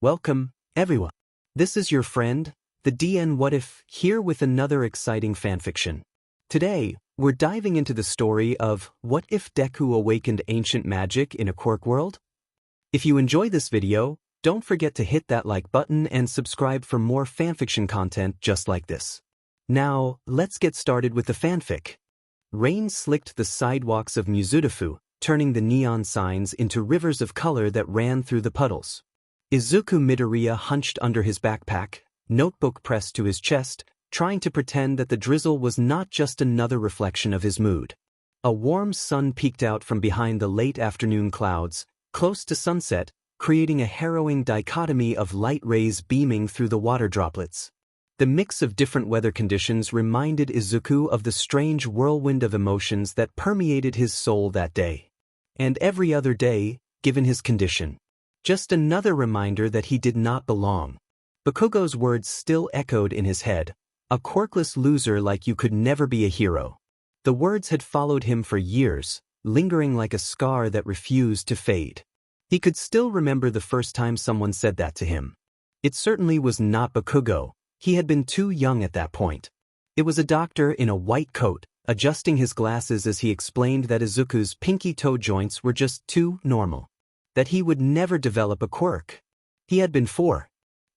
Welcome, everyone. This is your friend, the DN What If, here with another exciting fanfiction. Today, we're diving into the story of What If Deku Awakened Ancient Magic in a Quirk World? If you enjoy this video, don't forget to hit that like button and subscribe for more fanfiction content just like this. Now, let's get started with the fanfic. Rain slicked the sidewalks of Mizudafu, turning the neon signs into rivers of color that ran through the puddles. Izuku Midoriya hunched under his backpack, notebook pressed to his chest, trying to pretend that the drizzle was not just another reflection of his mood. A warm sun peeked out from behind the late afternoon clouds, close to sunset, creating a harrowing dichotomy of light rays beaming through the water droplets. The mix of different weather conditions reminded Izuku of the strange whirlwind of emotions that permeated his soul that day. And every other day, given his condition. Just another reminder that he did not belong. Bakugo's words still echoed in his head, a quirkless loser like you could never be a hero. The words had followed him for years, lingering like a scar that refused to fade. He could still remember the first time someone said that to him. It certainly was not Bakugo. He had been too young at that point. It was a doctor in a white coat, adjusting his glasses as he explained that Izuku's pinky toe joints were just too normal. That he would never develop a quirk. He had been 4.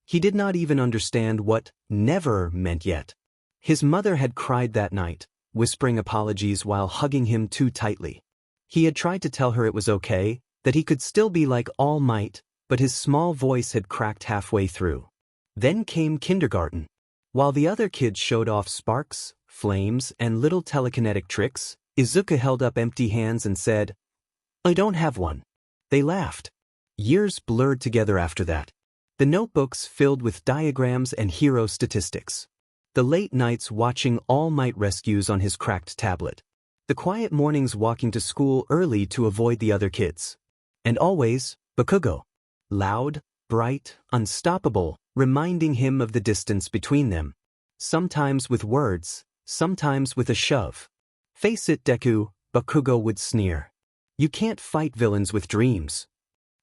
He did not even understand what never meant yet. His mother had cried that night, whispering apologies while hugging him too tightly. He had tried to tell her it was okay, that he could still be like All Might, but his small voice had cracked halfway through. Then came kindergarten. While the other kids showed off sparks, flames, and little telekinetic tricks, Izuku held up empty hands and said, "I don't have one." They laughed. Years blurred together after that. The notebooks filled with diagrams and hero statistics. The late nights watching All Might rescues on his cracked tablet. The quiet mornings walking to school early to avoid the other kids. And always, Bakugo. Loud, bright, unstoppable, reminding him of the distance between them. Sometimes with words, sometimes with a shove. "Face it, Deku," Bakugo would sneer. "You can't fight villains with dreams."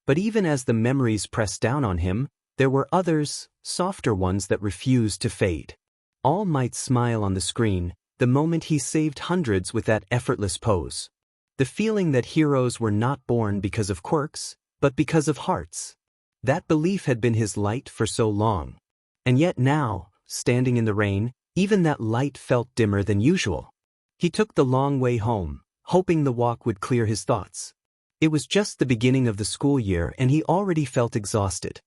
But even as the memories pressed down on him, there were others, softer ones that refused to fade. All Might's smile on the screen, the moment he saved hundreds with that effortless pose. The feeling that heroes were not born because of quirks, but because of hearts. That belief had been his light for so long. And yet now, standing in the rain, even that light felt dimmer than usual. He took the long way home, hoping the walk would clear his thoughts. It was just the beginning of the school year and he already felt exhausted.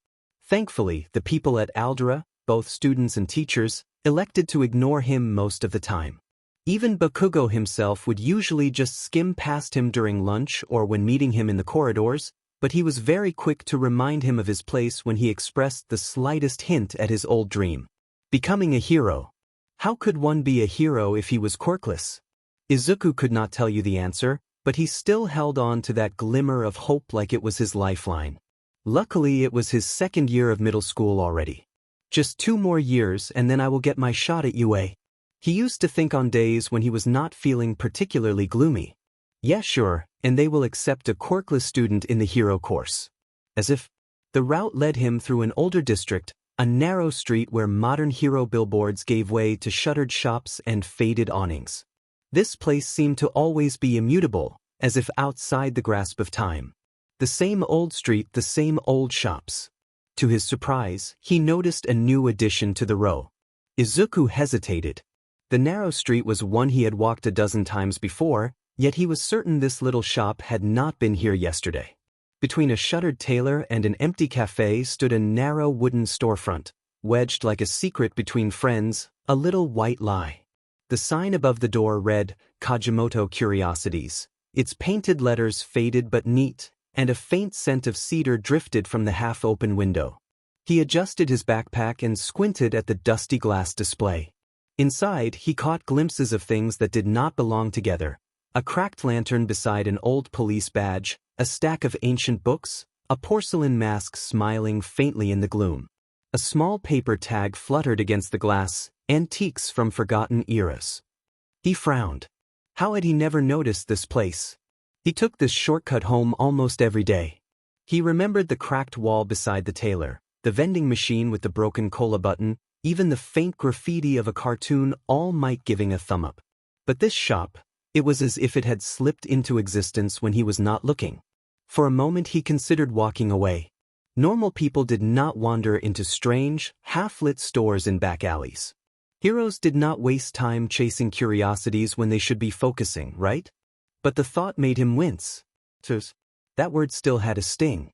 Thankfully, the people at Aldera, both students and teachers, elected to ignore him most of the time. Even Bakugo himself would usually just skim past him during lunch or when meeting him in the corridors, but he was very quick to remind him of his place when he expressed the slightest hint at his old dream. Becoming a hero. How could one be a hero if he was quirkless? Izuku could not tell you the answer, but he still held on to that glimmer of hope like it was his lifeline. Luckily, it was his second year of middle school already. Just 2 more years and then I will get my shot at UA. He used to think on days when he was not feeling particularly gloomy. Yeah, sure, and they will accept a quirkless student in the hero course. As if. The route led him through an older district, a narrow street where modern hero billboards gave way to shuttered shops and faded awnings. This place seemed to always be immutable, as if outside the grasp of time. The same old street, the same old shops. To his surprise, he noticed a new addition to the row. Izuku hesitated. The narrow street was one he had walked a dozen times before, yet he was certain this little shop had not been here yesterday. Between a shuttered tailor and an empty cafe stood a narrow wooden storefront, wedged like a secret between friends, a little white lie. The sign above the door read, "Kajimoto Curiosities." Its painted letters faded but neat, and a faint scent of cedar drifted from the half-open window. He adjusted his backpack and squinted at the dusty glass display. Inside, he caught glimpses of things that did not belong together. A cracked lantern beside an old police badge, a stack of ancient books, a porcelain mask smiling faintly in the gloom. A small paper tag fluttered against the glass, "Antiques from Forgotten Eras." He frowned. How had he never noticed this place? He took this shortcut home almost every day. He remembered the cracked wall beside the tailor, the vending machine with the broken cola button, even the faint graffiti of a cartoon, all might giving a thumb up. But this shop, it was as if it had slipped into existence when he was not looking. For a moment he considered walking away. Normal people did not wander into strange, half-lit stores in back alleys. Heroes did not waste time chasing curiosities when they should be focusing, right? But the thought made him wince. That word still had a sting.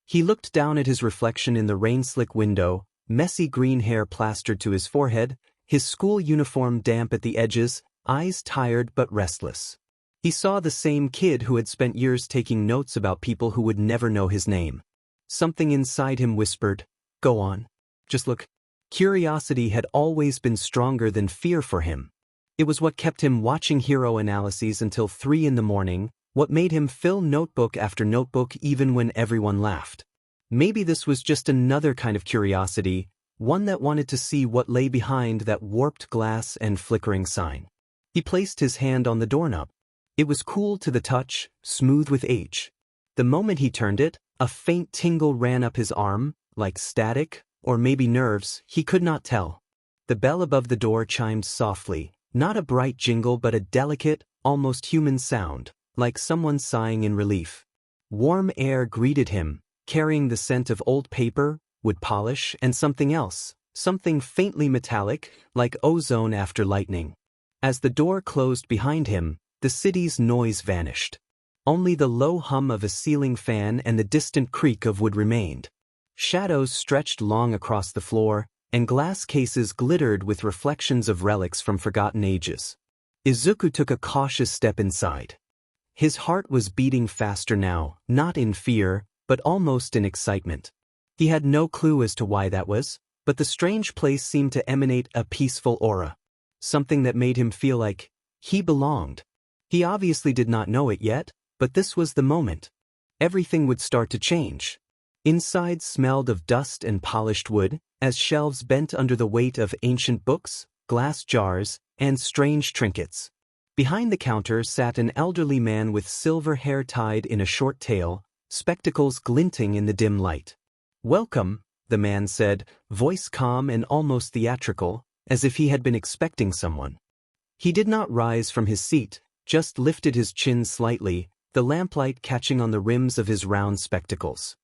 He looked down at his reflection in the rain-slick window, messy green hair plastered to his forehead, his school uniform damp at the edges, eyes tired but restless. He saw the same kid who had spent years taking notes about people who would never know his name. Something inside him whispered, "Go on. Just look." Curiosity had always been stronger than fear for him. It was what kept him watching hero analyses until 3 in the morning, what made him fill notebook after notebook even when everyone laughed. Maybe this was just another kind of curiosity, one that wanted to see what lay behind that warped glass and flickering sign. He placed his hand on the doorknob. It was cool to the touch, smooth with age. The moment he turned it, a faint tingle ran up his arm, like static, or maybe nerves, he could not tell. The bell above the door chimed softly, not a bright jingle but a delicate, almost human sound, like someone sighing in relief. Warm air greeted him, carrying the scent of old paper, wood polish, and something else, something faintly metallic, like ozone after lightning. As the door closed behind him, the city's noise vanished. Only the low hum of a ceiling fan and the distant creak of wood remained. Shadows stretched long across the floor, and glass cases glittered with reflections of relics from forgotten ages. Izuku took a cautious step inside. His heart was beating faster now, not in fear, but almost in excitement. He had no clue as to why that was, but the strange place seemed to emanate a peaceful aura. Something that made him feel like he belonged. He obviously did not know it yet, but this was the moment. Everything would start to change. Inside smelled of dust and polished wood, as shelves bent under the weight of ancient books, glass jars, and strange trinkets. Behind the counter sat an elderly man with silver hair tied in a short tail, spectacles glinting in the dim light. "Welcome," the man said, voice calm and almost theatrical, as if he had been expecting someone. He did not rise from his seat, just lifted his chin slightly, the lamplight catching on the rims of his round spectacles.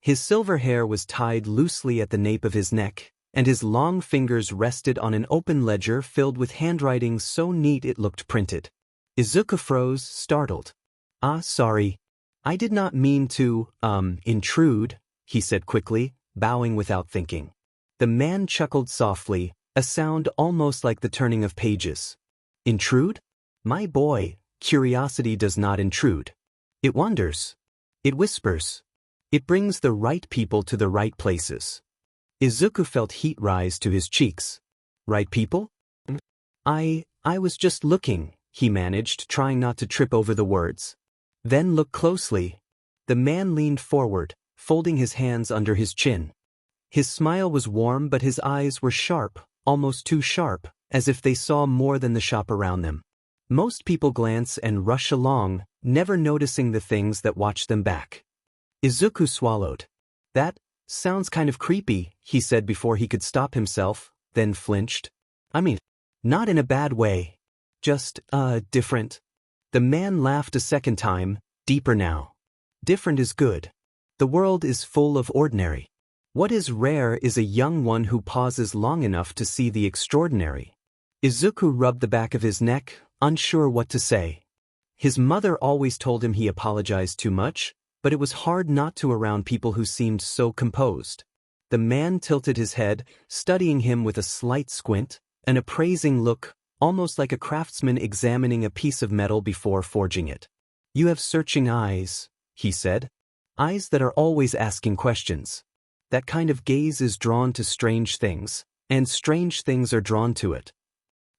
His silver hair was tied loosely at the nape of his neck, and his long fingers rested on an open ledger filled with handwriting so neat it looked printed. Izuku froze, startled. Sorry. I did not mean to, intrude," he said quickly, bowing without thinking. The man chuckled softly, a sound almost like the turning of pages. "Intrude? My boy, curiosity does not intrude. It wanders. It whispers. It brings the right people to the right places." Izuku felt heat rise to his cheeks. "Right people?" I was just looking," he managed, trying not to trip over the words. "Then look closely." The man leaned forward, folding his hands under his chin. His smile was warm but his eyes were sharp, almost too sharp, as if they saw more than the shop around them. Most people glance and rush along, never noticing the things that watch them back. Izuku swallowed. "That sounds kind of creepy," he said before he could stop himself, then flinched. "I mean, not in a bad way. Just, different." The man laughed a second time, deeper now. "Different is good. The world is full of ordinary. What is rare is a young one who pauses long enough to see the extraordinary." Izuku rubbed the back of his neck, unsure what to say. His mother always told him he apologized too much, but it was hard not to around people who seemed so composed. The man tilted his head, studying him with a slight squint, an appraising look, almost like a craftsman examining a piece of metal before forging it. "You have searching eyes," he said. "Eyes that are always asking questions. That kind of gaze is drawn to strange things, and strange things are drawn to it."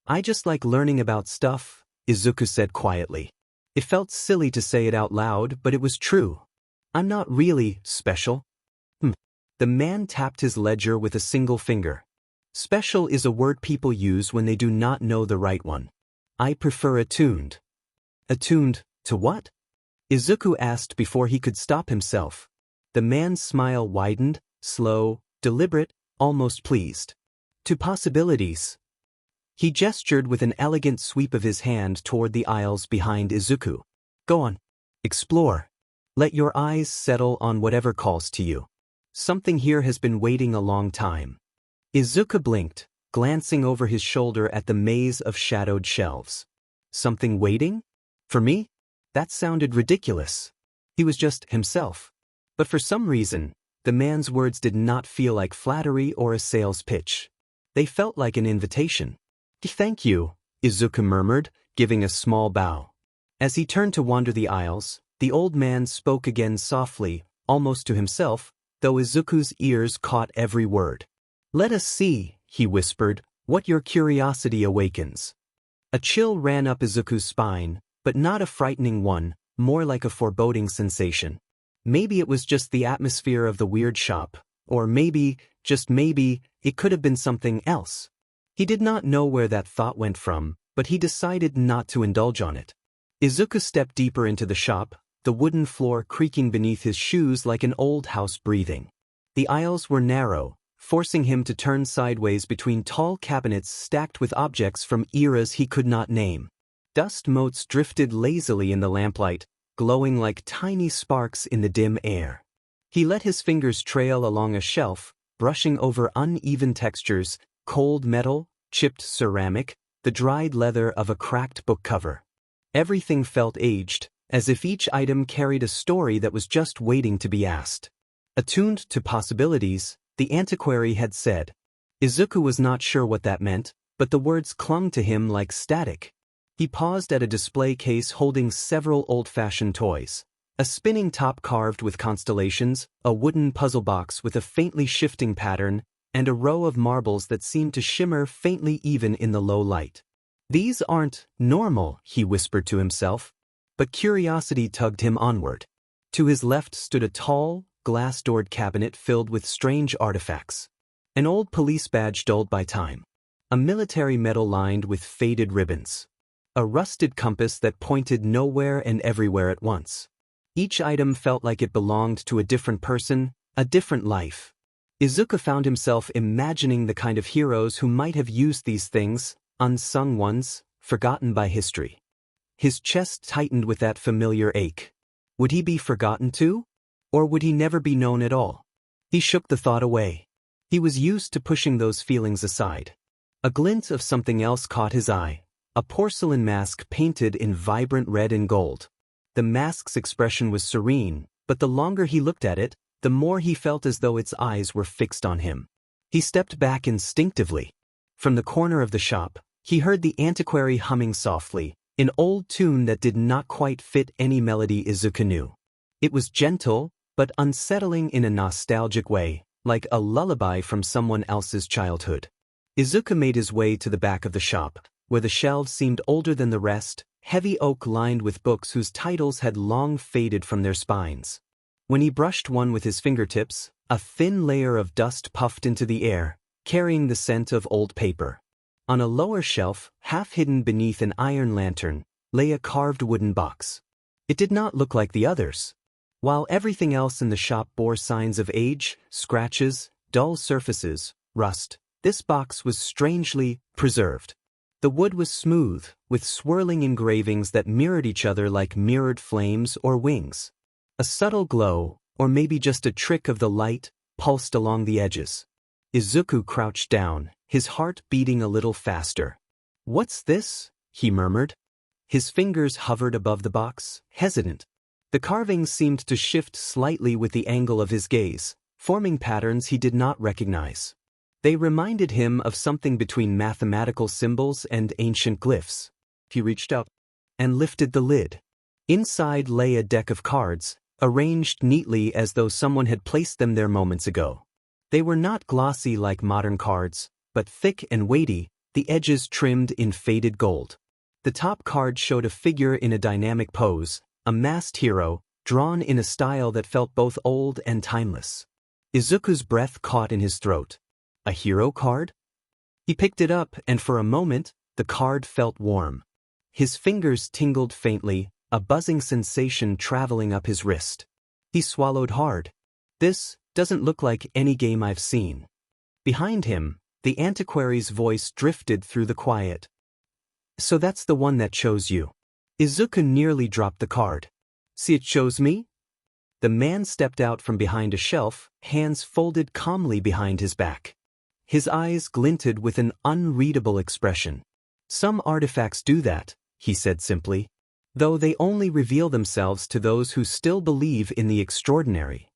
"I just like learning about stuff," Izuku said quietly. It felt silly to say it out loud, but it was true. "I'm not really special." The man tapped his ledger with a single finger. "Special is a word people use when they do not know the right one. I prefer attuned." "Attuned to what?" Izuku asked before he could stop himself. The man's smile widened, slow, deliberate, almost pleased. To possibilities. He gestured with an elegant sweep of his hand toward the aisles behind Izuku. Go on. Explore. Let your eyes settle on whatever calls to you. Something here has been waiting a long time. Izuku blinked, glancing over his shoulder at the maze of shadowed shelves. Something waiting? For me? That sounded ridiculous. He was just himself. But for some reason, the man's words did not feel like flattery or a sales pitch. They felt like an invitation. Thank you, Izuku murmured, giving a small bow. As he turned to wander the aisles, the old man spoke again softly, almost to himself, though Izuku's ears caught every word. Let us see, he whispered, what your curiosity awakens. A chill ran up Izuku's spine, but not a frightening one, more like a foreboding sensation. Maybe it was just the atmosphere of the weird shop, or maybe, just maybe, it could have been something else. He did not know where that thought went from, but he decided not to indulge on it. Izuku stepped deeper into the shop, the wooden floor creaking beneath his shoes like an old house breathing. The aisles were narrow, forcing him to turn sideways between tall cabinets stacked with objects from eras he could not name. Dust motes drifted lazily in the lamplight, glowing like tiny sparks in the dim air. He let his fingers trail along a shelf, brushing over uneven textures, cold metal, chipped ceramic, the dried leather of a cracked book cover. Everything felt aged, as if each item carried a story that was just waiting to be asked. Attuned to possibilities, the antiquary had said. Izuku was not sure what that meant, but the words clung to him like static. He paused at a display case holding several old-fashioned toys. A spinning top carved with constellations, a wooden puzzle box with a faintly shifting pattern, and a row of marbles that seemed to shimmer faintly even in the low light. These aren't normal, he whispered to himself. But curiosity tugged him onward. To his left stood a tall, glass-doored cabinet filled with strange artifacts. An old police badge dulled by time. A military medal lined with faded ribbons. A rusted compass that pointed nowhere and everywhere at once. Each item felt like it belonged to a different person, a different life. Izuku found himself imagining the kind of heroes who might have used these things, unsung ones, forgotten by history. His chest tightened with that familiar ache. Would he be forgotten too? Or would he never be known at all? He shook the thought away. He was used to pushing those feelings aside. A glint of something else caught his eye. A porcelain mask painted in vibrant red and gold. The mask's expression was serene, but the longer he looked at it, the more he felt as though its eyes were fixed on him. He stepped back instinctively. From the corner of the shop, he heard the antiquary humming softly, an old tune that did not quite fit any melody Izuku knew. It was gentle, but unsettling in a nostalgic way, like a lullaby from someone else's childhood. Izuku made his way to the back of the shop, where the shelves seemed older than the rest, heavy oak lined with books whose titles had long faded from their spines. When he brushed one with his fingertips, a thin layer of dust puffed into the air, carrying the scent of old paper. On a lower shelf, half hidden beneath an iron lantern, lay a carved wooden box. It did not look like the others. While everything else in the shop bore signs of age, scratches, dull surfaces, rust, this box was strangely preserved. The wood was smooth, with swirling engravings that mirrored each other like mirrored flames or wings. A subtle glow, or maybe just a trick of the light, pulsed along the edges. Izuku crouched down, his heart beating a little faster. "What's this?" he murmured. His fingers hovered above the box, hesitant. The carvings seemed to shift slightly with the angle of his gaze, forming patterns he did not recognize. They reminded him of something between mathematical symbols and ancient glyphs. He reached up and lifted the lid. Inside lay a deck of cards, arranged neatly as though someone had placed them there moments ago. They were not glossy like modern cards, but thick and weighty, the edges trimmed in faded gold. The top card showed a figure in a dynamic pose, a masked hero, drawn in a style that felt both old and timeless. Izuku's breath caught in his throat. A hero card? He picked it up, and for a moment, the card felt warm. His fingers tingled faintly, a buzzing sensation traveling up his wrist. He swallowed hard. This doesn't look like any game I've seen." Behind him, the antiquary's voice drifted through the quiet. "So that's the one that chose you." Izuku nearly dropped the card. "See, it chose me?" The man stepped out from behind a shelf, hands folded calmly behind his back. His eyes glinted with an unreadable expression. "Some artifacts do that," he said simply, "though they only reveal themselves to those who still believe in the extraordinary."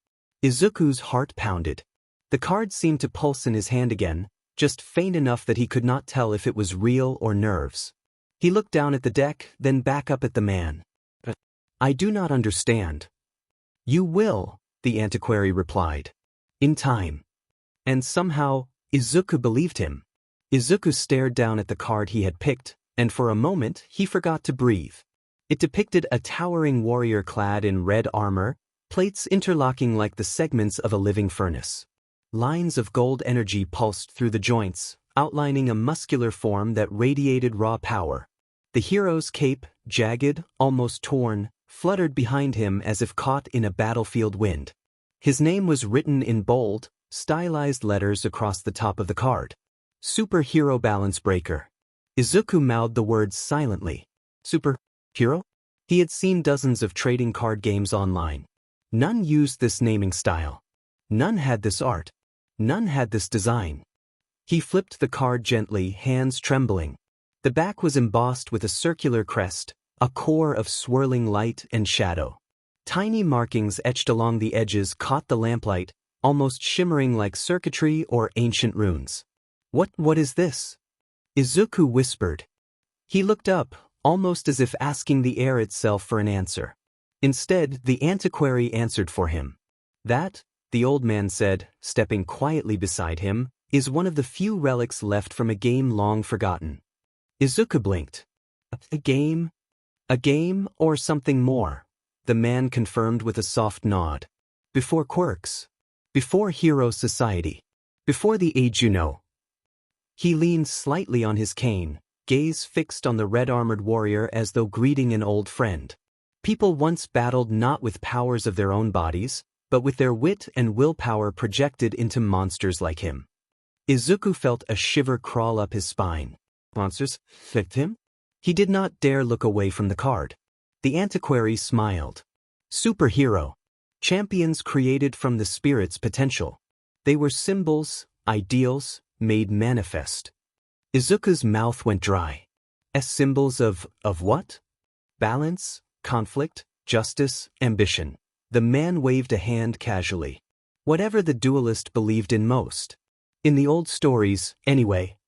Izuku's heart pounded. The card seemed to pulse in his hand again, just faint enough that he could not tell if it was real or nerves. He looked down at the deck, then back up at the man. "I do not understand." "You will," the antiquary replied. "In time." And somehow, Izuku believed him. Izuku stared down at the card he had picked, and for a moment he forgot to breathe. It depicted a towering warrior clad in red armor, plates interlocking like the segments of a living furnace. Lines of gold energy pulsed through the joints, outlining a muscular form that radiated raw power. The hero's cape, jagged, almost torn, fluttered behind him as if caught in a battlefield wind. His name was written in bold, stylized letters across the top of the card. Superhero Balance Breaker. Izuku mouthed the words silently. Superhero? He had seen dozens of trading card games online. None used this naming style. None had this art. None had this design. He flipped the card gently, hands trembling. The back was embossed with a circular crest, a core of swirling light and shadow. Tiny markings etched along the edges caught the lamplight, almost shimmering like circuitry or ancient runes. What is this?" Izuku whispered. He looked up, almost as if asking the air itself for an answer. Instead, the antiquary answered for him. "That," the old man said, stepping quietly beside him, "is one of the few relics left from a game long forgotten." Izuku blinked. "A game? A game or something more?" the man confirmed with a soft nod. "Before quirks. Before hero society. Before the age you know." He leaned slightly on his cane, gaze fixed on the red-armored warrior as though greeting an old friend. People once battled not with powers of their own bodies, but with their wit and willpower projected into monsters like him. Izuku felt a shiver crawl up his spine. Monsters? Fit him? He did not dare look away from the card. The antiquary smiled. Superhero. Champions created from the spirit's potential. They were symbols, ideals, made manifest. Izuku's mouth went dry. Symbols of what? Balance, conflict, justice, ambition. The man waved a hand casually. Whatever the duelist believed in most. In the old stories, anyway.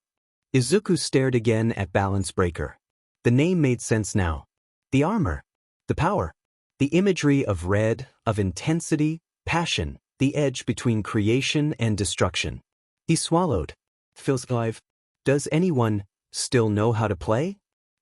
Izuku stared again at Balance Breaker. The name made sense now. The armor. The power. The imagery of red, of intensity, passion, the edge between creation and destruction. He swallowed. "Feels alive. Does anyone still know how to play?"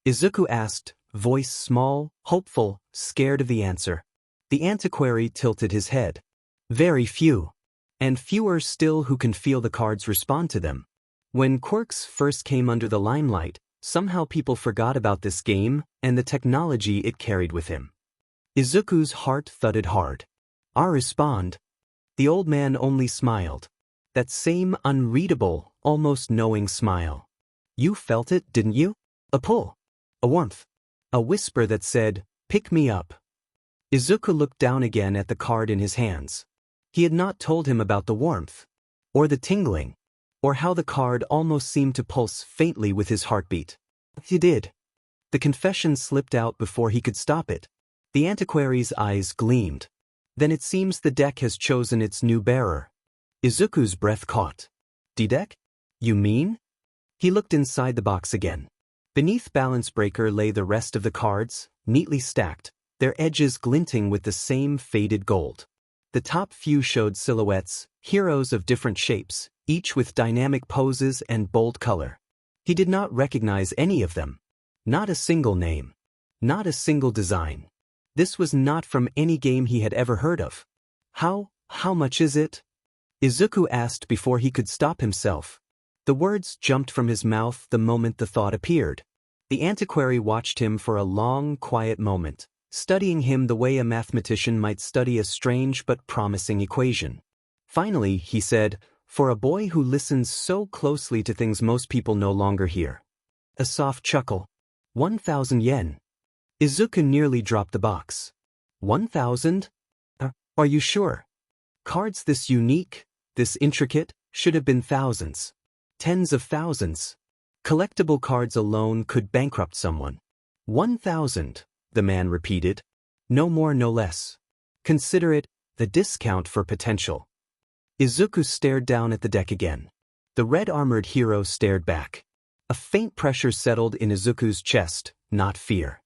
Izuku asked, voice small, hopeful, scared of the answer. The antiquary tilted his head. "Very few. And fewer still who can feel the cards respond to them. When quirks first came under the limelight, somehow people forgot about this game and the technology it carried with him." Izuku's heart thudded hard. "I respond." The old man only smiled. That same unreadable, almost knowing smile. "You felt it, didn't you? A pull. A warmth. A whisper that said, 'Pick me up.'" Izuku looked down again at the card in his hands. He had not told him about the warmth, or the tingling, or how the card almost seemed to pulse faintly with his heartbeat. He did. The confession slipped out before he could stop it. The antiquary's eyes gleamed. "Then it seems the deck has chosen its new bearer." Izuku's breath caught. "D-deck? You mean?" He looked inside the box again. Beneath Balance Breaker lay the rest of the cards, neatly stacked, their edges glinting with the same faded gold. The top few showed silhouettes, heroes of different shapes, each with dynamic poses and bold color. He did not recognize any of them. Not a single name. Not a single design. This was not from any game he had ever heard of. How much is it?" Izuku asked before he could stop himself. The words jumped from his mouth the moment the thought appeared. The antiquary watched him for a long, quiet moment, studying him the way a mathematician might study a strange but promising equation. Finally, he said, for a boy who listens so closely to things most people no longer hear. A soft chuckle. 1,000 yen. Izuku nearly dropped the box. 1,000? Are you sure? Cards this unique, this intricate, should have been thousands. Tens of thousands. Collectible cards alone could bankrupt someone. 1,000, the man repeated. No more, no less. Consider it the discount for potential. Izuku stared down at the deck again. The red-armored hero stared back. A faint pressure settled in Izuku's chest, not fear.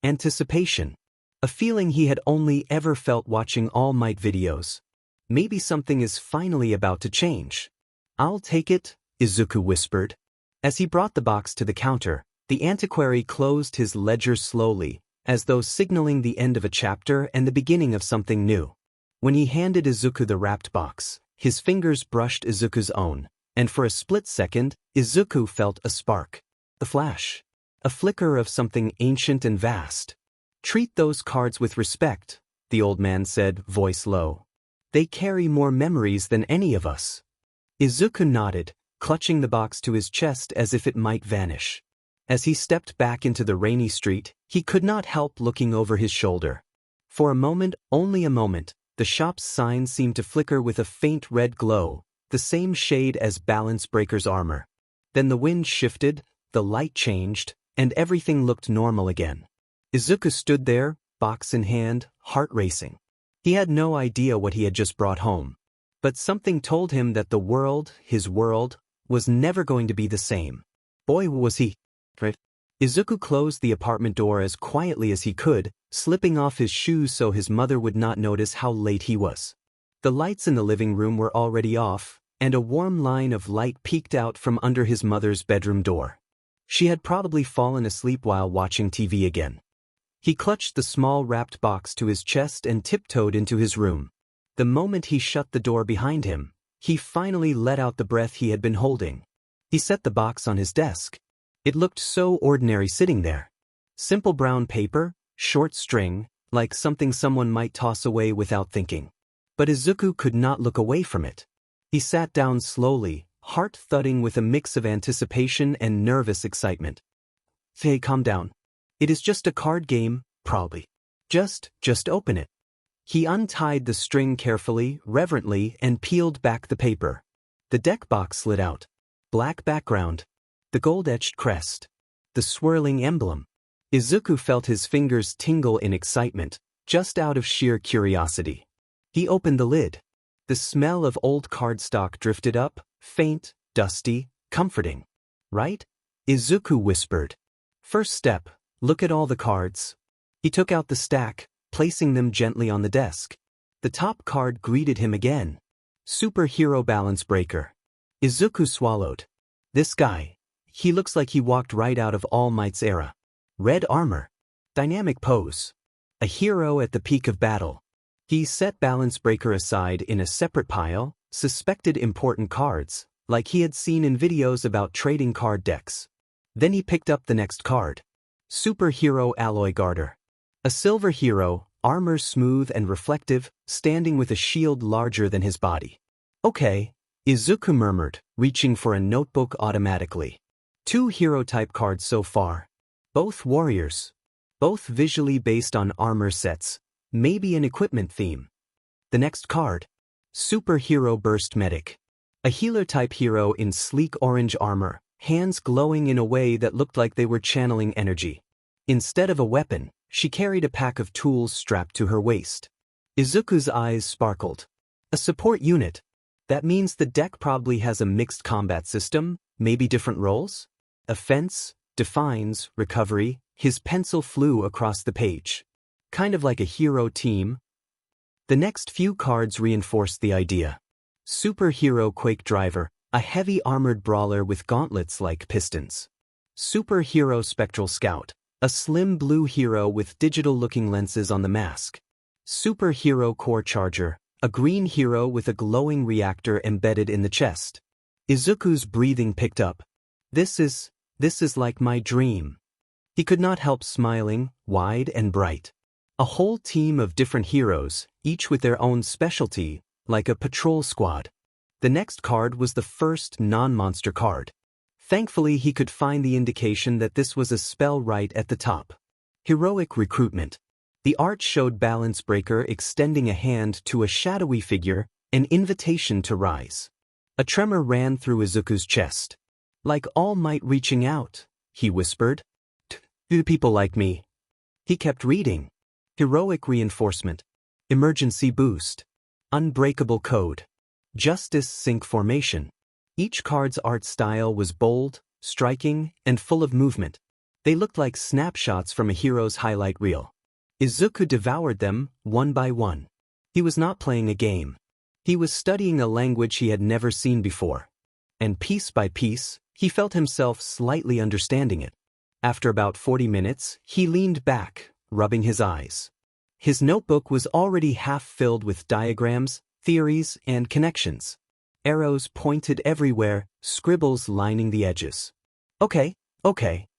Anticipation. A feeling he had only ever felt watching All Might videos. Maybe something is finally about to change. I'll take it, Izuku whispered. As he brought the box to the counter, the antiquary closed his ledger slowly, as though signaling the end of a chapter and the beginning of something new. When he handed Izuku the wrapped box, his fingers brushed Izuku's own, and for a split second, Izuku felt a spark. A flash. A flicker of something ancient and vast. Treat those cards with respect, the old man said, voice low. They carry more memories than any of us. Izuku nodded, clutching the box to his chest as if it might vanish. As he stepped back into the rainy street, he could not help looking over his shoulder. For a moment, only a moment, the shop's sign seemed to flicker with a faint red glow, the same shade as Balance Breaker's armor. Then the wind shifted, the light changed, and everything looked normal again. Izuku stood there, box in hand, heart racing. He had no idea what he had just brought home. But something told him that the world, his world, was never going to be the same. Boy, was he. Right? Izuku closed the apartment door as quietly as he could, slipping off his shoes so his mother would not notice how late he was. The lights in the living room were already off, and a warm line of light peeked out from under his mother's bedroom door. She had probably fallen asleep while watching TV again. He clutched the small wrapped box to his chest and tiptoed into his room. The moment he shut the door behind him, he finally let out the breath he had been holding. He set the box on his desk. It looked so ordinary sitting there. Simple brown paper, short string, like something someone might toss away without thinking. But Izuku could not look away from it. He sat down slowly, heart thudding with a mix of anticipation and nervous excitement. Hey, calm down. It is just a card game, probably. Just open it. He untied the string carefully, reverently, and peeled back the paper. The deck box slid out. Black background. The gold-etched crest. The swirling emblem. Izuku felt his fingers tingle in excitement, just out of sheer curiosity. He opened the lid. The smell of old cardstock drifted up, faint, dusty, comforting. Right? Izuku whispered. First step, look at all the cards. He took out the stack, placing them gently on the desk. The top card greeted him again. Superhero Balance Breaker. Izuku swallowed. This guy. He looks like he walked right out of All Might's era. Red armor. Dynamic pose. A hero at the peak of battle. He set Balance Breaker aside in a separate pile, suspected important cards, like he had seen in videos about trading card decks. Then he picked up the next card. Superhero Alloy Garter. A silver hero, armor smooth and reflective, standing with a shield larger than his body. Okay, Izuku murmured, reaching for a notebook automatically. 2 hero-type cards so far. Both warriors. Both visually based on armor sets, maybe an equipment theme. The next card. Superhero Burst Medic. A healer-type hero in sleek orange armor, hands glowing in a way that looked like they were channeling energy. Instead of a weapon, she carried a pack of tools strapped to her waist. Izuku's eyes sparkled. A support unit. That means the deck probably has a mixed combat system, maybe different roles? Offense, defines, recovery. His pencil flew across the page. Kind of like a hero team. The next few cards reinforced the idea. Superhero Quake Driver, a heavy armored brawler with gauntlets like pistons. Superhero Spectral Scout, a slim blue hero with digital-looking lenses on the mask. Superhero Core Charger, a green hero with a glowing reactor embedded in the chest. Izuku's breathing picked up. This is like my dream. He could not help smiling, wide and bright. A whole team of different heroes, each with their own specialty, like a patrol squad. The next card was the first non-monster card. Thankfully, he could find the indication that this was a spell right at the top. Heroic Recruitment. The art showed Balance Breaker extending a hand to a shadowy figure, an invitation to rise. A tremor ran through Izuku's chest. Like All Might reaching out, he whispered. To people like me. He kept reading. Heroic Reinforcement. Emergency Boost. Unbreakable Code. Justice Sync Formation. Each card's art style was bold, striking, and full of movement. They looked like snapshots from a hero's highlight reel. Izuku devoured them, one by one. He was not playing a game. He was studying a language he had never seen before. And piece by piece, he felt himself slightly understanding it. After about 40 minutes, he leaned back, rubbing his eyes. His notebook was already half filled with diagrams, theories, and connections. Arrows pointed everywhere, scribbles lining the edges. Okay.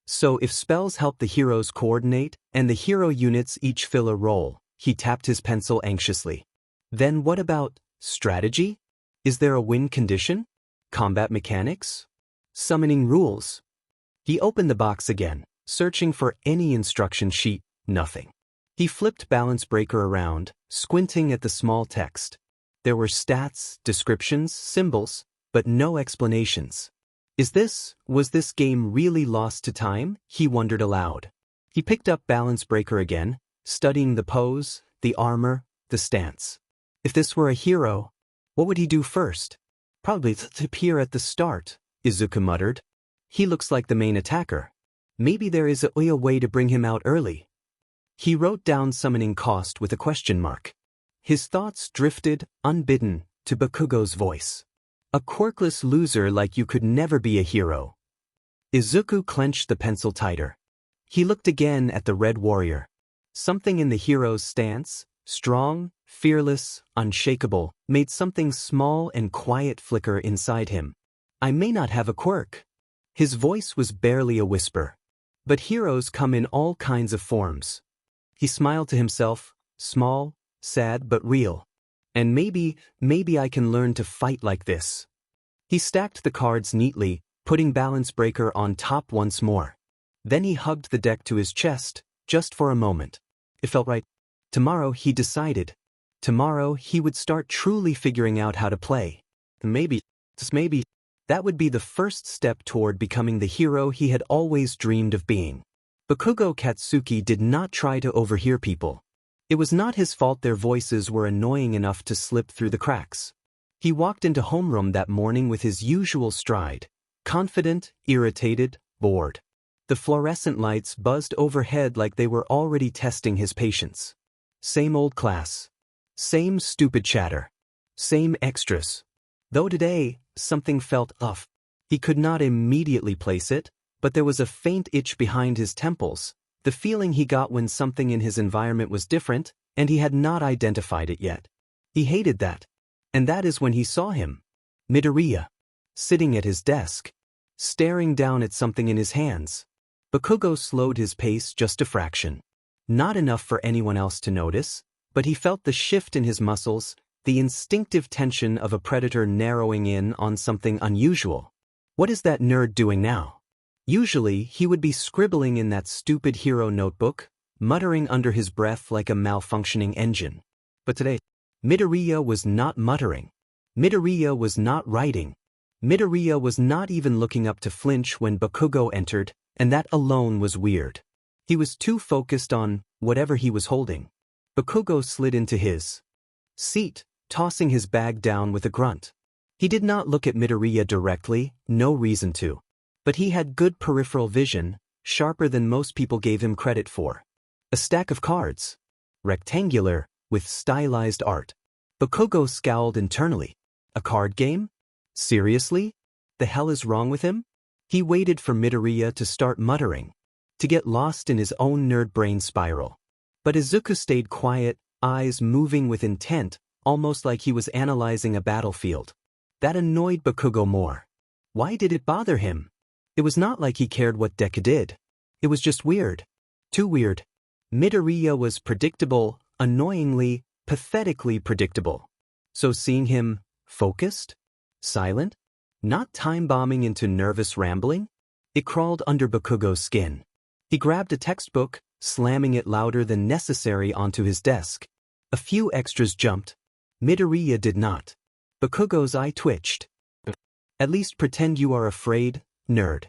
So if spells help the heroes coordinate, and the hero units each fill a role, he tapped his pencil anxiously. Then what about strategy? Is there a win condition? Combat mechanics? Summoning rules? He opened the box again, searching for any instruction sheet, nothing. He flipped Balance Breaker around, squinting at the small text. There were stats, descriptions, symbols, but no explanations. Was this game really lost to time? He wondered aloud. He picked up Balance Breaker again, studying the pose, the armor, the stance. If this were a hero, what would he do first? Probably to appear at the start, Izuku muttered. He looks like the main attacker. Maybe there is a way to bring him out early. He wrote down summoning cost with a question mark. His thoughts drifted, unbidden, to Bakugo's voice. A quirkless loser like you could never be a hero. Izuku clenched the pencil tighter. He looked again at the Red Warrior. Something in the hero's stance, strong, fearless, unshakable, made something small and quiet flicker inside him. I may not have a quirk. His voice was barely a whisper. But heroes come in all kinds of forms. He smiled to himself, small, sad but real. And maybe I can learn to fight like this. He stacked the cards neatly, putting Balance Breaker on top once more. Then he hugged the deck to his chest, just for a moment. It felt right. Tomorrow, he decided. Tomorrow, he would start truly figuring out how to play. Maybe, just maybe, that would be the first step toward becoming the hero he had always dreamed of being. Bakugo Katsuki did not try to overhear people. It was not his fault their voices were annoying enough to slip through the cracks. He walked into homeroom that morning with his usual stride, confident, irritated, bored. The fluorescent lights buzzed overhead like they were already testing his patience. Same old class. Same stupid chatter. Same extras. Though today, something felt off. He could not immediately place it, but there was a faint itch behind his temples, the feeling he got when something in his environment was different, and he had not identified it yet. He hated that. And that is when he saw him. Midoriya. Sitting at his desk. Staring down at something in his hands. Bakugo slowed his pace just a fraction. Not enough for anyone else to notice, but he felt the shift in his muscles, the instinctive tension of a predator narrowing in on something unusual. What is that nerd doing now? Usually, he would be scribbling in that stupid hero notebook, muttering under his breath like a malfunctioning engine. But today, Midoriya was not muttering. Midoriya was not writing. Midoriya was not even looking up to flinch when Bakugo entered, and that alone was weird. He was too focused on whatever he was holding. Bakugo slid into his seat, tossing his bag down with a grunt. He did not look at Midoriya directly, no reason to. But he had good peripheral vision, sharper than most people gave him credit for. A stack of cards. Rectangular, with stylized art. Bakugo scowled internally. A card game? Seriously? The hell is wrong with him? He waited for Midoriya to start muttering, to get lost in his own nerd brain spiral. But Izuku stayed quiet, eyes moving with intent, almost like he was analyzing a battlefield. That annoyed Bakugo more. Why did it bother him? It was not like he cared what Deku did. It was just weird. Too weird. Midoriya was predictable, annoyingly, pathetically predictable. So seeing him focused, silent, not time-bombing into nervous rambling, it crawled under Bakugo's skin. He grabbed a textbook, slamming it louder than necessary onto his desk. A few extras jumped. Midoriya did not. Bakugo's eye twitched. At least pretend you are afraid, nerd.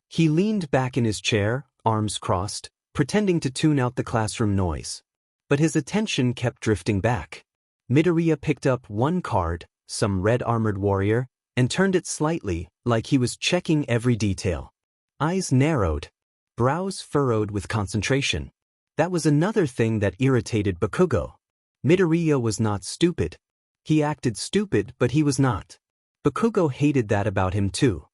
He leaned back in his chair, arms crossed, pretending to tune out the classroom noise. But his attention kept drifting back. Midoriya picked up one card, some red-armored warrior, and turned it slightly, like he was checking every detail. Eyes narrowed, brows furrowed with concentration. That was another thing that irritated Bakugo. Midoriya was not stupid. He acted stupid, but he was not. Bakugo hated that about him too.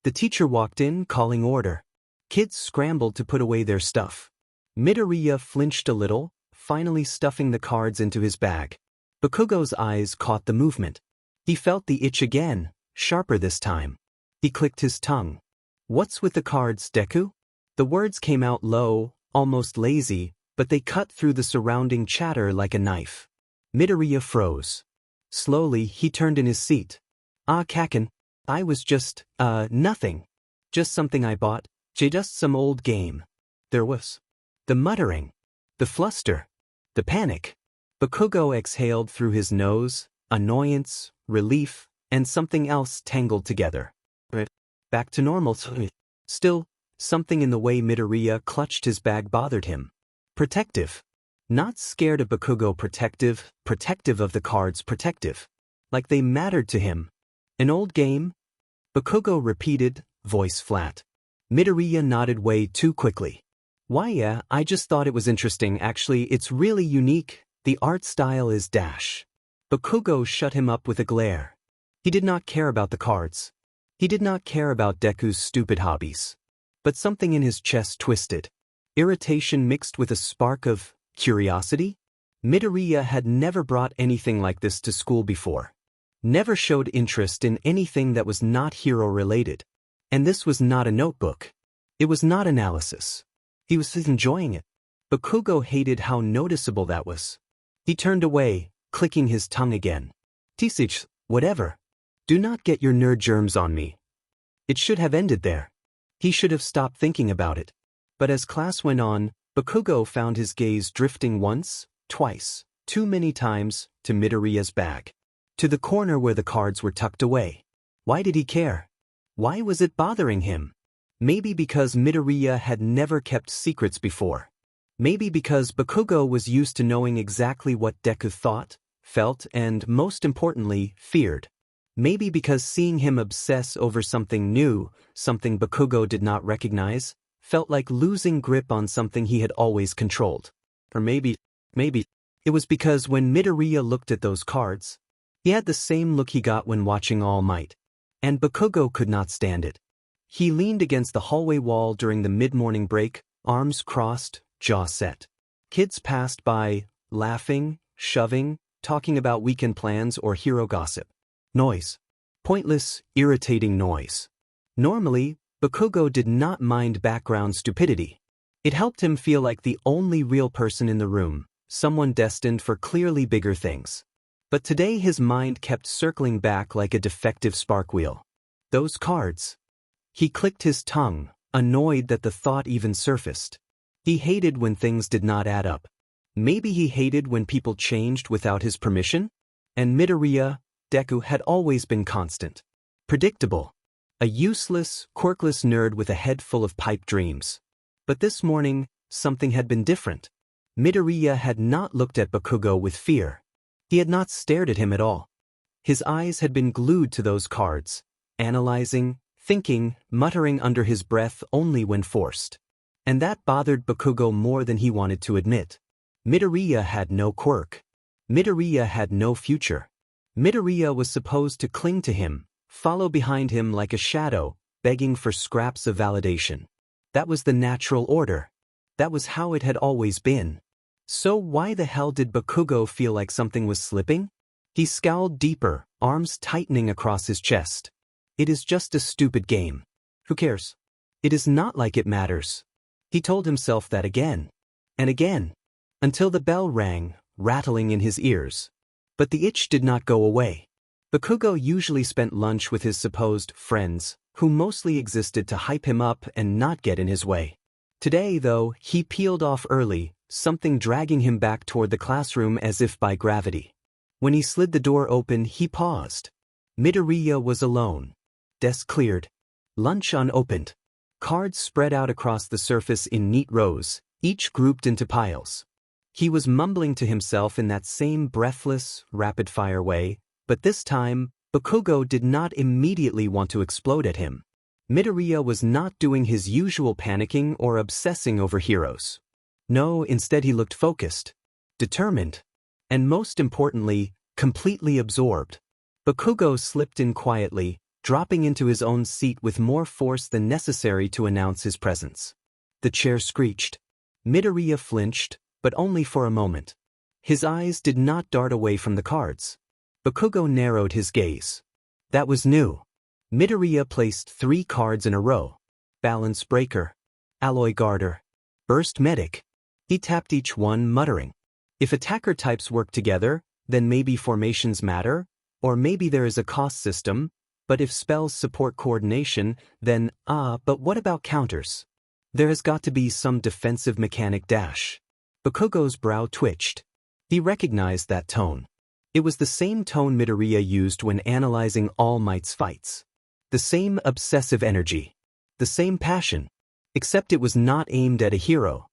The teacher walked in, calling order. Kids scrambled to put away their stuff. Midoriya flinched a little, finally stuffing the cards into his bag. Bakugo's eyes caught the movement. He felt the itch again, sharper this time. He clicked his tongue. "What's with the cards, Deku?" The words came out low, almost lazy, but they cut through the surrounding chatter like a knife. Midoriya froze. Slowly, he turned in his seat. Kaken. I was just, nothing. Just something I bought, just some old game." There was the muttering, the fluster, the panic. Bakugo exhaled through his nose, annoyance, relief, and something else tangled together. Back to normal. Still, something in the way Midoriya clutched his bag bothered him. Protective. Not scared of Bakugo, protective of the cards, protective. Like they mattered to him. An old game? Bakugo repeated, voice flat. Midoriya nodded way too quickly. "Why yeah, I just thought it was interesting, actually it's really unique, the art style is dash." Bakugo shut him up with a glare. He did not care about the cards. He did not care about Deku's stupid hobbies. But something in his chest twisted. Irritation mixed with a spark of curiosity? Midoriya had never brought anything like this to school before. Never showed interest in anything that was not hero-related. And this was not a notebook. It was not analysis. He was enjoying it. Bakugo hated how noticeable that was. He turned away, clicking his tongue again. "Tisich, whatever. Do not get your nerd germs on me." It should have ended there. He should have stopped thinking about it. But as class went on, Bakugo found his gaze drifting once, twice, too many times, to Midoriya's bag. To the corner where the cards were tucked away. Why did he care? Why was it bothering him? Maybe because Midoriya had never kept secrets before. Maybe because Bakugo was used to knowing exactly what Deku thought, felt, and, most importantly, feared. Maybe because seeing him obsess over something new, something Bakugo did not recognize, felt like losing grip on something he had always controlled. Or maybe, it was because when Midoriya looked at those cards, he had the same look he got when watching All Might. And Bakugo could not stand it. He leaned against the hallway wall during the mid-morning break, arms crossed, jaw set. Kids passed by, laughing, shoving, talking about weekend plans or hero gossip. Noise. Pointless, irritating noise. Normally, Bakugo did not mind background stupidity. It helped him feel like the only real person in the room, someone destined for clearly bigger things. But today his mind kept circling back like a defective spark wheel. Those cards. He clicked his tongue, annoyed that the thought even surfaced. He hated when things did not add up. Maybe he hated when people changed without his permission? And Midoriya, Deku had always been constant. Predictable. A useless, quirkless nerd with a head full of pipe dreams. But this morning, something had been different. Midoriya had not looked at Bakugo with fear. He had not stared at him at all. His eyes had been glued to those cards, analyzing, thinking, muttering under his breath only when forced. And that bothered Bakugo more than he wanted to admit. Midoriya had no quirk. Midoriya had no future. Midoriya was supposed to cling to him, follow behind him like a shadow, begging for scraps of validation. That was the natural order. That was how it had always been. So why the hell did Bakugo feel like something was slipping? He scowled deeper, arms tightening across his chest. It is just a stupid game. Who cares? It is not like it matters. He told himself that again and again, until the bell rang, rattling in his ears. But the itch did not go away. Bakugo usually spent lunch with his supposed friends, who mostly existed to hype him up and not get in his way. Today, though, he peeled off early, something dragging him back toward the classroom as if by gravity. When he slid the door open, he paused. Midoriya was alone. Desk cleared. Lunch unopened. Cards spread out across the surface in neat rows, each grouped into piles. He was mumbling to himself in that same breathless, rapid-fire way, but this time, Bakugo did not immediately want to explode at him. Midoriya was not doing his usual panicking or obsessing over heroes. No, instead he looked focused, determined, and most importantly, completely absorbed. Bakugo slipped in quietly, dropping into his own seat with more force than necessary to announce his presence. The chair screeched. Midoriya flinched, but only for a moment. His eyes did not dart away from the cards. Bakugo narrowed his gaze. That was new. Midoriya placed 3 cards in a row. Balance Breaker, Alloy Guarder, Burst Medic. He tapped each one, muttering. If attacker types work together, then maybe formations matter, or maybe there is a cost system, but if spells support coordination, then, but what about counters? There has got to be some defensive mechanic dash. Bakugo's brow twitched. He recognized that tone. It was the same tone Midoriya used when analyzing All Might's fights. The same obsessive energy. The same passion. Except it was not aimed at a hero.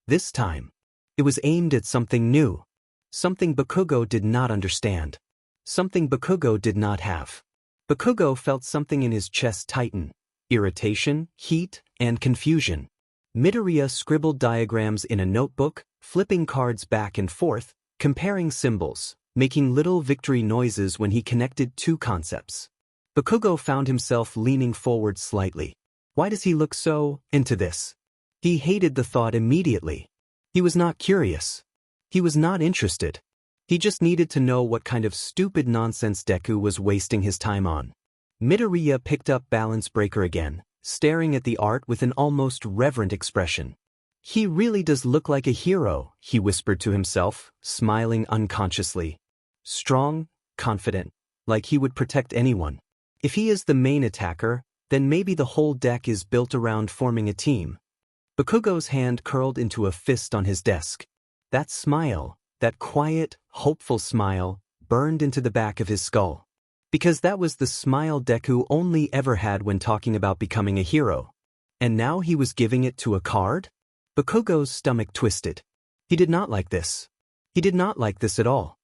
This time, it was aimed at something new. Something Bakugo did not understand. Something Bakugo did not have. Bakugo felt something in his chest tighten. Irritation, heat, and confusion. Midoriya scribbled diagrams in a notebook, flipping cards back and forth, comparing symbols, making little victory noises when he connected 2 concepts. Bakugo found himself leaning forward slightly. Why does he look so into this? He hated the thought immediately. He was not curious. He was not interested. He just needed to know what kind of stupid nonsense Deku was wasting his time on. Midoriya picked up Balance Breaker again, staring at the art with an almost reverent expression. He really does look like a hero, he whispered to himself, smiling unconsciously. Strong, confident, like he would protect anyone. If he is the main attacker, then maybe the whole deck is built around forming a team. Bakugo's hand curled into a fist on his desk. That smile, that quiet, hopeful smile, burned into the back of his skull. Because that was the smile Deku only ever had when talking about becoming a hero. And now he was giving it to a card? Bakugo's stomach twisted. He did not like this. He did not like this at all.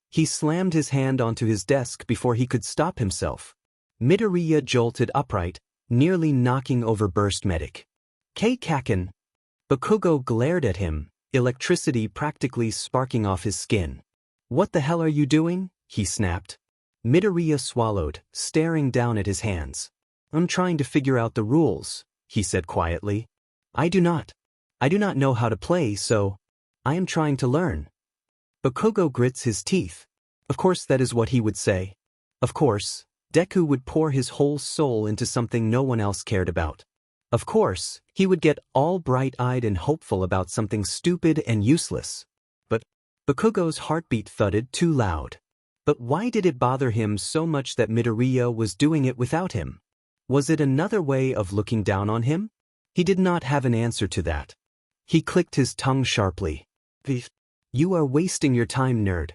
He slammed his hand onto his desk before he could stop himself. Midoriya jolted upright, nearly knocking over Burst Medic. Kaken! Bakugo glared at him, electricity practically sparking off his skin. What the hell are you doing? He snapped. Midoriya swallowed, staring down at his hands. I'm trying to figure out the rules, he said quietly. I do not know how to play, so I am trying to learn. Bakugo grits his teeth. Of course that is what he would say. Of course, Deku would pour his whole soul into something no one else cared about. Of course, he would get all bright-eyed and hopeful about something stupid and useless. But Bakugo's heartbeat thudded too loud. But why did it bother him so much that Midoriya was doing it without him? Was it another way of looking down on him? He did not have an answer to that. He clicked his tongue sharply. You are wasting your time, nerd.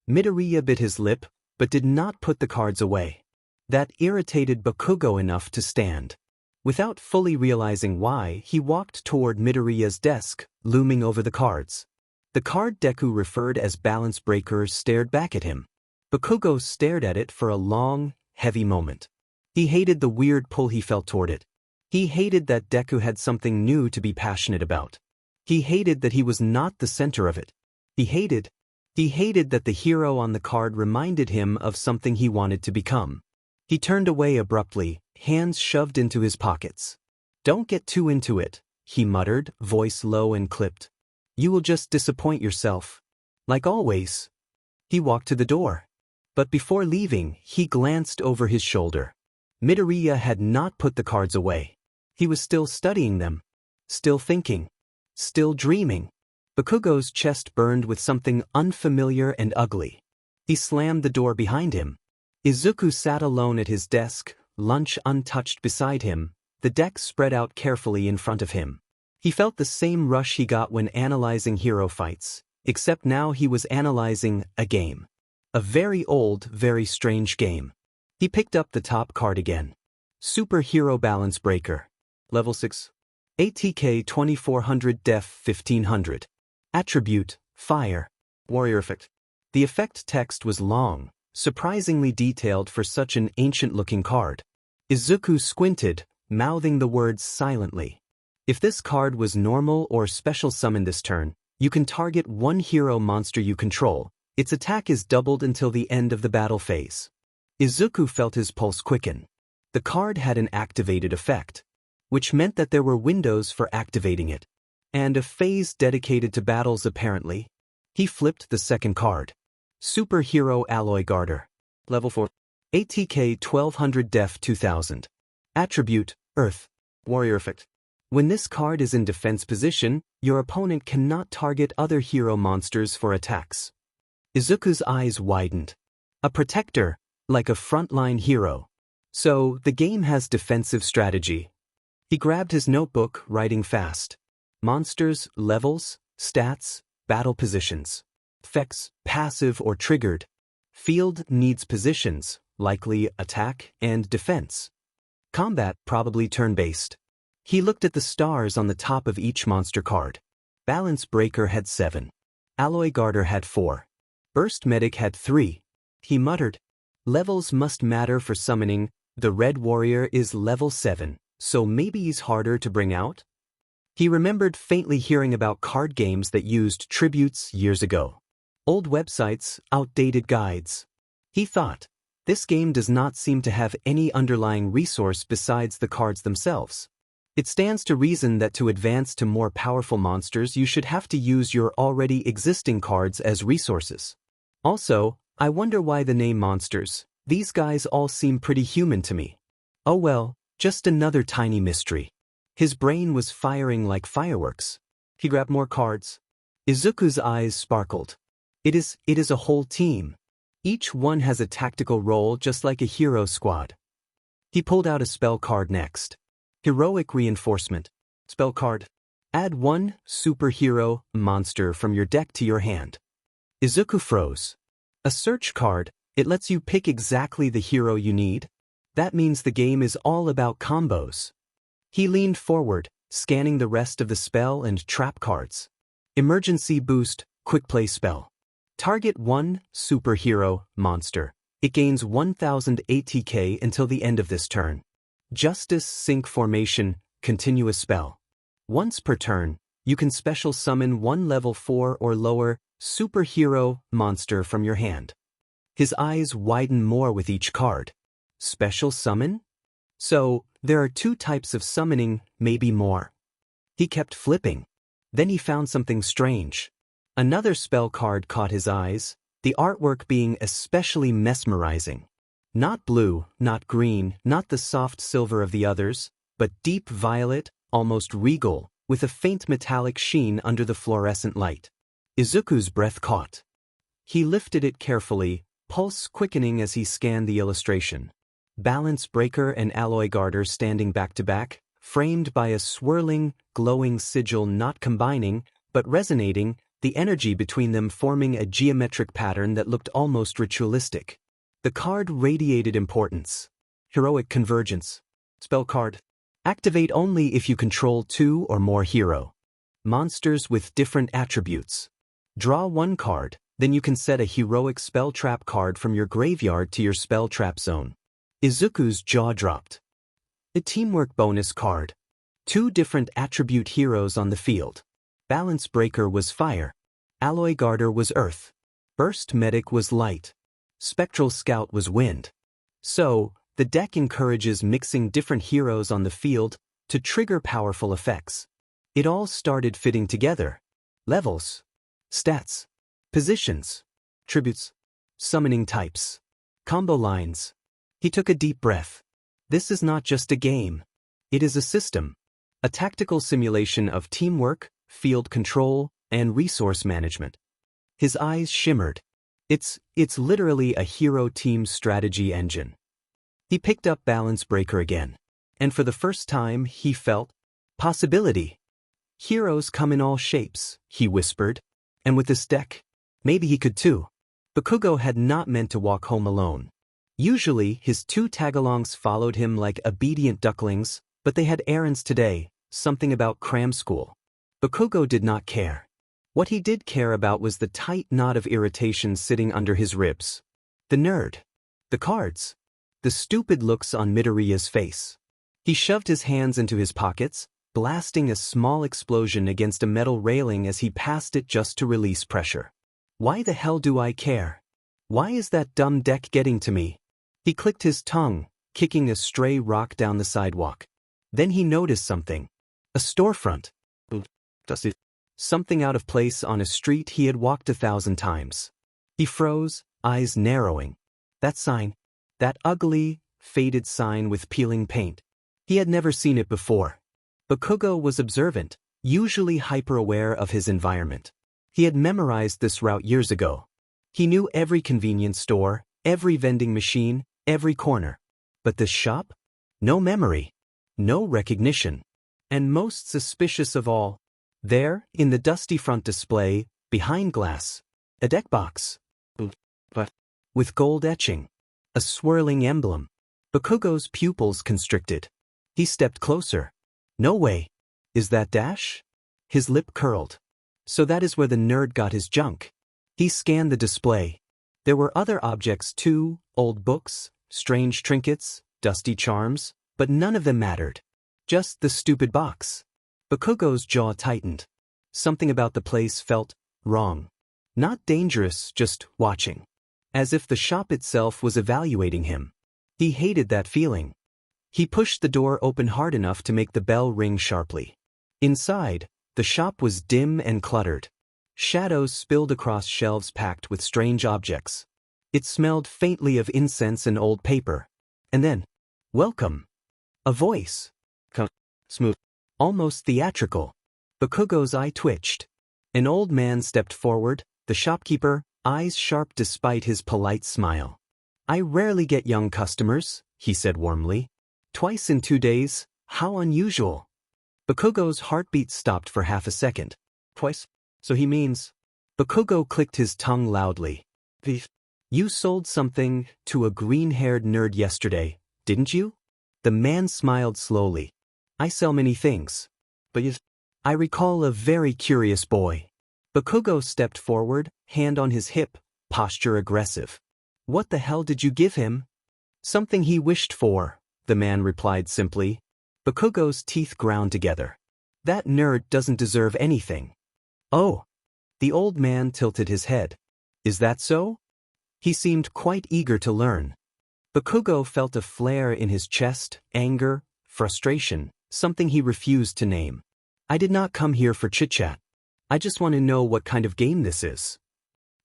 Midoriya bit his lip, but did not put the cards away. That irritated Bakugo enough to stand. Without fully realizing why, he walked toward Midoriya's desk, looming over the cards. The card Deku referred as Balance Breaker stared back at him. Bakugo stared at it for a long, heavy moment. He hated the weird pull he felt toward it. He hated that Deku had something new to be passionate about. He hated that he was not the center of it. He hated that the hero on the card reminded him of something he wanted to become. He turned away abruptly, hands shoved into his pockets. Don't get too into it, he muttered, voice low and clipped. You will just disappoint yourself. Like always. He walked to the door. But before leaving, he glanced over his shoulder. Midoriya had not put the cards away. He was still studying them. Still thinking. Still dreaming. Bakugo's chest burned with something unfamiliar and ugly. He slammed the door behind him. Izuku sat alone at his desk, lunch untouched beside him, the deck spread out carefully in front of him. He felt the same rush he got when analyzing hero fights, except now he was analyzing a game. A very old, very strange game. He picked up the top card again. Superhero Balance Breaker. Level 6. ATK 2400 Def 1500. Attribute, Fire. Warrior Effect. The effect text was long, surprisingly detailed for such an ancient-looking card. Izuku squinted, mouthing the words silently. If this card was normal or special summon this turn, you can target one hero monster you control. Its attack is doubled until the end of the battle phase. Izuku felt his pulse quicken. The card had an activated effect, which meant that there were windows for activating it, and a phase dedicated to battles apparently. He flipped the second card. Superhero Alloy Garter. Level 4. ATK 1200 Def 2000. Attribute, Earth. Warrior Effect. When this card is in defense position, your opponent cannot target other hero monsters for attacks. Izuku's eyes widened. A protector, like a frontline hero. So, the game has defensive strategy. He grabbed his notebook, writing fast. Monsters, levels, stats, battle positions. Effects, passive or triggered. Field needs positions, likely attack and defense. Combat, probably turn-based. He looked at the stars on the top of each monster card. Balance Breaker had 7. Alloy Garter had 4. Burst Medic had 3. He muttered. Levels must matter for summoning. The Red Warrior is level 7, so maybe he's harder to bring out? He remembered faintly hearing about card games that used tributes years ago. Old websites, outdated guides. He thought, this game does not seem to have any underlying resource besides the cards themselves. It stands to reason that to advance to more powerful monsters you should have to use your already existing cards as resources. Also, I wonder why the name monsters. These guys all seem pretty human to me. Oh well, just another tiny mystery. His brain was firing like fireworks. He grabbed more cards. Izuku's eyes sparkled. It is a whole team. Each one has a tactical role just like a hero squad. He pulled out a spell card next. Heroic Reinforcement. Spell card. Add one superhero monster from your deck to your hand. Izuku froze. A search card, it lets you pick exactly the hero you need. That means the game is all about combos. He leaned forward, scanning the rest of the spell and trap cards. Emergency Boost, Quick Play Spell. Target one superhero monster. It gains 1000 ATK until the end of this turn. Justice Sync Formation, Continuous Spell. Once per turn, you can special summon one level 4 or lower superhero monster from your hand. His eyes widen more with each card. Special summon? So, there are 2 types of summoning, maybe more. He kept flipping. Then he found something strange. Another spell card caught his eyes, the artwork being especially mesmerizing. Not blue, not green, not the soft silver of the others, but deep violet, almost regal, with a faint metallic sheen under the fluorescent light. Izuku's breath caught. He lifted it carefully, pulse quickening as he scanned the illustration. Balance Breaker and Alloy Garter standing back to back, framed by a swirling, glowing sigil not combining, but resonating, the energy between them forming a geometric pattern that looked almost ritualistic. The card radiated importance. Heroic Convergence. Spell card. Activate only if you control 2 or more hero monsters with different attributes. Draw 1 card, then you can set a heroic spell trap card from your graveyard to your spell trap zone. Izuku's jaw dropped. A teamwork bonus card. 2 different attribute heroes on the field. Balance Breaker was fire. Alloy Garter was earth. Burst Medic was light. Spectral Scout was wind. So, the deck encourages mixing different heroes on the field to trigger powerful effects. It all started fitting together. Levels. Stats. Positions. Tributes. Summoning types. Combo lines. He took a deep breath. This is not just a game. It is a system. A tactical simulation of teamwork, field control, and resource management. His eyes shimmered. It's literally a hero team strategy engine. He picked up Balance Breaker again. And for the first time, he felt possibility. Heroes come in all shapes, he whispered. And with this deck, maybe he could too. Bakugo had not meant to walk home alone. Usually, his 2 tagalongs followed him like obedient ducklings, but they had errands today, something about cram school. Bakugo did not care. What he did care about was the tight knot of irritation sitting under his ribs. The nerd. The cards. The stupid looks on Midoriya's face. He shoved his hands into his pockets, blasting a small explosion against a metal railing as he passed it just to release pressure. Why the hell do I care? Why is that dumb deck getting to me? He clicked his tongue, kicking a stray rock down the sidewalk. Then he noticed something. A storefront. Something out of place on a street he had walked 1,000 times. He froze, eyes narrowing. That sign. That ugly, faded sign with peeling paint. He had never seen it before. Bakugo was observant, usually hyper-aware of his environment. He had memorized this route years ago. He knew every convenience store, every vending machine, every corner. But this shop? No memory. No recognition. And most suspicious of all, there, in the dusty front display, behind glass, a deck box. With gold etching. A swirling emblem. Bakugo's pupils constricted. He stepped closer. No way. Is that Dash? His lip curled. So that is where the nerd got his junk. He scanned the display. There were other objects too, old books, strange trinkets, dusty charms, but none of them mattered. Just the stupid box. Bakugo's jaw tightened. Something about the place felt wrong. Not dangerous, just watching. As if the shop itself was evaluating him. He hated that feeling. He pushed the door open hard enough to make the bell ring sharply. Inside, the shop was dim and cluttered. Shadows spilled across shelves packed with strange objects. It smelled faintly of incense and old paper. And then, welcome. A voice. Smooth. Almost theatrical. Bakugo's eye twitched. An old man stepped forward, the shopkeeper, eyes sharp despite his polite smile. I rarely get young customers, he said warmly. Twice in 2 days, how unusual. Bakugo's heartbeat stopped for half a second. Twice? So he means... Bakugo clicked his tongue loudly. You sold something to a green-haired nerd yesterday, didn't you? The man smiled slowly. I sell many things. But I recall a very curious boy. Bakugo stepped forward, hand on his hip, posture aggressive. What the hell did you give him? Something he wished for, the man replied simply. Bakugo's teeth ground together. That nerd doesn't deserve anything. Oh. The old man tilted his head. Is that so? He seemed quite eager to learn. Bakugo felt a flare in his chest, anger, frustration, something he refused to name. I did not come here for chit-chat. I just want to know what kind of game this is.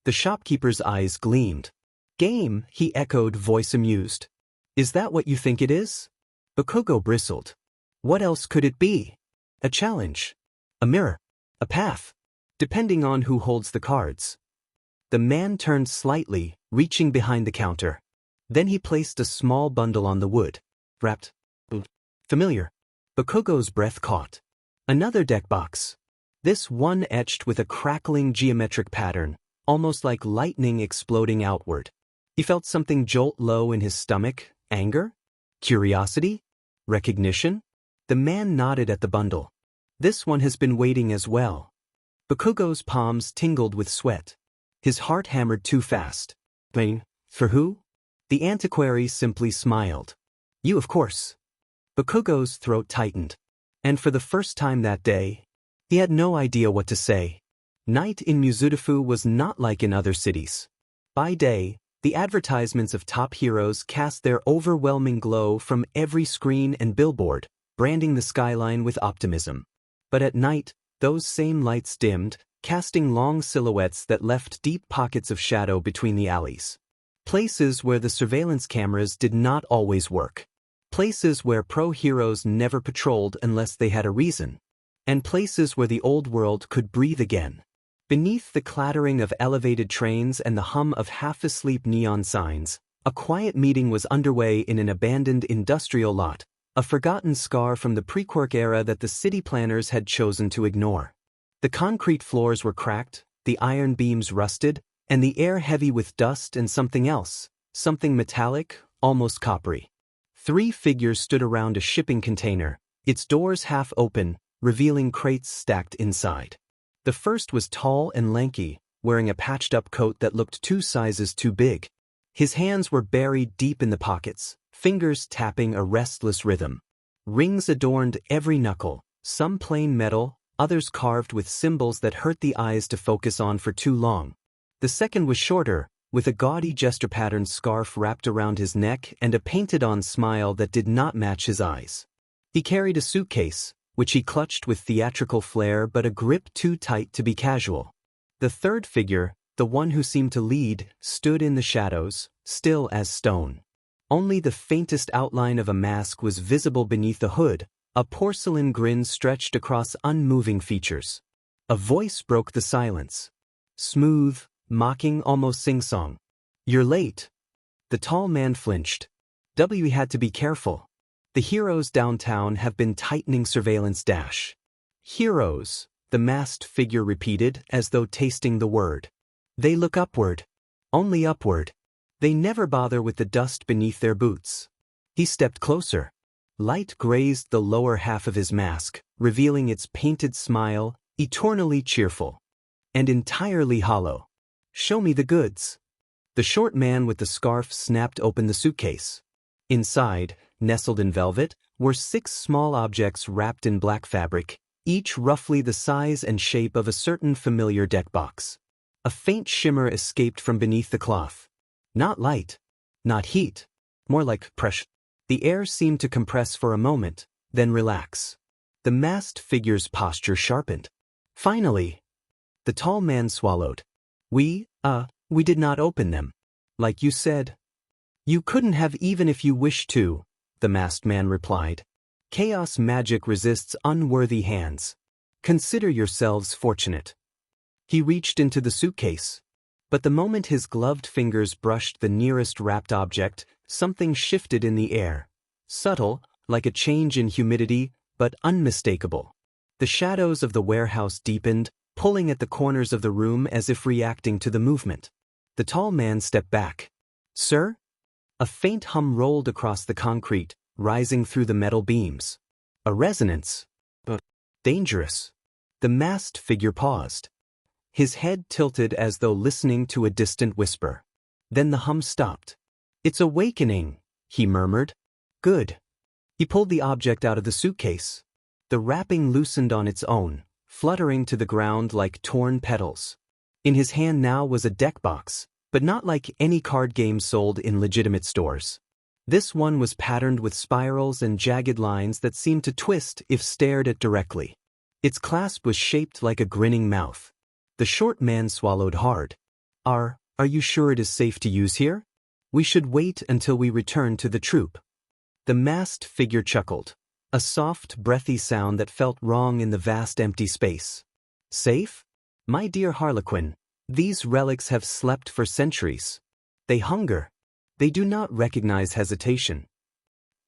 The shopkeeper's eyes gleamed. Game, he echoed, voice amused. Is that what you think it is? Bakugo bristled. What else could it be? A challenge. A mirror. A path. Depending on who holds the cards. The man turned slightly, reaching behind the counter. Then he placed a small bundle on the wood. Wrapped. Familiar. Bakugo's breath caught. Another deck box. This one etched with a crackling geometric pattern, almost like lightning exploding outward. He felt something jolt low in his stomach. Anger? Curiosity? Recognition? The man nodded at the bundle. This one has been waiting as well. Bakugo's palms tingled with sweat. His heart hammered too fast. Playing? For who? The antiquary simply smiled. You, of course. Bakugo's throat tightened. And for the first time that day, he had no idea what to say. Night in Mizudafu was not like in other cities. By day, the advertisements of top heroes cast their overwhelming glow from every screen and billboard, branding the skyline with optimism. But at night, those same lights dimmed, casting long silhouettes that left deep pockets of shadow between the alleys. Places where the surveillance cameras did not always work. Places where pro heroes never patrolled unless they had a reason. And places where the old world could breathe again. Beneath the clattering of elevated trains and the hum of half-asleep neon signs, a quiet meeting was underway in an abandoned industrial lot, a forgotten scar from the pre-Quirk era that the city planners had chosen to ignore. The concrete floors were cracked, the iron beams rusted, and the air heavy with dust and something else, something metallic, almost coppery. 3 figures stood around a shipping container, its doors half open, revealing crates stacked inside. The first was tall and lanky, wearing a patched-up coat that looked 2 sizes too big. His hands were buried deep in the pockets, fingers tapping a restless rhythm. Rings adorned every knuckle, some plain metal, others carved with symbols that hurt the eyes to focus on for too long. The second was shorter, with a gaudy gesture-patterned scarf wrapped around his neck and a painted-on smile that did not match his eyes. He carried a suitcase, which he clutched with theatrical flair but a grip too tight to be casual. The third figure, the one who seemed to lead, stood in the shadows, still as stone. Only the faintest outline of a mask was visible beneath the hood, a porcelain grin stretched across unmoving features. A voice broke the silence. Smooth, mocking, almost sing-song. "You're late." The tall man flinched. "We had to be careful. The heroes downtown have been tightening surveillance." "Heroes," the masked figure repeated as though tasting the word. "They look upward. Only upward. They never bother with the dust beneath their boots." He stepped closer. Light grazed the lower half of his mask, revealing its painted smile, eternally cheerful. And entirely hollow. "Show me the goods." The short man with the scarf snapped open the suitcase. Inside, nestled in velvet, were 6 small objects wrapped in black fabric, each roughly the size and shape of a certain familiar deck box. A faint shimmer escaped from beneath the cloth. Not light. Not heat. More like pressure. The air seemed to compress for a moment, then relax. The masked figure's posture sharpened. "Finally." The tall man swallowed. We did not open them. Like you said." "You couldn't have even if you wished to," the masked man replied. "Chaos magic resists unworthy hands. Consider yourselves fortunate." He reached into the suitcase. But the moment his gloved fingers brushed the nearest wrapped object, something shifted in the air. Subtle, like a change in humidity, but unmistakable. The shadows of the warehouse deepened, pulling at the corners of the room as if reacting to the movement. The tall man stepped back. "Sir?" A faint hum rolled across the concrete, rising through the metal beams. A resonance. Dangerous. The masked figure paused. His head tilted as though listening to a distant whisper. Then the hum stopped. "It's awakening," he murmured. "Good." He pulled the object out of the suitcase. The wrapping loosened on its own, fluttering to the ground like torn petals. In his hand now was a deck box, but not like any card game sold in legitimate stores. This one was patterned with spirals and jagged lines that seemed to twist if stared at directly. Its clasp was shaped like a grinning mouth. The short man swallowed hard. Are you sure it is safe to use here? We should wait until we return to the troop." The masked figure chuckled. A soft, breathy sound that felt wrong in the vast empty space. "Safe? My dear Harlequin, these relics have slept for centuries. They hunger. They do not recognize hesitation."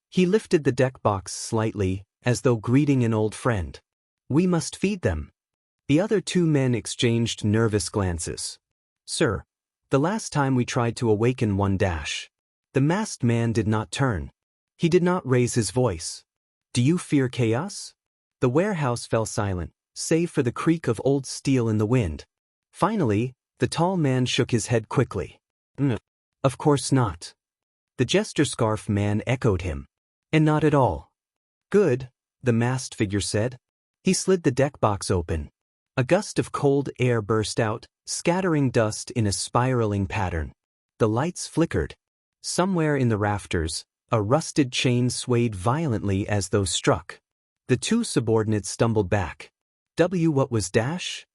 He lifted the deck box slightly, as though greeting an old friend. "We must feed them." The other 2 men exchanged nervous glances. "Sir, the last time we tried to awaken one dash." The masked man did not turn. He did not raise his voice. "Do you fear chaos?" The warehouse fell silent, save for the creak of old steel in the wind. Finally, the tall man shook his head quickly. Of course not." The gesture scarf man echoed him. "And not at all." "Good," the masked figure said. He slid the deck box open. A gust of cold air burst out, scattering dust in a spiraling pattern. The lights flickered. Somewhere in the rafters, a rusted chain swayed violently as though struck. The 2 subordinates stumbled back. What was dash?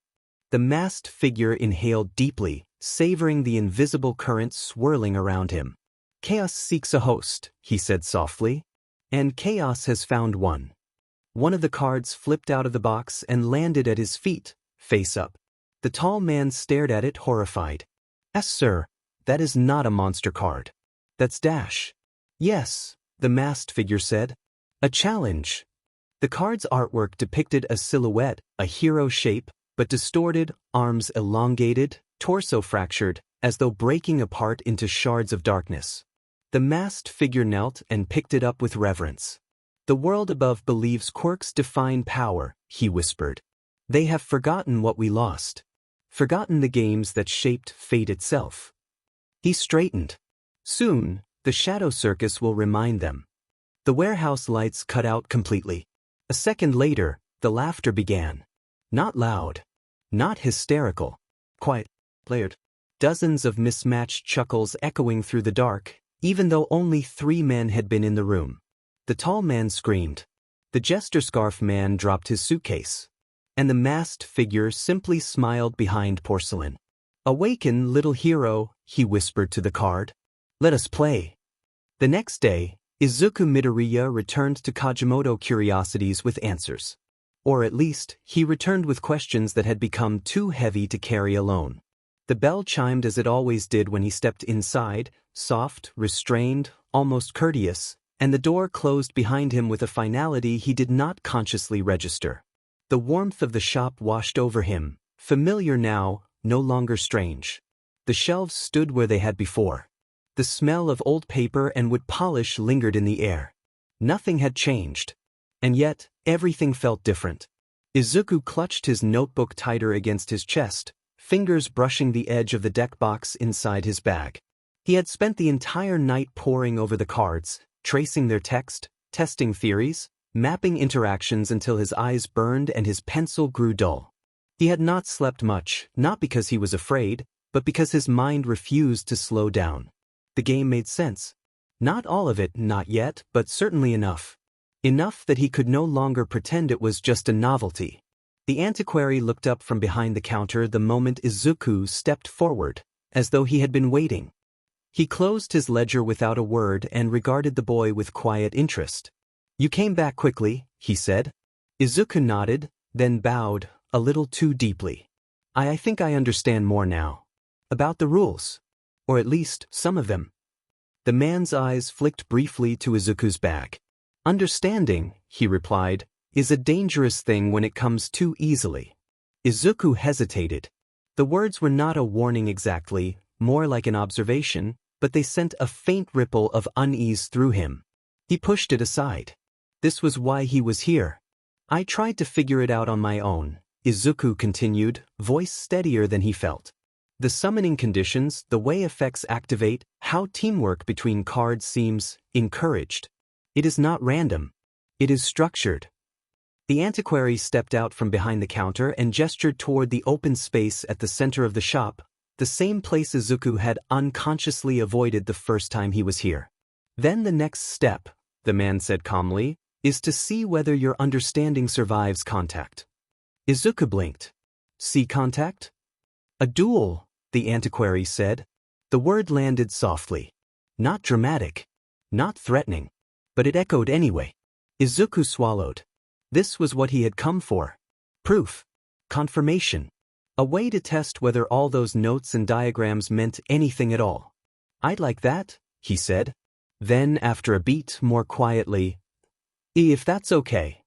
The masked figure inhaled deeply, savoring the invisible current swirling around him. "Chaos seeks a host," he said softly. "And chaos has found one." One of the cards flipped out of the box and landed at his feet, face up. The tall man stared at it horrified. Yes, sir, that is not a monster card. That's Dash. Yes, the masked figure said. A challenge. The card's artwork depicted a silhouette, a hero shape, but distorted, arms elongated, torso fractured, as though breaking apart into shards of darkness. The masked figure knelt and picked it up with reverence. The world above believes Quirks define power, he whispered. They have forgotten what we lost. Forgotten the games that shaped fate itself. He straightened. Soon, the Shadow Circus will remind them. The warehouse lights cut out completely. A second later, the laughter began. Not loud. Not hysterical. Quiet. Layered. Dozens of mismatched chuckles echoing through the dark, even though only 3 men had been in the room. The tall man screamed. The jester scarf man dropped his suitcase. And the masked figure simply smiled behind porcelain. Awaken, little hero, he whispered to the card. Let us play. The next day, Izuku Midoriya returned to Kajimoto Curiosities with answers. Or at least, he returned with questions that had become too heavy to carry alone. The bell chimed as it always did when he stepped inside, soft, restrained, almost courteous, and the door closed behind him with a finality he did not consciously register. The warmth of the shop washed over him, familiar now, no longer strange. The shelves stood where they had before. The smell of old paper and wood polish lingered in the air. Nothing had changed. And yet, everything felt different. Izuku clutched his notebook tighter against his chest, fingers brushing the edge of the deck box inside his bag. He had spent the entire night poring over the cards, tracing their text, testing theories, mapping interactions until his eyes burned and his pencil grew dull. He had not slept much, not because he was afraid, but because his mind refused to slow down. The game made sense. Not all of it, not yet, but certainly enough. Enough that he could no longer pretend it was just a novelty. The antiquary looked up from behind the counter the moment Izuku stepped forward, as though he had been waiting. He closed his ledger without a word and regarded the boy with quiet interest. You came back quickly, he said. Izuku nodded, then bowed, a little too deeply. I think I understand more now. About the rules. Or at least, some of them. The man's eyes flicked briefly to Izuku's bag. Understanding, he replied, is a dangerous thing when it comes too easily. Izuku hesitated. The words were not a warning exactly, more like an observation, but they sent a faint ripple of unease through him. He pushed it aside. This was why he was here. I tried to figure it out on my own, Izuku continued, voice steadier than he felt. The summoning conditions, the way effects activate, how teamwork between cards seems encouraged. It is not random. It is structured. The antiquary stepped out from behind the counter and gestured toward the open space at the center of the shop, the same place Izuku had unconsciously avoided the first time he was here. Then the next step, the man said calmly, is to see whether your understanding survives contact. Izuku blinked. See contact? A duel, the antiquary said. The word landed softly. Not dramatic. Not threatening. But it echoed anyway. Izuku swallowed. This was what he had come for. Proof. Confirmation. A way to test whether all those notes and diagrams meant anything at all. I'd like that, he said. Then, after a beat, more quietly, if that's okay.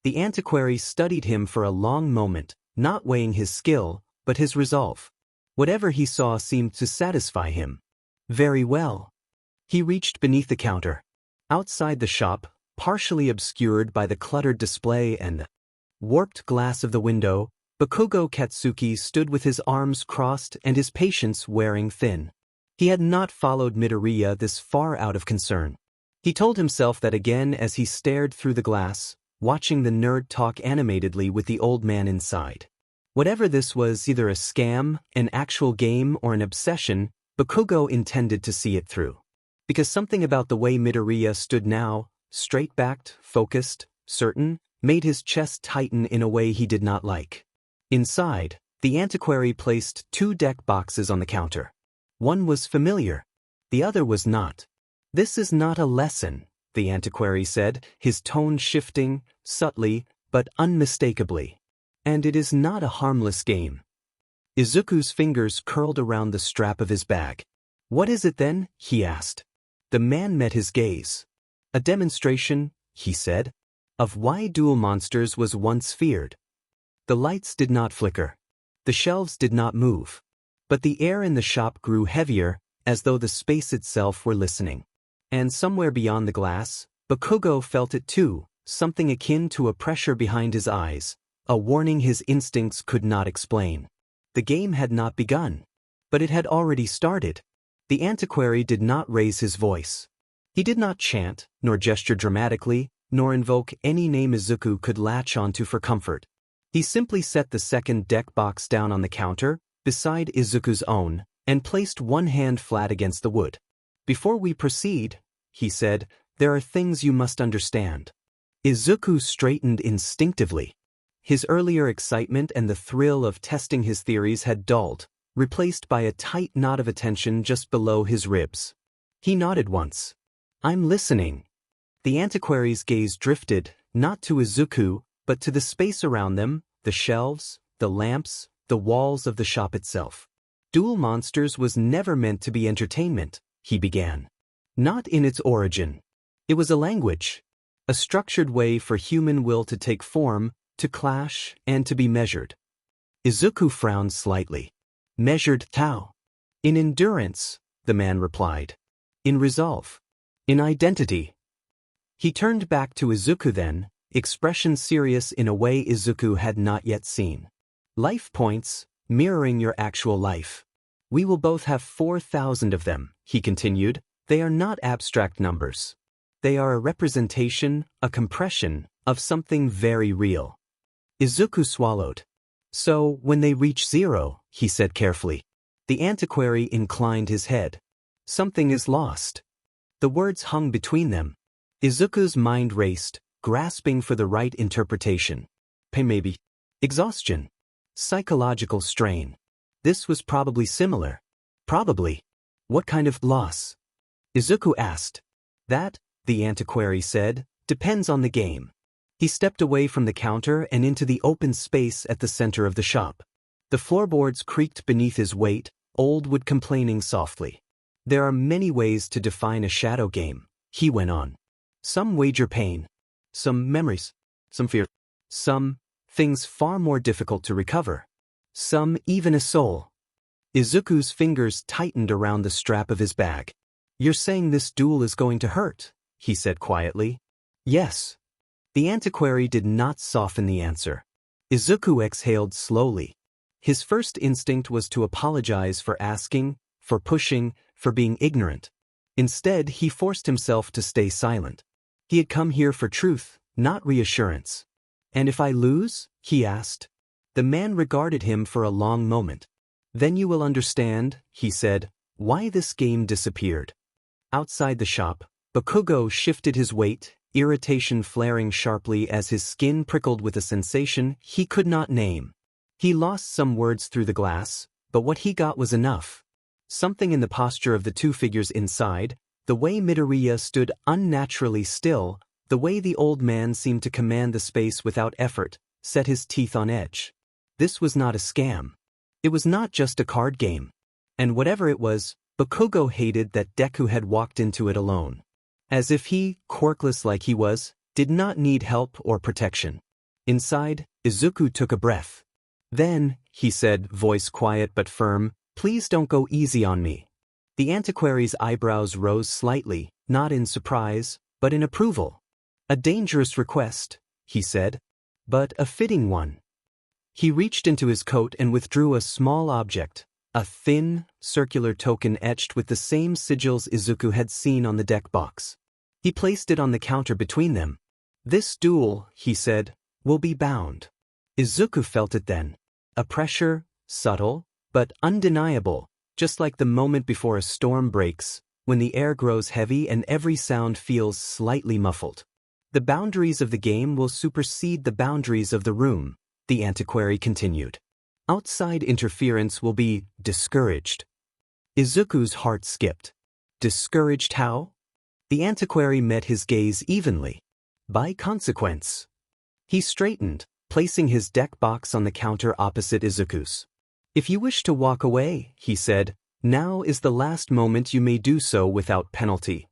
The antiquary studied him for a long moment, not weighing his skill, but his resolve. Whatever he saw seemed to satisfy him. Very well. He reached beneath the counter. Outside the shop, partially obscured by the cluttered display and warped glass of the window, Bakugo Katsuki stood with his arms crossed and his patience wearing thin. He had not followed Midoriya this far out of concern. He told himself that again as he stared through the glass, watching the nerd talk animatedly with the old man inside. Whatever this was, either a scam, an actual game, or an obsession, Bakugo intended to see it through. Because something about the way Midoriya stood now, straight-backed, focused, certain, made his chest tighten in a way he did not like. Inside, the antiquary placed 2 deck boxes on the counter. One was familiar. The other was not. This is not a lesson, the antiquary said, his tone shifting, subtly, but unmistakably. And it is not a harmless game. Izuku's fingers curled around the strap of his bag. "What is it then?" he asked. The man met his gaze. "A demonstration," he said, "of why duel monsters was once feared." The lights did not flicker. The shelves did not move. But the air in the shop grew heavier, as though the space itself were listening. And somewhere beyond the glass, Bakugo felt it too, something akin to a pressure behind his eyes, a warning his instincts could not explain. The game had not begun. But it had already started. The antiquary did not raise his voice. He did not chant, nor gesture dramatically, nor invoke any name Izuku could latch onto for comfort. He simply set the second deck box down on the counter, beside Izuku's own, and placed one hand flat against the wood. "Before we proceed," he said, "there are things you must understand." Izuku straightened instinctively. His earlier excitement and the thrill of testing his theories had dulled, replaced by a tight knot of attention just below his ribs. He nodded once. "I'm listening." The antiquary's gaze drifted, not to Izuku, but to the space around them, the shelves, the lamps, the walls of the shop itself. "Duel Monsters was never meant to be entertainment," he began. "Not in its origin. It was a language, a structured way for human will to take form, to clash, and to be measured." Izuku frowned slightly. "Measured how?" "In endurance," the man replied. "In resolve. In identity." He turned back to Izuku then, expression serious in a way Izuku had not yet seen. "Life points, mirroring your actual life. We will both have 4,000 of them," he continued. "They are not abstract numbers. They are a representation, a compression, of something very real." Izuku swallowed. "So, when they reach 0, he said carefully. The antiquary inclined his head. "Something is lost." The words hung between them. Izuku's mind raced, grasping for the right interpretation. Pain maybe. Exhaustion. Psychological strain. This was probably similar. Probably. "What kind of loss?" Izuku asked. "That," the antiquary said, "depends on the game." He stepped away from the counter and into the open space at the center of the shop. The floorboards creaked beneath his weight, old wood complaining softly. "There are many ways to define a shadow game," he went on. "Some wager pain. Some memories. Some fear. Some things far more difficult to recover. Some even a soul." Izuku's fingers tightened around the strap of his bag. "You're saying this duel is going to hurt?" he said quietly. "Yes." The antiquary did not soften the answer. Izuku exhaled slowly. His first instinct was to apologize for asking, for pushing, for being ignorant. Instead, he forced himself to stay silent. He had come here for truth, not reassurance. "And if I lose?" he asked. The man regarded him for a long moment. "Then you will understand," he said, "why this game disappeared." Outside the shop, Bakugo shifted his weight, irritation flaring sharply as his skin prickled with a sensation he could not name. He lost some words through the glass, but what he got was enough. Something in the posture of the two figures inside, the way Midoriya stood unnaturally still, the way the old man seemed to command the space without effort, set his teeth on edge. This was not a scam. It was not just a card game. And whatever it was, Bakugo hated that Deku had walked into it alone. As if he, quirkless like he was, did not need help or protection. Inside, Izuku took a breath. "Then," he said, voice quiet but firm, "please don't go easy on me." The antiquary's eyebrows rose slightly, not in surprise, but in approval. "A dangerous request," he said, "but a fitting one." He reached into his coat and withdrew a small object, a thin, circular token etched with the same sigils Izuku had seen on the deck box. He placed it on the counter between them. "This duel," he said, "will be bound." Izuku felt it then. A pressure, subtle, but undeniable, just like the moment before a storm breaks, when the air grows heavy and every sound feels slightly muffled. "The boundaries of the game will supersede the boundaries of the room," the antiquary continued. "Outside interference will be discouraged." Izuku's heart skipped. Discouraged how? The antiquary met his gaze evenly. "By consequence." He straightened, placing his deck box on the counter opposite Izuku's. If you wish to walk away, he said, now is the last moment you may do so without penalty.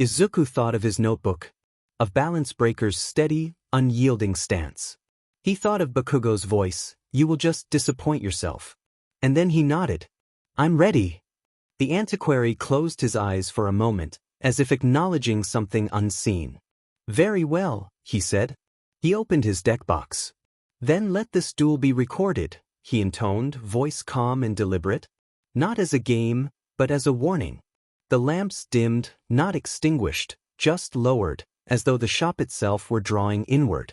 Izuku thought of his notebook, of Balance Breaker's steady, unyielding stance. He thought of Bakugo's voice, you will just disappoint yourself. And then he nodded. I'm ready. The antiquary closed his eyes for a moment, as if acknowledging something unseen. Very well, he said. He opened his deck box. Then let this duel be recorded, he intoned, voice calm and deliberate. Not as a game, but as a warning. The lamps dimmed, not extinguished, just lowered, as though the shop itself were drawing inward.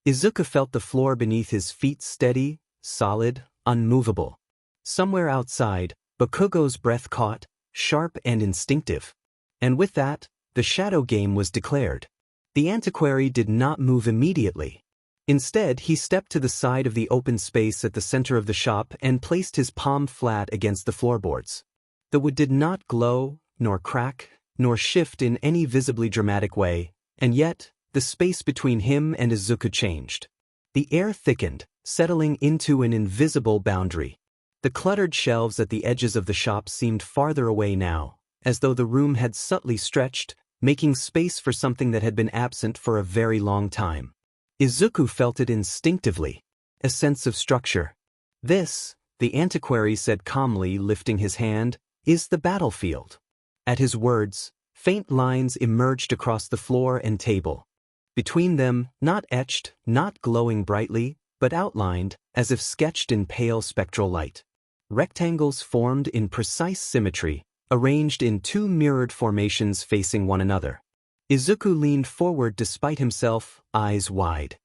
Izuku felt the floor beneath his feet steady, solid, unmovable. Somewhere outside, Bakugo's breath caught, sharp and instinctive. And with that, the shadow game was declared. The antiquary did not move immediately. Instead, he stepped to the side of the open space at the center of the shop and placed his palm flat against the floorboards. The wood did not glow, nor crack, nor shift in any visibly dramatic way, and yet, the space between him and Izuku changed. The air thickened, settling into an invisible boundary. The cluttered shelves at the edges of the shop seemed farther away now, as though the room had subtly stretched, making space for something that had been absent for a very long time. Izuku felt it instinctively, a sense of structure. This, the antiquary said calmly, lifting his hand, is the battlefield. At his words, faint lines emerged across the floor and table. Between them, not etched, not glowing brightly, but outlined, as if sketched in pale spectral light. Rectangles formed in precise symmetry, arranged in two mirrored formations facing one another. Izuku leaned forward despite himself, eyes wide.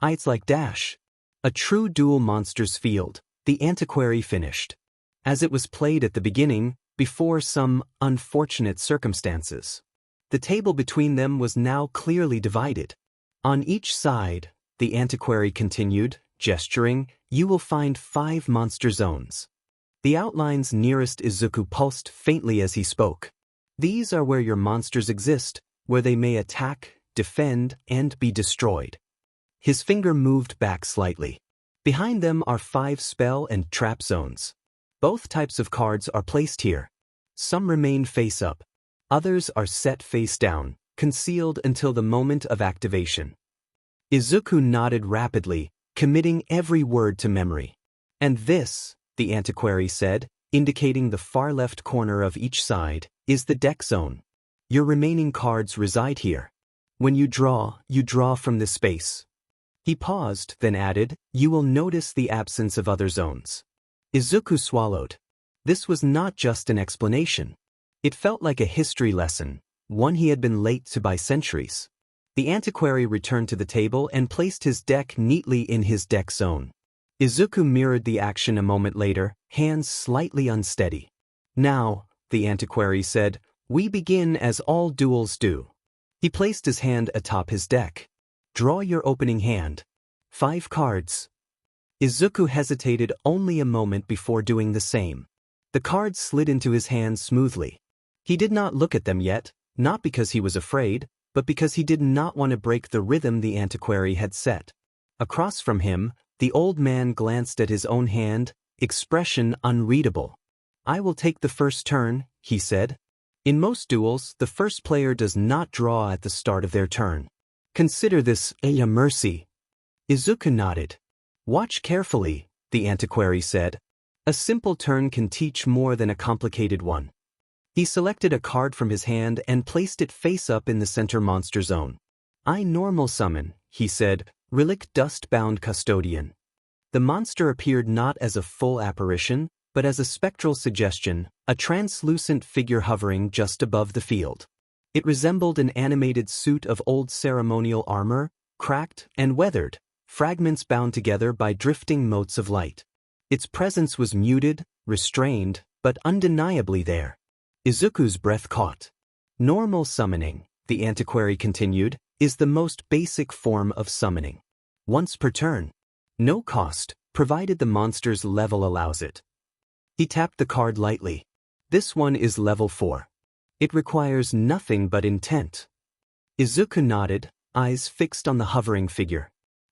It's like Dash. A true dual monsters field, the antiquary finished. As it was played at the beginning, before some unfortunate circumstances. The table between them was now clearly divided. On each side, the antiquary continued, gesturing, you will find 5 monster zones. The outlines nearest Izuku pulsed faintly as he spoke. These are where your monsters exist, where they may attack, defend, and be destroyed. His finger moved back slightly. Behind them are 5 spell and trap zones. Both types of cards are placed here. Some remain face up. Others are set face down, concealed until the moment of activation. Izuku nodded rapidly, committing every word to memory. And this, the antiquary said, indicating the far left corner of each side, is the deck zone. Your remaining cards reside here. When you draw from this space. He paused, then added, you will notice the absence of other zones. Izuku swallowed. This was not just an explanation. It felt like a history lesson, one he had been late to by centuries. The antiquary returned to the table and placed his deck neatly in his deck zone. Izuku mirrored the action a moment later, hands slightly unsteady. Now, the antiquary said, we begin as all duels do. He placed his hand atop his deck. Draw your opening hand. 5 cards. Izuku hesitated only a moment before doing the same. The cards slid into his hand smoothly. He did not look at them yet, not because he was afraid, but because he did not want to break the rhythm the antiquary had set. Across from him, the old man glanced at his own hand, expression unreadable. I will take the first turn, he said. In most duels, the first player does not draw at the start of their turn. Consider this a mercy. Izuku nodded. Watch carefully, the antiquary said. A simple turn can teach more than a complicated one. He selected a card from his hand and placed it face up in the center monster zone. I normal summon, he said, Relic Dust-Bound Custodian. The monster appeared not as a full apparition, but as a spectral suggestion, a translucent figure hovering just above the field. It resembled an animated suit of old ceremonial armor, cracked and weathered, fragments bound together by drifting motes of light. Its presence was muted, restrained, but undeniably there. Izuku's breath caught. Normal summoning, the antiquary continued, is the most basic form of summoning. Once per turn. No cost, provided the monster's level allows it. He tapped the card lightly. This one is level 4. It requires nothing but intent. Izuku nodded, eyes fixed on the hovering figure.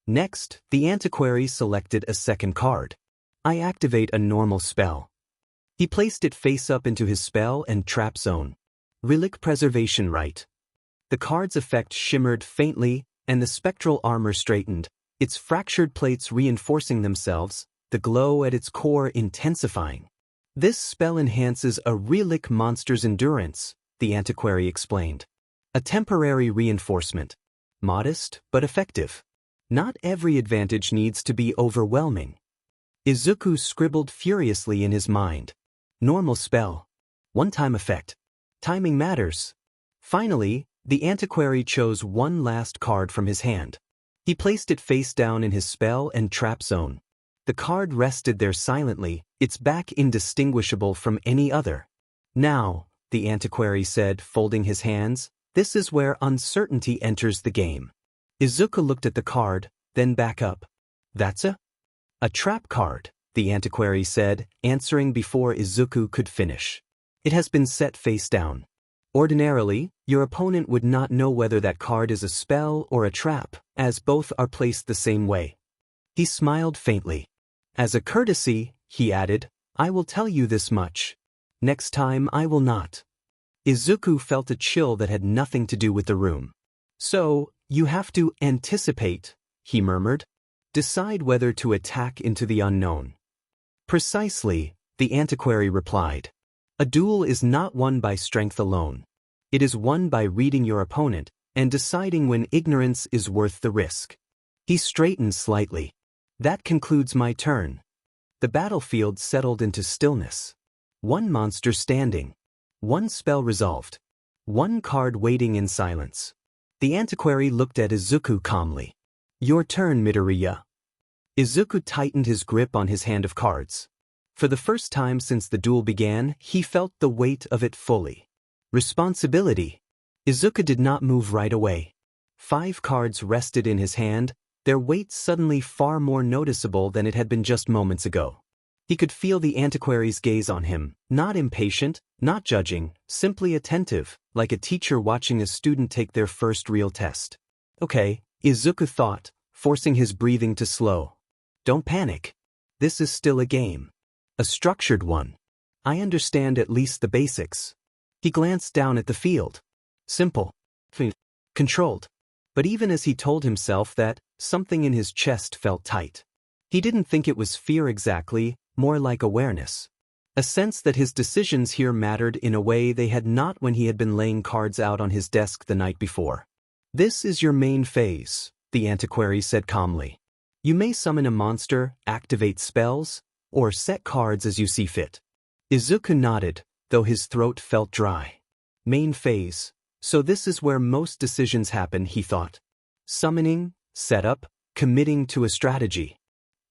Next, the antiquary selected a second card. I activate a normal spell. He placed it face up into his spell and trap zone. Relic Preservation Rite. The card's effect shimmered faintly, and the spectral armor straightened, its fractured plates reinforcing themselves, the glow at its core intensifying. This spell enhances a relic monster's endurance, the antiquary explained. A temporary reinforcement. Modest, but effective. Not every advantage needs to be overwhelming. Izuku scribbled furiously in his mind. Normal spell. One-time effect. Timing matters. Finally, the antiquary chose one last card from his hand. He placed it face down in his spell and trap zone. The card rested there silently, its back indistinguishable from any other. Now, the antiquary said, folding his hands, this is where uncertainty enters the game. Izuku looked at the card, then back up. That's a trap card, the antiquary said, answering before Izuku could finish. It has been set face down. Ordinarily, your opponent would not know whether that card is a spell or a trap, as both are placed the same way. He smiled faintly. As a courtesy, he added, I will tell you this much. Next time I will not. Izuku felt a chill that had nothing to do with the room. So, you have to anticipate, he murmured. Decide whether to attack into the unknown. Precisely, the antiquary replied. A duel is not won by strength alone. It is won by reading your opponent and deciding when ignorance is worth the risk. He straightened slightly. That concludes my turn. The battlefield settled into stillness. One monster standing. One spell resolved. One card waiting in silence. The antiquary looked at Izuku calmly. Your turn, Midoriya. Izuku tightened his grip on his hand of cards. For the first time since the duel began, he felt the weight of it fully. Responsibility. Izuku did not move right away. 5 cards rested in his hand, their weight suddenly far more noticeable than it had been just moments ago. He could feel the antiquary's gaze on him, not impatient, not judging, simply attentive, like a teacher watching a student take their first real test. Okay, Izuku thought, forcing his breathing to slow. Don't panic. This is still a game. A structured one. I understand at least the basics. He glanced down at the field. Simple. Controlled. But even as he told himself that, something in his chest felt tight. He didn't think it was fear exactly, more like awareness. A sense that his decisions here mattered in a way they had not when he had been laying cards out on his desk the night before. This is your main phase, the antiquary said calmly. You may summon a monster, activate spells, or set cards as you see fit. Izuku nodded, though his throat felt dry. Main phase. So this is where most decisions happen, he thought. Summoning, setup, committing to a strategy.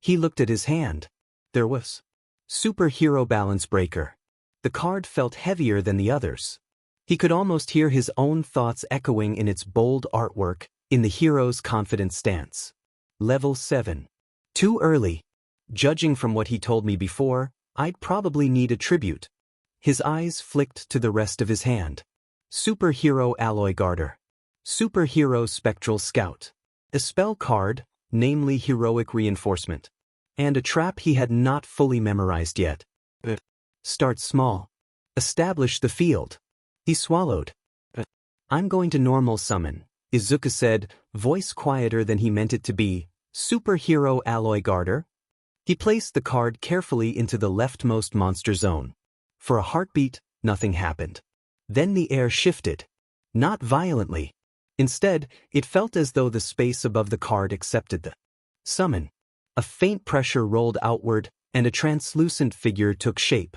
He looked at his hand. There was Superhero Balance Breaker. The card felt heavier than the others. He could almost hear his own thoughts echoing in its bold artwork, in the hero's confident stance. Level 7. Too early. Judging from what he told me before, I'd probably need a tribute. His eyes flicked to the rest of his hand. Superhero Alloy Garter. Superhero Spectral Scout. A spell card, namely Heroic Reinforcement. And a trap he had not fully memorized yet. Start small. Establish the field. He swallowed. I'm going to normal summon, Izuku said, voice quieter than he meant it to be. Superhero Alloy Garter. He placed the card carefully into the leftmost monster zone. For a heartbeat, nothing happened. Then the air shifted. Not violently. Instead, it felt as though the space above the card accepted the summon. A faint pressure rolled outward, and a translucent figure took shape.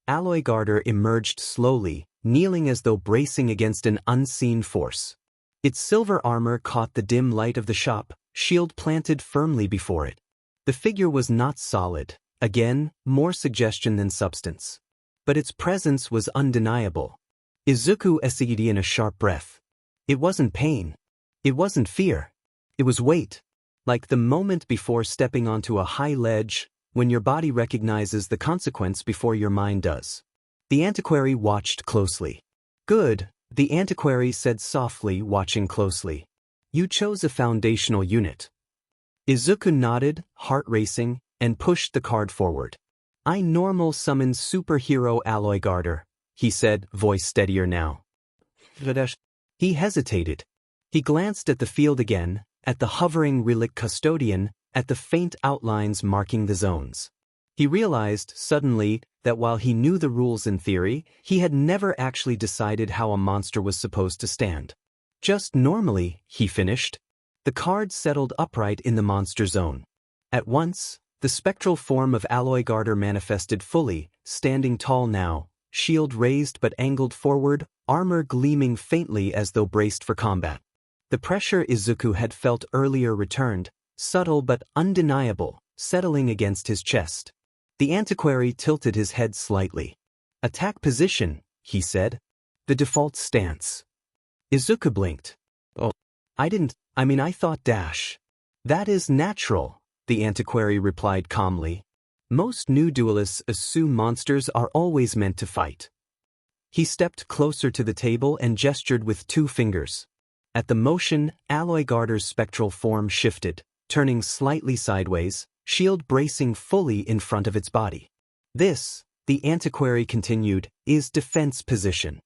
Alloy Garter emerged slowly, kneeling as though bracing against an unseen force. Its silver armor caught the dim light of the shop, shield planted firmly before it. The figure was not solid, again, more suggestion than substance. But its presence was undeniable. Izuku essayed in a sharp breath. It wasn't pain. It wasn't fear. It was weight. Like the moment before stepping onto a high ledge, when your body recognizes the consequence before your mind does. The antiquary watched closely. Good, the antiquary said softly, watching closely. You chose a foundational unit. Izuku nodded, heart racing, and pushed the card forward. "I normal summon superhero alloy garter," he said, voice steadier now. He hesitated. He glanced at the field again, at the hovering relic custodian, at the faint outlines marking the zones. He realized, suddenly, that while he knew the rules in theory, he had never actually decided how a monster was supposed to stand. "Just normally," he finished. The card settled upright in the monster zone. At once, the spectral form of Alloy Garter manifested fully, standing tall now, shield raised but angled forward, armor gleaming faintly as though braced for combat. The pressure Izuku had felt earlier returned, subtle but undeniable, settling against his chest. The antiquary tilted his head slightly. "Attack position," he said. "The default stance." Izuku blinked. "Oh, I thought dash." "That is natural," the antiquary replied calmly. "Most new duelists assume monsters are always meant to fight." He stepped closer to the table and gestured with 2 fingers. At the motion, Alloy Garter's spectral form shifted, turning slightly sideways, shield bracing fully in front of its body. "This," the antiquary continued, "is defense position."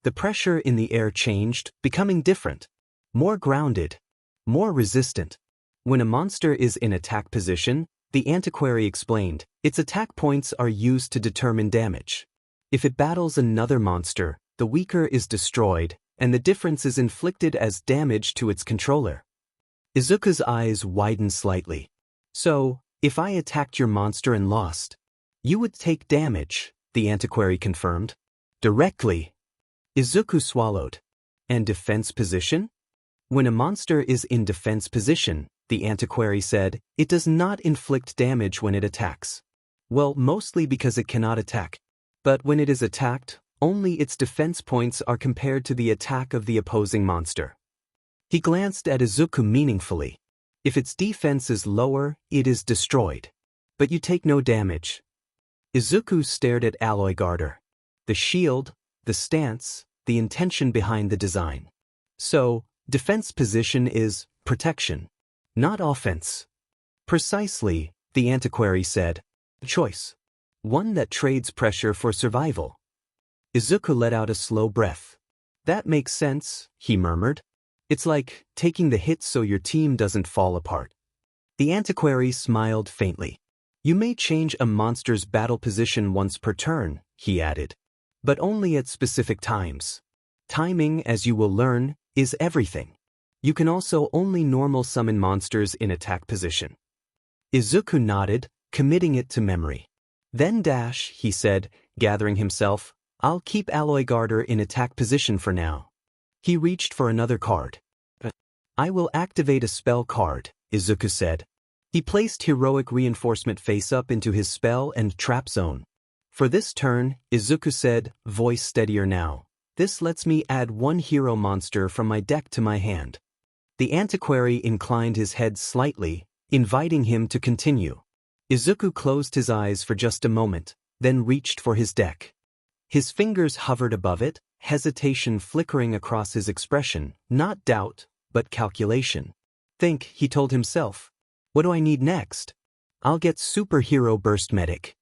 The pressure in the air changed, becoming different. More grounded. More resistant. When a monster is in attack position, the antiquary explained, its attack points are used to determine damage. If it battles another monster, the weaker is destroyed, and the difference is inflicted as damage to its controller. Izuku's eyes widened slightly. "So, if I attacked your monster and lost, you would take damage," the antiquary confirmed. "Directly." Izuku swallowed. "And defense position?" "When a monster is in defense position," the antiquary said, "it does not inflict damage when it attacks. Well, mostly because it cannot attack. But when it is attacked, only its defense points are compared to the attack of the opposing monster." He glanced at Izuku meaningfully. "If its defense is lower, it is destroyed. But you take no damage." Izuku stared at Alloy Garter. The shield, the stance, the intention behind the design. "So, defense position is protection, not offense." "Precisely," the antiquary said. "Choice. One that trades pressure for survival." Izuku let out a slow breath. "That makes sense," he murmured. "It's like taking the hit so your team doesn't fall apart." The antiquary smiled faintly. "You may change a monster's battle position once per turn," he added. "But only at specific times. Timing, as you will learn, is everything. You can also only normal summon monsters in attack position." Izuku nodded, committing it to memory. "Then dash," he said, gathering himself. "I'll keep Alloy Garter in attack position for now." He reached for another card. "I will activate a spell card," Izuku said. He placed Heroic Reinforcement face-up into his spell and trap zone. "For this turn," Izuku said, voice steadier now, "this lets me add 1 hero monster from my deck to my hand." The antiquary inclined his head slightly, inviting him to continue. Izuku closed his eyes for just a moment, then reached for his deck. His fingers hovered above it, hesitation flickering across his expression, not doubt, but calculation. "Think," he told himself. "What do I need next? I'll get Superhero Burst Medic."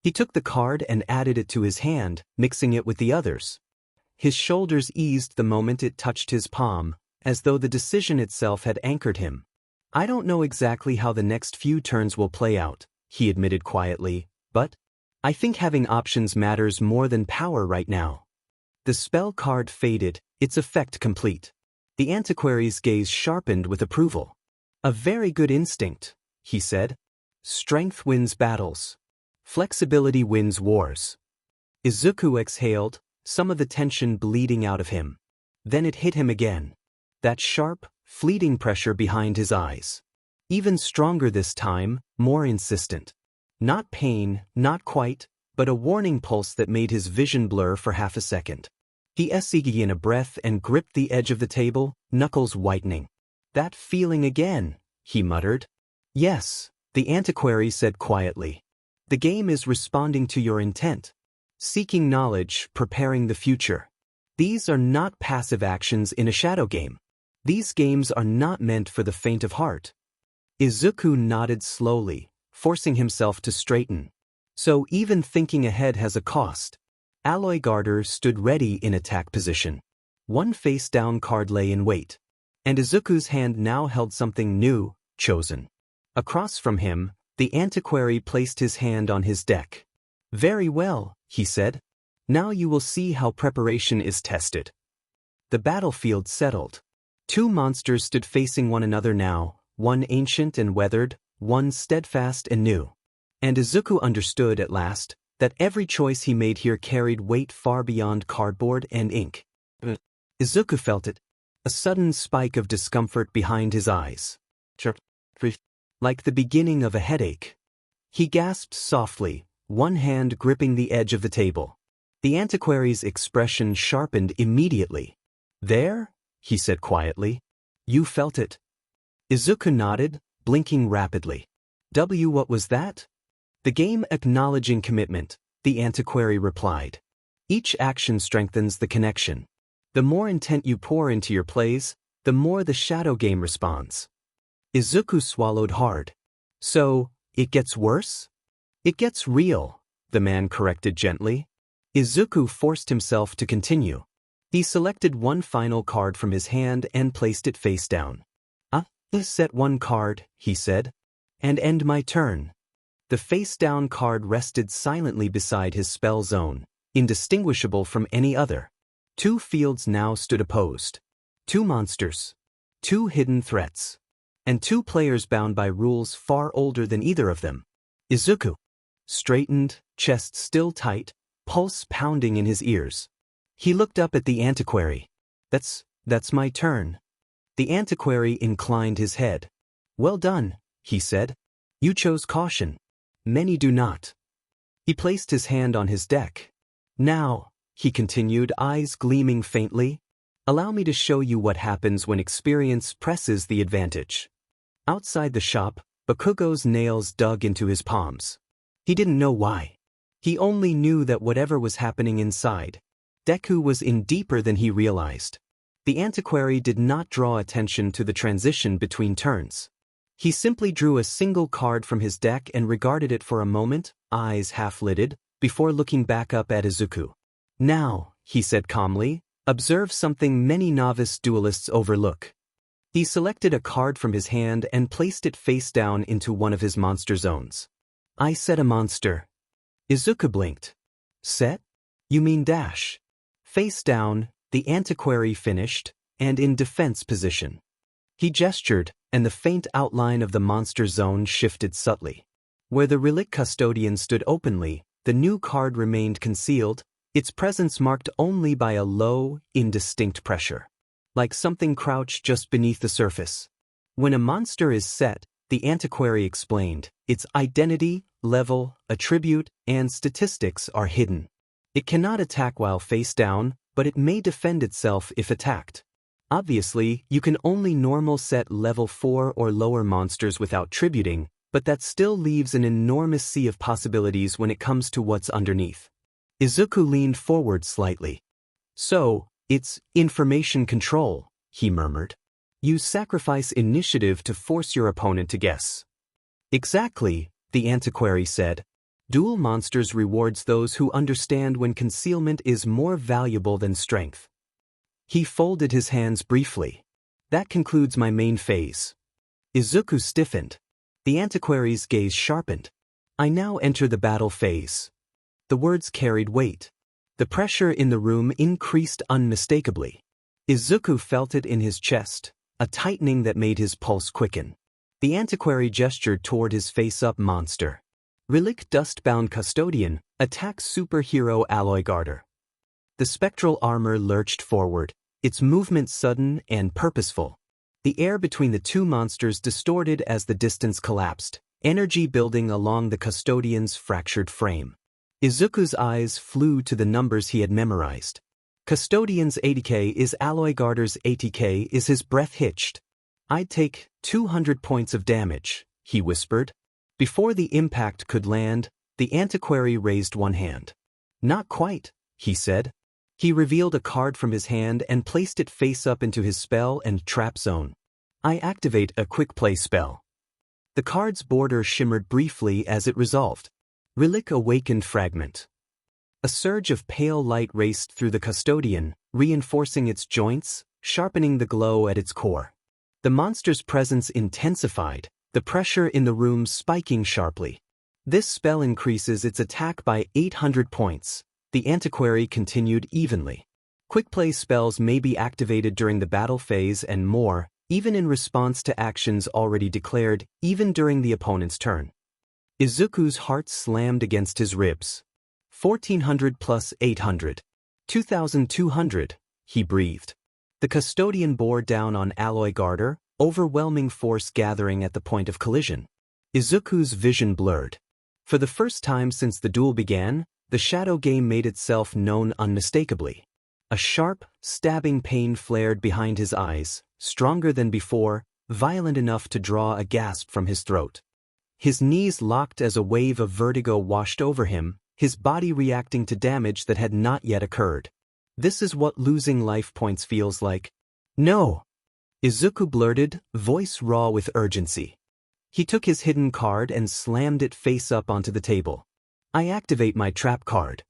He took the card and added it to his hand, mixing it with the others. His shoulders eased the moment it touched his palm, as though the decision itself had anchored him. "I don't know exactly how the next few turns will play out," he admitted quietly, "but I think having options matters more than power right now." The spell card faded, its effect complete. The antiquary's gaze sharpened with approval. "A very good instinct," he said. "Strength wins battles. Flexibility wins wars." Izuku exhaled, some of the tension bleeding out of him. Then it hit him again. That sharp, fleeting pressure behind his eyes. Even stronger this time, more insistent. Not pain, not quite, but a warning pulse that made his vision blur for half a second. He essayed in a breath and gripped the edge of the table, knuckles whitening. "That feeling again," he muttered. "Yes," the antiquary said quietly. "The game is responding to your intent. Seeking knowledge, preparing the future. These are not passive actions in a shadow game. These games are not meant for the faint of heart." Izuku nodded slowly, forcing himself to straighten. So even thinking ahead has a cost. Alloy Garter stood ready in attack position. One face-down card lay in wait. And Izuku's hand now held something new, chosen. Across from him, the antiquary placed his hand on his deck. "Very well," he said. "Now you will see how preparation is tested." The battlefield settled. Two monsters stood facing one another now, one ancient and weathered, one steadfast and new. And Izuku understood at last that every choice he made here carried weight far beyond cardboard and ink. Izuku felt it, a sudden spike of discomfort behind his eyes. Like the beginning of a headache. He gasped softly, one hand gripping the edge of the table. The antiquary's expression sharpened immediately. "There?" he said quietly. "You felt it?" Izuku nodded, blinking rapidly. What was that?" "The game acknowledging commitment," the antiquary replied. "Each action strengthens the connection. The more intent you pour into your plays, the more the shadow game responds." Izuku swallowed hard. "So, it gets worse?" "It gets real," the man corrected gently. Izuku forced himself to continue. He selected one final card from his hand and placed it face down. Set one card," he said, "and end my turn." The face-down card rested silently beside his spell zone, indistinguishable from any other. Two fields now stood opposed. Two monsters. Two hidden threats. And two players bound by rules far older than either of them. Izuku. Straightened, chest still tight, pulse pounding in his ears. He looked up at the antiquary. That's my turn." The antiquary inclined his head. "Well done," he said. "You chose caution. Many do not." He placed his hand on his deck. "Now," he continued, eyes gleaming faintly, "allow me to show you what happens when experience presses the advantage." Outside the shop, Bakugo's nails dug into his palms. He didn't know why. He only knew that whatever was happening inside, Deku was in deeper than he realized. The antiquary did not draw attention to the transition between turns. He simply drew a single card from his deck and regarded it for a moment, eyes half-lidded, before looking back up at Izuku. "Now," he said calmly, "observe something many novice duelists overlook." He selected a card from his hand and placed it face down into one of his monster zones. "I set a monster." Izuku blinked. "Set? You mean dash?" Face down, the antiquary finished, and in defense position. He gestured, and the faint outline of the monster zone shifted subtly. Where the relic custodian stood openly, the new card remained concealed, its presence marked only by a low, indistinct pressure. Like something crouched just beneath the surface. When a monster is set, the antiquary explained, its identity, level, attribute, and statistics are hidden. It cannot attack while face down, but it may defend itself if attacked. Obviously, you can only normal set level 4 or lower monsters without tributing, but that still leaves an enormous sea of possibilities when it comes to what's underneath. Izuku leaned forward slightly. "So, it's information control," he murmured. "You sacrifice initiative to force your opponent to guess." "Exactly," the antiquary said. "Duel monsters rewards those who understand when concealment is more valuable than strength." He folded his hands briefly. "That concludes my main phase." Izuku stiffened. The antiquary's gaze sharpened. "I now enter the battle phase." The words carried weight. The pressure in the room increased unmistakably. Izuku felt it in his chest, a tightening that made his pulse quicken. The antiquary gestured toward his face-up monster. "Relic Dust-Bound Custodian, attack Superhero Alloy Garter." The spectral armor lurched forward, its movement sudden and purposeful. The air between the two monsters distorted as the distance collapsed, energy building along the custodian's fractured frame. Izuku's eyes flew to the numbers he had memorized. Custodian's 80k is Alloy Garter's 80k is his breath hitched. "I'd take 200 points of damage," he whispered. Before the impact could land, the antiquary raised one hand. "Not quite," he said. He revealed a card from his hand and placed it face up into his spell and trap zone. "I activate a quick play spell." The card's border shimmered briefly as it resolved. Relic Awakened Fragment. A surge of pale light raced through the custodian, reinforcing its joints, sharpening the glow at its core. The monster's presence intensified, the pressure in the room spiking sharply. This spell increases its attack by 800 points. The antiquary continued evenly. Quick play spells may be activated during the battle phase and more, even in response to actions already declared, even during the opponent's turn. Izuku's heart slammed against his ribs. 1400 plus 800. 2200, he breathed. The custodian bore down on Alloy Garter, overwhelming force gathering at the point of collision. Izuku's vision blurred. For the first time since the duel began, the shadow game made itself known unmistakably. A sharp, stabbing pain flared behind his eyes, stronger than before, violent enough to draw a gasp from his throat. His knees locked as a wave of vertigo washed over him, his body reacting to damage that had not yet occurred. This is what losing life points feels like. No! Izuku blurted, voice raw with urgency. He took his hidden card and slammed it face up onto the table. I activate my trap card.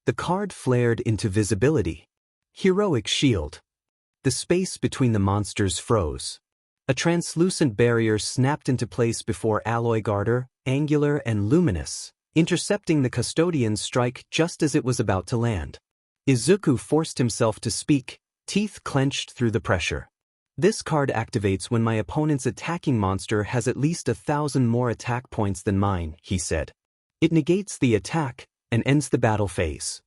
The card flared into visibility. Heroic Shield. The space between the monsters froze. A translucent barrier snapped into place before Alloy Garter, angular and luminous, intercepting the custodian's strike just as it was about to land. Izuku forced himself to speak, teeth clenched through the pressure. This card activates when my opponent's attacking monster has at least 1,000 more attack points than mine, he said. It negates the attack and ends the battle phase.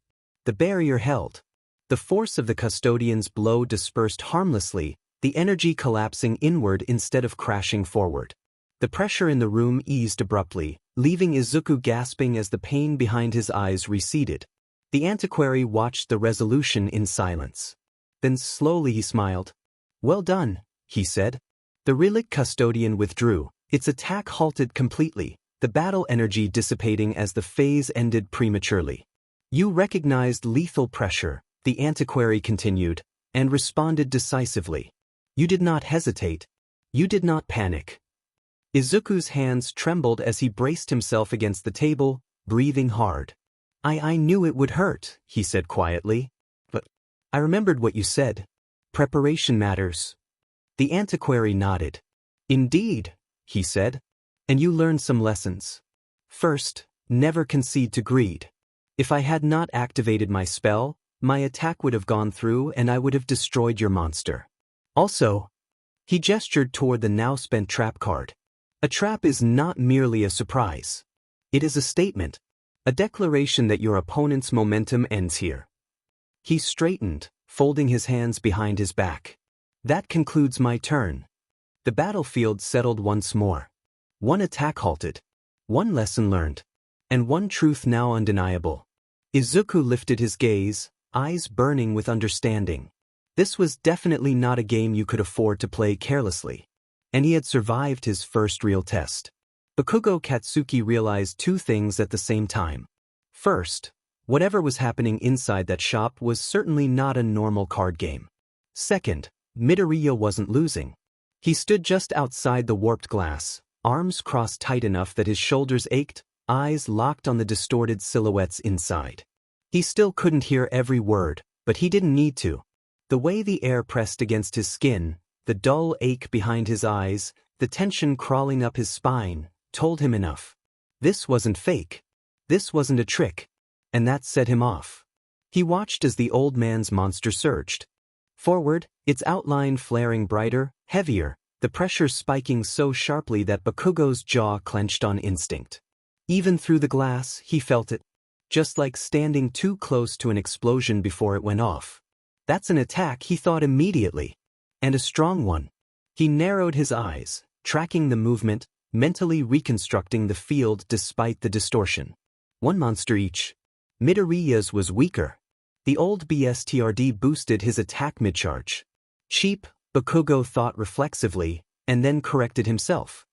The barrier held. The force of the custodian's blow dispersed harmlessly, the energy collapsing inward instead of crashing forward. The pressure in the room eased abruptly, leaving Izuku gasping as the pain behind his eyes receded. The antiquary watched the resolution in silence. Then slowly he smiled. Well done, he said. The relic custodian withdrew, its attack halted completely, the battle energy dissipating as the phase ended prematurely. You recognized lethal pressure, the antiquary continued, and responded decisively. You did not hesitate. You did not panic. Izuku's hands trembled as he braced himself against the table, breathing hard. I knew it would hurt, he said quietly. But I remembered what you said. Preparation matters. The antiquary nodded. Indeed, he said. And you learned some lessons. First, never concede to greed. If I had not activated my spell, my attack would have gone through and I would have destroyed your monster. Also, he gestured toward the now-spent trap card. A trap is not merely a surprise. It is a statement, a declaration that your opponent's momentum ends here. He straightened, folding his hands behind his back. That concludes my turn. The battlefield settled once more. One attack halted. One lesson learned. And one truth now undeniable. Izuku lifted his gaze, eyes burning with understanding. This was definitely not a game you could afford to play carelessly. And he had survived his first real test. Bakugo Katsuki realized two things at the same time. First, whatever was happening inside that shop was certainly not a normal card game. Second, Midoriya wasn't losing. He stood just outside the warped glass, arms crossed tight enough that his shoulders ached, eyes locked on the distorted silhouettes inside. He still couldn't hear every word, but he didn't need to. The way the air pressed against his skin, the dull ache behind his eyes, the tension crawling up his spine, told him enough. This wasn't fake. This wasn't a trick. And that set him off. He watched as the old man's monster surged. Forward, its outline flaring brighter, heavier, the pressure spiking so sharply that Bakugo's jaw clenched on instinct. Even through the glass, he felt it. Just like standing too close to an explosion before it went off. That's an attack, he thought immediately. And a strong one. He narrowed his eyes, tracking the movement, mentally reconstructing the field despite the distortion. One monster each. Midoriya's was weaker. The old BSTRD boosted his attack mid-charge. Cheap, Bakugo thought reflexively, and then corrected himself.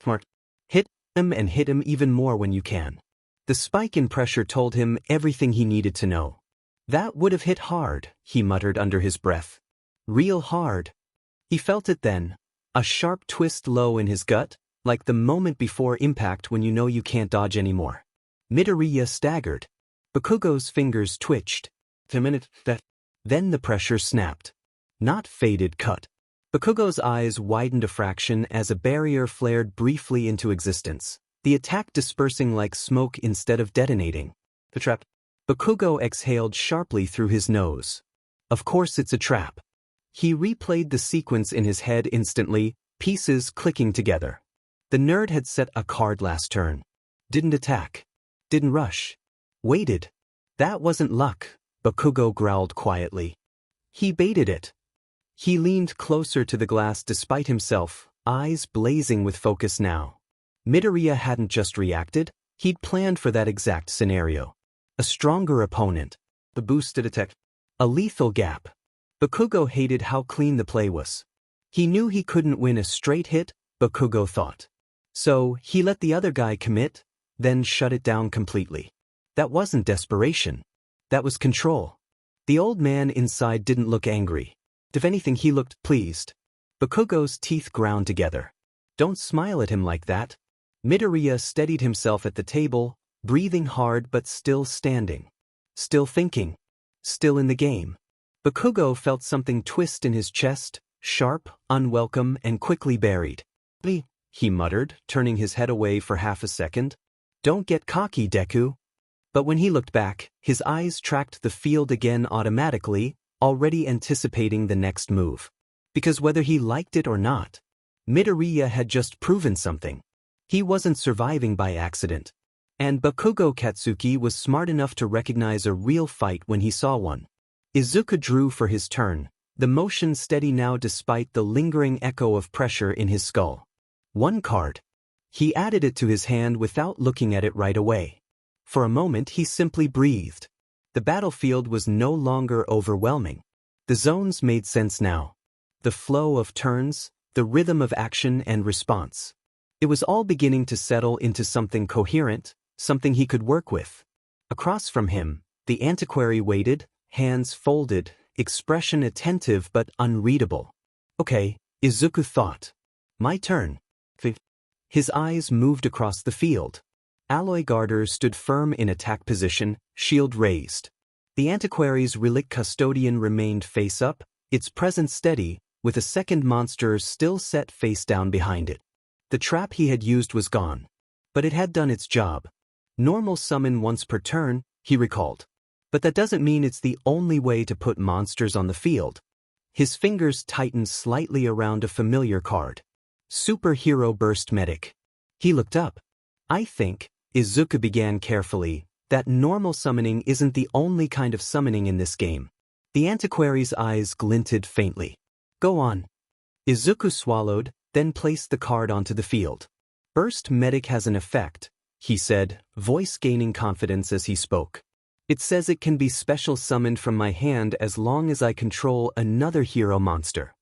Smart. Hit him and hit him even more when you can. The spike in pressure told him everything he needed to know. That would have hit hard, he muttered under his breath. Real hard. He felt it then, a sharp twist low in his gut, like the moment before impact when you know you can't dodge anymore. Midoriya staggered. Bakugo's fingers twitched. Then the pressure snapped. Not faded, cut. Bakugo's eyes widened a fraction as a barrier flared briefly into existence, the attack dispersing like smoke instead of detonating. The trap. Bakugo exhaled sharply through his nose. Of course it's a trap. He replayed the sequence in his head instantly, pieces clicking together. The nerd had set a card last turn. Didn't attack. Didn't rush. Waited. That wasn't luck, Bakugo growled quietly. He baited it. He leaned closer to the glass despite himself, eyes blazing with focus now. Midoriya hadn't just reacted, he'd planned for that exact scenario. A stronger opponent. The boosted attack. A lethal gap. Bakugo hated how clean the play was. He knew he couldn't win a straight hit, Bakugo thought. So, he let the other guy commit, then shut it down completely. That wasn't desperation. That was control. The old man inside didn't look angry. If anything, he looked pleased. Bakugo's teeth ground together. Don't smile at him like that. Midoriya steadied himself at the table, breathing hard but still standing. Still thinking. Still in the game. Bakugo felt something twist in his chest, sharp, unwelcome, and quickly buried. He muttered, turning his head away for half a second. Don't get cocky, Deku. But when he looked back, his eyes tracked the field again automatically, already anticipating the next move. Because whether he liked it or not, Midoriya had just proven something. He wasn't surviving by accident. And Bakugo Katsuki was smart enough to recognize a real fight when he saw one. Izuku drew for his turn, the motion steady now despite the lingering echo of pressure in his skull. One card. He added it to his hand without looking at it right away. For a moment he simply breathed. The battlefield was no longer overwhelming. The zones made sense now. The flow of turns, the rhythm of action and response. It was all beginning to settle into something coherent, something he could work with. Across from him, the antiquary waited, hands folded, expression attentive but unreadable. Okay, Izuku thought. My turn. His eyes moved across the field. Alloy Garter stood firm in attack position, shield raised. The antiquary's relic custodian remained face up, its presence steady, with a second monster still set face down behind it. The trap he had used was gone. But it had done its job. Normal summon once per turn, he recalled. But that doesn't mean it's the only way to put monsters on the field. His fingers tightened slightly around a familiar card. Superhero Burst Medic. He looked up. I think, Izuku began carefully, that normal summoning isn't the only kind of summoning in this game. The antiquary's eyes glinted faintly. Go on. Izuku swallowed, then placed the card onto the field. Burst Medic has an effect, he said, voice gaining confidence as he spoke. It says it can be special summoned from my hand as long as I control another hero monster.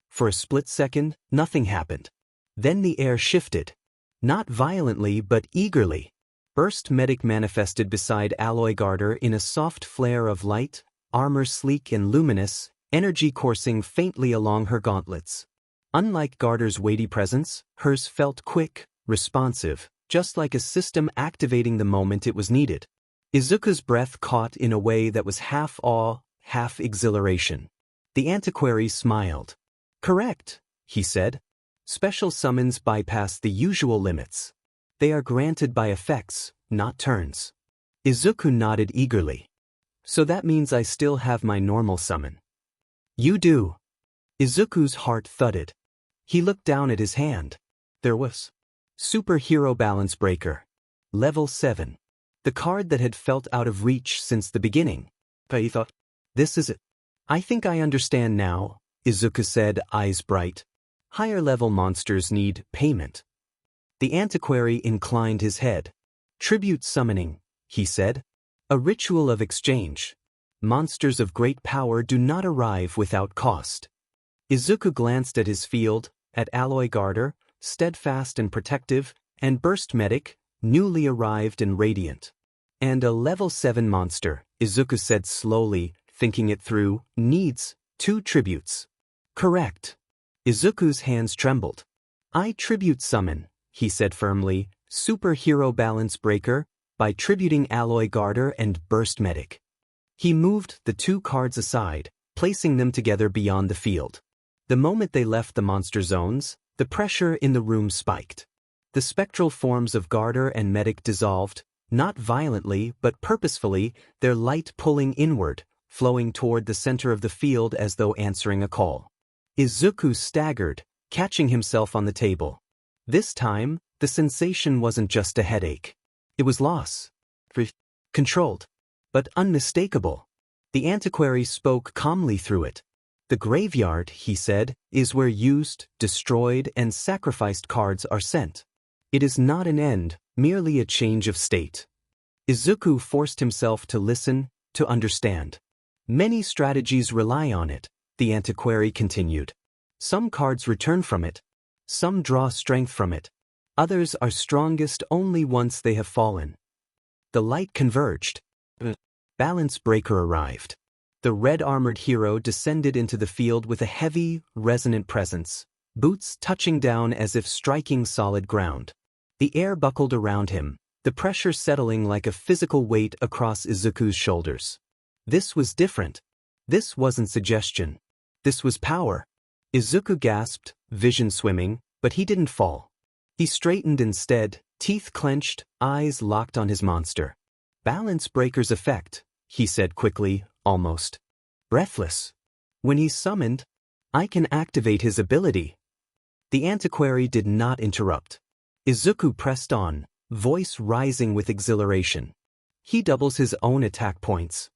For a split second, nothing happened. Then the air shifted. Not violently but eagerly. Burst Medic manifested beside Alloy Garter in a soft flare of light, armor sleek and luminous, energy coursing faintly along her gauntlets. Unlike Garter's weighty presence, hers felt quick, responsive, just like a system activating the moment it was needed. Izuku's breath caught in a way that was half awe, half exhilaration. The antiquary smiled. Correct, he said. Special summons bypass the usual limits. They are granted by effects, not turns. Izuku nodded eagerly. So that means I still have my normal summon. You do. Izuku's heart thudded. He looked down at his hand. There was Superhero Balance Breaker. Level 7. The card that had felt out of reach since the beginning. But he thought, this is it. I think I understand now, Izuku said, eyes bright. Higher level monsters need payment. The antiquary inclined his head. Tribute summoning, he said. A ritual of exchange. Monsters of great power do not arrive without cost. Izuku glanced at his field, at Alloy Garter, steadfast and protective, and Burst Medic, newly arrived and radiant. And a level 7 monster, Izuku said slowly, thinking it through, needs 2 tributes. Correct. Izuku's hands trembled. I tribute summon, he said firmly, superhero balance breaker, by tributing alloy garter and burst medic. He moved the 2 cards aside, placing them together beyond the field. The moment they left the monster zones, the pressure in the room spiked. The spectral forms of garter and medic dissolved, not violently but purposefully, their light pulling inward, flowing toward the center of the field as though answering a call. Izuku staggered, catching himself on the table. This time, the sensation wasn't just a headache. It was loss. Controlled. But unmistakable. The antiquary spoke calmly through it. The graveyard, he said, is where used, destroyed, and sacrificed cards are sent. It is not an end, merely a change of state. Izuku forced himself to listen, to understand. Many strategies rely on it, the antiquary continued. Some cards return from it. Some draw strength from it. Others are strongest only once they have fallen. The light converged. Balance breaker arrived. The red-armored hero descended into the field with a heavy, resonant presence, boots touching down as if striking solid ground. The air buckled around him, the pressure settling like a physical weight across Izuku's shoulders. This was different. This wasn't suggestion. This was power. Izuku gasped, vision swimming, but he didn't fall. He straightened instead, teeth clenched, eyes locked on his monster. Balance breaker's effect, he said quickly, almost breathless. When he's summoned, I can activate his ability. The antiquary did not interrupt. Izuku pressed on, voice rising with exhilaration. He doubles his own attack points.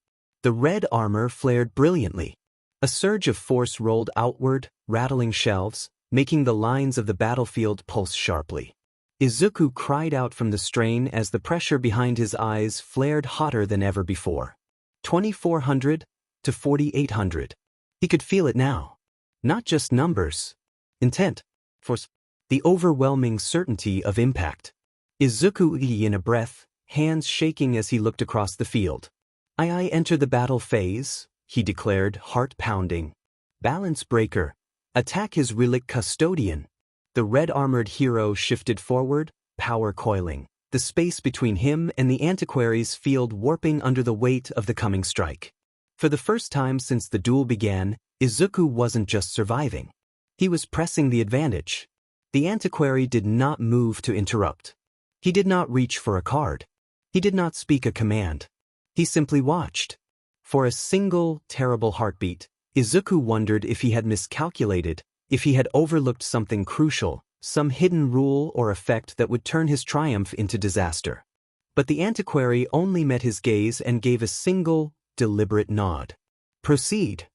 The red armor flared brilliantly. A surge of force rolled outward, rattling shelves, making the lines of the battlefield pulse sharply. Izuku cried out from the strain as the pressure behind his eyes flared hotter than ever before. 2400 to 4800. He could feel it now. Not just numbers. Intent. Force. The overwhelming certainty of impact. Izuku in a breath, hands shaking as he looked across the field. I enter the battle phase, he declared, heart pounding. Balance breaker. Attack his relic custodian. The red-armored hero shifted forward, power coiling, the space between him and the antiquary's field warping under the weight of the coming strike. For the first time since the duel began, Izuku wasn't just surviving. He was pressing the advantage. The antiquary did not move to interrupt. He did not reach for a card. He did not speak a command. He simply watched. For a single, terrible heartbeat, Izuku wondered if he had miscalculated, if he had overlooked something crucial, some hidden rule or effect that would turn his triumph into disaster. But the antiquary only met his gaze and gave a single, deliberate nod. Proceed.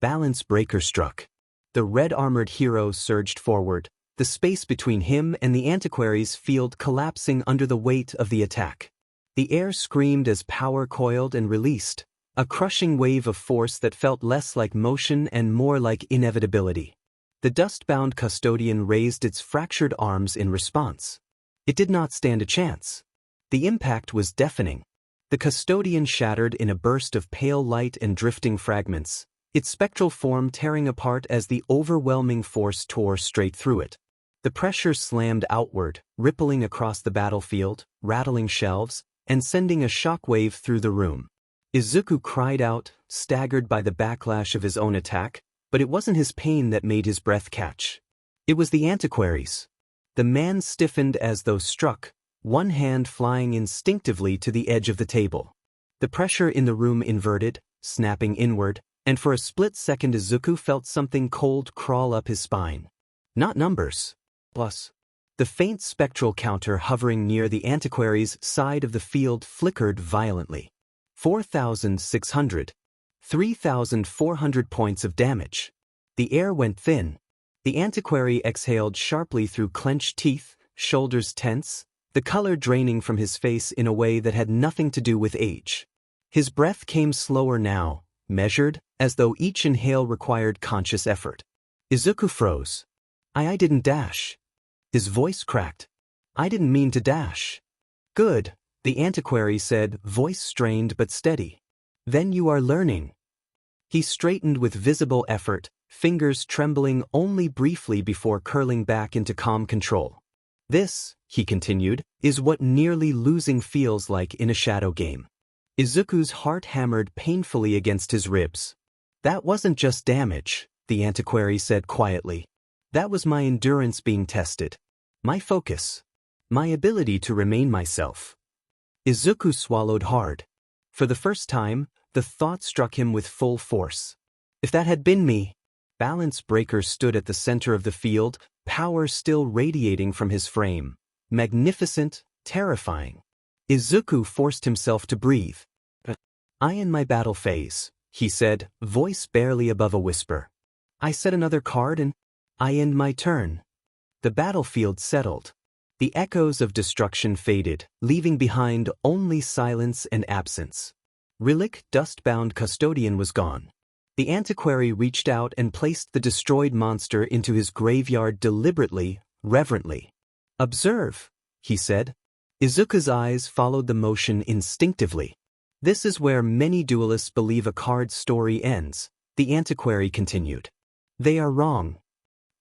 Balance breaker struck. The red-armored hero surged forward, the space between him and the antiquary's field collapsing under the weight of the attack. The air screamed as power coiled and released, a crushing wave of force that felt less like motion and more like inevitability. The dust-bound custodian raised its fractured arms in response. It did not stand a chance. The impact was deafening. The custodian shattered in a burst of pale light and drifting fragments, its spectral form tearing apart as the overwhelming force tore straight through it. The pressure slammed outward, rippling across the battlefield, rattling shelves, and sending a shockwave through the room. Izuku cried out, staggered by the backlash of his own attack, but it wasn't his pain that made his breath catch. It was the antiquary's. The man stiffened as though struck, one hand flying instinctively to the edge of the table. The pressure in the room inverted, snapping inward, and for a split second Izuku felt something cold crawl up his spine. Not numbers. Plus. The faint spectral counter hovering near the antiquary's side of the field flickered violently. 4,600. 3,400 points of damage. The air went thin. The antiquary exhaled sharply through clenched teeth, shoulders tense, the color draining from his face in a way that had nothing to do with age. His breath came slower now, measured, as though each inhale required conscious effort. Izuku froze. I didn't dash. His voice cracked. I didn't mean to dash. Good, the antiquary said, voice strained but steady. Then you are learning. He straightened with visible effort, fingers trembling only briefly before curling back into calm control. This, he continued, is what nearly losing feels like in a shadow game. Izuku's heart hammered painfully against his ribs. That wasn't just damage, the antiquary said quietly. That was my endurance being tested. My focus. My ability to remain myself. Izuku swallowed hard. For the first time, the thought struck him with full force. If that had been me. Balance Breaker stood at the center of the field, power still radiating from his frame. Magnificent, terrifying. Izuku forced himself to breathe. I end my battle phase, he said, voice barely above a whisper. I set another card and I end my turn. The battlefield settled. The echoes of destruction faded, leaving behind only silence and absence. Relic dust-bound custodian was gone. The antiquary reached out and placed the destroyed monster into his graveyard deliberately, reverently. Observe, he said. Izuku's eyes followed the motion instinctively. This is where many duelists believe a card's story ends, the antiquary continued. They are wrong.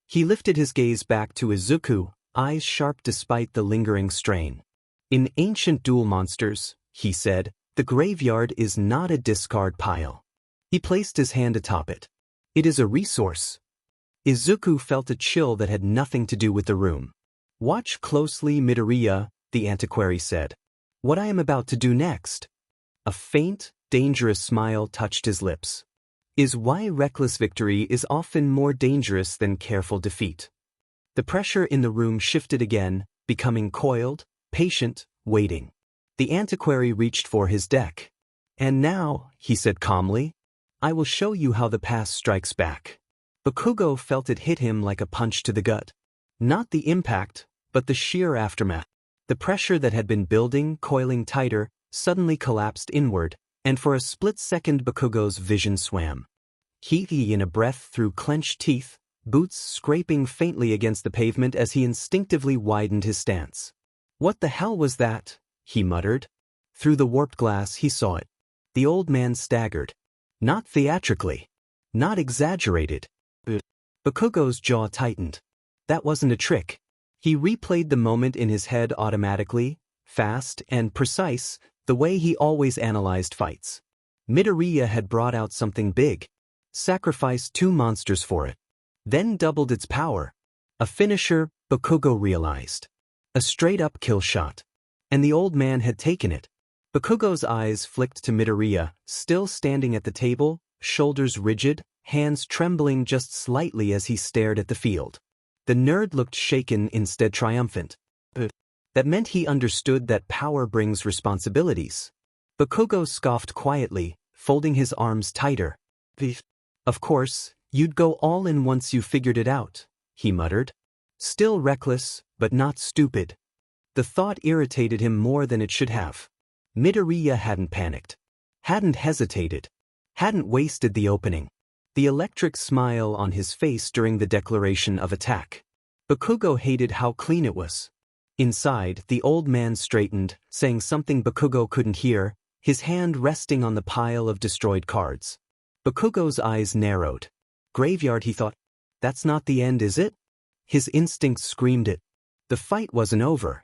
He lifted his gaze back to Izuku, eyes sharp despite the lingering strain. In ancient duel monsters, he said, the graveyard is not a discard pile. He placed his hand atop it. It is a resource. Izuku felt a chill that had nothing to do with the room. Watch closely, Midoriya, the antiquary said. What I am about to do next. A faint, dangerous smile touched his lips. Is why reckless victory is often more dangerous than careful defeat. The pressure in the room shifted again, becoming coiled, patient, waiting. The antiquary reached for his deck. And now, he said calmly, I will show you how the past strikes back. Bakugo felt it hit him like a punch to the gut. Not the impact, but the sheer aftermath. The pressure that had been building, coiling tighter, suddenly collapsed inward, and for a split second Bakugo's vision swam. He in a breath through clenched teeth, boots scraping faintly against the pavement as he instinctively widened his stance. What the hell was that? He muttered. Through the warped glass he saw it. The old man staggered. Not theatrically. Not exaggerated. Bakugo's jaw tightened. That wasn't a trick. He replayed the moment in his head automatically, fast and precise, the way he always analyzed fights. Midoriya had brought out something big. Sacrificed 2 monsters for it. Then doubled its power. A finisher, Bakugo realized. A straight-up kill shot. And the old man had taken it. Bakugo's eyes flicked to Midoriya, still standing at the table, shoulders rigid, hands trembling just slightly as he stared at the field. The nerd looked shaken instead triumphant. That meant he understood that power brings responsibilities. Bakugo scoffed quietly, folding his arms tighter. Of course, you'd go all in once you figured it out, he muttered. Still reckless, but not stupid. The thought irritated him more than it should have. Midoriya hadn't panicked. Hadn't hesitated. Hadn't wasted the opening. The electric smile on his face during the declaration of attack. Bakugo hated how clean it was. Inside, the old man straightened, saying something Bakugo couldn't hear, his hand resting on the pile of destroyed cards. Bakugo's eyes narrowed. Graveyard, he thought. That's not the end, is it? His instincts screamed it. The fight wasn't over.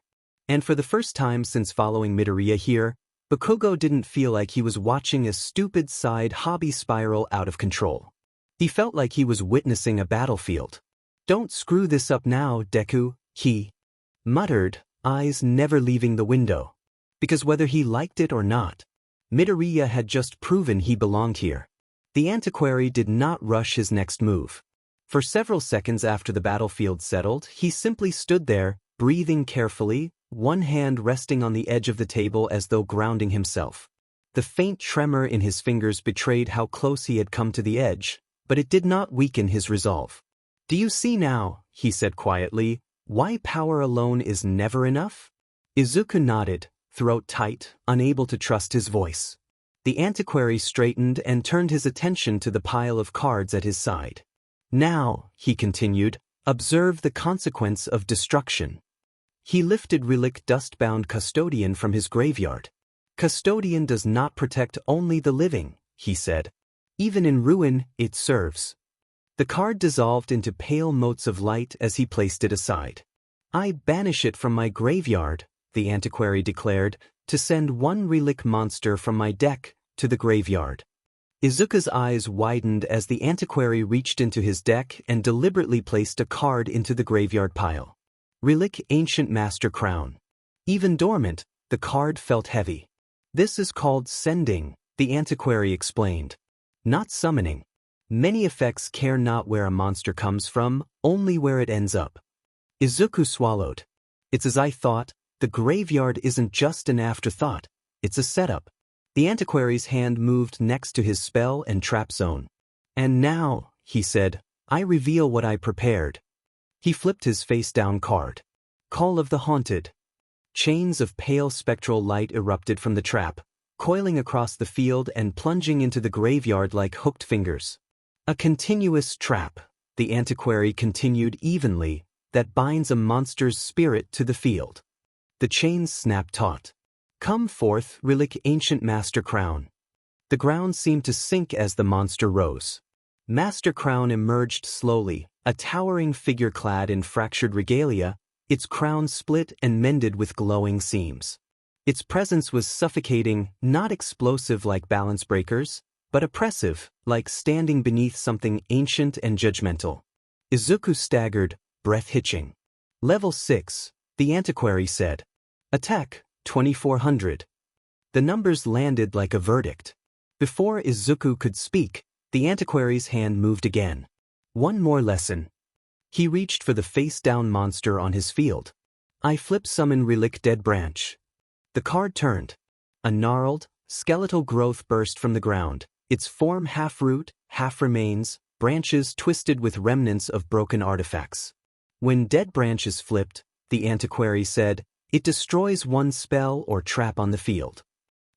And for the first time since following Midoriya here, Bakugo didn't feel like he was watching a stupid side hobby spiral out of control. He felt like he was witnessing a battlefield. Don't screw this up now, Deku, he muttered, eyes never leaving the window. Because whether he liked it or not, Midoriya had just proven he belonged here. The antiquary did not rush his next move. For several seconds after the battlefield settled, he simply stood there, breathing carefully, one hand resting on the edge of the table as though grounding himself. The faint tremor in his fingers betrayed how close he had come to the edge, but it did not weaken his resolve. Do you see now, he said quietly, why power alone is never enough? Izuku nodded, throat tight, unable to trust his voice. The antiquary straightened and turned his attention to the pile of cards at his side. Now, he continued, observe the consequence of destruction. He lifted Relic Dust-bound Custodian from his graveyard. Custodian does not protect only the living, he said. Even in ruin, it serves. The card dissolved into pale motes of light as he placed it aside. I banish it from my graveyard, the antiquary declared, to send one relic monster from my deck to the graveyard. Izuku's eyes widened as the antiquary reached into his deck and deliberately placed a card into the graveyard pile. Relic Ancient Master Crown. Even dormant, the card felt heavy. This is called sending, the antiquary explained. Not summoning. Many effects care not where a monster comes from, only where it ends up. Izuku swallowed. It's as I thought, the graveyard isn't just an afterthought, it's a setup. The antiquary's hand moved next to his spell and trap zone. And now, he said, I reveal what I prepared. He flipped his face-down card. Call of the Haunted. Chains of pale spectral light erupted from the trap, coiling across the field and plunging into the graveyard like hooked fingers. A continuous trap, the antiquary continued evenly, that binds a monster's spirit to the field. The chains snapped taut. Come forth, relic ancient master crown. The ground seemed to sink as the monster rose. Master Crown emerged slowly, a towering figure clad in fractured regalia, its crown split and mended with glowing seams. Its presence was suffocating, not explosive like balance breakers, but oppressive, like standing beneath something ancient and judgmental. Izuku staggered, breath hitching. Level 6, the antiquary said. Attack, 2400. The numbers landed like a verdict. Before Izuku could speak, the antiquary's hand moved again. One more lesson. He reached for the face-down monster on his field. I flip summon Relic Dead Branch. The card turned. A gnarled, skeletal growth burst from the ground, its form half root, half remains, branches twisted with remnants of broken artifacts. When dead branches flipped, the antiquary said, it destroys one spell or trap on the field.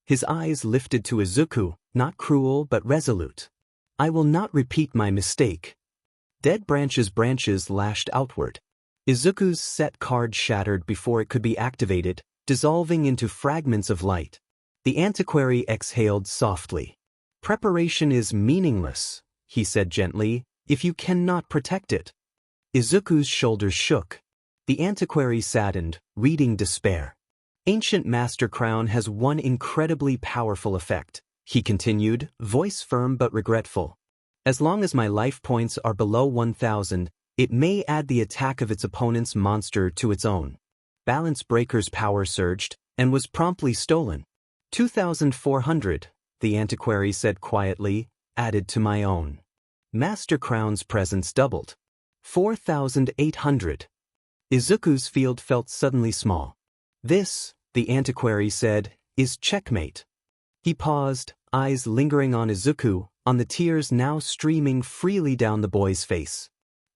His eyes lifted to Izuku, not cruel but resolute. I will not repeat my mistake. Dead branches lashed outward. Izuku's set card shattered before it could be activated, dissolving into fragments of light. The antiquary exhaled softly. Preparation is meaningless, he said gently, if you cannot protect it. Izuku's shoulders shook. The antiquary saddened, reading despair. Ancient Master Crown has one incredibly powerful effect, he continued, voice firm but regretful. As long as my life points are below 1000, it may add the attack of its opponent's monster to its own. Balance Breaker's power surged, and was promptly stolen. 2400, the antiquary said quietly, added to my own. Master Crown's presence doubled. 4800. Izuku's field felt suddenly small. This, the antiquary said, is checkmate. He paused, eyes lingering on Izuku, on the tears now streaming freely down the boy's face.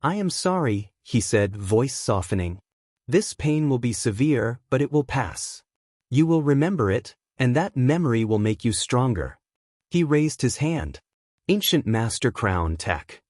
I am sorry, he said, voice softening. This pain will be severe, but it will pass. You will remember it, and that memory will make you stronger. He raised his hand. Ancient Master Crown tech.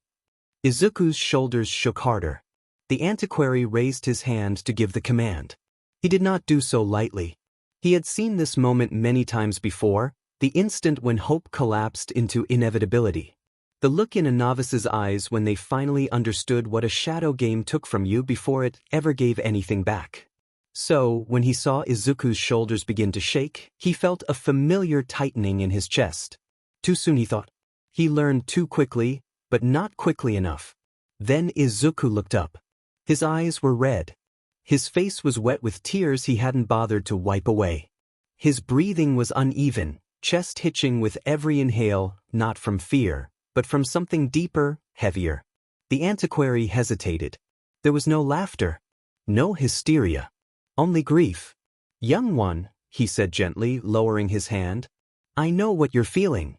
Izuku's shoulders shook harder. The antiquary raised his hand to give the command. He did not do so lightly. He had seen this moment many times before, the instant when hope collapsed into inevitability. The look in a novice's eyes when they finally understood what a shadow game took from you before it ever gave anything back. So, when he saw Izuku's shoulders begin to shake, he felt a familiar tightening in his chest. Too soon, he thought. He learned too quickly, but not quickly enough. Then Izuku looked up. His eyes were red. His face was wet with tears he hadn't bothered to wipe away. His breathing was uneven, chest hitching with every inhale, not from fear, but from something deeper, heavier. The antiquary hesitated. There was no laughter, no hysteria, only grief. Young one, he said gently, lowering his hand. I know what you're feeling.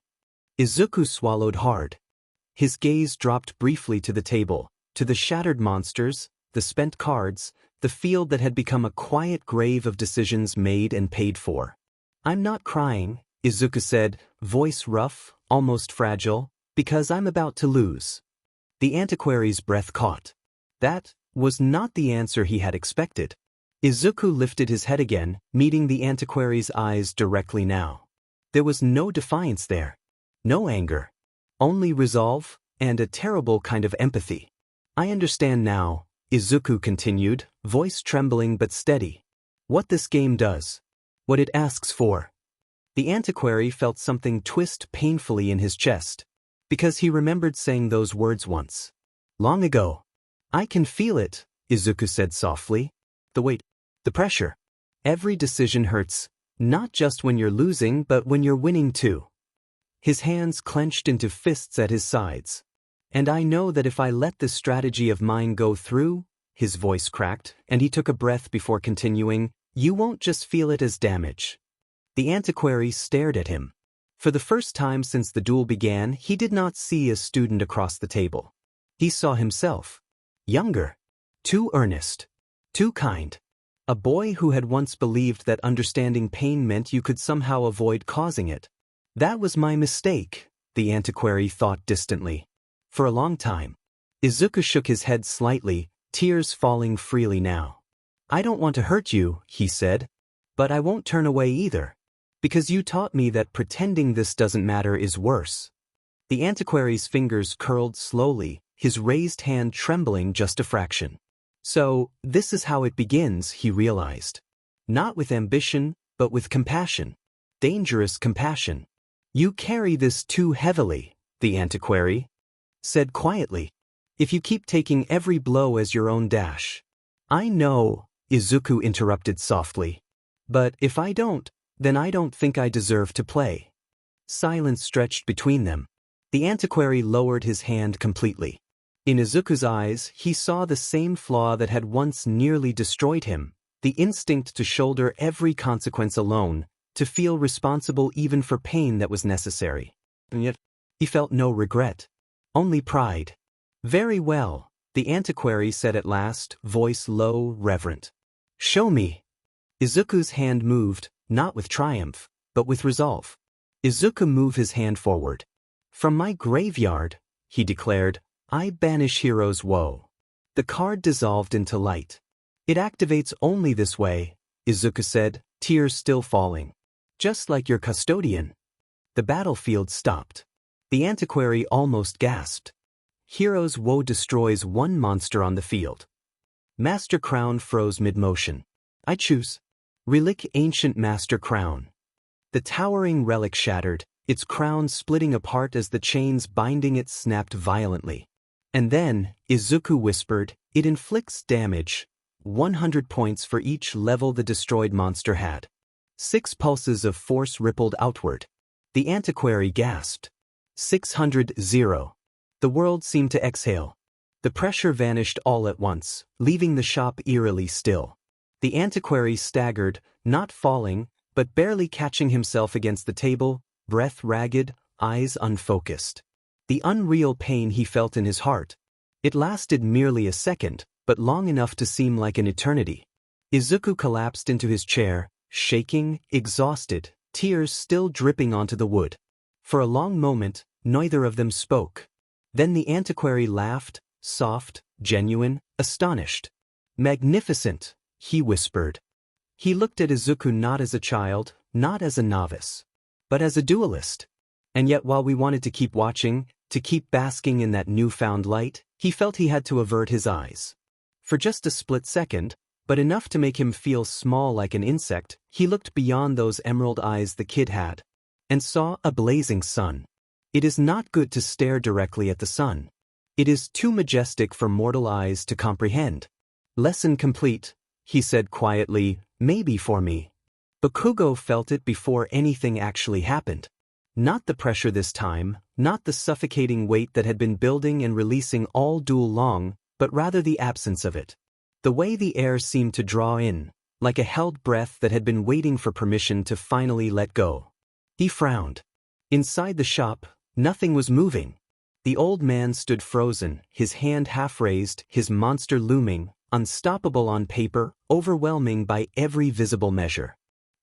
Izuku swallowed hard. His gaze dropped briefly to the table, to the shattered monsters, the spent cards, the field that had become a quiet grave of decisions made and paid for. I'm not crying, Izuku said, voice rough, almost fragile, because I'm about to lose. The antiquary's breath caught. That was not the answer he had expected. Izuku lifted his head again, meeting the antiquary's eyes directly now. There was no defiance there. No anger. Only resolve, and a terrible kind of empathy. I understand now, Izuku continued, voice trembling but steady. What this game does. What it asks for. The antiquary felt something twist painfully in his chest, because he remembered saying those words once. Long ago. I can feel it, Izuku said softly. The weight. The pressure. Every decision hurts, not just when you're losing but when you're winning too. His hands clenched into fists at his sides. And I know that if I let this strategy of mine go through, his voice cracked, and he took a breath before continuing, you won't just feel it as damage. The antiquary stared at him. For the first time since the duel began, he did not see a student across the table. He saw himself. Younger. Too earnest. Too kind. A boy who had once believed that understanding pain meant you could somehow avoid causing it. That was my mistake, the antiquary thought distantly. For a long time. Izuku shook his head slightly, tears falling freely now. I don't want to hurt you, he said. But I won't turn away either. Because you taught me that pretending this doesn't matter is worse. The antiquary's fingers curled slowly, his raised hand trembling just a fraction. So, this is how it begins, he realized. Not with ambition, but with compassion. Dangerous compassion. You carry this too heavily, the antiquary said quietly. If you keep taking every blow as your own dash. I know, Izuku interrupted softly. But if I don't, then I don't think I deserve to play. Silence stretched between them. The antiquary lowered his hand completely. In Izuku's eyes, he saw the same flaw that had once nearly destroyed him, the instinct to shoulder every consequence alone, to feel responsible even for pain that was necessary. And yet, he felt no regret. Only pride. Very well, the antiquary said at last, voice low, reverent. Show me. Izuku's hand moved, not with triumph, but with resolve. Izuku moved his hand forward. From my graveyard, he declared, I banish hero's woe. The card dissolved into light. It activates only this way, Izuku said, tears still falling. Just like your custodian. The battlefield stopped. The antiquary almost gasped. Hero's woe destroys one monster on the field. Master Crown froze mid-motion. I choose. Relic Ancient Master Crown. The towering relic shattered, its crown splitting apart as the chains binding it snapped violently. And then, Izuku whispered, it inflicts damage. 100 points for each level the destroyed monster had. 6 pulses of force rippled outward. The antiquary gasped. 600. The world seemed to exhale. The pressure vanished all at once, leaving the shop eerily still. The antiquary staggered, not falling, but barely catching himself against the table, breath ragged, eyes unfocused. The unreal pain he felt in his heart. It lasted merely a second, but long enough to seem like an eternity. Izuku collapsed into his chair, shaking, exhausted, tears still dripping onto the wood. For a long moment, neither of them spoke. Then the antiquary laughed, soft, genuine, astonished. Magnificent, he whispered. He looked at Izuku not as a child, not as a novice, but as a duelist. And yet while we wanted to keep watching, to keep basking in that newfound light, he felt he had to avert his eyes. For just a split second, but enough to make him feel small like an insect, he looked beyond those emerald eyes the kid had, and saw a blazing sun. It is not good to stare directly at the sun. It is too majestic for mortal eyes to comprehend. Lesson complete, he said quietly, maybe for me. Bakugo felt it before anything actually happened. Not the pressure this time, not the suffocating weight that had been building and releasing all duel long, but rather the absence of it. The way the air seemed to draw in, like a held breath that had been waiting for permission to finally let go. He frowned. Inside the shop, nothing was moving. The old man stood frozen, his hand half raised, his monster looming, unstoppable on paper, overwhelming by every visible measure.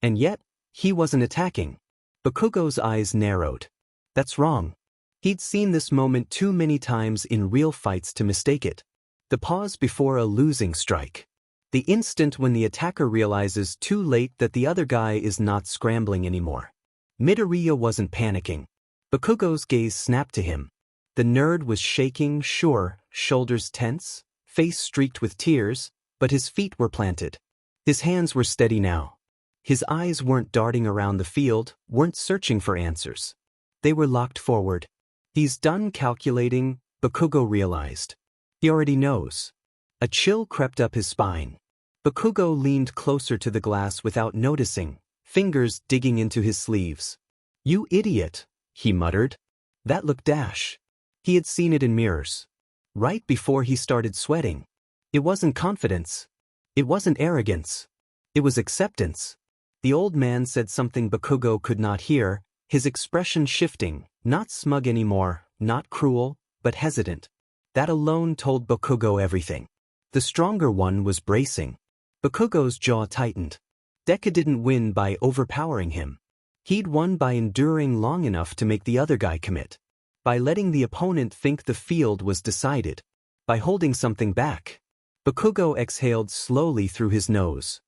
And yet, he wasn't attacking. Bakugo's eyes narrowed. That's wrong. He'd seen this moment too many times in real fights to mistake it. The pause before a losing strike. The instant when the attacker realizes too late that the other guy is not scrambling anymore. Midoriya wasn't panicking. Bakugo's gaze snapped to him. The nerd was shaking, sure, shoulders tense, face streaked with tears, but his feet were planted. His hands were steady now. His eyes weren't darting around the field, weren't searching for answers. They were locked forward. He's done calculating, Bakugo realized. He already knows. A chill crept up his spine. Bakugo leaned closer to the glass without noticing, fingers digging into his sleeves. "You idiot," he muttered. That looked Dash. He had seen it in mirrors. Right before he started sweating. It wasn't confidence. It wasn't arrogance. It was acceptance. The old man said something Bakugo could not hear, his expression shifting, not smug anymore, not cruel, but hesitant. That alone told Bakugo everything. The stronger one was bracing. Bakugo's jaw tightened. Deku didn't win by overpowering him. He'd won by enduring long enough to make the other guy commit. By letting the opponent think the field was decided. By holding something back. Bakugo exhaled slowly through his nose.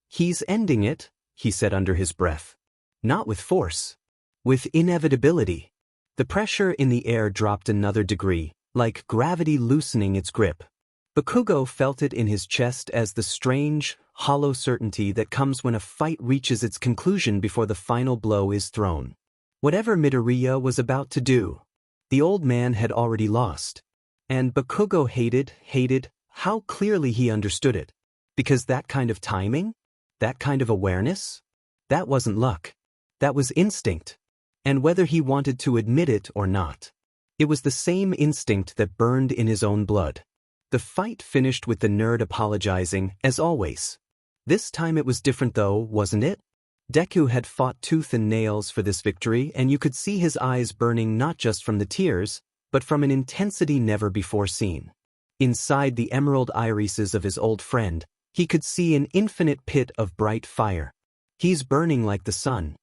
"He's ending it," he said under his breath. Not with force. With inevitability. The pressure in the air dropped another degree, like gravity loosening its grip. Bakugo felt it in his chest as the strange, hollow certainty that comes when a fight reaches its conclusion before the final blow is thrown. Whatever Midoriya was about to do, the old man had already lost. And Bakugo hated how clearly he understood it. Because that kind of timing? That kind of awareness? That wasn't luck. That was instinct. And whether he wanted to admit it or not, it was the same instinct that burned in his own blood. The fight finished with the nerd apologizing, as always. This time it was different though, wasn't it? Deku had fought tooth and nails for this victory, and you could see his eyes burning not just from the tears, but from an intensity never before seen. Inside the emerald irises of his old friend, he could see an infinite pit of bright fire. He's burning like the sun.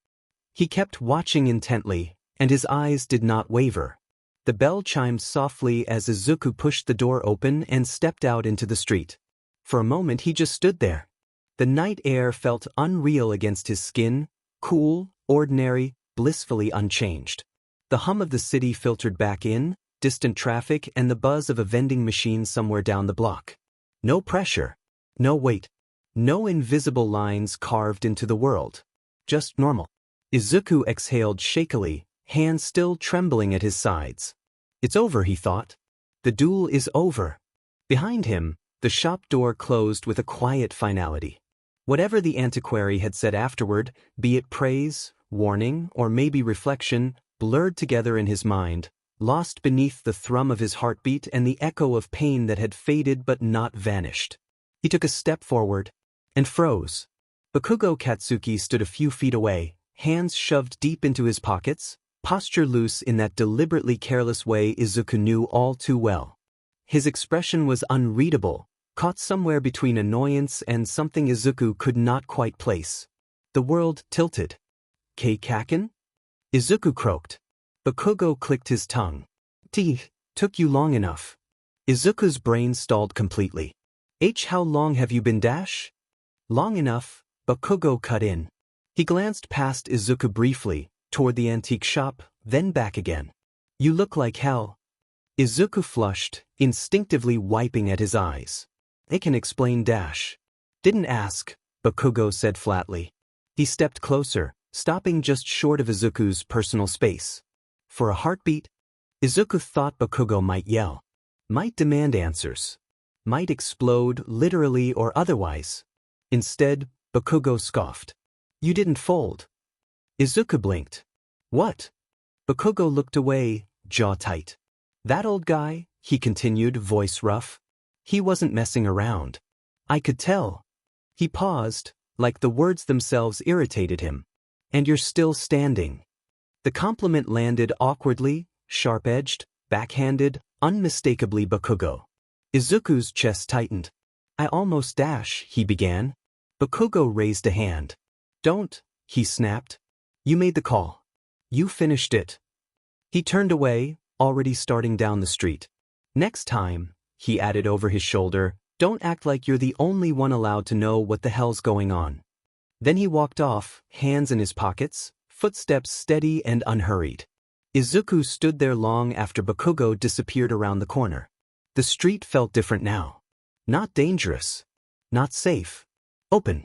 He kept watching intently, and his eyes did not waver. The bell chimed softly as Izuku pushed the door open and stepped out into the street. For a moment he just stood there. The night air felt unreal against his skin, cool, ordinary, blissfully unchanged. The hum of the city filtered back in, distant traffic and the buzz of a vending machine somewhere down the block. No pressure. No weight. No invisible lines carved into the world. Just normal. Izuku exhaled shakily, hands still trembling at his sides. It's over, he thought. The duel is over. Behind him, the shop door closed with a quiet finality. Whatever the antiquary had said afterward, be it praise, warning, or maybe reflection, blurred together in his mind, lost beneath the thrum of his heartbeat and the echo of pain that had faded but not vanished. He took a step forward and froze. Bakugo Katsuki stood a few feet away, hands shoved deep into his pockets, posture loose in that deliberately careless way Izuku knew all too well. His expression was unreadable, caught somewhere between annoyance and something Izuku could not quite place. The world tilted. Keikaken? Izuku croaked. Bakugo clicked his tongue. Took you long enough. Izuku's brain stalled completely. How long have you been Dash? Long enough, Bakugo cut in. He glanced past Izuku briefly, toward the antique shop, then back again. You look like hell. Izuku flushed, instinctively wiping at his eyes. I can explain Dash. Didn't ask, Bakugo said flatly. He stepped closer, stopping just short of Izuku's personal space. For a heartbeat, Izuku thought Bakugo might yell. Might demand answers. Might explode, literally or otherwise. Instead, Bakugo scoffed. You didn't fold. Izuku blinked. What? Bakugo looked away, jaw tight. That old guy, he continued, voice rough. He wasn't messing around. I could tell. He paused, like the words themselves irritated him. And you're still standing. The compliment landed awkwardly, sharp-edged, backhanded, unmistakably Bakugo. Izuku's chest tightened. I almost Dash, he began. Bakugo raised a hand. Don't, he snapped. You made the call. You finished it. He turned away, already starting down the street. Next time, he added over his shoulder, don't act like you're the only one allowed to know what the hell's going on. Then he walked off, hands in his pockets, footsteps steady and unhurried. Izuku stood there long after Bakugo disappeared around the corner. The street felt different now. Not dangerous. Not safe. Open.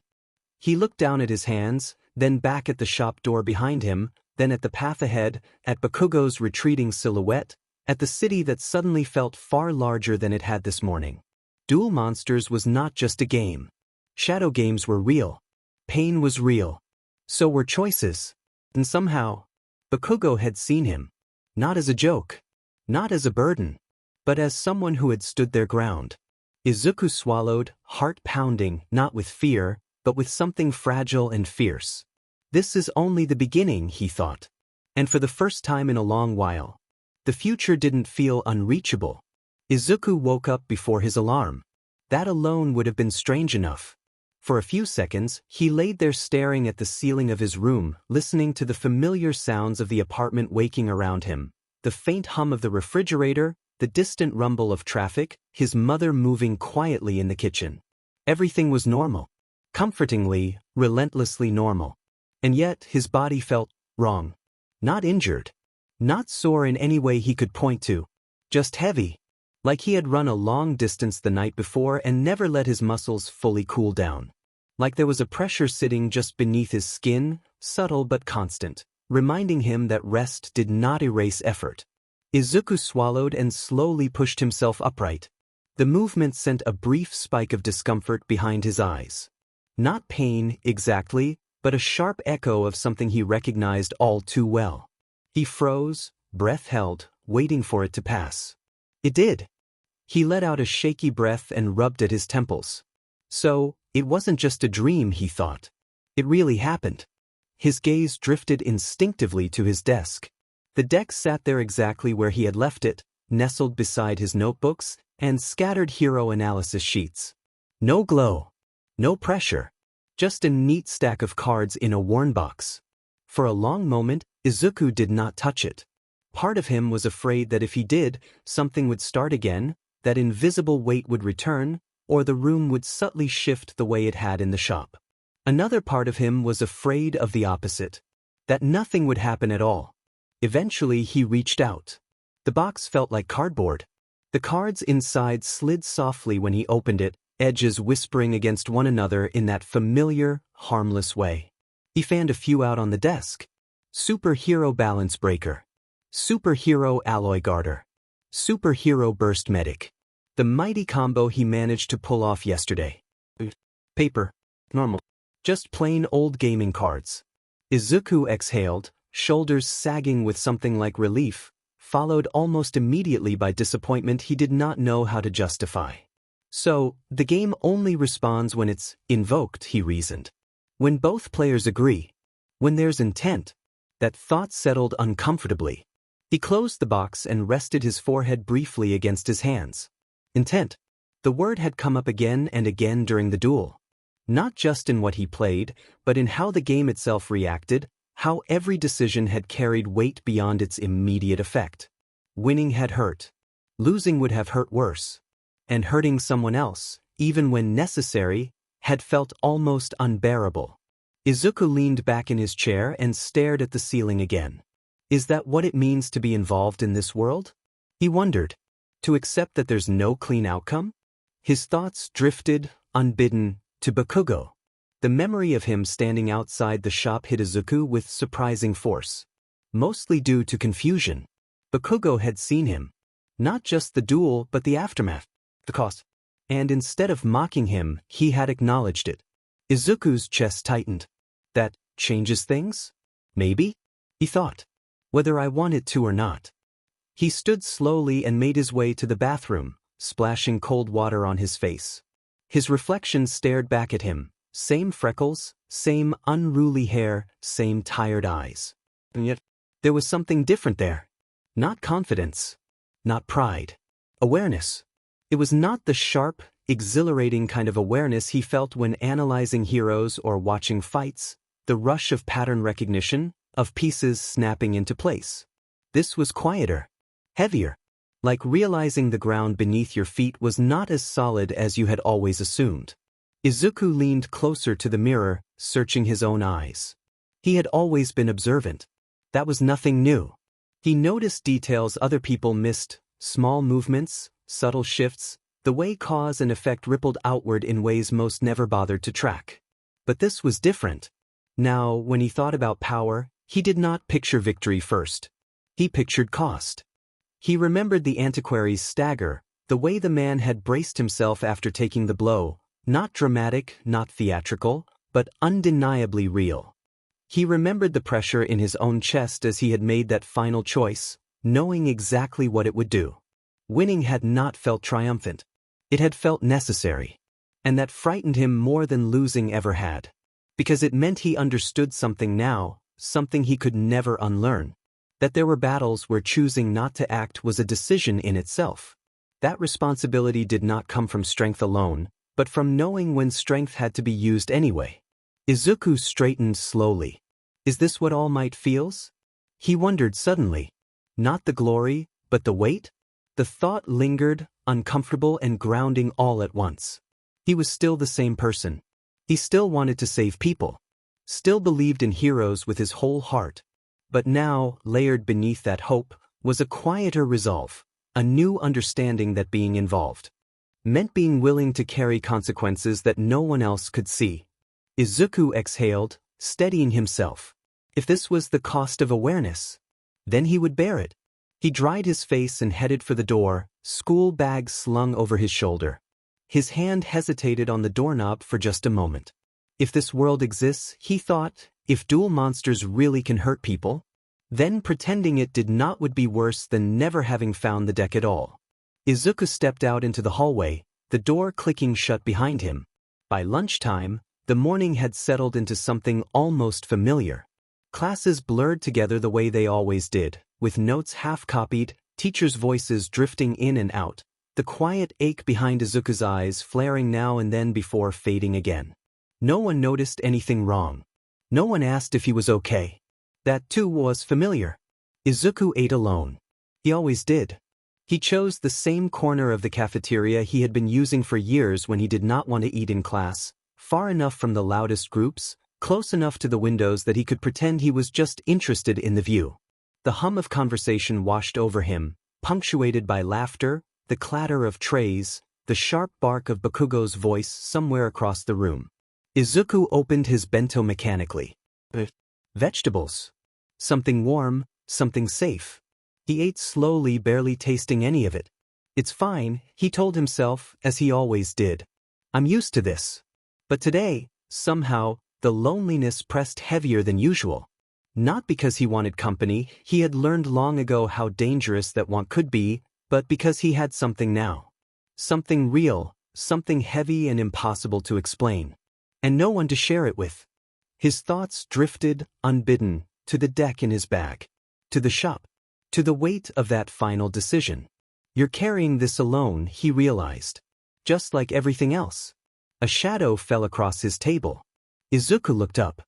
He looked down at his hands, then back at the shop door behind him, then at the path ahead, at Bakugo's retreating silhouette, at the city that suddenly felt far larger than it had this morning. Duel Monsters was not just a game. Shadow games were real. Pain was real. So were choices. And somehow, Bakugo had seen him. Not as a joke. Not as a burden. But as someone who had stood their ground. Izuku swallowed, heart pounding, not with fear, but with something fragile and fierce. This is only the beginning, he thought. And for the first time in a long while, the future didn't feel unreachable. Izuku woke up before his alarm. That alone would have been strange enough. For a few seconds, he laid there staring at the ceiling of his room, listening to the familiar sounds of the apartment waking around him, the faint hum of the refrigerator, the distant rumble of traffic, his mother moving quietly in the kitchen. Everything was normal. Comfortingly, relentlessly normal. And yet his body felt wrong. Not injured. Not sore in any way he could point to. Just heavy. Like he had run a long distance the night before and never let his muscles fully cool down. Like there was a pressure sitting just beneath his skin, subtle but constant, reminding him that rest did not erase effort. Izuku swallowed and slowly pushed himself upright. The movement sent a brief spike of discomfort behind his eyes. Not pain, exactly, but a sharp echo of something he recognized all too well. He froze, breath held, waiting for it to pass. It did. He let out a shaky breath and rubbed at his temples. So, it wasn't just a dream, he thought. It really happened. His gaze drifted instinctively to his desk. The deck sat there exactly where he had left it, nestled beside his notebooks and scattered hero analysis sheets. No glow. No pressure. Just a neat stack of cards in a worn box. For a long moment, Izuku did not touch it. Part of him was afraid that if he did, something would start again, that invisible weight would return, or the room would subtly shift the way it had in the shop. Another part of him was afraid of the opposite. That nothing would happen at all. Eventually he reached out. The box felt like cardboard. The cards inside slid softly when he opened it, edges whispering against one another in that familiar, harmless way. He fanned a few out on the desk. Superhero Balance Breaker. Superhero Alloy Garter. Superhero Burst Medic. The mighty combo he managed to pull off yesterday. Paper. Normal. Just plain old gaming cards. Izuku exhaled, shoulders sagging with something like relief, followed almost immediately by disappointment he did not know how to justify. So, the game only responds when it's invoked, he reasoned. When both players agree. When there's intent. That thought settled uncomfortably. He closed the box and rested his forehead briefly against his hands. Intent. The word had come up again and again during the duel. Not just in what he played, but in how the game itself reacted, how every decision had carried weight beyond its immediate effect. Winning had hurt. Losing would have hurt worse. And hurting someone else, even when necessary, had felt almost unbearable. Izuku leaned back in his chair and stared at the ceiling again. Is that what it means to be involved in this world? He wondered. To accept that there's no clean outcome? His thoughts drifted, unbidden, to Bakugo. The memory of him standing outside the shop hit Izuku with surprising force. Mostly due to confusion. Bakugo had seen him. Not just the duel, but the aftermath. The cost. And instead of mocking him, he had acknowledged it. Izuku's chest tightened. That changes things? Maybe? He thought. Whether I want it to or not. He stood slowly and made his way to the bathroom, splashing cold water on his face. His reflection stared back at him. Same freckles, same unruly hair, same tired eyes. And yet, there was something different there. Not confidence. Not pride. Awareness. It was not the sharp, exhilarating kind of awareness he felt when analyzing heroes or watching fights, the rush of pattern recognition, of pieces snapping into place. This was quieter. Heavier. Like realizing the ground beneath your feet was not as solid as you had always assumed. Izuku leaned closer to the mirror, searching his own eyes. He had always been observant. That was nothing new. He noticed details other people missed, small movements, subtle shifts, The way cause and effect rippled outward in ways most never bothered to track. But this was different. Now, when he thought about power, he did not picture victory first. He pictured cost. He remembered the antiquary's stagger, the way the man had braced himself after taking the blow, not dramatic, not theatrical, but undeniably real. He remembered the pressure in his own chest as he had made that final choice, knowing exactly what it would do. Winning had not felt triumphant. It had felt necessary. And that frightened him more than losing ever had. Because it meant he understood something now, something he could never unlearn. That there were battles where choosing not to act was a decision in itself. That responsibility did not come from strength alone, but from knowing when strength had to be used anyway. Izuku straightened slowly. Is this what All Might feels? He wondered suddenly. Not the glory, but the weight? The thought lingered, uncomfortable and grounding all at once. He was still the same person. He still wanted to save people. Still believed in heroes with his whole heart. But now, layered beneath that hope, was a quieter resolve, a new understanding that being involved meant being willing to carry consequences that no one else could see. Izuku exhaled, steadying himself. If this was the cost of awareness, then he would bear it. He dried his face and headed for the door, school bag slung over his shoulder. His hand hesitated on the doorknob for just a moment. If this world exists, he thought, if dual monsters really can hurt people, then pretending it did not would be worse than never having found the deck at all. Izuku stepped out into the hallway, the door clicking shut behind him. By lunchtime, the morning had settled into something almost familiar. Classes blurred together the way they always did, with notes half-copied, teachers' voices drifting in and out, the quiet ache behind Izuku's eyes flaring now and then before fading again. No one noticed anything wrong. No one asked if he was okay. That too was familiar. Izuku ate alone. He always did. He chose the same corner of the cafeteria he had been using for years when he did not want to eat in class, far enough from the loudest groups, close enough to the windows that he could pretend he was just interested in the view. The hum of conversation washed over him, punctuated by laughter, the clatter of trays, the sharp bark of Bakugo's voice somewhere across the room. Izuku opened his bento mechanically. Vegetables. Something warm, something safe. He ate slowly, barely tasting any of it. It's fine, he told himself, as he always did. I'm used to this. But today, somehow, the loneliness pressed heavier than usual. Not because he wanted company, he had learned long ago how dangerous that want could be, but because he had something now. Something real, something heavy and impossible to explain. And no one to share it with. His thoughts drifted, unbidden, to the deck in his bag. To the shop. To the weight of that final decision. You're carrying this alone, he realized. Just like everything else. A shadow fell across his table. Izuku looked up.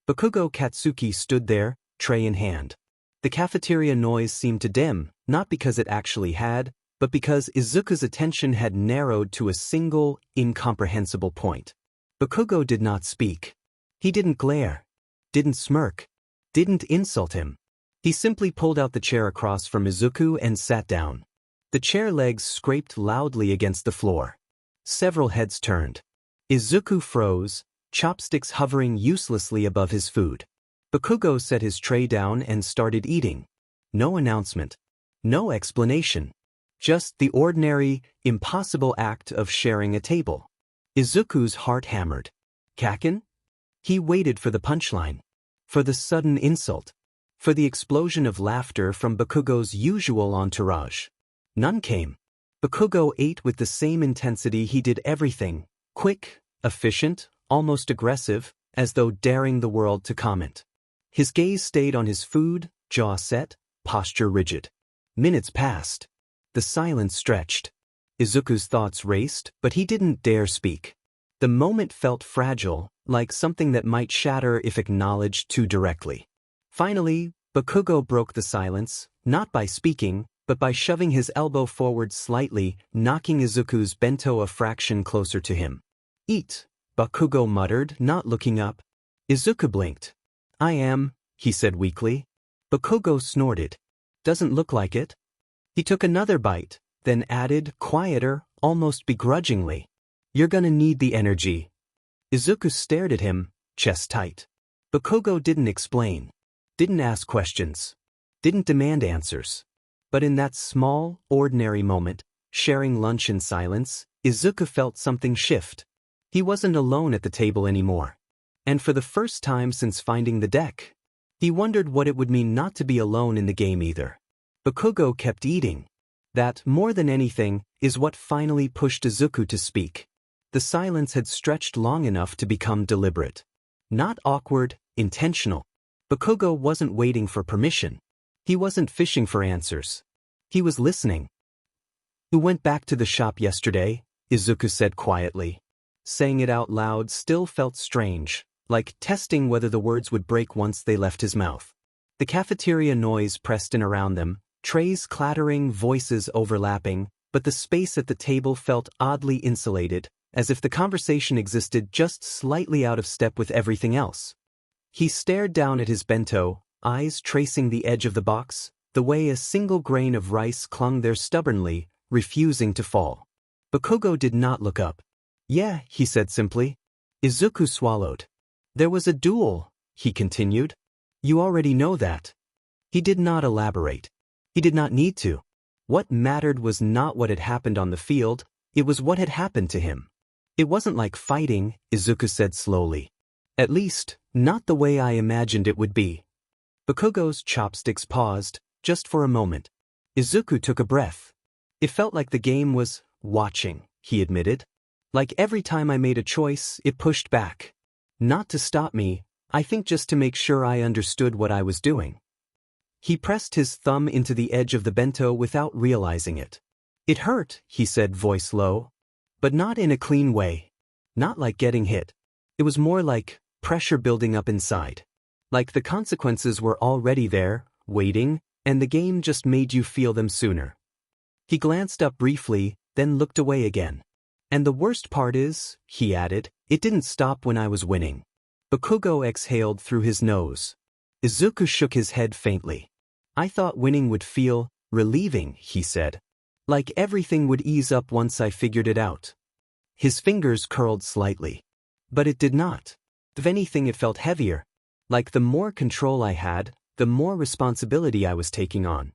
Bakugo Katsuki stood there, tray in hand. The cafeteria noise seemed to dim, not because it actually had, but because Izuku's attention had narrowed to a single, incomprehensible point. Bakugo did not speak. He didn't glare. Didn't smirk. Didn't insult him. He simply pulled out the chair across from Izuku and sat down. The chair legs scraped loudly against the floor. Several heads turned. Izuku froze, chopsticks hovering uselessly above his food. Bakugo set his tray down and started eating. No announcement. No explanation. Just the ordinary, impossible act of sharing a table. Izuku's heart hammered. Kaken? He waited for the punchline. For the sudden insult. For the explosion of laughter from Bakugo's usual entourage. None came. Bakugo ate with the same intensity he did everything, quick, efficient, almost aggressive, as though daring the world to comment. His gaze stayed on his food, jaw set, posture rigid. Minutes passed. The silence stretched. Izuku's thoughts raced, but he didn't dare speak. The moment felt fragile, like something that might shatter if acknowledged too directly. Finally, Bakugo broke the silence, not by speaking, but by shoving his elbow forward slightly, knocking Izuku's bento a fraction closer to him. Eat, Bakugo muttered, not looking up. Izuku blinked. I am, he said weakly. Bakugo snorted. Doesn't look like it. He took another bite, then added, quieter, almost begrudgingly. "You're gonna need the energy." Izuku stared at him, chest tight. Bakugo didn't explain. Didn't ask questions. Didn't demand answers. But in that small, ordinary moment, sharing lunch in silence, Izuku felt something shift. He wasn't alone at the table anymore. And for the first time since finding the deck, he wondered what it would mean not to be alone in the game either. Bakugo kept eating. That, more than anything, is what finally pushed Izuku to speak. The silence had stretched long enough to become deliberate. Not awkward, intentional. Bakugo wasn't waiting for permission. He wasn't fishing for answers. He was listening. "You went back to the shop yesterday," Izuku said quietly. Saying it out loud still felt strange, like testing whether the words would break once they left his mouth. The cafeteria noise pressed in around them, trays clattering, voices overlapping, but the space at the table felt oddly insulated, as if the conversation existed just slightly out of step with everything else. He stared down at his bento, eyes tracing the edge of the box, the way a single grain of rice clung there stubbornly, refusing to fall. Bakugo did not look up. "Yeah," he said simply. Izuku swallowed. "There was a duel," he continued. "You already know that." He did not elaborate. He did not need to. What mattered was not what had happened on the field, it was what had happened to him. "It wasn't like fighting," Izuku said slowly. "At least, not the way I imagined it would be." Bakugo's chopsticks paused, just for a moment. Izuku took a breath. "It felt like the game was watching," he admitted. "Like every time I made a choice, it pushed back. Not to stop me, I think just to make sure I understood what I was doing." He pressed his thumb into the edge of the bento without realizing it. "It hurt," he said, voice low. But not in a clean way. Not like getting hit. It was more like pressure building up inside. Like the consequences were already there, waiting, and the game just made you feel them sooner. He glanced up briefly, then looked away again. "And the worst part is," he added, "it didn't stop when I was winning." Bakugo exhaled through his nose. Izuku shook his head faintly. "I thought winning would feel relieving," he said. "Like everything would ease up once I figured it out." His fingers curled slightly. But it did not. If anything, it felt heavier. Like the more control I had, the more responsibility I was taking on.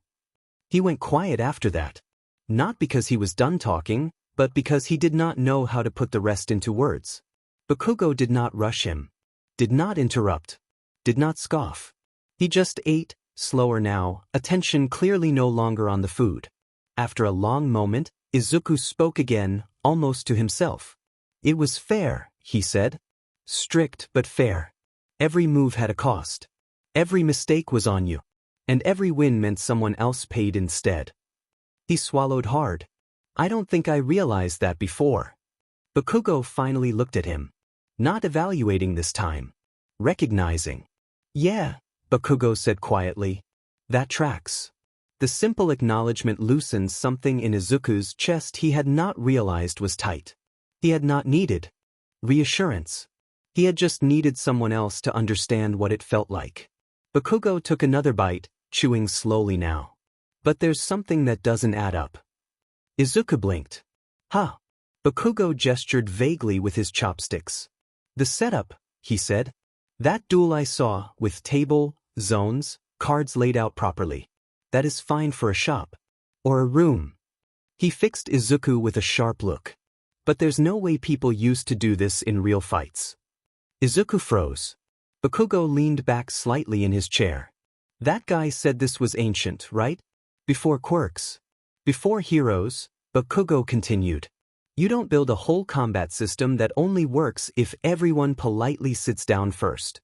He went quiet after that. Not because he was done talking, but because he did not know how to put the rest into words. Bakugo did not rush him. Did not interrupt. Did not scoff. He just ate, slower now, attention clearly no longer on the food. After a long moment, Izuku spoke again, almost to himself. "It was fair," he said. "Strict but fair. Every move had a cost. Every mistake was on you. And every win meant someone else paid instead." He swallowed hard. "I don't think I realized that before." Bakugo finally looked at him. Not evaluating this time. Recognizing. "Yeah," Bakugo said quietly. "That tracks." The simple acknowledgement loosened something in Izuku's chest he had not realized was tight. He had not needed reassurance. He had just needed someone else to understand what it felt like. Bakugo took another bite, chewing slowly now. "But there's something that doesn't add up." Izuku blinked. "Huh." Bakugo gestured vaguely with his chopsticks. "The setup," he said. "That duel I saw, with table, zones, cards laid out properly. That is fine for a shop. Or a room." He fixed Izuku with a sharp look. "But there's no way people used to do this in real fights." Izuku froze. Bakugo leaned back slightly in his chair. "That guy said this was ancient, right? Before quirks. Before heroes," Bakugo continued. "You don't build a whole combat system that only works if everyone politely sits down first."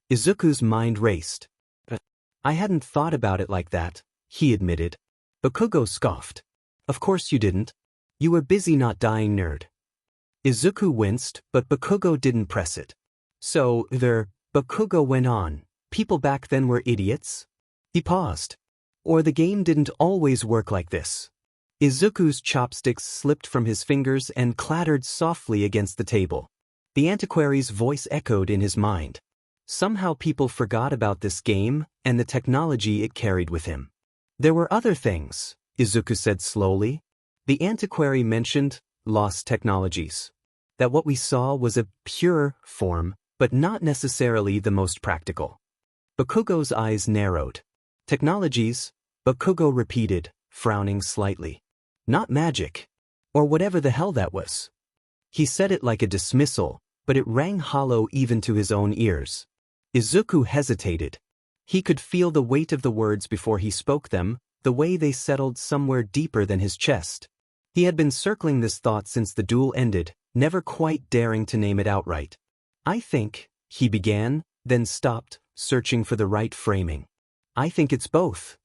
Izuku's mind raced. "I hadn't thought about it like that," he admitted. Bakugo scoffed. "Of course you didn't. You were busy not dying, nerd." Izuku winced, but Bakugo didn't press it. "So, Bakugo went on, people back then were idiots?" He paused. "Or the game didn't always work like this." Izuku's chopsticks slipped from his fingers and clattered softly against the table. The antiquary's voice echoed in his mind. Somehow people forgot about this game and the technology it carried with him. "There were other things," Izuku said slowly. "The antiquary mentioned lost technologies. That what we saw was a pure form, but not necessarily the most practical. Bakugo's eyes narrowed. Technologies, Bakugo repeated, frowning slightly. Not magic. Or whatever the hell that was. He said it like a dismissal, but it rang hollow even to his own ears. Izuku hesitated. He could feel the weight of the words before he spoke them, the way they settled somewhere deeper than his chest. He had been circling this thought since the duel ended, never quite daring to name it outright. I think, he began, then stopped, searching for the right framing. I think it's both.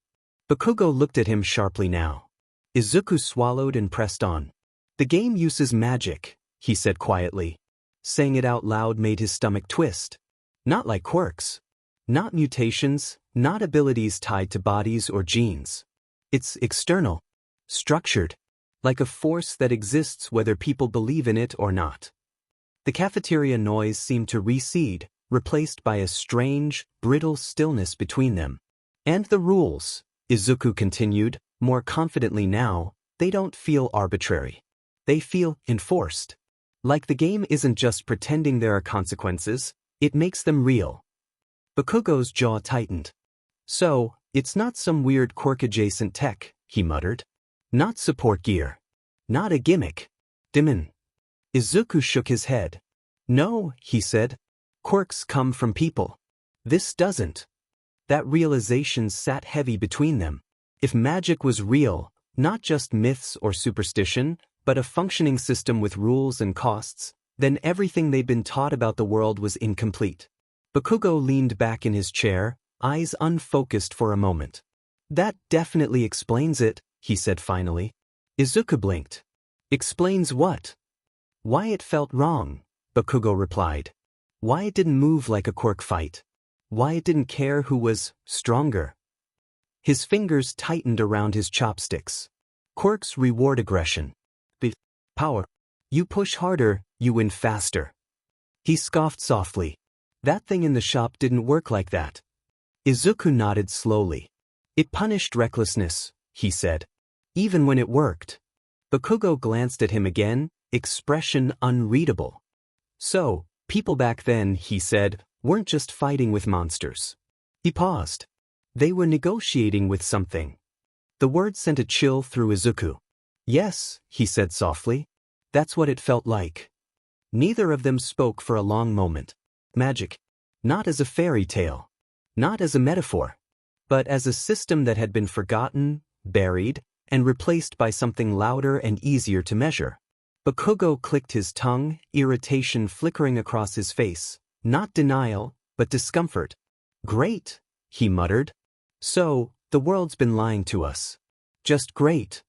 Bakugo looked at him sharply now. Izuku swallowed and pressed on. The game uses magic, he said quietly. Saying it out loud made his stomach twist. Not like quirks. Not mutations, not abilities tied to bodies or genes. It's external. Structured. Like a force that exists whether people believe in it or not. The cafeteria noise seemed to recede, replaced by a strange, brittle stillness between them. And the rules, Izuku continued, more confidently now, they don't feel arbitrary. They feel enforced. Like the game isn't just pretending there are consequences, it makes them real. Bakugo's jaw tightened. So, it's not some weird quirk-adjacent tech, he muttered. Not support gear. Not a gimmick. Demon. Izuku shook his head. No, he said. Quirks come from people. This doesn't. That realization sat heavy between them. If magic was real, not just myths or superstition, but a functioning system with rules and costs, then everything they'd been taught about the world was incomplete. Bakugo leaned back in his chair, eyes unfocused for a moment. That definitely explains it, he said finally. Izuku blinked. Explains what? Why it felt wrong, Bakugo replied. Why it didn't move like a quirk fight. Why it didn't care who was stronger. His fingers tightened around his chopsticks. Quirks reward aggression. Power. You push harder, you win faster. He scoffed softly. That thing in the shop didn't work like that. Izuku nodded slowly. It punished recklessness, he said. Even when it worked. Bakugo glanced at him again, expression unreadable. So, people back then, he said, weren't just fighting with monsters. He paused. They were negotiating with something. The word sent a chill through Izuku. Yes, he said softly. That's what it felt like. Neither of them spoke for a long moment. Magic. Not as a fairy tale. Not as a metaphor. But as a system that had been forgotten, buried, and replaced by something louder and easier to measure. Bakugo clicked his tongue, irritation flickering across his face. Not denial, but discomfort. Great, he muttered. So, the world's been lying to us. Just great.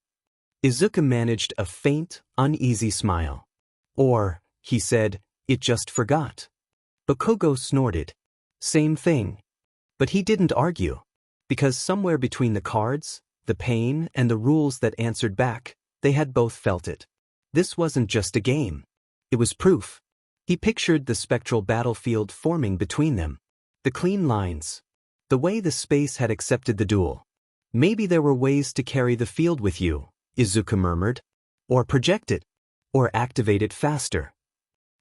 Izuku managed a faint, uneasy smile. Or, he said, it just forgot. Bakugo snorted. Same thing. But he didn't argue. Because somewhere between the cards, the pain, and the rules that answered back, they had both felt it. This wasn't just a game. It was proof. He pictured the spectral battlefield forming between them. The clean lines. The way the space had accepted the duel. Maybe there were ways to carry the field with you, Izuku murmured. Or project it. Or activate it faster.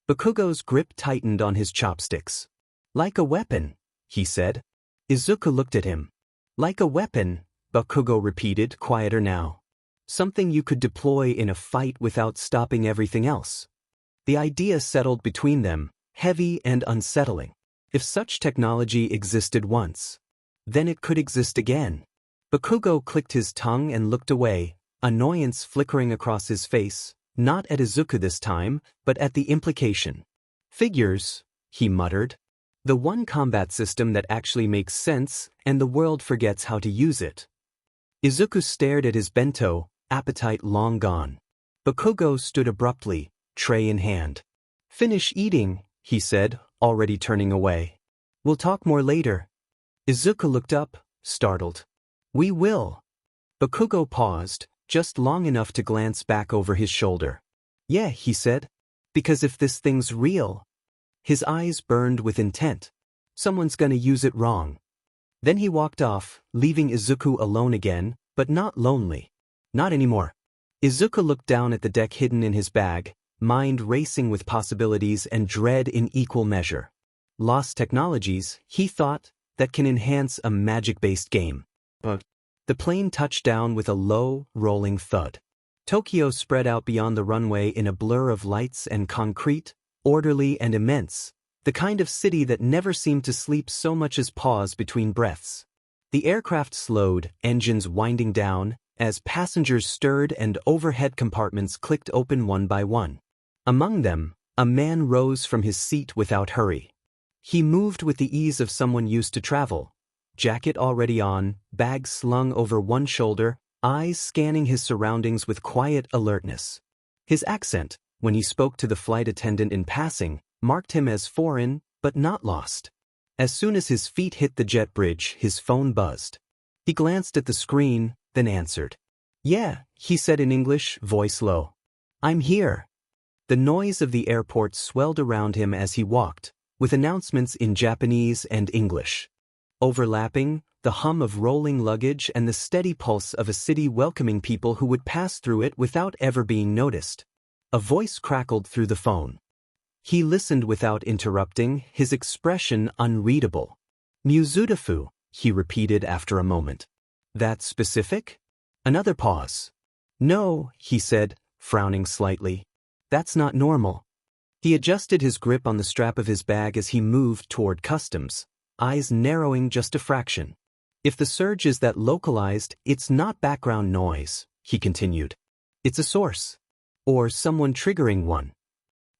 Bakugo's grip tightened on his chopsticks. Like a weapon, he said. Izuku looked at him. Like a weapon, Bakugo repeated, quieter now. Something you could deploy in a fight without stopping everything else. The idea settled between them, heavy and unsettling. If such technology existed once, then it could exist again. Bakugo clicked his tongue and looked away, annoyance flickering across his face, not at Izuku this time, but at the implication. Figures, he muttered. The one combat system that actually makes sense, and the world forgets how to use it. Izuku stared at his bento, appetite long gone. Bakugo stood abruptly, tray in hand. Finish eating, he said, already turning away. We'll talk more later. Izuku looked up, startled. We will. Bakugo paused, just long enough to glance back over his shoulder. Yeah, he said. Because if this thing's real. His eyes burned with intent. Someone's gonna use it wrong. Then he walked off, leaving Izuku alone again, but not lonely. Not anymore. Izuku looked down at the deck hidden in his bag, mind racing with possibilities and dread in equal measure. Lost technologies, he thought, that can enhance a magic-based game. But the plane touched down with a low, rolling thud. Tokyo spread out beyond the runway in a blur of lights and concrete, orderly and immense, the kind of city that never seemed to sleep so much as pause between breaths. The aircraft slowed, engines winding down, as passengers stirred and overhead compartments clicked open one by one. Among them, a man rose from his seat without hurry. He moved with the ease of someone used to travel, jacket already on, bag slung over one shoulder, eyes scanning his surroundings with quiet alertness. His accent, when he spoke to the flight attendant in passing, marked him as foreign, but not lost. As soon as his feet hit the jet bridge, his phone buzzed. He glanced at the screen, then answered. "Yeah," he said in English, voice low. "I'm here." The noise of the airport swelled around him as he walked, with announcements in Japanese and English. Overlapping, the hum of rolling luggage and the steady pulse of a city welcoming people who would pass through it without ever being noticed. A voice crackled through the phone. He listened without interrupting, his expression unreadable. "Muzudafu," he repeated after a moment. "That specific?" Another pause. "No," he said, frowning slightly. "That's not normal." He adjusted his grip on the strap of his bag as he moved toward customs, eyes narrowing just a fraction. "If the surge is that localized, it's not background noise," he continued. "It's a source. Or someone triggering one."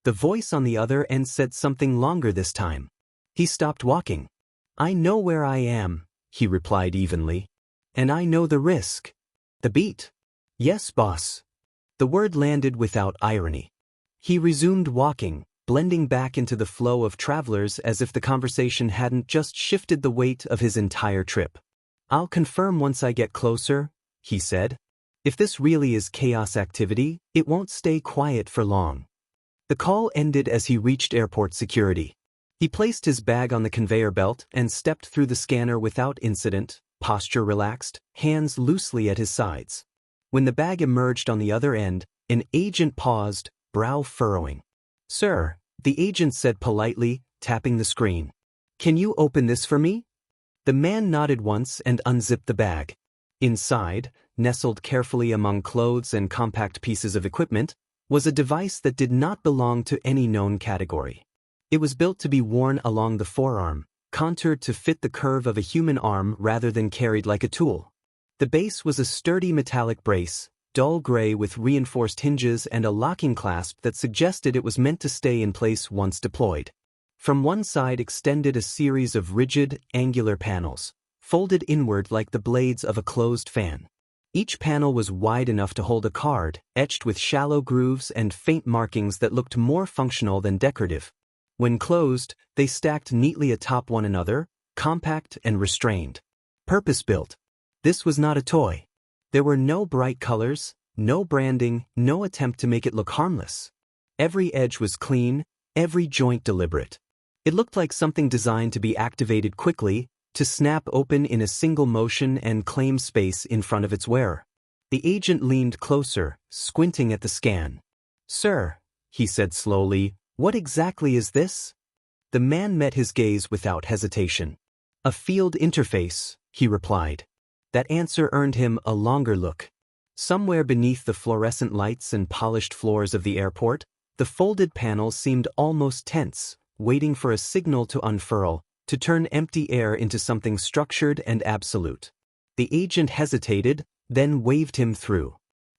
The voice on the other end said something longer this time. He stopped walking. "I know where I am," he replied evenly. "And I know the risk." "The beat." "Yes, boss." The word landed without irony. He resumed walking, blending back into the flow of travelers as if the conversation hadn't just shifted the weight of his entire trip. "I'll confirm once I get closer," he said. "If this really is chaos activity, it won't stay quiet for long." The call ended as he reached airport security. He placed his bag on the conveyor belt and stepped through the scanner without incident, posture relaxed, hands loosely at his sides. When the bag emerged on the other end, an agent paused, brow furrowing. "Sir," the agent said politely, tapping the screen. "Can you open this for me?" The man nodded once and unzipped the bag. Inside, nestled carefully among clothes and compact pieces of equipment, was a device that did not belong to any known category. It was built to be worn along the forearm, contoured to fit the curve of a human arm rather than carried like a tool. The base was a sturdy metallic brace, dull gray with reinforced hinges and a locking clasp that suggested it was meant to stay in place once deployed. From one side extended a series of rigid, angular panels, folded inward like the blades of a closed fan. Each panel was wide enough to hold a card, etched with shallow grooves and faint markings that looked more functional than decorative. When closed, they stacked neatly atop one another, compact and restrained. Purpose-built. This was not a toy. There were no bright colors, no branding, no attempt to make it look harmless. Every edge was clean, every joint deliberate. It looked like something designed to be activated quickly, to snap open in a single motion and claim space in front of its wearer. The agent leaned closer, squinting at the scan. "Sir," he said slowly, "what exactly is this?" The man met his gaze without hesitation. "A field interface," he replied. That answer earned him a longer look. Somewhere beneath the fluorescent lights and polished floors of the airport, the folded panels seemed almost tense, waiting for a signal to unfurl, to turn empty air into something structured and absolute. The agent hesitated, then waved him through.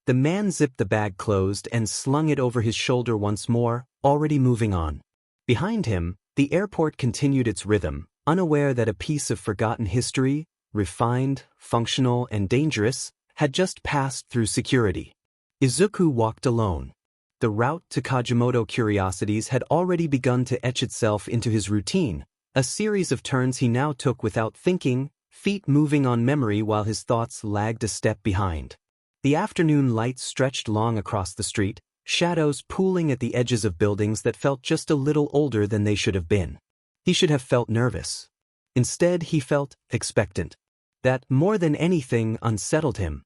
The man zipped the bag closed and slung it over his shoulder once more, already moving on. Behind him, the airport continued its rhythm, unaware that a piece of forgotten history, refined, functional, and dangerous, had just passed through security. Izuku walked alone. The route to Kajimoto Curiosities had already begun to etch itself into his routine, a series of turns he now took without thinking, feet moving on memory while his thoughts lagged a step behind. The afternoon light stretched long across the street, shadows pooling at the edges of buildings that felt just a little older than they should have been. He should have felt nervous. Instead, he felt expectant. That, more than anything, unsettled him.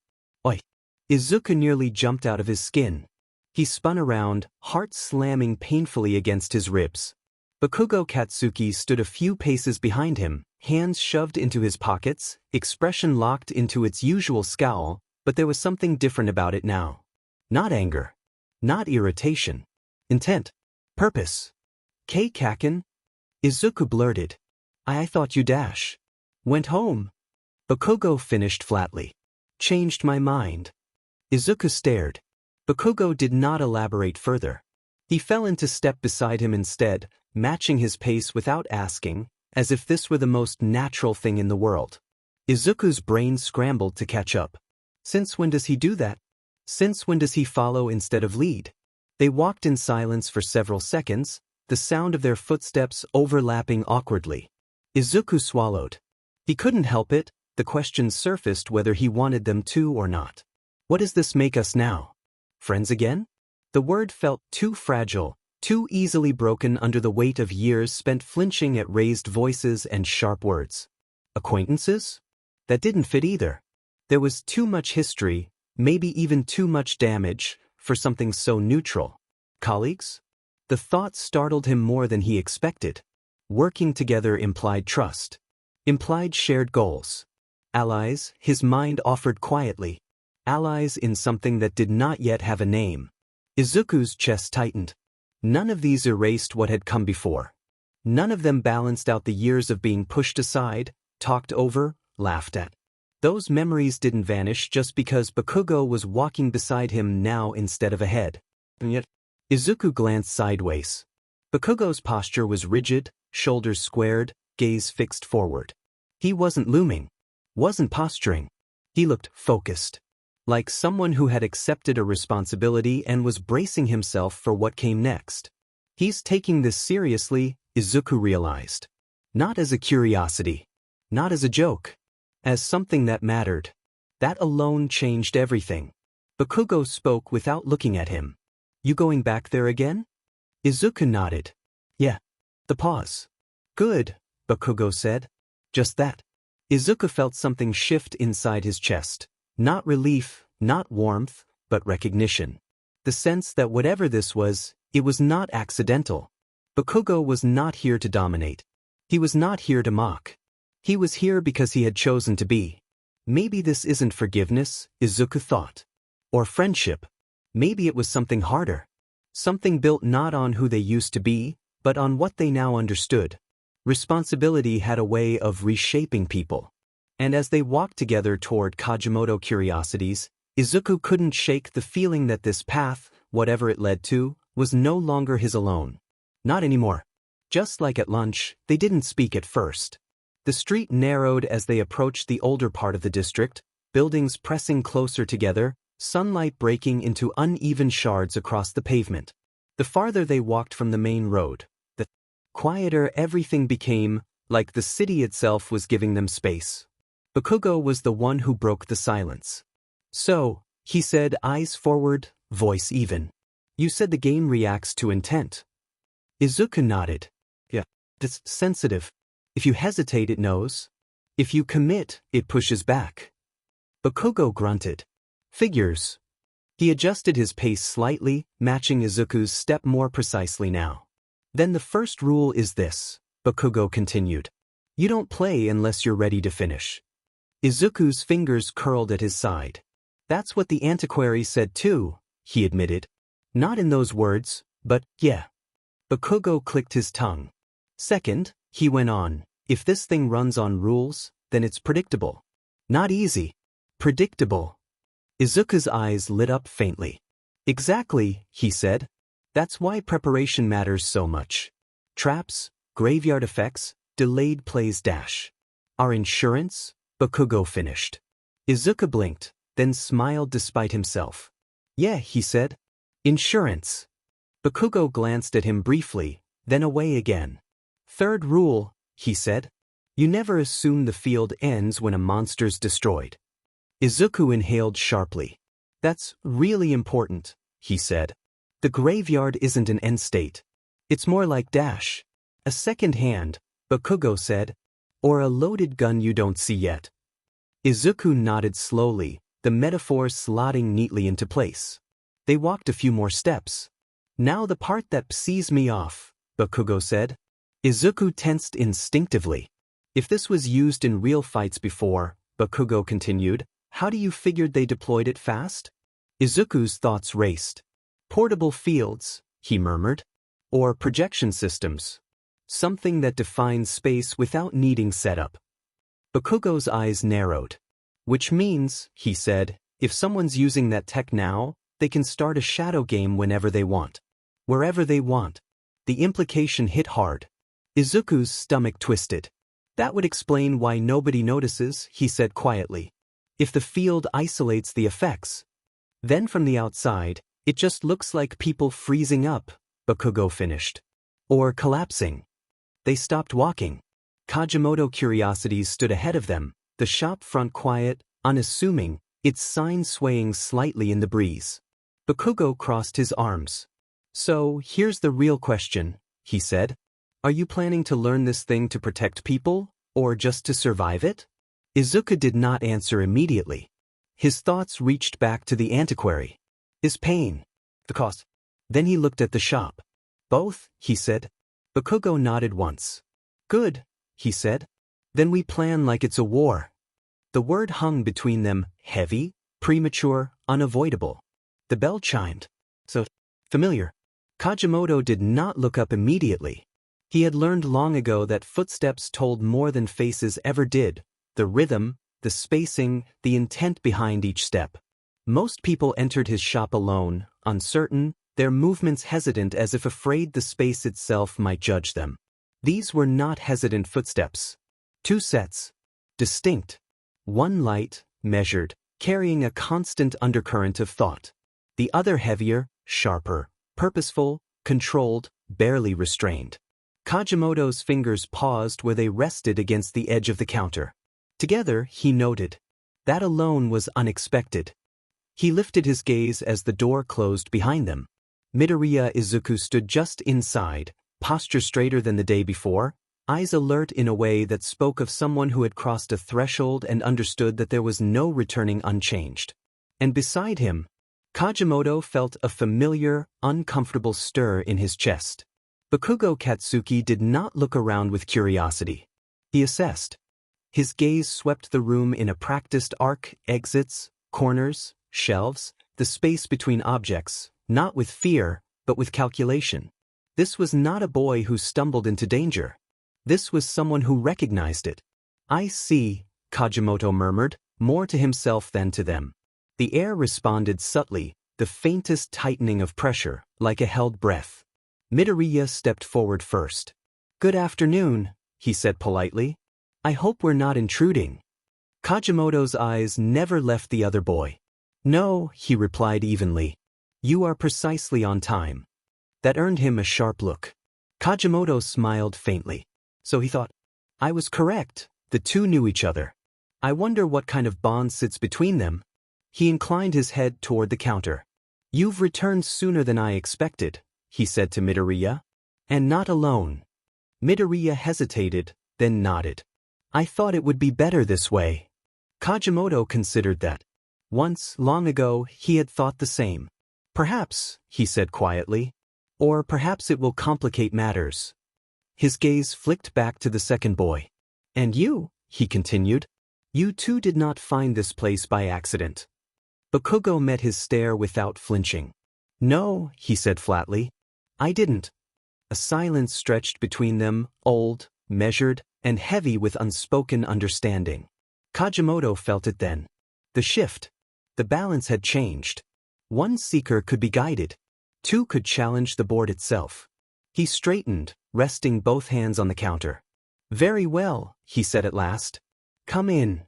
"Oi!" Izuku nearly jumped out of his skin. He spun around, heart slamming painfully against his ribs. Bakugo Katsuki stood a few paces behind him, hands shoved into his pockets, expression locked into its usual scowl, but there was something different about it now. Not anger. Not irritation. Intent. Purpose. Kaken? Izuku blurted. I thought you went home. Bakugo finished flatly. Changed my mind. Izuku stared. Bakugo did not elaborate further. He fell into step beside him instead, matching his pace without asking, as if this were the most natural thing in the world. Izuku's brain scrambled to catch up. Since when does he do that? Since when does he follow instead of lead? They walked in silence for several seconds, the sound of their footsteps overlapping awkwardly. Izuku swallowed. He couldn't help it, the question surfaced whether he wanted them to or not. What does this make us now? Friends again? The word felt too fragile, too easily broken under the weight of years spent flinching at raised voices and sharp words. Acquaintances? That didn't fit either. There was too much history, maybe even too much damage, for something so neutral. Colleagues? The thought startled him more than he expected. Working together implied trust. Implied shared goals. Allies, his mind offered quietly. Allies in something that did not yet have a name. Izuku's chest tightened. None of these erased what had come before. None of them balanced out the years of being pushed aside, talked over, laughed at. Those memories didn't vanish just because Bakugo was walking beside him now instead of ahead. And yet, Izuku glanced sideways. Bakugo's posture was rigid, shoulders squared, gaze fixed forward. He wasn't looming. Wasn't posturing. He looked focused. Like someone who had accepted a responsibility and was bracing himself for what came next. He's taking this seriously, Izuku realized. Not as a curiosity. Not as a joke. As something that mattered. That alone changed everything. Bakugo spoke without looking at him. You going back there again? Izuku nodded. Yeah. The pause. Good, Bakugo said. Just that. Izuku felt something shift inside his chest. Not relief, not warmth, but recognition. The sense that whatever this was, it was not accidental. Bakugo was not here to dominate. He was not here to mock. He was here because he had chosen to be. Maybe this isn't forgiveness, Izuku thought. Or friendship. Maybe it was something harder. Something built not on who they used to be, but on what they now understood. Responsibility had a way of reshaping people. And as they walked together toward Kajimoto Curiosities, Izuku couldn't shake the feeling that this path, whatever it led to, was no longer his alone. Not anymore. Just like at lunch, they didn't speak at first. The street narrowed as they approached the older part of the district, buildings pressing closer together, sunlight breaking into uneven shards across the pavement. The farther they walked from the main road, the quieter everything became, like the city itself was giving them space. Bakugo was the one who broke the silence. So, he said, eyes forward, voice even. You said the game reacts to intent. Izuku nodded. Yeah, it's sensitive. If you hesitate, it knows. If you commit, it pushes back. Bakugo grunted. Figures. He adjusted his pace slightly, matching Izuku's step more precisely now. Then the first rule is this, Bakugo continued. You don't play unless you're ready to finish. Izuku's fingers curled at his side. That's what the antiquary said too, he admitted. Not in those words, but, yeah. Bakugo clicked his tongue. Second, he went on, if this thing runs on rules, then it's predictable. Not easy. Predictable. Izuku's eyes lit up faintly. Exactly, he said. That's why preparation matters so much. Traps, graveyard effects, delayed plays dash. Our insurance? Bakugo finished. Izuku blinked, then smiled despite himself. Yeah, he said. Insurance. Bakugo glanced at him briefly, then away again. Third rule, he said. You never assume the field ends when a monster's destroyed. Izuku inhaled sharply. That's really important, he said. The graveyard isn't an end state. It's more like dash. A second hand, Bakugo said. Or a loaded gun you don't see yet. Izuku nodded slowly, the metaphor slotting neatly into place. They walked a few more steps. Now the part that pisses me off, Bakugo said. Izuku tensed instinctively. If this was used in real fights before, Bakugo continued, how do you figure they deployed it fast? Izuku's thoughts raced. Portable fields, he murmured. Or projection systems. Something that defines space without needing setup. Bakugo's eyes narrowed. Which means, he said, if someone's using that tech now, they can start a shadow game whenever they want. Wherever they want. The implication hit hard. Izuku's stomach twisted. That would explain why nobody notices, he said quietly. If the field isolates the effects. Then from the outside, it just looks like people freezing up, Bakugo finished. Or collapsing. They stopped walking. Kajimoto Curiosities stood ahead of them, the shop front quiet, unassuming, its sign swaying slightly in the breeze. Bakugo crossed his arms. So, here's the real question, he said. Are you planning to learn this thing to protect people, or just to survive it? Izuku did not answer immediately. His thoughts reached back to the antiquary. Is pain the cost? Then he looked at the shop. Both, he said. Bakugo nodded once. Good, he said. Then we plan like it's a war. The word hung between them, heavy, premature, unavoidable. The bell chimed. So familiar. Kajimoto did not look up immediately. He had learned long ago that footsteps told more than faces ever did, the rhythm, the spacing, the intent behind each step. Most people entered his shop alone, uncertain, their movements hesitant as if afraid the space itself might judge them. These were not hesitant footsteps. Two sets. Distinct. One light, measured, carrying a constant undercurrent of thought. The other heavier, sharper, purposeful, controlled, barely restrained. Kajimoto's fingers paused where they rested against the edge of the counter. Together, he noted. That alone was unexpected. He lifted his gaze as the door closed behind them. Midoriya Izuku stood just inside, posture straighter than the day before, eyes alert in a way that spoke of someone who had crossed a threshold and understood that there was no returning unchanged. And beside him, Kajimoto felt a familiar, uncomfortable stir in his chest. Bakugo Katsuki did not look around with curiosity. He assessed. His gaze swept the room in a practiced arc, exits, corners, shelves, the space between objects, not with fear, but with calculation. This was not a boy who stumbled into danger. This was someone who recognized it. I see, Kajimoto murmured, more to himself than to them. The air responded subtly, the faintest tightening of pressure, like a held breath. Midoriya stepped forward first. Good afternoon, he said politely. I hope we're not intruding. Kajimoto's eyes never left the other boy. No, he replied evenly. You are precisely on time. That earned him a sharp look. Kajimoto smiled faintly. So he thought. I was correct, the two knew each other. I wonder what kind of bond sits between them. He inclined his head toward the counter. You've returned sooner than I expected, he said to Midoriya. And not alone. Midoriya hesitated, then nodded. I thought it would be better this way. Kajimoto considered that. Once, long ago, he had thought the same. Perhaps, he said quietly. Or perhaps it will complicate matters. His gaze flicked back to the second boy. And you, he continued. You too did not find this place by accident. Bakugo met his stare without flinching. No, he said flatly. I didn't. A silence stretched between them, old, measured, and heavy with unspoken understanding. Kajimoto felt it then. The shift. The balance had changed. One seeker could be guided. Two could challenge the board itself. He straightened, resting both hands on the counter. Very well, he said at last. Come in.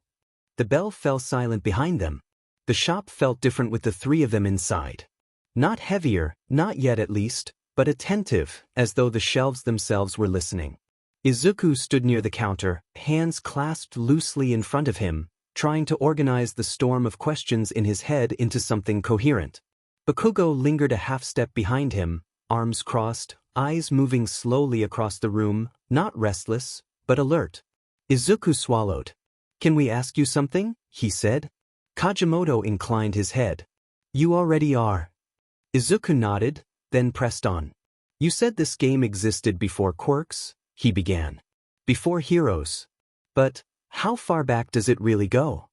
The bell fell silent behind them. The shop felt different with the three of them inside. Not heavier, not yet at least, but attentive, as though the shelves themselves were listening. Izuku stood near the counter, hands clasped loosely in front of him, trying to organize the storm of questions in his head into something coherent. Bakugo lingered a half-step behind him, arms crossed, eyes moving slowly across the room, not restless, but alert. Izuku swallowed. Can we ask you something? He said. Kajimoto inclined his head. You already are. Izuku nodded, then pressed on. You said this game existed before quirks, he began. Before heroes. But how far back does it really go?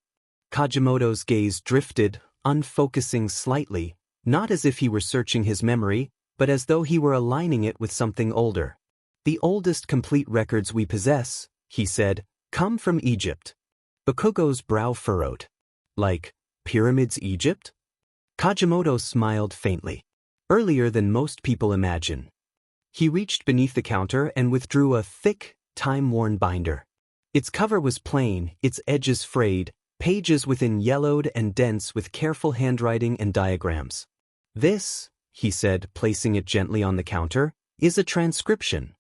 Kajimoto's gaze drifted, unfocusing slightly, not as if he were searching his memory, but as though he were aligning it with something older. The oldest complete records we possess, he said, come from Egypt. Bakugo's brow furrowed. Like, pyramids Egypt? Kajimoto smiled faintly. Earlier than most people imagine. He reached beneath the counter and withdrew a thick, time-worn binder. Its cover was plain, its edges frayed, pages within yellowed and dense with careful handwriting and diagrams. This, he said, placing it gently on the counter, is a transcription.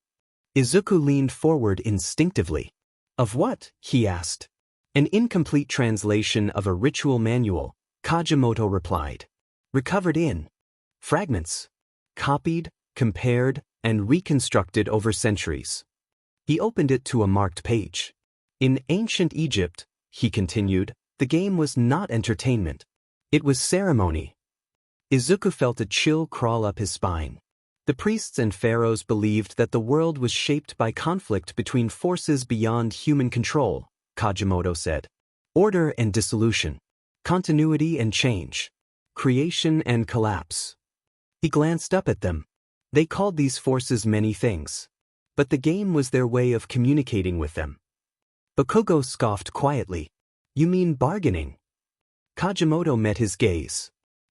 Izuku leaned forward instinctively. Of what? He asked. An incomplete translation of a ritual manual, Kajimoto replied. Recovered in fragments. Copied, compared, and reconstructed over centuries. He opened it to a marked page. In ancient Egypt, he continued, the game was not entertainment. It was ceremony. Izuku felt a chill crawl up his spine. The priests and pharaohs believed that the world was shaped by conflict between forces beyond human control, Kajimoto said. Order and dissolution. Continuity and change. Creation and collapse. He glanced up at them. They called these forces many things. But the game was their way of communicating with them. Bakugo scoffed quietly. You mean bargaining? Kajimoto met his gaze.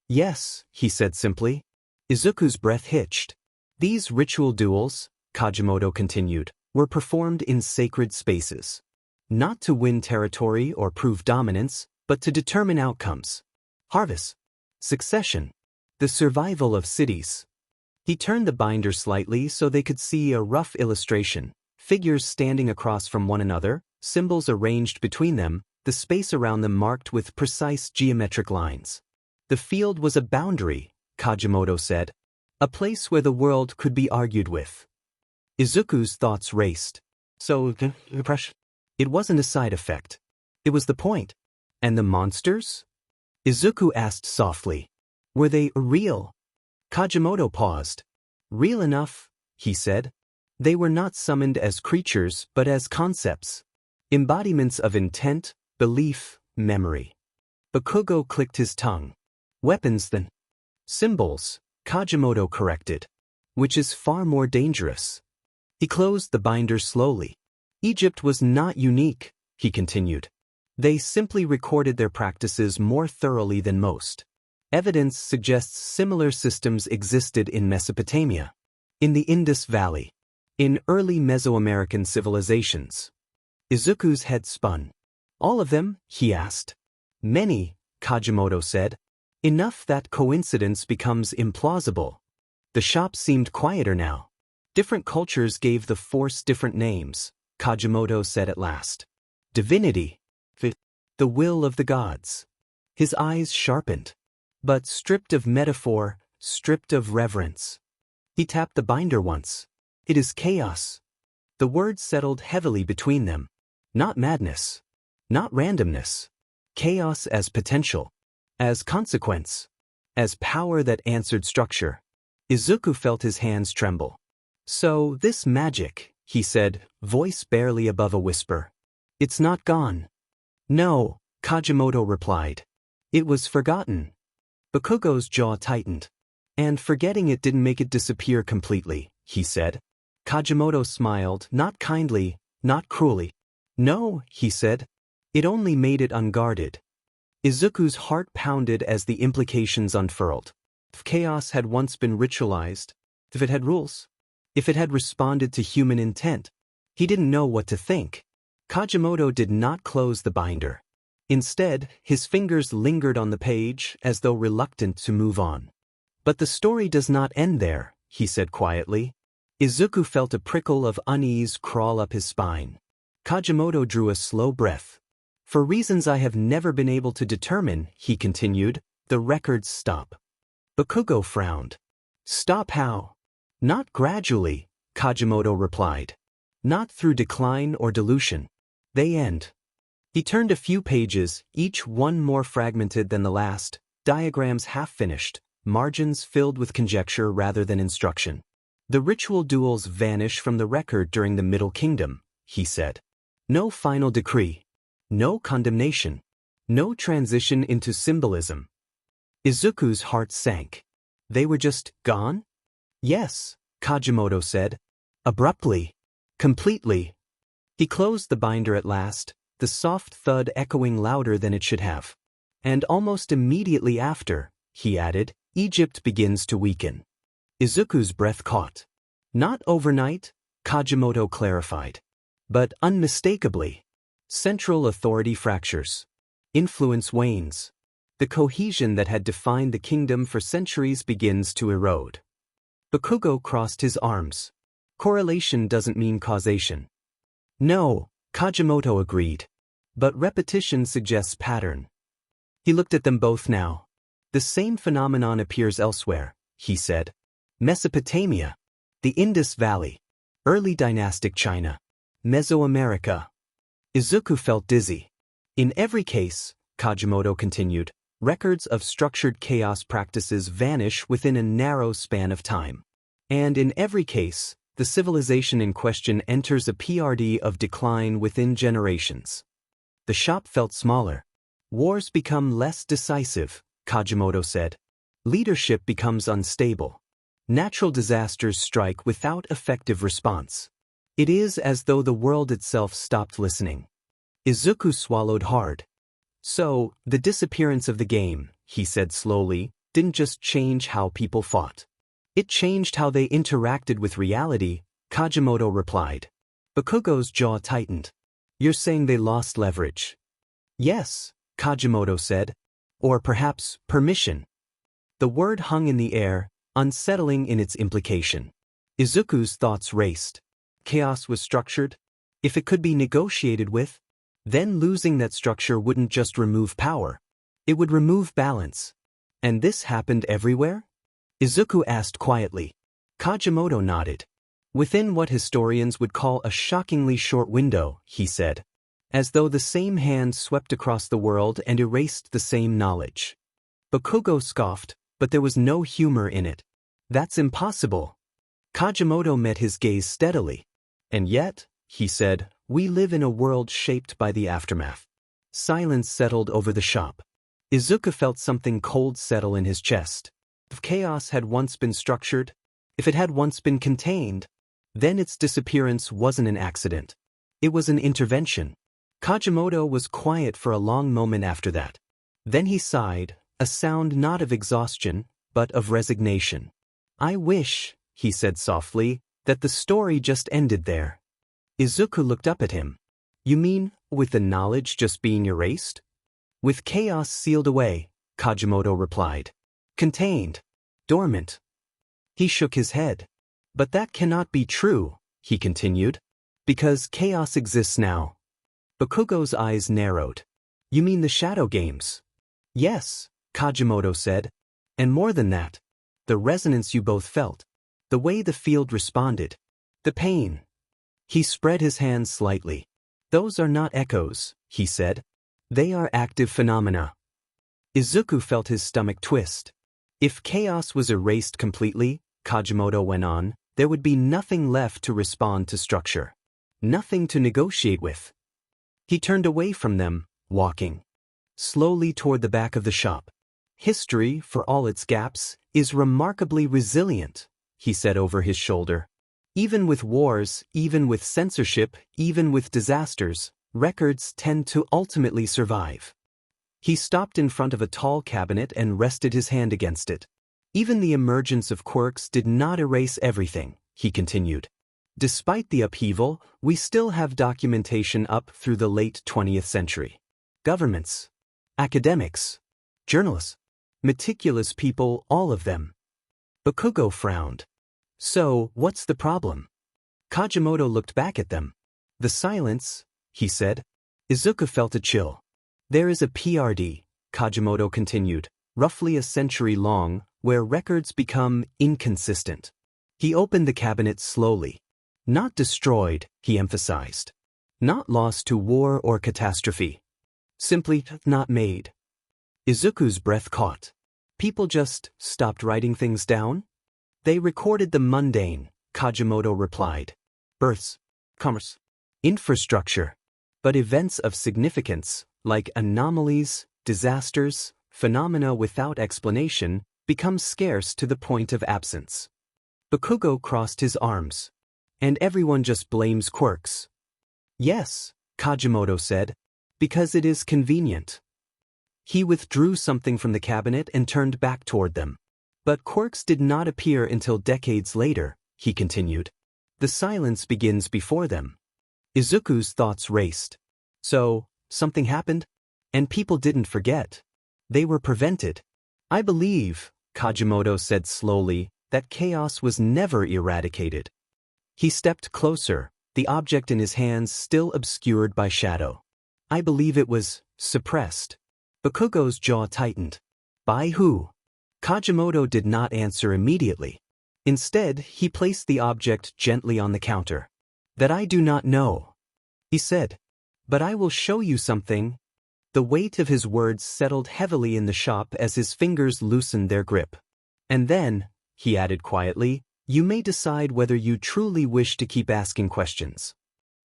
Yes, he said simply. Izuku's breath hitched. These ritual duels, Kajimoto continued, were performed in sacred spaces. Not to win territory or prove dominance, but to determine outcomes. Harvest. Succession. The survival of cities. He turned the binder slightly so they could see a rough illustration, figures standing across from one another, symbols arranged between them, the space around them marked with precise geometric lines. The field was a boundary, Kajimoto said, a place where the world could be argued with. Izuku's thoughts raced. So, it wasn't a side effect. It was the point. And the monsters? Izuku asked softly. Were they real? Kajimoto paused. Real enough, he said. They were not summoned as creatures but as concepts. Embodiments of intent, belief, memory. Bakugo clicked his tongue. Weapons then. Symbols, Kajimoto corrected. Which is far more dangerous. He closed the binder slowly. Egypt was not unique, he continued. They simply recorded their practices more thoroughly than most. Evidence suggests similar systems existed in Mesopotamia, in the Indus Valley, in early Mesoamerican civilizations. Izuku's head spun. All of them? He asked. Many, Kajimoto said. Enough that coincidence becomes implausible. The shop seemed quieter now. Different cultures gave the force different names, Kajimoto said at last. Divinity. The will of the gods. His eyes sharpened. But stripped of metaphor, stripped of reverence. He tapped the binder once. It is chaos. The words settled heavily between them. Not madness. Not randomness. Chaos as potential. As consequence. As power that answered structure. Izuku felt his hands tremble. So, this magic, he said, voice barely above a whisper. It's not gone. No, Kajimoto replied. It was forgotten. Bakugo's jaw tightened. And forgetting it didn't make it disappear completely, he said. Kajimoto smiled, not kindly, not cruelly. No, he said. It only made it unguarded. Izuku's heart pounded as the implications unfurled. If chaos had once been ritualized, if it had rules, if it had responded to human intent, he didn't know what to think. Kajimoto did not close the binder. Instead, his fingers lingered on the page as though reluctant to move on. But the story does not end there, he said quietly. Izuku felt a prickle of unease crawl up his spine. Kajimoto drew a slow breath. For reasons I have never been able to determine, he continued, the records stop. Bakugo frowned. Stop how? Not gradually, Kajimoto replied. Not through decline or dilution. They end. He turned a few pages, each one more fragmented than the last, diagrams half-finished, margins filled with conjecture rather than instruction. The ritual duels vanish from the record during the Middle Kingdom, he said. No final decree. No condemnation. No transition into symbolism. Izuku's heart sank. They were just gone? Yes, Kajimoto said. Abruptly. Completely. He closed the binder at last, the soft thud echoing louder than it should have. And almost immediately after, he added, Egypt begins to weaken. Izuku's breath caught. Not overnight, Kajimoto clarified. But unmistakably. Central authority fractures. Influence wanes. The cohesion that had defined the kingdom for centuries begins to erode. Bakugo crossed his arms. Correlation doesn't mean causation. No, Kajimoto agreed. But repetition suggests pattern. He looked at them both now. The same phenomenon appears elsewhere, he said. Mesopotamia. The Indus Valley. Early dynastic China. Mesoamerica. Izuku felt dizzy. In every case, Kajimoto continued, records of structured chaos practices vanish within a narrow span of time. And in every case, the civilization in question enters a PRD of decline within generations. The shop felt smaller. Wars become less decisive, Kajimoto said. Leadership becomes unstable. Natural disasters strike without effective response. It is as though the world itself stopped listening. Izuku swallowed hard. So, the disappearance of the game, he said slowly, didn't just change how people fought. It changed how they interacted with reality, Kajimoto replied. Bakugo's jaw tightened. You're saying they lost leverage? Yes, Kajimoto said. Or perhaps, permission. The word hung in the air, unsettling in its implication. Izuku's thoughts raced. Chaos was structured. If it could be negotiated with, then losing that structure wouldn't just remove power. It would remove balance. And this happened everywhere? Izuku asked quietly. Kajimoto nodded. Within what historians would call a shockingly short window, he said. As though the same hand swept across the world and erased the same knowledge. Bakugo scoffed, but there was no humor in it. That's impossible. Kajimoto met his gaze steadily. And yet, he said, we live in a world shaped by the aftermath. Silence settled over the shop. Izuku felt something cold settle in his chest. If chaos had once been structured, if it had once been contained, then its disappearance wasn't an accident. It was an intervention. Kajimoto was quiet for a long moment after that. Then he sighed, a sound not of exhaustion, but of resignation. I wish, he said softly, that the story just ended there. Izuku looked up at him. You mean, with the knowledge just being erased? With chaos sealed away, Kajimoto replied. Contained. Dormant. He shook his head. But that cannot be true, he continued. Because chaos exists now. Bakugo's eyes narrowed. You mean the shadow games? Yes, Kajimoto said. And more than that. The resonance you both felt. The way the field responded. The pain. He spread his hands slightly. Those are not echoes, he said. They are active phenomena. Izuku felt his stomach twist. If chaos was erased completely, Kajimoto went on, there would be nothing left to respond to structure. Nothing to negotiate with. He turned away from them, walking slowly toward the back of the shop. History, for all its gaps, is remarkably resilient, he said over his shoulder. Even with wars, even with censorship, even with disasters, records tend to ultimately survive. He stopped in front of a tall cabinet and rested his hand against it. Even the emergence of quirks did not erase everything, he continued. Despite the upheaval, we still have documentation up through the late 20th century. Governments, academics, journalists, meticulous people, all of them. Bakugo frowned. So, what's the problem? Kajimoto looked back at them. The silence, he said. Izuku felt a chill. There is a PRD, Kajimoto continued, roughly a century long, where records become inconsistent. He opened the cabinet slowly. Not destroyed, he emphasized. Not lost to war or catastrophe. Simply not made. Izuku's breath caught. People just stopped writing things down? They recorded the mundane, Kajimoto replied. Births, commerce, infrastructure. But events of significance, like anomalies, disasters, phenomena without explanation, become scarce to the point of absence. Bakugo crossed his arms. And everyone just blames Quirks. Yes, Kajimoto said, because it is convenient. He withdrew something from the cabinet and turned back toward them. But Quirks did not appear until decades later, he continued. The silence begins before them. Izuku's thoughts raced. So, something happened? And people didn't forget. They were prevented. I believe, Kajimoto said slowly, that chaos was never eradicated. He stepped closer, the object in his hands still obscured by shadow. I believe it was suppressed. Bakugo's jaw tightened. By who? Kajimoto did not answer immediately. Instead, he placed the object gently on the counter. That I do not know, he said. But I will show you something. The weight of his words settled heavily in the shop as his fingers loosened their grip. And then, he added quietly, you may decide whether you truly wish to keep asking questions.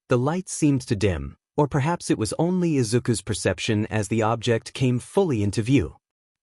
The light seemed to dim, or perhaps it was only Izuku's perception as the object came fully into view.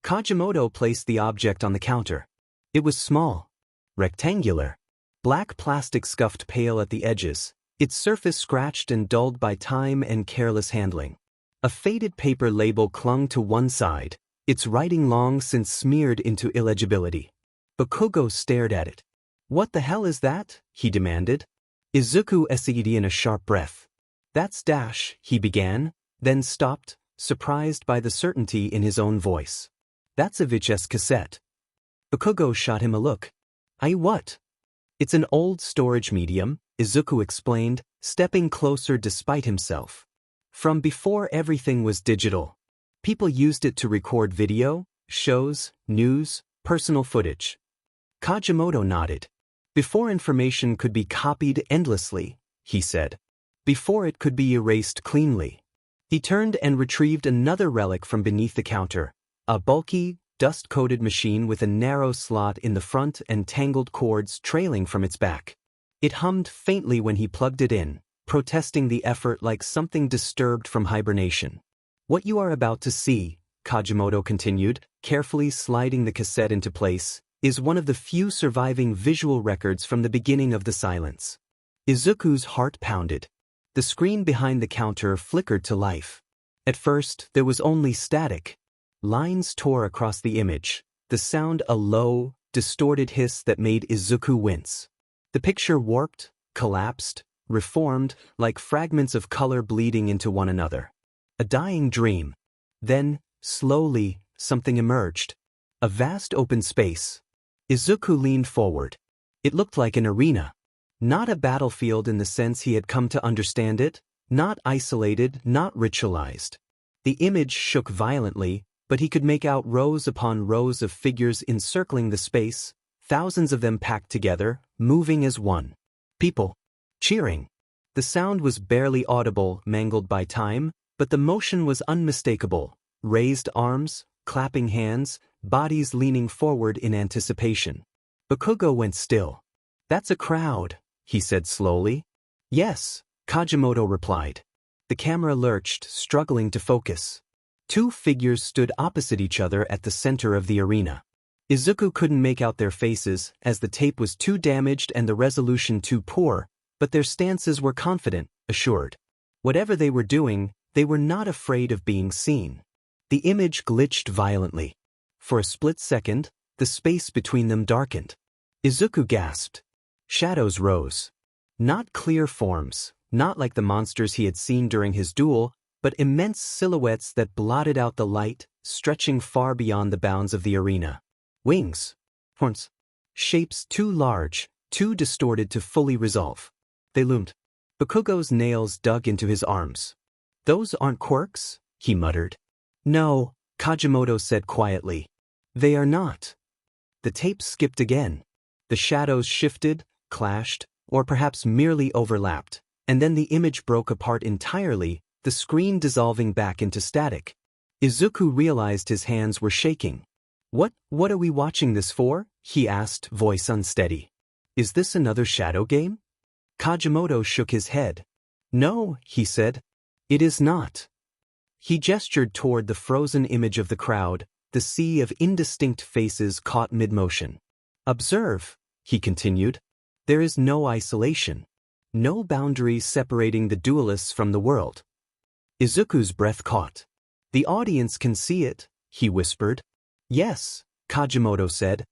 Kajimoto placed the object on the counter. It was small, rectangular, black plastic scuffed pale at the edges, its surface scratched and dulled by time and careless handling. A faded paper label clung to one side, its writing long since smeared into illegibility. Bakugo stared at it. What the hell is that? He demanded. Izuku essayed in a sharp breath. That's Dash, he began, then stopped, surprised by the certainty in his own voice. That's a VHS cassette. Bakugo shot him a look. What? It's an old storage medium, Izuku explained, stepping closer despite himself. From before everything was digital. People used it to record video, shows, news, personal footage. Kajimoto nodded. Before information could be copied endlessly, he said. Before it could be erased cleanly. He turned and retrieved another relic from beneath the counter, a bulky, dust-coated machine with a narrow slot in the front and tangled cords trailing from its back. It hummed faintly when he plugged it in, protesting the effort like something disturbed from hibernation. What you are about to see, Kajimoto continued, carefully sliding the cassette into place, is one of the few surviving visual records from the beginning of the silence. Izuku's heart pounded. The screen behind the counter flickered to life. At first, there was only static. Lines tore across the image, the sound a low, distorted hiss that made Izuku wince. The picture warped, collapsed, reformed, like fragments of color bleeding into one another. A dying dream. Then, slowly, something emerged. A vast open space. Izuku leaned forward. It looked like an arena. Not a battlefield in the sense he had come to understand it, not isolated, not ritualized. The image shook violently, but he could make out rows upon rows of figures encircling the space, thousands of them packed together, moving as one. People. Cheering. The sound was barely audible, mangled by time, but the motion was unmistakable. Raised arms, clapping hands, bodies leaning forward in anticipation. Bakugo went still. That's a crowd, he said slowly. Yes, Kajimoto replied. The camera lurched, struggling to focus. Two figures stood opposite each other at the center of the arena. Izuku couldn't make out their faces, as the tape was too damaged and the resolution too poor, but their stances were confident, assured. Whatever they were doing, they were not afraid of being seen. The image glitched violently. For a split second, the space between them darkened. Izuku gasped. Shadows rose. Not clear forms, not like the monsters he had seen during his duel, but immense silhouettes that blotted out the light, stretching far beyond the bounds of the arena. Wings. Horns. Shapes too large, too distorted to fully resolve. They loomed. Bakugo's nails dug into his arms. Those aren't quirks, he muttered. No, Kajimoto said quietly. They are not. The tape skipped again. The shadows shifted, clashed, or perhaps merely overlapped, and then the image broke apart entirely, the screen dissolving back into static. Izuku realized his hands were shaking. What are we watching this for? He asked, voice unsteady. Is this another shadow game? Kajimoto shook his head. No, he said. It is not. He gestured toward the frozen image of the crowd, the sea of indistinct faces caught mid-motion. Observe, he continued. There is no isolation. No boundaries separating the duelists from the world. Izuku's breath caught. The audience can see it, he whispered. Yes, Kajimoto said.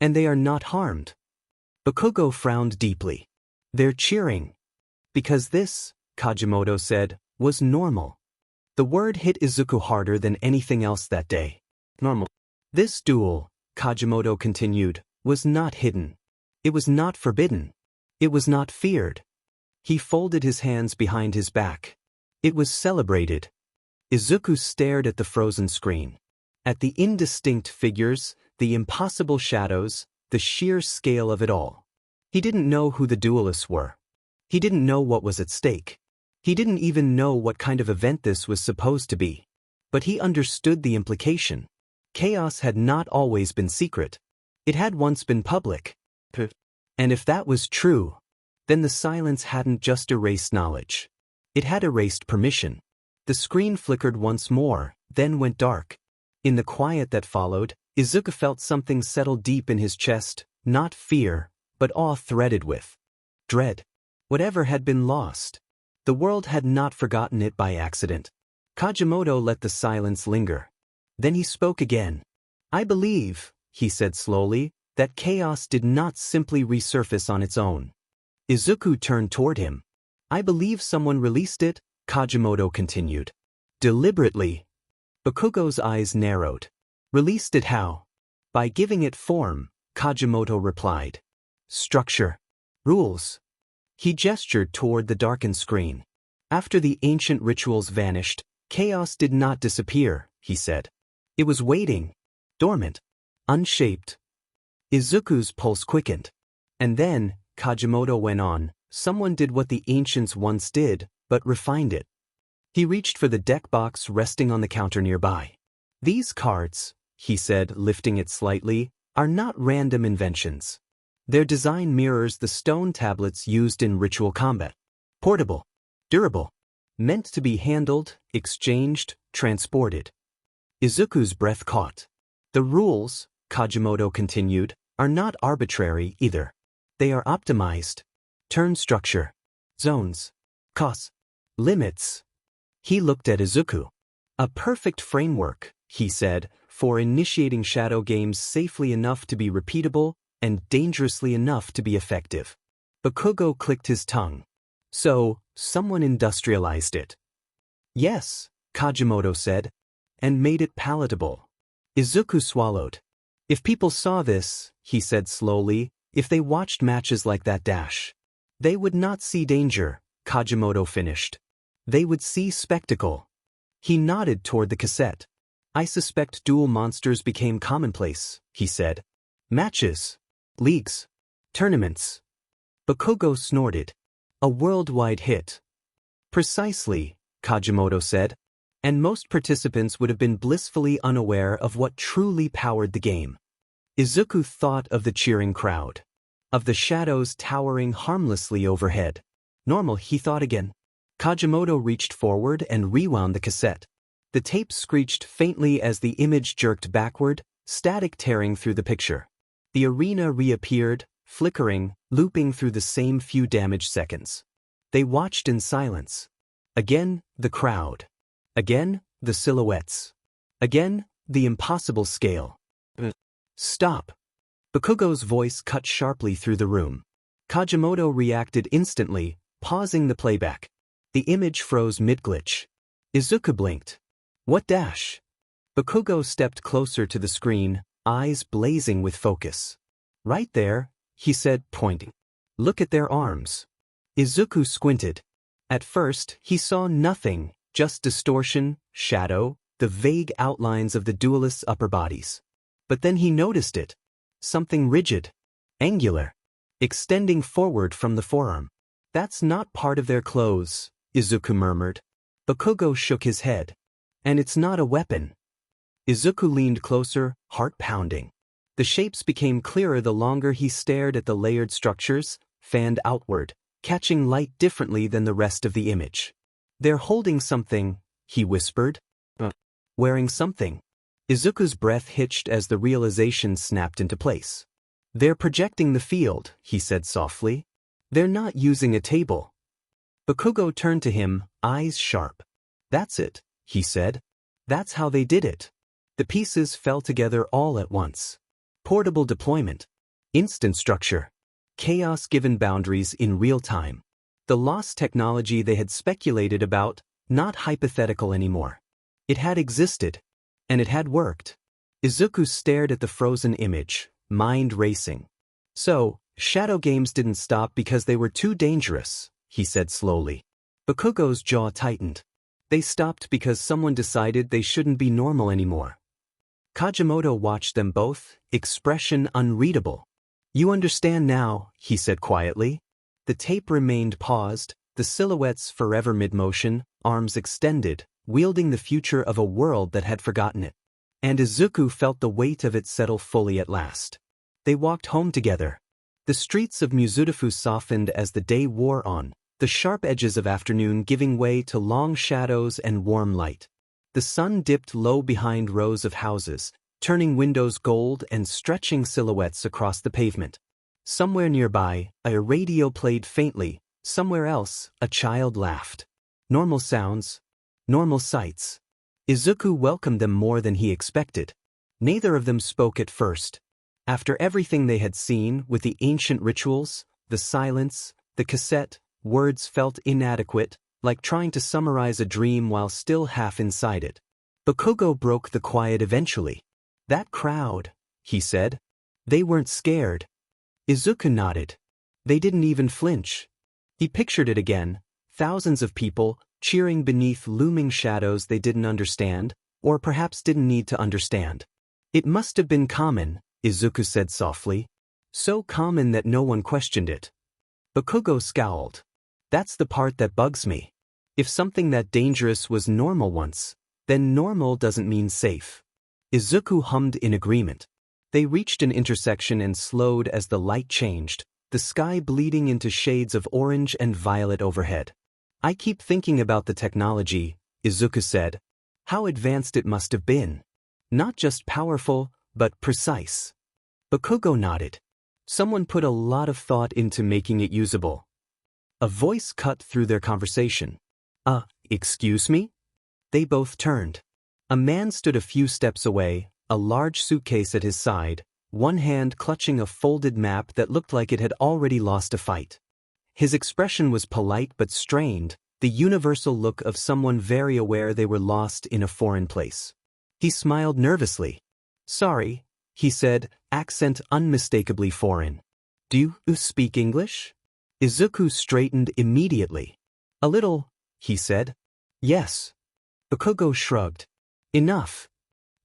And they are not harmed. Bakugo frowned deeply. They're cheering. Because this, Kajimoto said, was normal. The word hit Izuku harder than anything else that day. Normal. This duel, Kajimoto continued, was not hidden. It was not forbidden. It was not feared. He folded his hands behind his back. It was celebrated. Izuku stared at the frozen screen. At the indistinct figures, the impossible shadows, the sheer scale of it all. He didn't know who the duelists were. He didn't know what was at stake. He didn't even know what kind of event this was supposed to be. But he understood the implication. Chaos had not always been secret. It had once been public. And if that was true, then the silence hadn't just erased knowledge. It had erased permission. The screen flickered once more, then went dark. In the quiet that followed, Izuku felt something settle deep in his chest, not fear, but awe threaded with dread. Whatever had been lost. The world had not forgotten it by accident. Kajimoto let the silence linger. Then he spoke again. I believe, he said slowly, that chaos did not simply resurface on its own. Izuku turned toward him. I believe someone released it, Kajimoto continued. Deliberately. Bakugo's eyes narrowed. Released it how? By giving it form, Kajimoto replied. Structure. Rules. He gestured toward the darkened screen. After the ancient rituals vanished, chaos did not disappear, he said. It was waiting. Dormant. Unshaped. Izuku's pulse quickened. And then, Kajimoto went on, someone did what the ancients once did, but refined it. He reached for the deck box resting on the counter nearby. These cards, he said, lifting it slightly, are not random inventions. Their design mirrors the stone tablets used in ritual combat. Portable. Durable. Meant to be handled, exchanged, transported. Izuku's breath caught. The rules, Kajimoto continued, are not arbitrary either. They are optimized. Turn structure. Zones. Costs. Limits. He looked at Izuku. A perfect framework, he said, for initiating shadow games safely enough to be repeatable and dangerously enough to be effective. Bakugo clicked his tongue. So, someone industrialized it. Yes, Kajimoto said, and made it palatable. Izuku swallowed. If people saw this, he said slowly, if they watched matches like that dash, they would not see danger, Kajimoto finished. They would see spectacle. He nodded toward the cassette. I suspect duel monsters became commonplace, he said. Matches. Leagues. Tournaments. Bakugo snorted. A worldwide hit. Precisely, Kajimoto said. And most participants would have been blissfully unaware of what truly powered the game. Izuku thought of the cheering crowd. Of the shadows towering harmlessly overhead. Normal, he thought again. Kajimoto reached forward and rewound the cassette. The tape screeched faintly as the image jerked backward, static tearing through the picture. The arena reappeared, flickering, looping through the same few damaged seconds. They watched in silence. Again, the crowd. Again, the silhouettes. Again, the impossible scale. Stop. Bakugo's voice cut sharply through the room. Kajimoto reacted instantly, pausing the playback. The image froze mid-glitch. Izuku blinked. What dash? Bakugo stepped closer to the screen, eyes blazing with focus. Right there, he said, pointing. Look at their arms. Izuku squinted. At first, he saw nothing, just distortion, shadow, the vague outlines of the duelists' upper bodies. But then he noticed it. Something rigid. Angular. Extending forward from the forearm. That's not part of their clothes, Izuku murmured. Bakugo shook his head. And it's not a weapon. Izuku leaned closer, heart pounding. The shapes became clearer the longer he stared at the layered structures, fanned outward, catching light differently than the rest of the image. They're holding something, he whispered. Wearing something. Izuku's breath hitched as the realization snapped into place. They're projecting the field, he said softly. They're not using a table. Bakugo turned to him, eyes sharp. That's it, he said. That's how they did it. The pieces fell together all at once. Portable deployment. Instant structure. Chaos given boundaries in real time. The lost technology they had speculated about, not hypothetical anymore. It had existed. And it had worked. Izuku stared at the frozen image, mind racing. So, shadow games didn't stop because they were too dangerous, he said slowly. Bakugo's jaw tightened. They stopped because someone decided they shouldn't be normal anymore. Kajimoto watched them both, expression unreadable. You understand now, he said quietly. The tape remained paused, the silhouettes forever mid-motion, arms extended, wielding the future of a world that had forgotten it. And Izuku felt the weight of it settle fully at last. They walked home together. The streets of Mizudafu softened as the day wore on, the sharp edges of afternoon giving way to long shadows and warm light. The sun dipped low behind rows of houses, turning windows gold and stretching silhouettes across the pavement. Somewhere nearby, a radio played faintly. Somewhere else, a child laughed. Normal sounds. Normal sights. Izuku welcomed them more than he expected. Neither of them spoke at first. After everything they had seen, with the ancient rituals, the silence, the cassette, words felt inadequate, like trying to summarize a dream while still half inside it. Bakugo broke the quiet eventually. That crowd, he said. They weren't scared. Izuku nodded. They didn't even flinch. He pictured it again, thousands of people, cheering beneath looming shadows they didn't understand, or perhaps didn't need to understand. It must have been common, Izuku said softly. So common that no one questioned it. Bakugo scowled. That's the part that bugs me. If something that dangerous was normal once, then normal doesn't mean safe. Izuku hummed in agreement. They reached an intersection and slowed as the light changed, the sky bleeding into shades of orange and violet overhead. I keep thinking about the technology, Izuku said. How advanced it must have been. Not just powerful, but precise. Bakugo nodded. Someone put a lot of thought into making it usable. A voice cut through their conversation. Excuse me? They both turned. A man stood a few steps away, a large suitcase at his side, one hand clutching a folded map that looked like it had already lost a fight. His expression was polite but strained, the universal look of someone very aware they were lost in a foreign place. He smiled nervously. Sorry, he said, accent unmistakably foreign. Do you speak English? Izuku straightened immediately. A little, he said. Yes. Bakugo shrugged. Enough.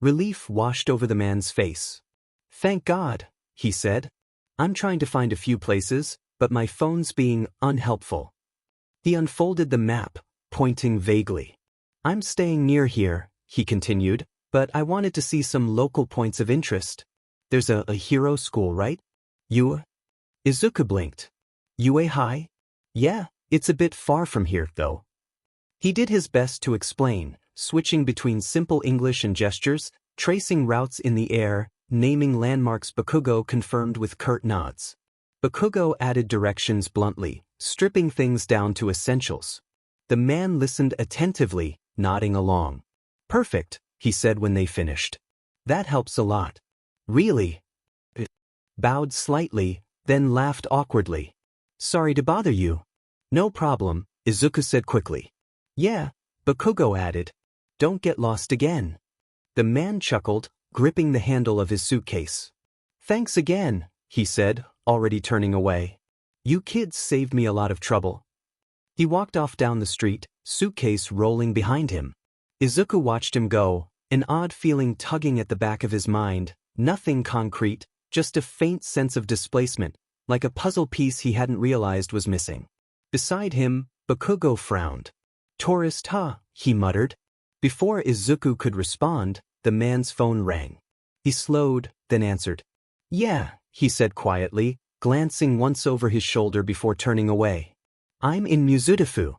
Relief washed over the man's face. Thank God, he said. I'm trying to find a few places, but my phone's being unhelpful. He unfolded the map, pointing vaguely. I'm staying near here, he continued, but I wanted to see some local points of interest. There's a hero school, right? You? Izuku blinked. UA High? Yeah, it's a bit far from here, though. He did his best to explain, switching between simple English and gestures, tracing routes in the air, naming landmarks. Bakugo confirmed with curt nods. Bakugo added directions bluntly, stripping things down to essentials. The man listened attentively, nodding along. Perfect, he said when they finished. That helps a lot. Really? Bowed slightly, then laughed awkwardly. Sorry to bother you. No problem, Izuku said quickly. Yeah, Bakugo added. Don't get lost again. The man chuckled, gripping the handle of his suitcase. Thanks again, he said, already turning away. You kids saved me a lot of trouble. He walked off down the street, suitcase rolling behind him. Izuku watched him go, an odd feeling tugging at the back of his mind, nothing concrete, just a faint sense of displacement, like a puzzle piece he hadn't realized was missing. Beside him, Bakugo frowned. Tourist, huh? he muttered. Before Izuku could respond, the man's phone rang. He slowed, then answered. Yeah, he said quietly, glancing once over his shoulder before turning away. I'm in Mizudafu.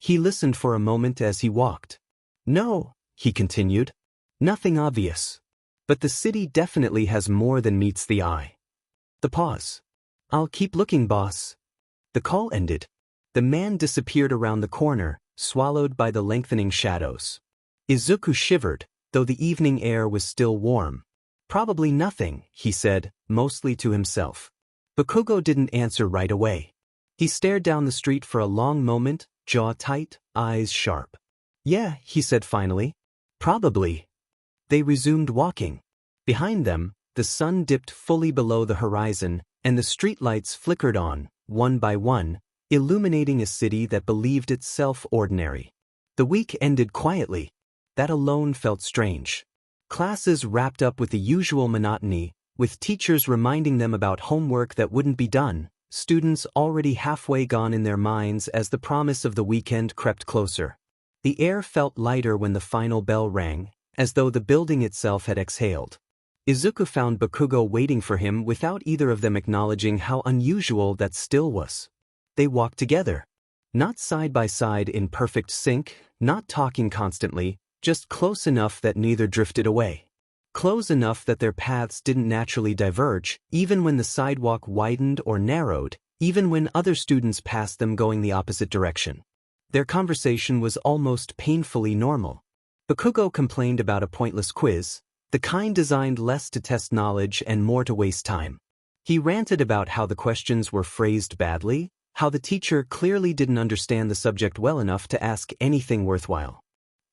He listened for a moment as he walked. No, he continued. Nothing obvious. But the city definitely has more than meets the eye. The pause. I'll keep looking, boss. The call ended. The man disappeared around the corner, swallowed by the lengthening shadows. Izuku shivered, though the evening air was still warm. Probably nothing, he said, mostly to himself. Bakugo didn't answer right away. He stared down the street for a long moment, jaw tight, eyes sharp. Yeah, he said finally. Probably. They resumed walking. Behind them, the sun dipped fully below the horizon, and the streetlights flickered on, one by one, illuminating a city that believed itself ordinary. The week ended quietly. That alone felt strange. Classes wrapped up with the usual monotony, with teachers reminding them about homework that wouldn't be done, students already halfway gone in their minds as the promise of the weekend crept closer. The air felt lighter when the final bell rang, as though the building itself had exhaled. Izuku found Bakugo waiting for him without either of them acknowledging how unusual that still was. They walked together. Not side by side in perfect sync, not talking constantly, just close enough that neither drifted away. Close enough that their paths didn't naturally diverge, even when the sidewalk widened or narrowed, even when other students passed them going the opposite direction. Their conversation was almost painfully normal. Bakugo complained about a pointless quiz, the kind designed less to test knowledge and more to waste time. He ranted about how the questions were phrased badly, how the teacher clearly didn't understand the subject well enough to ask anything worthwhile.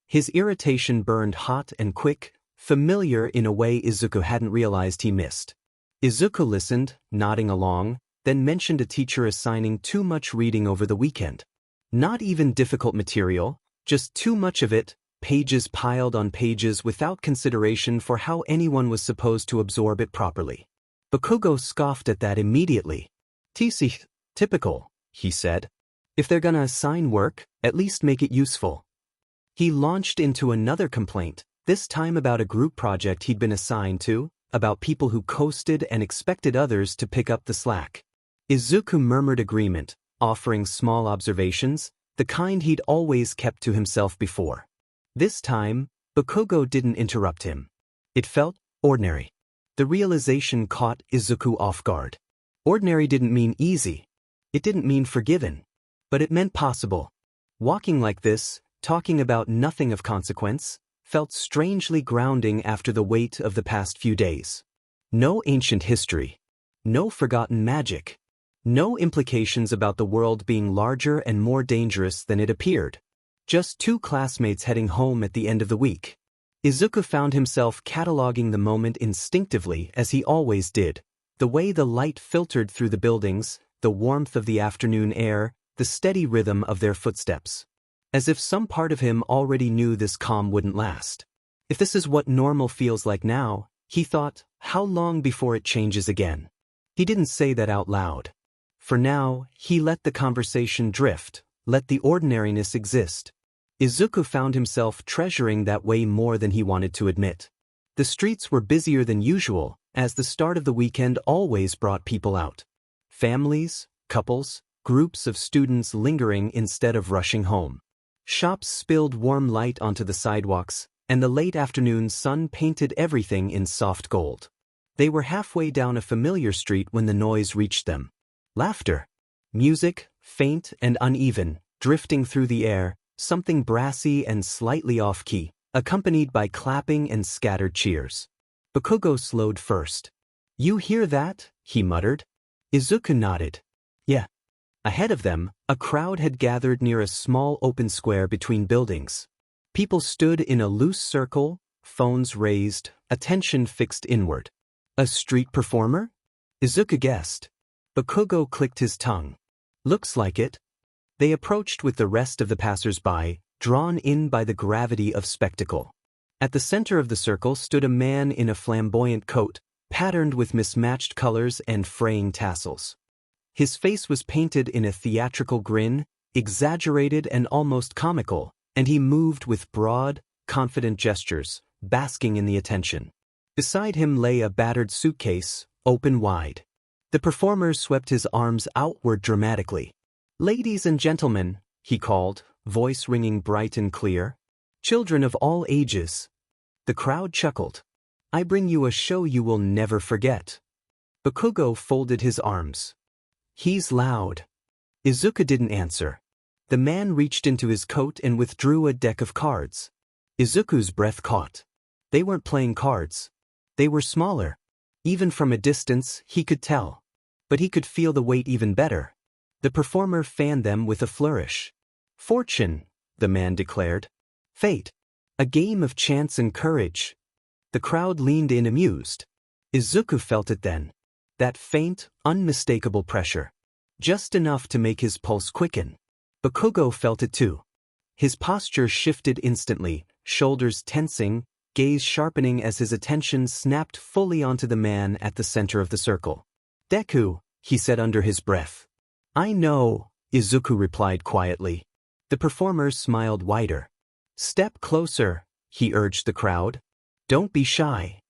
His irritation burned hot and quick, familiar in a way Izuku hadn't realized he missed. Izuku listened, nodding along, then mentioned a teacher assigning too much reading over the weekend. Not even difficult material, just too much of it, pages piled on pages without consideration for how anyone was supposed to absorb it properly. Bakugo scoffed at that immediately. "TC, typical," he said. "If they're gonna assign work, at least make it useful." He launched into another complaint, this time about a group project he'd been assigned to, about people who coasted and expected others to pick up the slack. Izuku murmured agreement, offering small observations, the kind he'd always kept to himself before. This time, Bakugo didn't interrupt him. It felt ordinary. The realization caught Izuku off guard. Ordinary didn't mean easy. It didn't mean forgiven. But it meant possible. Walking like this, talking about nothing of consequence, felt strangely grounding after the weight of the past few days. No ancient history. No forgotten magic. No implications about the world being larger and more dangerous than it appeared. Just two classmates heading home at the end of the week. Izuku found himself cataloging the moment instinctively as he always did. The way the light filtered through the buildings, the warmth of the afternoon air, the steady rhythm of their footsteps. As if some part of him already knew this calm wouldn't last. If this is what normal feels like now, he thought, how long before it changes again? He didn't say that out loud. For now, he let the conversation drift, let the ordinariness exist. Izuku found himself treasuring that way more than he wanted to admit. The streets were busier than usual, as the start of the weekend always brought people out. Families, couples, groups of students lingering instead of rushing home. Shops spilled warm light onto the sidewalks, and the late afternoon sun painted everything in soft gold. They were halfway down a familiar street when the noise reached them. Laughter. Music, faint and uneven, drifting through the air, something brassy and slightly off-key, accompanied by clapping and scattered cheers. Bakugo slowed first. "You hear that?" he muttered. Izuku nodded. "Yeah." Ahead of them, a crowd had gathered near a small open square between buildings. People stood in a loose circle, phones raised, attention fixed inward. A street performer? Izuku guessed. Bakugo clicked his tongue. Looks like it. They approached with the rest of the passers-by, drawn in by the gravity of spectacle. At the center of the circle stood a man in a flamboyant coat, patterned with mismatched colors and fraying tassels. His face was painted in a theatrical grin, exaggerated and almost comical, and he moved with broad, confident gestures, basking in the attention. Beside him lay a battered suitcase, open wide. The performer swept his arms outward dramatically. "Ladies and gentlemen," he called, voice ringing bright and clear. "Children of all ages." The crowd chuckled. "I bring you a show you will never forget." Bakugo folded his arms. "He's loud." Izuku didn't answer. The man reached into his coat and withdrew a deck of cards. Izuku's breath caught. They weren't playing cards. They were smaller. Even from a distance, he could tell. But he could feel the weight even better. The performer fanned them with a flourish. "Fortune," the man declared. "Fate. A game of chance and courage." The crowd leaned in amused. Izuku felt it then. That faint, unmistakable pressure. Just enough to make his pulse quicken. Bakugo felt it too. His posture shifted instantly, shoulders tensing, gaze sharpening as his attention snapped fully onto the man at the center of the circle. "Deku," he said under his breath. "I know," Izuku replied quietly. The performer smiled wider. "Step closer," he urged the crowd. "Don't be shy."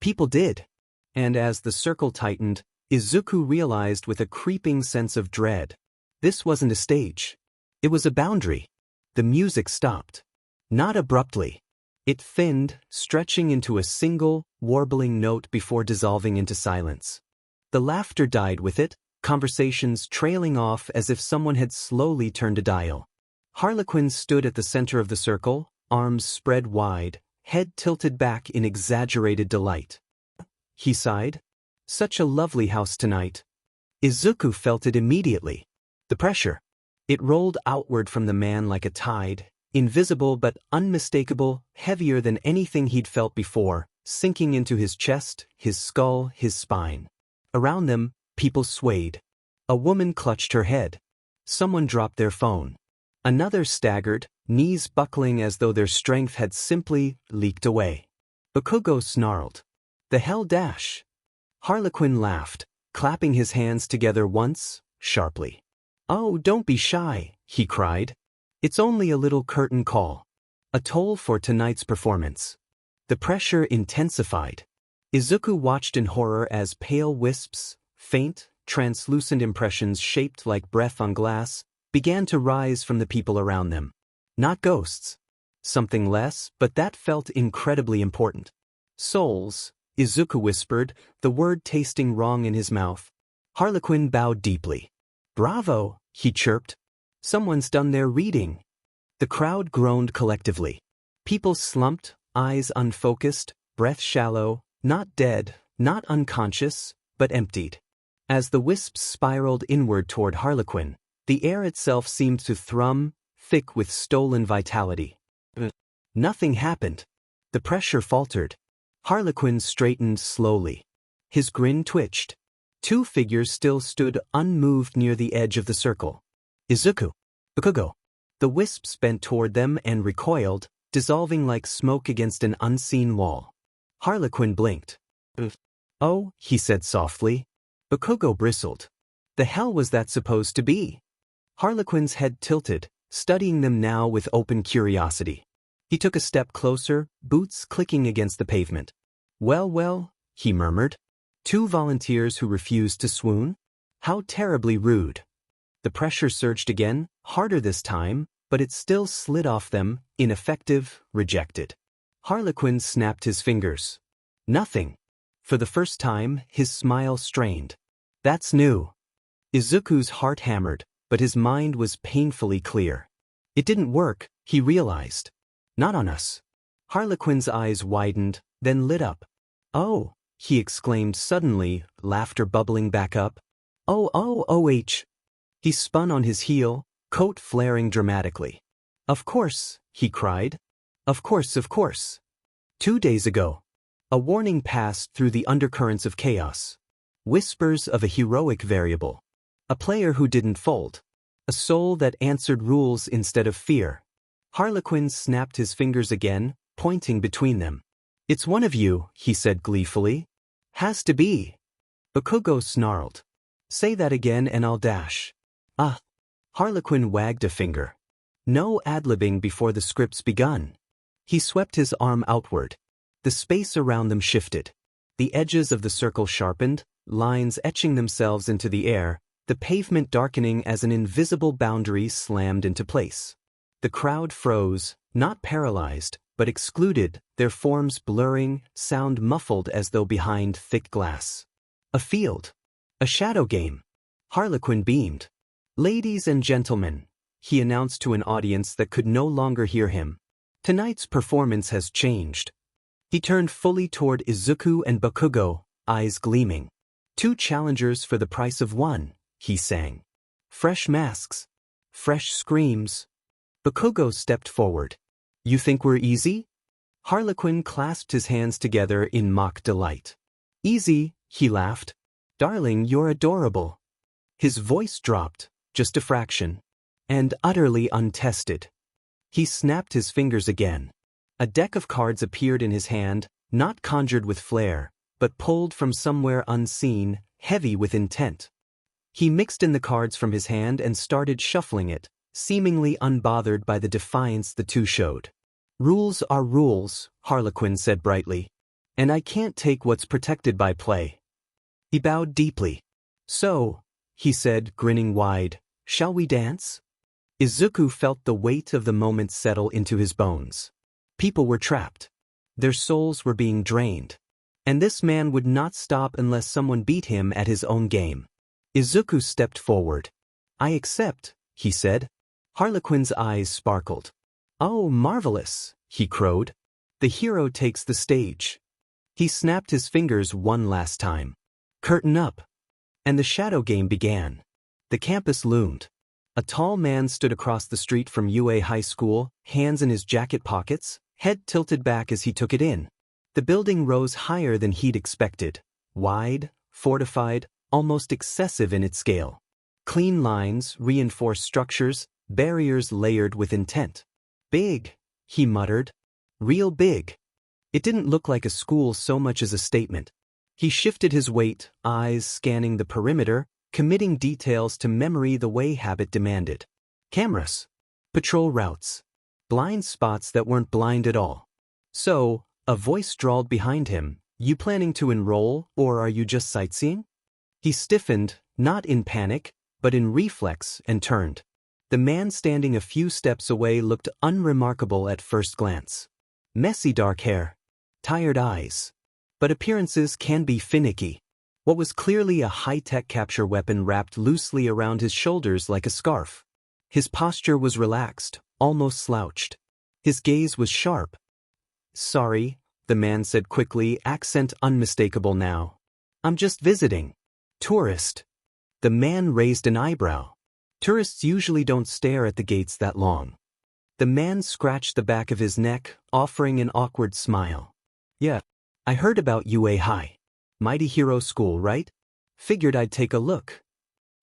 People did. And as the circle tightened, Izuku realized with a creeping sense of dread. This wasn't a stage. It was a boundary. The music stopped. Not abruptly. It thinned, stretching into a single, warbling note before dissolving into silence. The laughter died with it, conversations trailing off as if someone had slowly turned a dial. Harlequin stood at the center of the circle, arms spread wide, head tilted back in exaggerated delight. He sighed. "Such a lovely house tonight." Izuku felt it immediately. The pressure. It rolled outward from the man like a tide, invisible but unmistakable, heavier than anything he'd felt before, sinking into his chest, his skull, his spine. Around them, people swayed. A woman clutched her head. Someone dropped their phone. Another staggered, knees buckling as though their strength had simply leaked away. Bakugo snarled. "The hell dash!" Harlequin laughed, clapping his hands together once, sharply. "Oh, don't be shy," he cried. "It's only a little curtain call. A toll for tonight's performance." The pressure intensified. Izuku watched in horror as pale wisps, faint, translucent impressions shaped like breath on glass, began to rise from the people around them. Not ghosts. Something less, but that felt incredibly important. "Souls," Izuku whispered, the word tasting wrong in his mouth. Harlequin bowed deeply. "Bravo," he chirped. "Someone's done their reading." The crowd groaned collectively. People slumped, eyes unfocused, breath shallow, not dead, not unconscious, but emptied. As the wisps spiraled inward toward Harlequin, the air itself seemed to thrum, thick with stolen vitality. Nothing happened. The pressure faltered. Harlequin straightened slowly. His grin twitched. Two figures still stood unmoved near the edge of the circle. Izuku. Bakugo. The wisps bent toward them and recoiled, dissolving like smoke against an unseen wall. Harlequin blinked. "Oh," he said softly. Bakugo bristled. The hell was that supposed to be? Harlequin's head tilted, studying them now with open curiosity. He took a step closer, boots clicking against the pavement. Well, he murmured. Two volunteers who refused to swoon? How terribly rude." The pressure surged again, harder this time, but it still slid off them, ineffective, rejected. Harlequin snapped his fingers. Nothing. For the first time, his smile strained. "That's new." Izuku's heart hammered, but his mind was painfully clear. It didn't work, he realized. Not on us. Harlequin's eyes widened, then lit up. "Oh," he exclaimed suddenly, laughter bubbling back up. "Oh. He spun on his heel, coat flaring dramatically. "Of course," he cried. Of course. 2 days ago." A warning passed through the undercurrents of chaos. Whispers of a heroic variable. A player who didn't fold. A soul that answered rules instead of fear. Harlequin snapped his fingers again, pointing between them. "It's one of you," he said gleefully. "Has to be." Bakugo snarled. "Say that again and I'll dash." "Ah." Harlequin wagged a finger. No ad-libbing before the script's begun. He swept his arm outward. The space around them shifted. The edges of the circle sharpened, lines etching themselves into the air, the pavement darkening as an invisible boundary slammed into place. The crowd froze, not paralyzed, but excluded, their forms blurring, sound muffled as though behind thick glass. A field. A shadow game. Harlequin beamed. "Ladies and gentlemen," he announced to an audience that could no longer hear him, "tonight's performance has changed." He turned fully toward Izuku and Bakugo, eyes gleaming. "Two challengers for the price of one," he sang. Fresh masks. Fresh screams. Bakugo stepped forward. "You think we're easy?" Harlequin clasped his hands together in mock delight. "Easy," he laughed. "Darling, you're adorable." His voice dropped, just a fraction. "And utterly untested." He snapped his fingers again. A deck of cards appeared in his hand, not conjured with flair, but pulled from somewhere unseen, heavy with intent. He mixed in the cards from his hand and started shuffling it, seemingly unbothered by the defiance the two showed. "Rules are rules," Harlequin said brightly. "And I can't take what's protected by play." He bowed deeply. "So," he said, grinning wide, "shall we dance?" Izuku felt the weight of the moment settle into his bones. People were trapped. Their souls were being drained. And this man would not stop unless someone beat him at his own game. Izuku stepped forward. "I accept," he said. Harlequin's eyes sparkled. "Oh, marvelous," he crowed. "The hero takes the stage." He snapped his fingers one last time. "Curtain up." And the shadow game began. The campus loomed. A tall man stood across the street from UA High School, hands in his jacket pockets, head tilted back as he took it in. The building rose higher than he'd expected. Wide, fortified, almost excessive in its scale. Clean lines, reinforced structures, barriers layered with intent. "Big," he muttered. "Real big." It didn't look like a school so much as a statement. He shifted his weight, eyes scanning the perimeter, committing details to memory the way habit demanded. Cameras. Patrol routes. Blind spots that weren't blind at all. "So," a voice drawled behind him, "you planning to enroll, or are you just sightseeing?" He stiffened, not in panic, but in reflex, and turned. The man standing a few steps away looked unremarkable at first glance. Messy dark hair. Tired eyes. But appearances can be finicky. What was clearly a high-tech capture weapon wrapped loosely around his shoulders like a scarf. His posture was relaxed, almost slouched. His gaze was sharp. "Sorry," the man said quickly, accent unmistakable now. "I'm just visiting." "Tourist." The man raised an eyebrow. Tourists usually don't stare at the gates that long. The man scratched the back of his neck, offering an awkward smile. "Yeah, I heard about UA High. Mighty Hero School, right? Figured I'd take a look."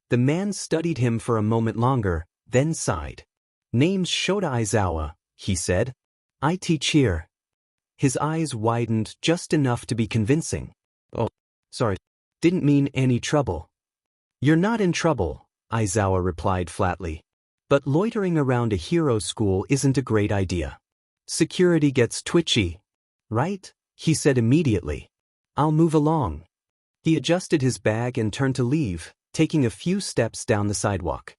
The man studied him for a moment longer, then sighed. "Name's Shota Aizawa," he said. "I teach here." His eyes widened just enough to be convincing. "Oh, sorry. Didn't mean any trouble." "You're not in trouble," Aizawa replied flatly. "But loitering around a hero school isn't a great idea. Security gets twitchy." "Right?" he said immediately. "I'll move along." He adjusted his bag and turned to leave, taking a few steps down the sidewalk.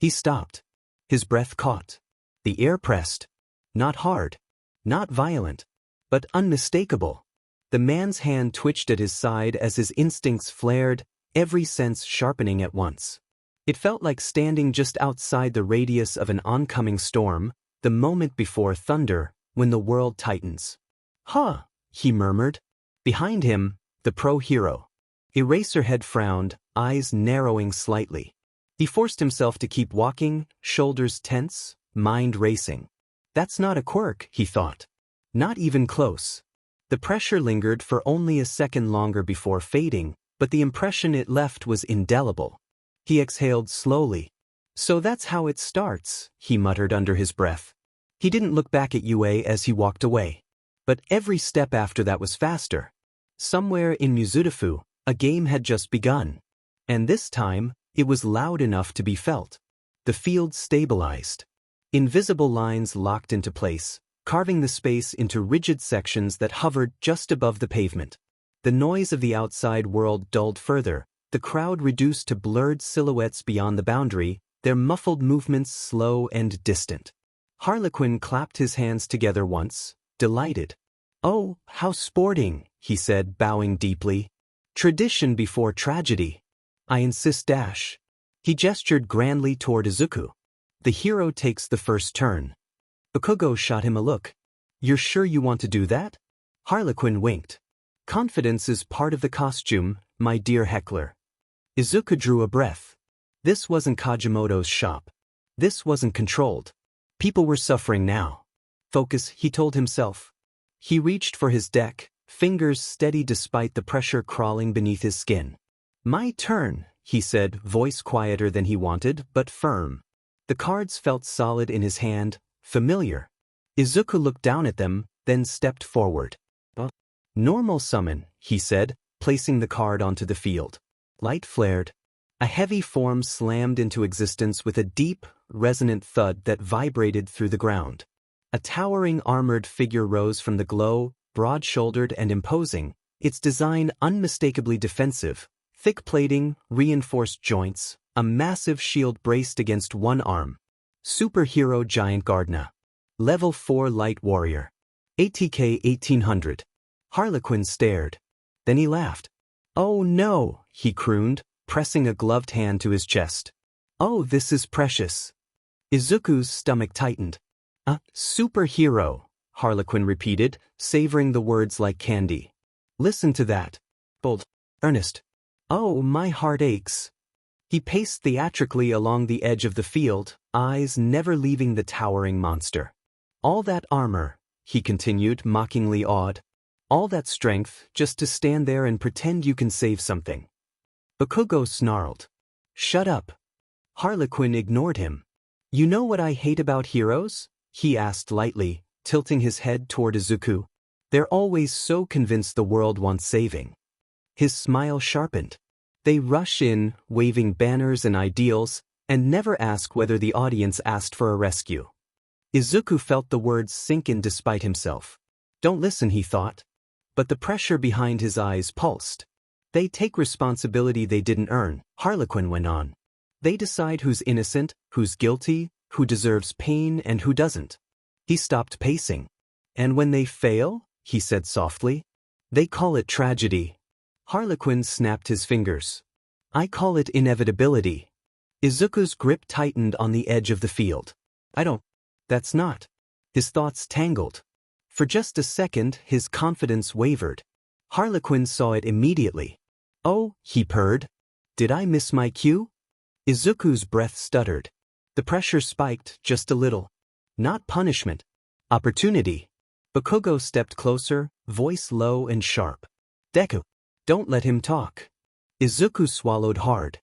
He stopped. His breath caught. The air pressed. Not hard. Not violent. But unmistakable. The man's hand twitched at his side as his instincts flared, every sense sharpening at once. It felt like standing just outside the radius of an oncoming storm, the moment before thunder, when the world tightens. "Huh," he murmured. Behind him, the pro-hero. Eraserhead frowned, eyes narrowing slightly. He forced himself to keep walking, shoulders tense, mind racing. That's not a quirk, he thought. Not even close. The pressure lingered for only a second longer before fading, but the impression it left was indelible. He exhaled slowly. "So that's how it starts," he muttered under his breath. He didn't look back at UA as he walked away. But every step after that was faster. Somewhere in Mizudafu, a game had just begun. And this time, it was loud enough to be felt. The field stabilized. Invisible lines locked into place, carving the space into rigid sections that hovered just above the pavement. The noise of the outside world dulled further, the crowd reduced to blurred silhouettes beyond the boundary, their muffled movements slow and distant. Harlequin clapped his hands together once, delighted. "Oh, how sporting," he said, bowing deeply. "Tradition before tragedy. I insist dash." He gestured grandly toward Izuku. "The hero takes the first turn." Bakugo shot him a look. "You're sure you want to do that?" Harlequin winked. "Confidence is part of the costume, my dear heckler." Izuku drew a breath. This wasn't Kajimoto's shop. This wasn't controlled. People were suffering now. Focus, he told himself. He reached for his deck, fingers steady despite the pressure crawling beneath his skin. "My turn," he said, voice quieter than he wanted, but firm. The cards felt solid in his hand, familiar. Izuku looked down at them, then stepped forward. "Normal summon," he said, placing the card onto the field. Light flared. A heavy form slammed into existence with a deep, resonant thud that vibrated through the ground. A towering armored figure rose from the glow, broad-shouldered and imposing, its design unmistakably defensive, thick plating, reinforced joints, a massive shield braced against one arm. Superhero Giant Gardna. Level 4 Light Warrior. ATK 1800. Harlequin stared. Then he laughed. "Oh no," he crooned, pressing a gloved hand to his chest. "Oh, this is precious." Izuku's stomach tightened. "A superhero," Harlequin repeated, savoring the words like candy. "Listen to that. Bold. Earnest. Oh, my heart aches." He paced theatrically along the edge of the field, eyes never leaving the towering monster. "All that armor," he continued, mockingly awed. "All that strength, just to stand there and pretend you can save something." Bakugo snarled. "Shut up." Harlequin ignored him. "You know what I hate about heroes?" he asked lightly, tilting his head toward Izuku. "They're always so convinced the world wants saving." His smile sharpened. They rush in, waving banners and ideals, and never ask whether the audience asked for a rescue. Izuku felt the words sink in despite himself. Don't listen, he thought. But the pressure behind his eyes pulsed. They take responsibility they didn't earn, Harlequin went on. They decide who's innocent, who's guilty, who deserves pain and who doesn't. He stopped pacing. "And when they fail," he said softly, "they call it tragedy." Harlequin snapped his fingers. "I call it inevitability." Izuku's grip tightened on the edge of the field. That's not." His thoughts tangled. For just a second, his confidence wavered. Harlequin saw it immediately. "Oh," he purred. "Did I miss my cue?" Izuku's breath stuttered. The pressure spiked just a little. Not punishment. Opportunity. Bakugo stepped closer, voice low and sharp. "Deku. Don't let him talk." Izuku swallowed hard.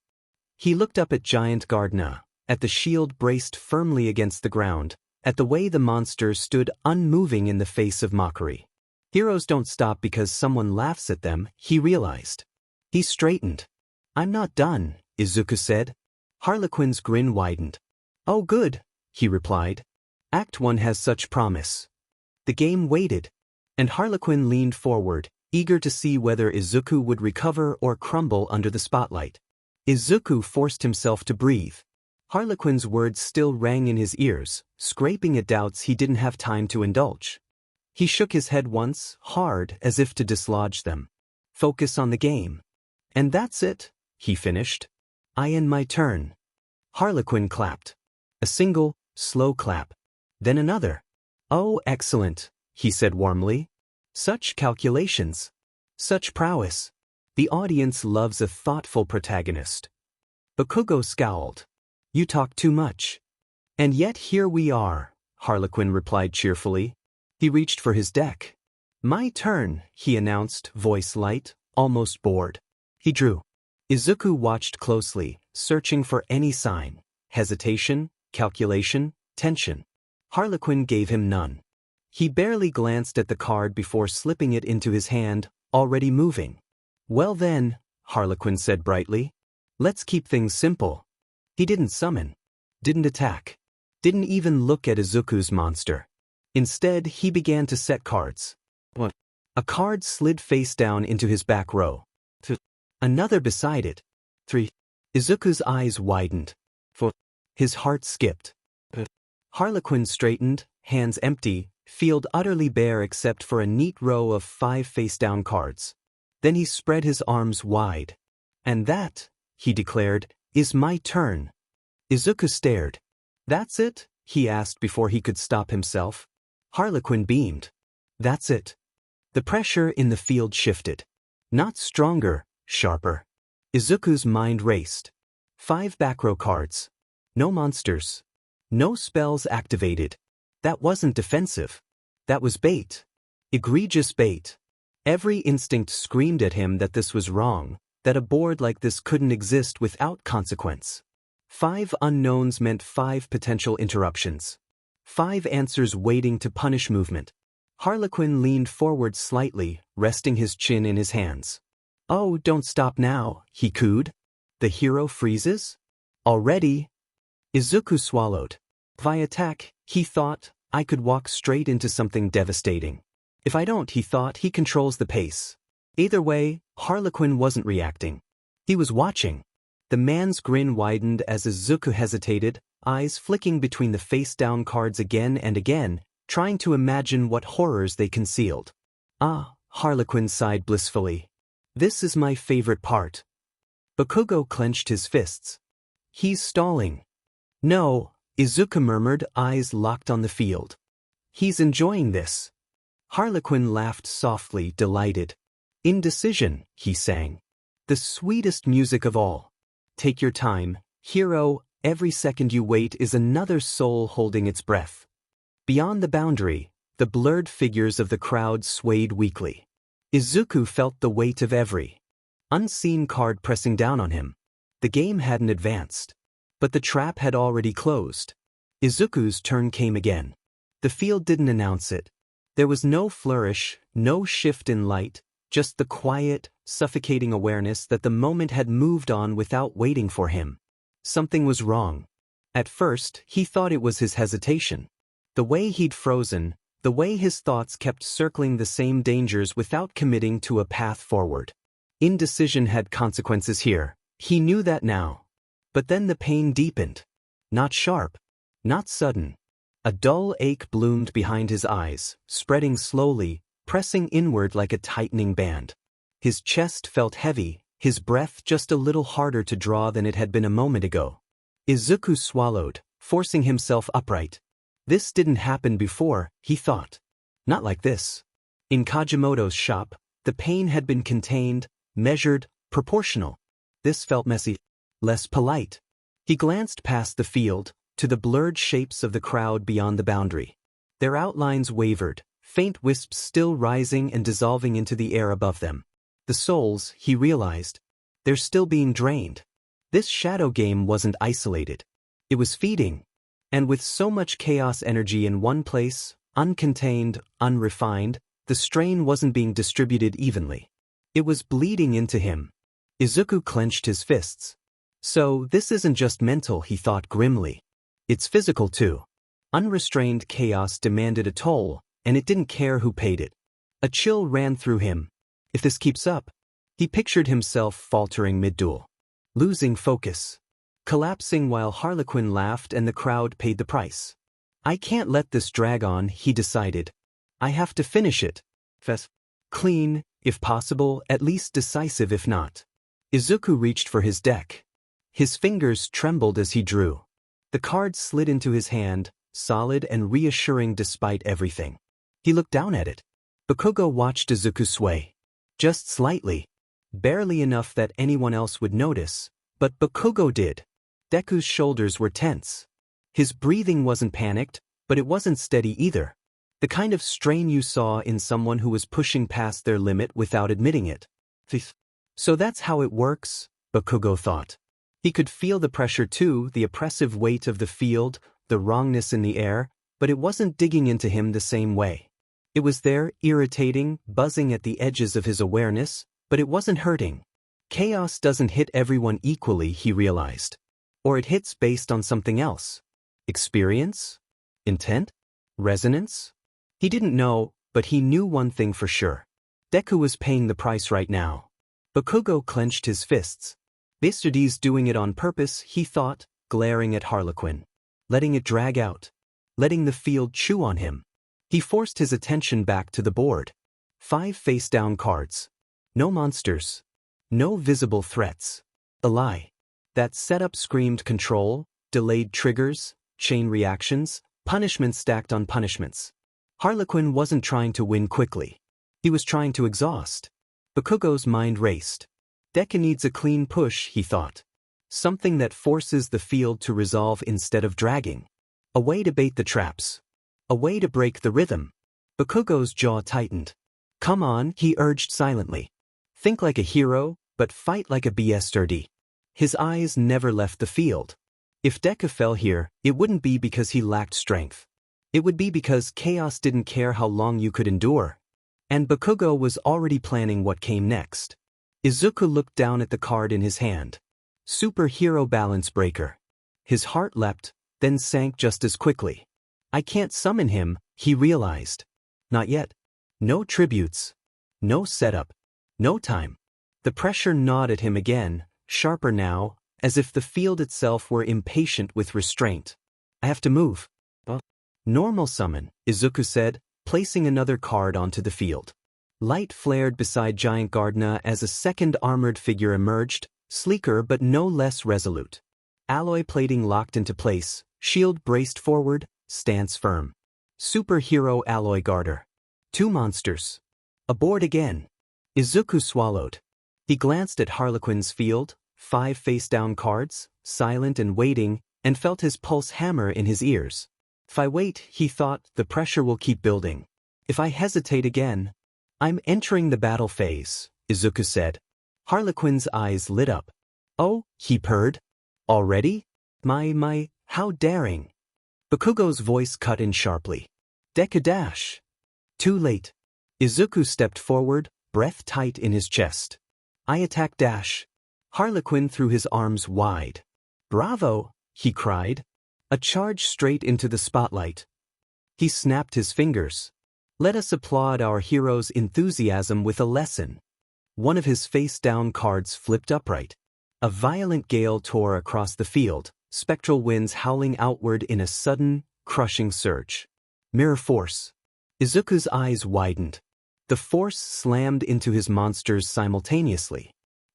He looked up at Giant Gardna, at the shield braced firmly against the ground, at the way the monster stood unmoving in the face of mockery. Heroes don't stop because someone laughs at them, he realized. He straightened. "I'm not done," Izuku said. Harlequin's grin widened. "Oh good," he replied. "Act 1 has such promise." The game waited, and Harlequin leaned forward, eager to see whether Izuku would recover or crumble under the spotlight. Izuku forced himself to breathe. Harlequin's words still rang in his ears, scraping at doubts he didn't have time to indulge. He shook his head once, hard, as if to dislodge them. "Focus on the game." "And that's it," he finished. "I end my turn." Harlequin clapped. A single, slow clap. Then another. "Oh, excellent," he said warmly. "Such calculations. Such prowess. The audience loves a thoughtful protagonist." Bakugo scowled. "You talk too much." "And yet here we are," Harlequin replied cheerfully. He reached for his deck. "My turn," he announced, voice light, almost bored. He drew. Izuku watched closely, searching for any sign. Hesitation, calculation, tension. Harlequin gave him none. He barely glanced at the card before slipping it into his hand, already moving. "Well then," Harlequin said brightly, "let's keep things simple." He didn't summon. Didn't attack. didn't even look at Izuku's monster. Instead, he began to set cards. What? A card slid face down into his back row. 2. Another beside it. 3. Izuku's eyes widened. 4. His heart skipped. Harlequin straightened, hands empty, field utterly bare except for a neat row of 5 face-down cards. Then he spread his arms wide. And that, he declared, is my turn. Izuku stared. That's it? He asked before he could stop himself. Harlequin beamed. That's it. The pressure in the field shifted. Not stronger, sharper. Izuku's mind raced. 5 back row cards. No monsters. No spells activated. That wasn't defensive. That was bait. Egregious bait. Every instinct screamed at him that this was wrong, that a board like this couldn't exist without consequence. 5 unknowns meant 5 potential interruptions. 5 answers waiting to punish movement. Harlequin leaned forward slightly, resting his chin in his hands. Oh, don't stop now, he cooed. The hero freezes? Already? Izuku swallowed. If I attack, he thought, I could walk straight into something devastating. If I don't, he thought, he controls the pace. Either way, Harlequin wasn't reacting. He was watching. The man's grin widened as Izuku hesitated, eyes flicking between the face-down cards again and again, trying to imagine what horrors they concealed. Ah, Harlequin sighed blissfully. This is my favorite part. Bakugo clenched his fists. He's stalling. No, Izuku murmured, eyes locked on the field. He's enjoying this. Harlequin laughed softly, delighted. Indecision, he sang. The sweetest music of all. Take your time, hero, every second you wait is another soul holding its breath. Beyond the boundary, the blurred figures of the crowd swayed weakly. Izuku felt the weight of every unseen card pressing down on him. The game hadn't advanced. But the trap had already closed. Izuku's turn came again. The field didn't announce it. There was no flourish, no shift in light, just the quiet, suffocating awareness that the moment had moved on without waiting for him. Something was wrong. At first, he thought it was his hesitation. The way he'd frozen, the way his thoughts kept circling the same dangers without committing to a path forward. Indecision had consequences here. He knew that now. But then the pain deepened. Not sharp. Not sudden. A dull ache bloomed behind his eyes, spreading slowly, pressing inward like a tightening band. His chest felt heavy, his breath just a little harder to draw than it had been a moment ago. Izuku swallowed, forcing himself upright. This didn't happen before, he thought. Not like this. In Kajimoto's shop, the pain had been contained, measured, proportional. This felt messy. Less polite. He glanced past the field, to the blurred shapes of the crowd beyond the boundary. Their outlines wavered, faint wisps still rising and dissolving into the air above them. The souls, he realized, they're still being drained. This shadow game wasn't isolated. It was feeding. And with so much chaos energy in one place, uncontained, unrefined, the strain wasn't being distributed evenly. It was bleeding into him. Izuku clenched his fists. So, this isn't just mental, he thought grimly. It's physical too. Unrestrained chaos demanded a toll, and it didn't care who paid it. A chill ran through him. If this keeps up, he pictured himself faltering mid-duel. Losing focus. Collapsing while Harlequin laughed and the crowd paid the price. I can't let this drag on, he decided. I have to finish it. Clean, if possible, at least decisive if not. Izuku reached for his deck. His fingers trembled as he drew. The card slid into his hand, solid and reassuring despite everything. He looked down at it. Bakugo watched Izuku sway. Just slightly. Barely enough that anyone else would notice, but Bakugo did. Deku's shoulders were tense. His breathing wasn't panicked, but it wasn't steady either. The kind of strain you saw in someone who was pushing past their limit without admitting it. So that's how it works, Bakugo thought. He could feel the pressure too, the oppressive weight of the field, the wrongness in the air, but it wasn't digging into him the same way. It was there, irritating, buzzing at the edges of his awareness, but it wasn't hurting. Chaos doesn't hit everyone equally, he realized. Or it hits based on something else. Experience? Intent? Resonance? He didn't know, but he knew one thing for sure. Deku was paying the price right now. Bakugo clenched his fists. Yesterdee's doing it on purpose, he thought, glaring at Harlequin. Letting it drag out. Letting the field chew on him. He forced his attention back to the board. 5 face-down cards. No monsters. No visible threats. A lie. That setup screamed control, delayed triggers, chain reactions, punishments stacked on punishments. Harlequin wasn't trying to win quickly. He was trying to exhaust. Bakugo's mind raced. Deku needs a clean push, he thought. Something that forces the field to resolve instead of dragging. A way to bait the traps. A way to break the rhythm. Bakugo's jaw tightened. Come on, he urged silently. Think like a hero, but fight like a yesterday. His eyes never left the field. If Deku fell here, it wouldn't be because he lacked strength. It would be because chaos didn't care how long you could endure. And Bakugo was already planning what came next. Izuku looked down at the card in his hand. Superhero Balance Breaker. His heart leapt, then sank just as quickly. I can't summon him, he realized. Not yet. No tributes. No setup. No time. The pressure gnawed at him again, sharper now, as if the field itself were impatient with restraint. I have to move. Normal summon, Izuku said, placing another card onto the field. Light flared beside Giant Gardna as a second armored figure emerged, sleeker but no less resolute. Alloy plating locked into place, shield braced forward, stance firm. Superhero Alloy Garter. 2 monsters. Aboard again. Izuku swallowed. He glanced at Harlequin's field, 5 face-down cards, silent and waiting, and felt his pulse hammer in his ears. If I wait, he thought, the pressure will keep building. If I hesitate again... I'm entering the battle phase, Izuku said. Harlequin's eyes lit up. Oh, he purred. Already? How daring. Bakugo's voice cut in sharply. Deku dash. Too late. Izuku stepped forward, breath tight in his chest. I attack dash. Harlequin threw his arms wide. Bravo, he cried. A charge straight into the spotlight. He snapped his fingers. Let us applaud our hero's enthusiasm with a lesson. One of his face-down cards flipped upright. A violent gale tore across the field, spectral winds howling outward in a sudden, crushing surge. Mirror force. Izuku's eyes widened. The force slammed into his monsters simultaneously.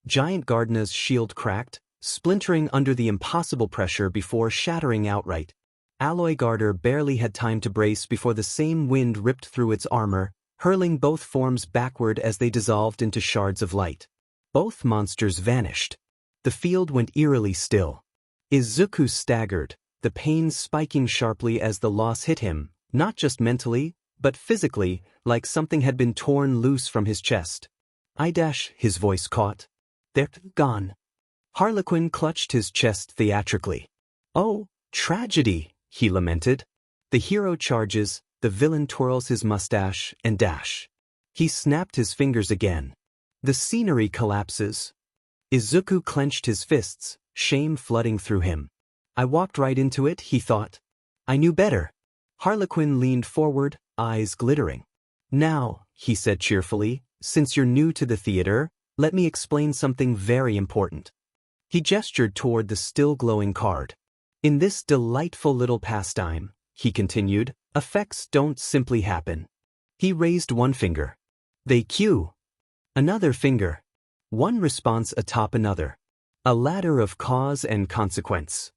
Giant Gardna's shield cracked, splintering under the impossible pressure before shattering outright. Alloy Garter barely had time to brace before the same wind ripped through its armor, hurling both forms backward as they dissolved into shards of light. Both monsters vanished. The field went eerily still. Izuku staggered, the pain spiking sharply as the loss hit him, not just mentally, but physically, like something had been torn loose from his chest. His voice caught. They're gone. Harlequin clutched his chest theatrically. Oh, tragedy, he lamented. The hero charges, the villain twirls his mustache, and dash. He snapped his fingers again. The scenery collapses. Izuku clenched his fists, shame flooding through him. I walked right into it, he thought. I knew better. Harlequin leaned forward, eyes glittering. Now, he said cheerfully, since you're new to the theater, let me explain something very important. He gestured toward the still glowing card. In this delightful little pastime, he continued, effects don't simply happen. He raised one finger. They cue. Another finger. One response atop another. A ladder of cause and consequence.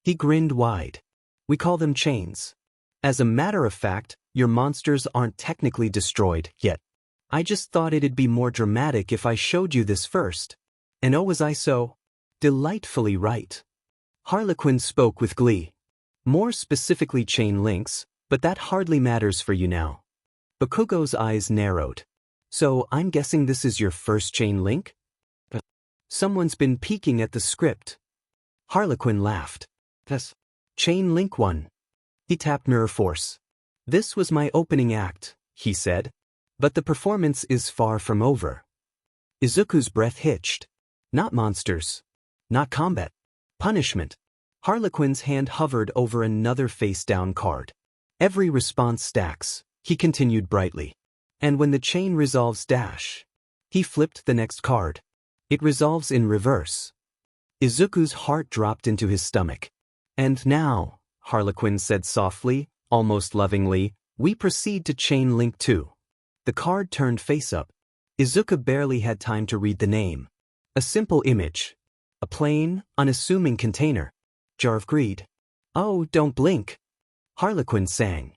He grinned wide. We call them chains. As a matter of fact, your monsters aren't technically destroyed yet. I just thought it'd be more dramatic if I showed you this first. And oh, was I so delightfully right. Harlequin spoke with glee. More specifically chain links, but that hardly matters for you now. Bakugo's eyes narrowed. So I'm guessing this is your first chain link? Someone's been peeking at the script. Harlequin laughed. Yes. Chain link 1. He tapped mirror force. This was my opening act, he said. But the performance is far from over. Izuku's breath hitched. Not monsters. Not combat. Punishment. Harlequin's hand hovered over another face-down card. Every response stacks, he continued brightly. And when the chain resolves dash. He flipped the next card. It resolves in reverse. Izuku's heart dropped into his stomach. And now, Harlequin said softly, almost lovingly, we proceed to chain link 2. The card turned face up. Izuku barely had time to read the name. A simple image. A plain, unassuming container. Jar of greed. Oh, don't blink. Harlequin sang.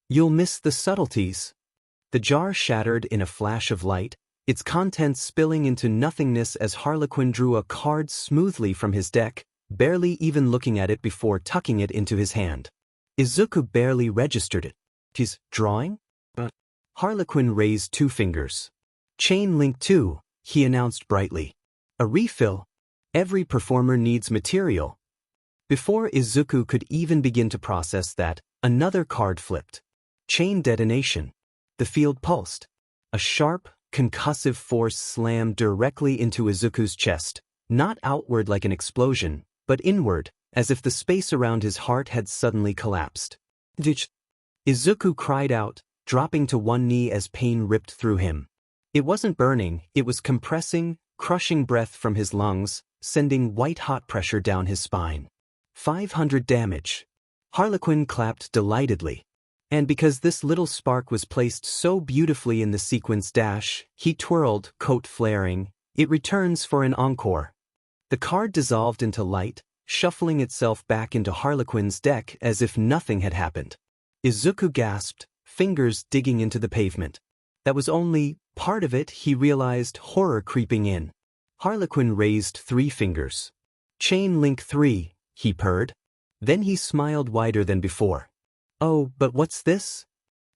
You'll miss the subtleties. The jar shattered in a flash of light, its contents spilling into nothingness as Harlequin drew a card smoothly from his deck, barely even looking at it before tucking it into his hand. Izuku barely registered it. He's drawing? Harlequin raised 2 fingers. Chain link 2, he announced brightly. A refill. Every performer needs material. Before Izuku could even begin to process that, another card flipped. Chain detonation. The field pulsed. A sharp, concussive force slammed directly into Izuku's chest, not outward like an explosion, but inward, as if the space around his heart had suddenly collapsed. Izuku cried out, dropping to one knee as pain ripped through him. It wasn't burning, it was compressing, crushing breath from his lungs, sending white-hot pressure down his spine. 500 damage. Harlequin clapped delightedly. And because this little spark was placed so beautifully in the sequence dash, he twirled, coat flaring, it returns for an encore. The card dissolved into light, shuffling itself back into Harlequin's deck as if nothing had happened. Izuku gasped, fingers digging into the pavement. That was only part of it, he realized, horror creeping in. Harlequin raised 3 fingers. Chain link 3, he purred. Then he smiled wider than before. Oh, but what's this?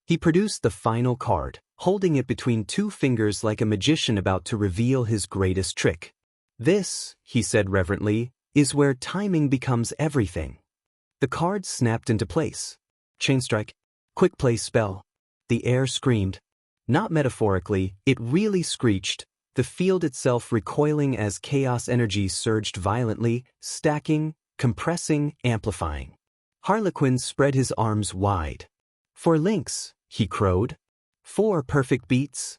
He produced the final card, holding it between 2 fingers like a magician about to reveal his greatest trick. This, he said reverently, is where timing becomes everything. The card snapped into place. Chain strike. Quick play spell. The air screamed. Not metaphorically, it really screeched, the field itself recoiling as chaos energy surged violently, stacking, compressing, amplifying. Harlequin spread his arms wide. 4 links, he crowed. 4 perfect beats.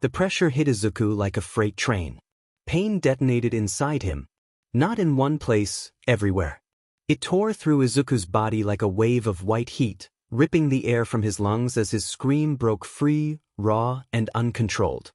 The pressure hit Izuku like a freight train. Pain detonated inside him. Not in one place, everywhere. It tore through Izuku's body like a wave of white heat, ripping the air from his lungs as his scream broke free, raw, and uncontrolled.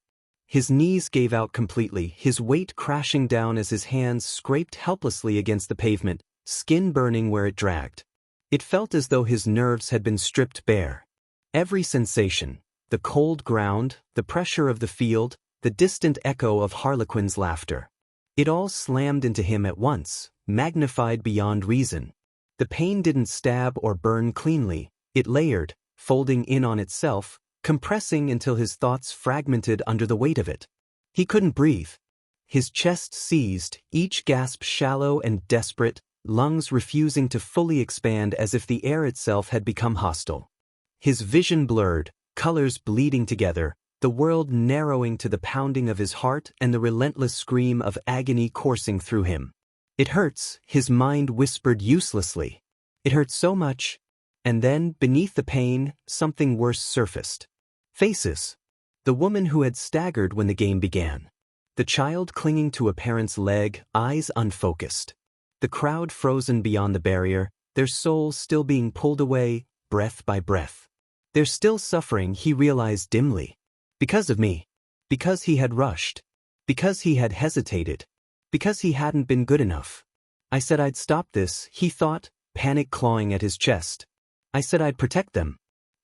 His knees gave out completely, his weight crashing down as his hands scraped helplessly against the pavement, skin burning where it dragged. It felt as though his nerves had been stripped bare. Every sensation, the cold ground, the pressure of the field, the distant echo of Harlequin's laughter. It all slammed into him at once, magnified beyond reason. The pain didn't stab or burn cleanly, it layered, folding in on itself, compressing until his thoughts fragmented under the weight of it. He couldn't breathe. His chest seized, each gasp shallow and desperate, lungs refusing to fully expand as if the air itself had become hostile. His vision blurred, colors bleeding together, the world narrowing to the pounding of his heart and the relentless scream of agony coursing through him. It hurts, his mind whispered uselessly. It hurts so much. And then, beneath the pain, something worse surfaced. Faces. The woman who had staggered when the game began. The child clinging to a parent's leg, eyes unfocused. The crowd frozen beyond the barrier, their souls still being pulled away, breath by breath. They're still suffering, he realized dimly. Because of me. Because he had rushed. Because he had hesitated. Because he hadn't been good enough. I said I'd stop this, he thought, panic clawing at his chest. I said I'd protect them.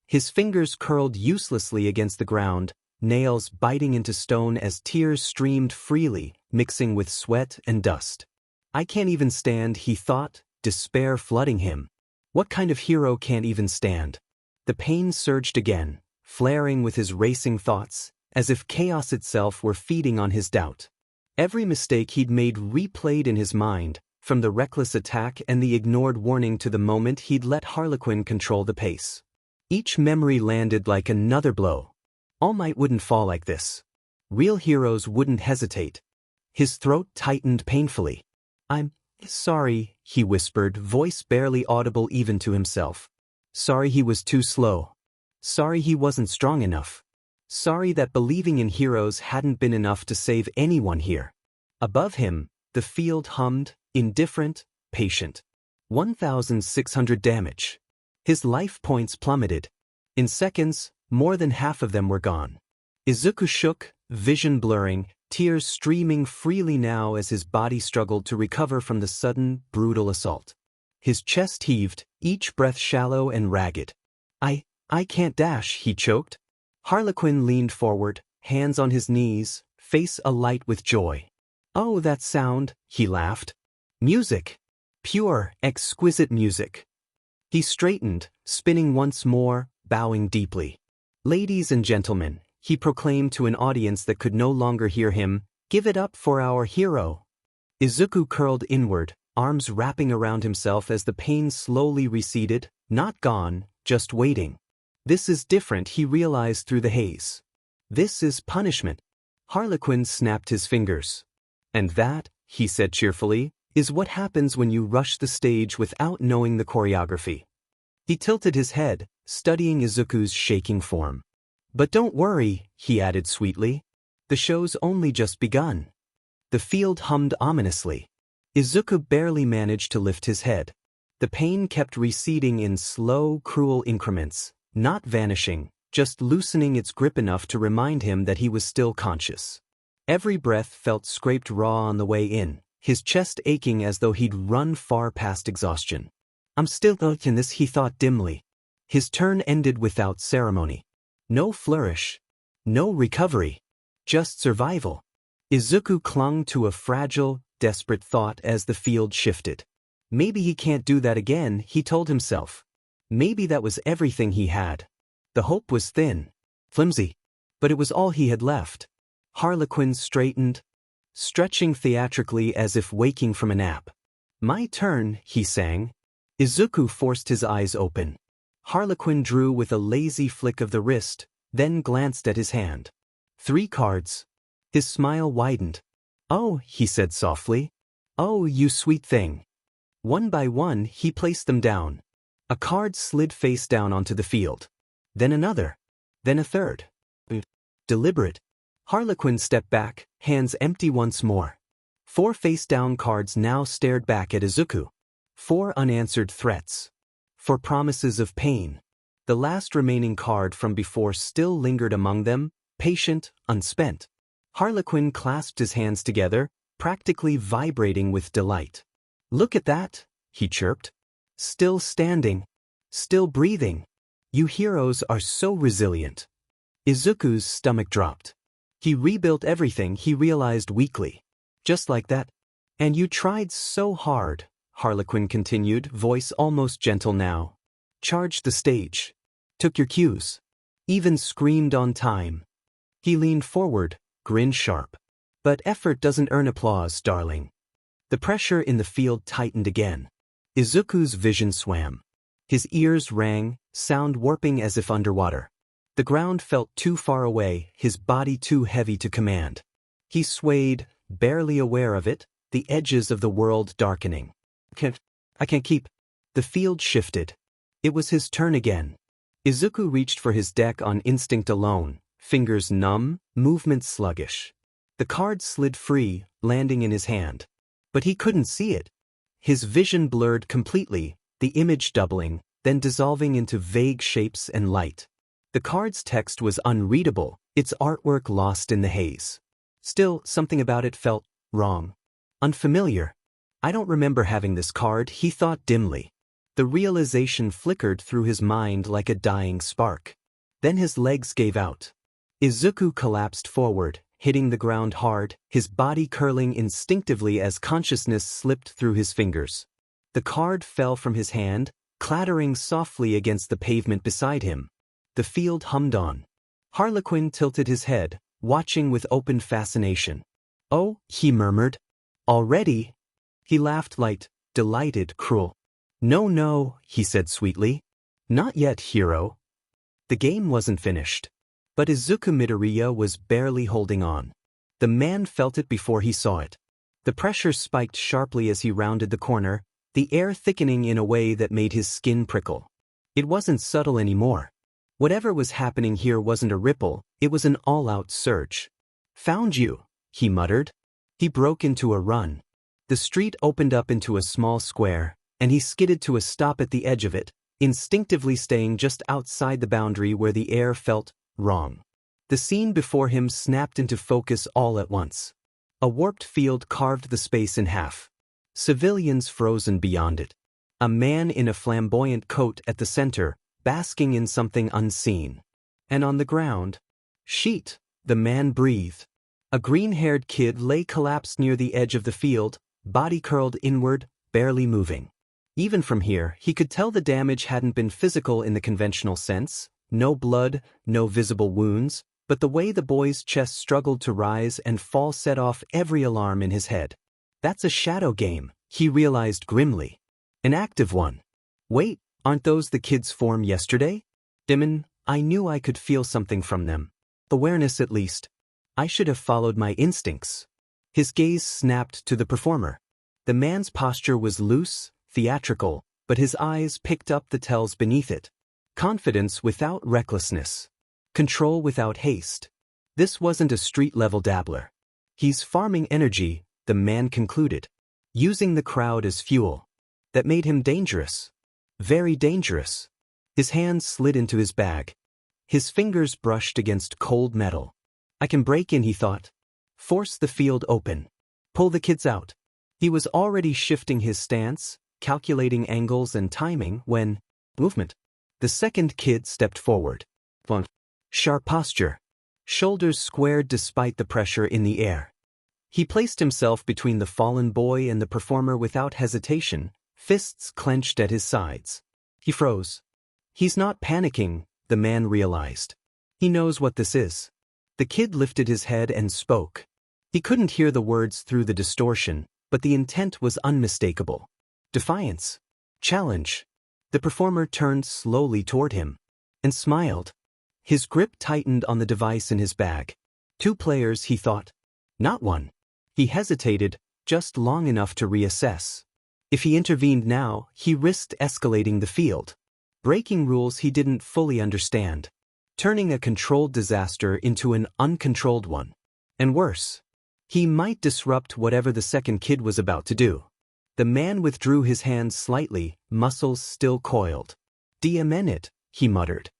His fingers curled uselessly against the ground, nails biting into stone as tears streamed freely, mixing with sweat and dust. I can't even stand, he thought, despair flooding him. What kind of hero can't even stand? The pain surged again, flaring with his racing thoughts, as if chaos itself were feeding on his doubt. Every mistake he'd made replayed in his mind, from the reckless attack and the ignored warning to the moment he'd let Harlequin control the pace. Each memory landed like another blow. All Might wouldn't fall like this. Real heroes wouldn't hesitate. His throat tightened painfully. I'm Sorry, he whispered, voice barely audible even to himself. Sorry he was too slow. Sorry he wasn't strong enough. Sorry that believing in heroes hadn't been enough to save anyone here. Above him, the field hummed, indifferent, patient. 1,600 damage. His life points plummeted. In seconds, more than half of them were gone. Izuku shook, vision blurring, tears streaming freely now as his body struggled to recover from the sudden, brutal assault. His chest heaved, each breath shallow and ragged. I can't dash, he choked. Harlequin leaned forward, hands on his knees, face alight with joy. Oh, that sound, he laughed. Music. Pure, exquisite music. He straightened, spinning once more, bowing deeply. Ladies and gentlemen, he proclaimed to an audience that could no longer hear him, give it up for our hero. Izuku curled inward, arms wrapping around himself as the pain slowly receded, not gone, just waiting. This is different, he realized through the haze. This is punishment. Harlequin snapped his fingers. And that, he said cheerfully, is what happens when you rush the stage without knowing the choreography. He tilted his head, studying Izuku's shaking form. But don't worry, he added sweetly. The show's only just begun. The field hummed ominously. Izuku barely managed to lift his head. The pain kept receding in slow, cruel increments, not vanishing, just loosening its grip enough to remind him that he was still conscious. Every breath felt scraped raw on the way in, his chest aching as though he'd run far past exhaustion. I'm still in this, he thought dimly. His turn ended without ceremony. No flourish. No recovery. Just survival. Izuku clung to a fragile, desperate thought as the field shifted. Maybe he can't do that again, he told himself. Maybe that was everything he had. The hope was thin, flimsy, but it was all he had left. Harlequin straightened, stretching theatrically as if waking from a nap. My turn, he sang. Izuku forced his eyes open. Harlequin drew with a lazy flick of the wrist, then glanced at his hand. 3 cards. His smile widened. Oh, he said softly. Oh, you sweet thing. One by one, he placed them down. A card slid face down onto the field. Then another. Then a third. Deliberate. Harlequin stepped back, hands empty once more. 4 face-down cards now stared back at Izuku. 4 unanswered threats. 4 promises of pain. The last remaining card from before still lingered among them, patient, unspent. Harlequin clasped his hands together, practically vibrating with delight. Look at that, he chirped. Still standing. Still breathing. You heroes are so resilient. Izuku's stomach dropped. He rebuilt everything, he realized weakly. Just like that. And you tried so hard, Harlequin continued, voice almost gentle now. Charged the stage. Took your cues. Even screamed on time. He leaned forward, grinned sharp. But effort doesn't earn applause, darling. The pressure in the field tightened again. Izuku's vision swam. His ears rang, sound warping as if underwater. The ground felt too far away, his body too heavy to command. He swayed, barely aware of it, the edges of the world darkening. I can't keep. The field shifted. It was his turn again. Izuku reached for his deck on instinct alone, fingers numb, movements sluggish. The card slid free, landing in his hand. But he couldn't see it. His vision blurred completely, the image doubling, then dissolving into vague shapes and light. The card's text was unreadable, its artwork lost in the haze. Still, something about it felt wrong. Unfamiliar. I don't remember having this card, he thought dimly. The realization flickered through his mind like a dying spark. Then his legs gave out. Izuku collapsed forward, hitting the ground hard, his body curling instinctively as consciousness slipped through his fingers. The card fell from his hand, clattering softly against the pavement beside him. The field hummed on. Harlequin tilted his head, watching with open fascination. Oh, he murmured. Already? He laughed light, delighted, cruel. No, he said sweetly. Not yet, hero. The game wasn't finished. But Izuku Midoriya was barely holding on. The man felt it before he saw it. The pressure spiked sharply as he rounded the corner, the air thickening in a way that made his skin prickle. It wasn't subtle anymore. Whatever was happening here wasn't a ripple, it was an all-out surge. "Found you," he muttered. He broke into a run. The street opened up into a small square, and he skidded to a stop at the edge of it, instinctively staying just outside the boundary where the air felt wrong. The scene before him snapped into focus all at once. A warped field carved the space in half. Civilians frozen beyond it. A man in a flamboyant coat at the center, basking in something unseen. And on the ground, "Sheet," the man breathed. A green-haired kid lay collapsed near the edge of the field, body curled inward, barely moving. Even from here, he could tell the damage hadn't been physical in the conventional sense, no blood, no visible wounds, but the way the boy's chest struggled to rise and fall set off every alarm in his head. That's a shadow game, he realized grimly. An active one. Wait, aren't those the kids' form yesterday? Dimon, I knew I could feel something from them. Awareness at least. I should have followed my instincts. His gaze snapped to the performer. The man's posture was loose, theatrical, but his eyes picked up the tells beneath it. Confidence without recklessness. Control without haste. This wasn't a street-level dabbler. He's farming energy, the man concluded. Using the crowd as fuel. That made him dangerous. Very dangerous. His hands slid into his bag. His fingers brushed against cold metal. I can break in, he thought. Force the field open. Pull the kids out. He was already shifting his stance, calculating angles and timing when, movement. The second kid stepped forward. Sharp posture. Shoulders squared despite the pressure in the air. He placed himself between the fallen boy and the performer without hesitation, fists clenched at his sides. He froze. He's not panicking, the man realized. He knows what this is. The kid lifted his head and spoke. He couldn't hear the words through the distortion, but the intent was unmistakable. Defiance. Challenge. The performer turned slowly toward him. And smiled. His grip tightened on the device in his bag. 2 players, he thought. Not 1. He hesitated, just long enough to reassess. If he intervened now, he risked escalating the field. Breaking rules he didn't fully understand. Turning a controlled disaster into an uncontrolled one. And worse. He might disrupt whatever the second kid was about to do. The man withdrew his hands slightly, muscles still coiled. "Diamenit," he muttered.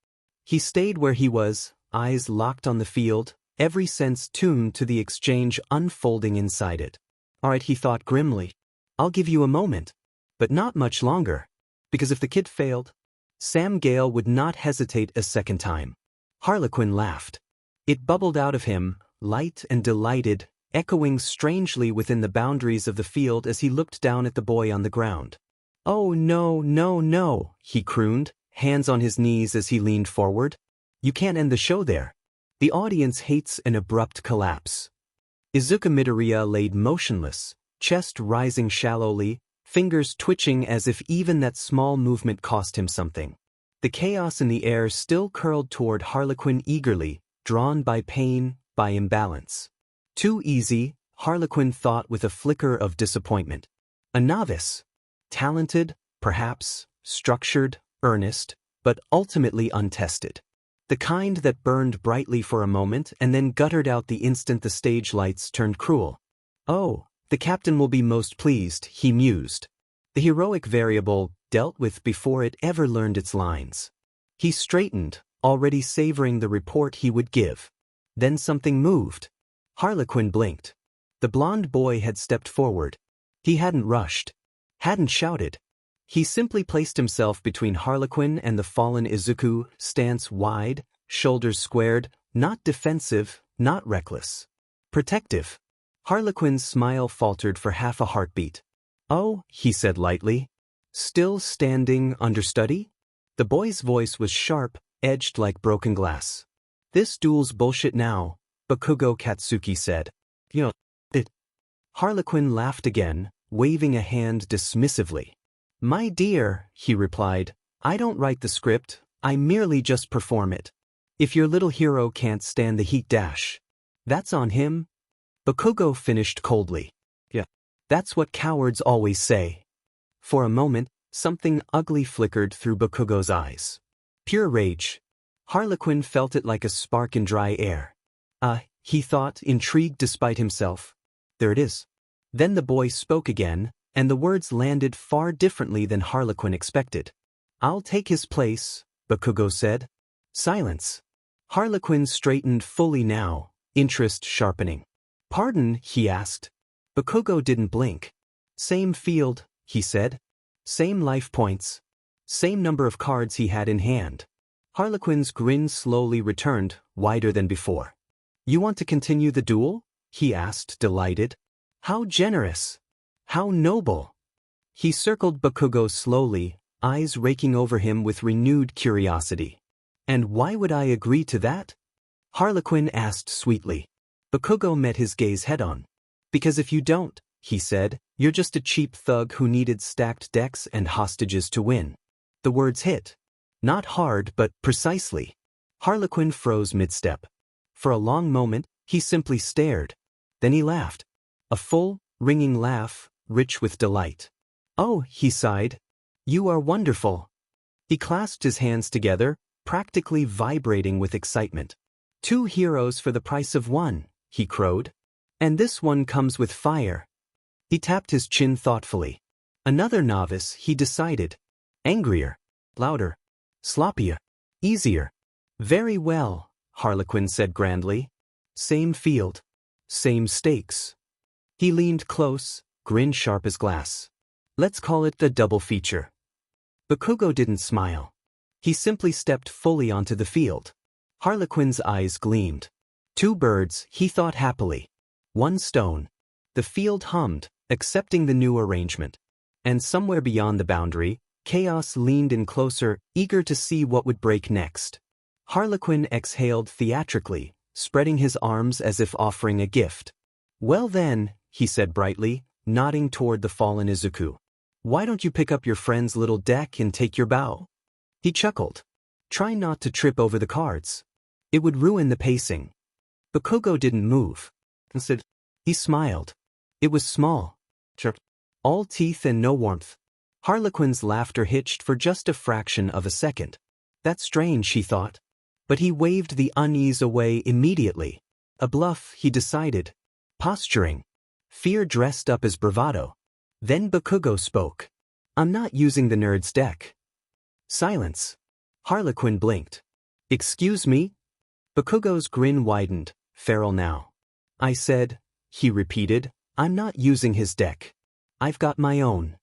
He stayed where he was, eyes locked on the field, every sense tuned to the exchange unfolding inside it. All right, he thought grimly. I'll give you a moment. But not much longer. Because if the kid failed, Sam Gale would not hesitate a second time. Harlequin laughed. It bubbled out of him, light and delighted, echoing strangely within the boundaries of the field as he looked down at the boy on the ground. "Oh no, no, no," he crooned, hands on his knees as he leaned forward. "You can't end the show there. The audience hates an abrupt collapse." Izuka Midoriya laid motionless, chest rising shallowly, fingers twitching as if even that small movement cost him something. The chaos in the air still curled toward Harlequin eagerly, drawn by pain, by imbalance. Too easy, Harlequin thought with a flicker of disappointment. A novice. Talented, perhaps, structured, earnest, but ultimately untested. The kind that burned brightly for a moment and then guttered out the instant the stage lights turned cruel. "Oh, the captain will be most pleased," he mused. The heroic variable dealt with before it ever learned its lines. He straightened, already savoring the report he would give. Then something moved. Harlequin blinked. The blond boy had stepped forward. He hadn't rushed. Hadn't shouted. He simply placed himself between Harlequin and the fallen Izuku, stance wide, shoulders squared, not defensive, not reckless. Protective. Harlequin's smile faltered for half a heartbeat. "Oh," he said lightly. "Still standing understudy?" The boy's voice was sharp, edged like broken glass. "This duel's bullshit now," Bakugo Katsuki said. "You know, it." Harlequin laughed again, waving a hand dismissively. "My dear," he replied, "I don't write the script, I merely just perform it. If your little hero can't stand the heat dash, that's on him." Bakugo finished coldly. "Yeah, That's what cowards always say. For a moment, something ugly flickered through Bakugo's eyes. Pure rage. Harlequin felt it like a spark in dry air. He thought, intrigued despite himself. There it is. Then the boy spoke again, and the words landed far differently than Harlequin expected. I'll take his place, Bakugo said. Silence. Harlequin straightened fully now, interest sharpening. Pardon, he asked. Bakugo didn't blink. Same field, he said. Same life points. Same number of cards he had in hand. Harlequin's grin slowly returned, wider than before. You want to continue the duel? He asked, delighted. How generous. How noble. He circled Bakugo slowly, eyes raking over him with renewed curiosity. And why would I agree to that? Harlequin asked sweetly. Bakugo met his gaze head-on. Because if you don't, he said, you're just a cheap thug who needed stacked decks and hostages to win. The words hit. Not hard, but precisely. Harlequin froze mid-step. For a long moment, he simply stared. Then he laughed. A full, ringing laugh, rich with delight. Oh, he sighed. You are wonderful. He clasped his hands together, practically vibrating with excitement. 2 heroes for the price of 1, he crowed. And this one comes with fire. He tapped his chin thoughtfully. Another novice, he decided. Angrier. Louder. Sloppier. Easier. Very well, Harlequin said grandly. Same field. Same stakes. He leaned close, grin sharp as glass. Let's call it the double feature. Bakugo didn't smile. He simply stepped fully onto the field. Harlequin's eyes gleamed. 2 birds, he thought happily. 1 stone. The field hummed, accepting the new arrangement. And somewhere beyond the boundary, Chaos leaned in closer, eager to see what would break next. Harlequin exhaled theatrically, spreading his arms as if offering a gift. Well then, he said brightly, nodding toward the fallen Izuku. Why don't you pick up your friend's little deck and take your bow? He chuckled. Try not to trip over the cards. It would ruin the pacing. Bakugo didn't move. Instead, he smiled. It was small. All teeth and no warmth. Harlequin's laughter hitched for just a fraction of a second. That's strange, she thought. But he waved the unease away immediately. A bluff, he decided. Posturing. Fear dressed up as bravado. Then Bakugo spoke. I'm not using the nerd's deck. Silence. Harlequin blinked. Excuse me? Bakugo's grin widened, feral now. I said, he repeated, I'm not using his deck. I've got my own.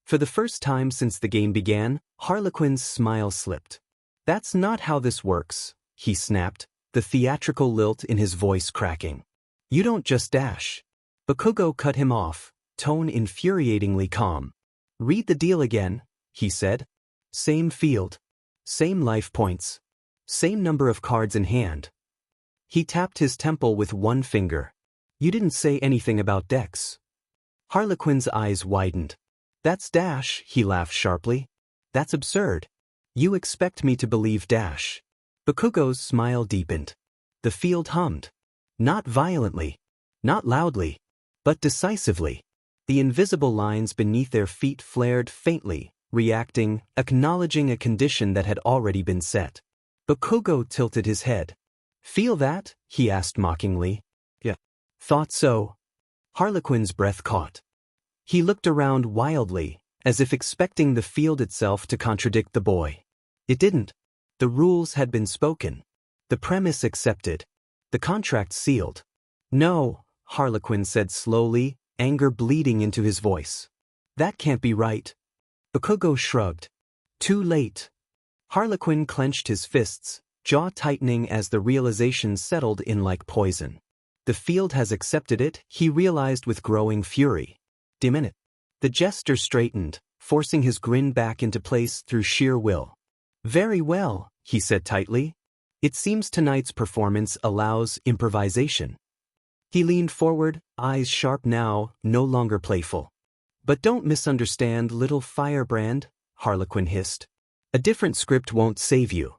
For the first time since the game began, Harlequin's smile slipped. That's not how this works, he snapped, the theatrical lilt in his voice cracking. You don't just dash. Bakugo cut him off, tone infuriatingly calm. Read the deal again, he said. Same field. Same life points. Same number of cards in hand. He tapped his temple with 1 finger. You didn't say anything about decks. Harlequin's eyes widened. That's dash, he laughed sharply. That's absurd. You expect me to believe dash. Bakugo's smile deepened. The field hummed. Not violently. Not loudly. But decisively. The invisible lines beneath their feet flared faintly, reacting, acknowledging a condition that had already been set. Bakugo tilted his head. Feel that? He asked mockingly. Yeah. Thought so. Harlequin's breath caught. He looked around wildly, as if expecting the field itself to contradict the boy. It didn't. The rules had been spoken. The premise accepted. The contract sealed. No, Harlequin said slowly, anger bleeding into his voice. That can't be right. Bakugo shrugged. Too late. Harlequin clenched his fists, jaw tightening as the realization settled in like poison. The field has accepted it, he realized with growing fury. Dim it. The jester straightened, forcing his grin back into place through sheer will. Very well, he said tightly. It seems tonight's performance allows improvisation. He leaned forward, eyes sharp now, no longer playful. But don't misunderstand, little firebrand, Harlequin hissed. A different script won't save you.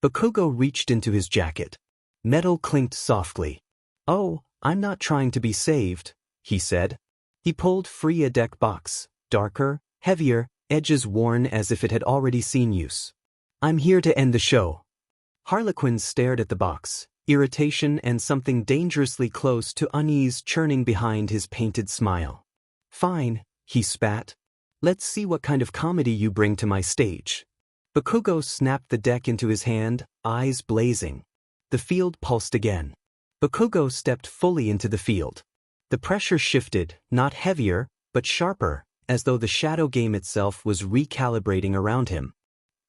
Bakugo reached into his jacket. Metal clinked softly. Oh, I'm not trying to be saved, he said. He pulled free a deck box, darker, heavier, edges worn as if it had already seen use. I'm here to end the show. Harlequin stared at the box, irritation and something dangerously close to unease churning behind his painted smile. Fine, he spat. Let's see what kind of comedy you bring to my stage. Bakugo snapped the deck into his hand, eyes blazing. The field pulsed again. Bakugo stepped fully into the field. The pressure shifted, not heavier, but sharper, as though the shadow game itself was recalibrating around him.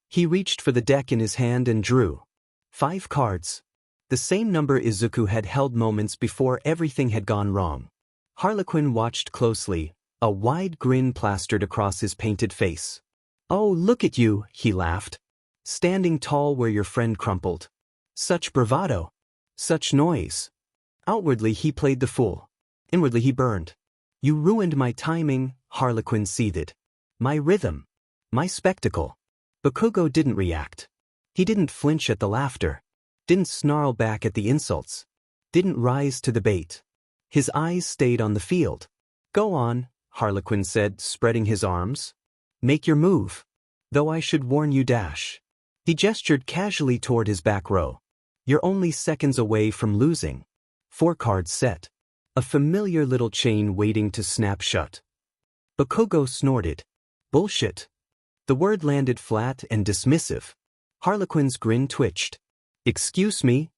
He reached for the deck in his hand and drew 5 cards. The same number Izuku had held moments before everything had gone wrong. Harlequin watched closely, a wide grin plastered across his painted face. Oh, look at you, he laughed. Standing tall where your friend crumpled. Such bravado. Such noise. Outwardly he played the fool. Inwardly he burned. You ruined my timing, Harlequin seethed. My rhythm. My spectacle. Bakugo didn't react. He didn't flinch at the laughter. Didn't snarl back at the insults. Didn't rise to the bait. His eyes stayed on the field. Go on, Harlequin said, spreading his arms. Make your move. Though I should warn you dash. He gestured casually toward his back row. You're only seconds away from losing. 4 cards set. A familiar little chain waiting to snap shut. Bakugo snorted. Bullshit. The word landed flat and dismissive. Harlequin's grin twitched. Excuse me?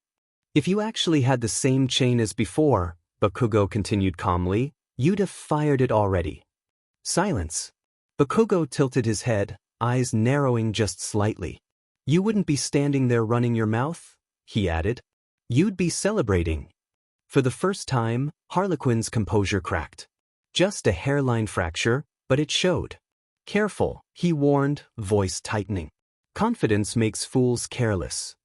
If you actually had the same chain as before, Bakugo continued calmly, you'd have fired it already. Silence. Bakugo tilted his head, eyes narrowing just slightly. You wouldn't be standing there running your mouth, he added. You'd be celebrating. For the first time, Harlequin's composure cracked. Just a hairline fracture, but it showed. Careful, he warned, voice tightening. Confidence makes fools careless.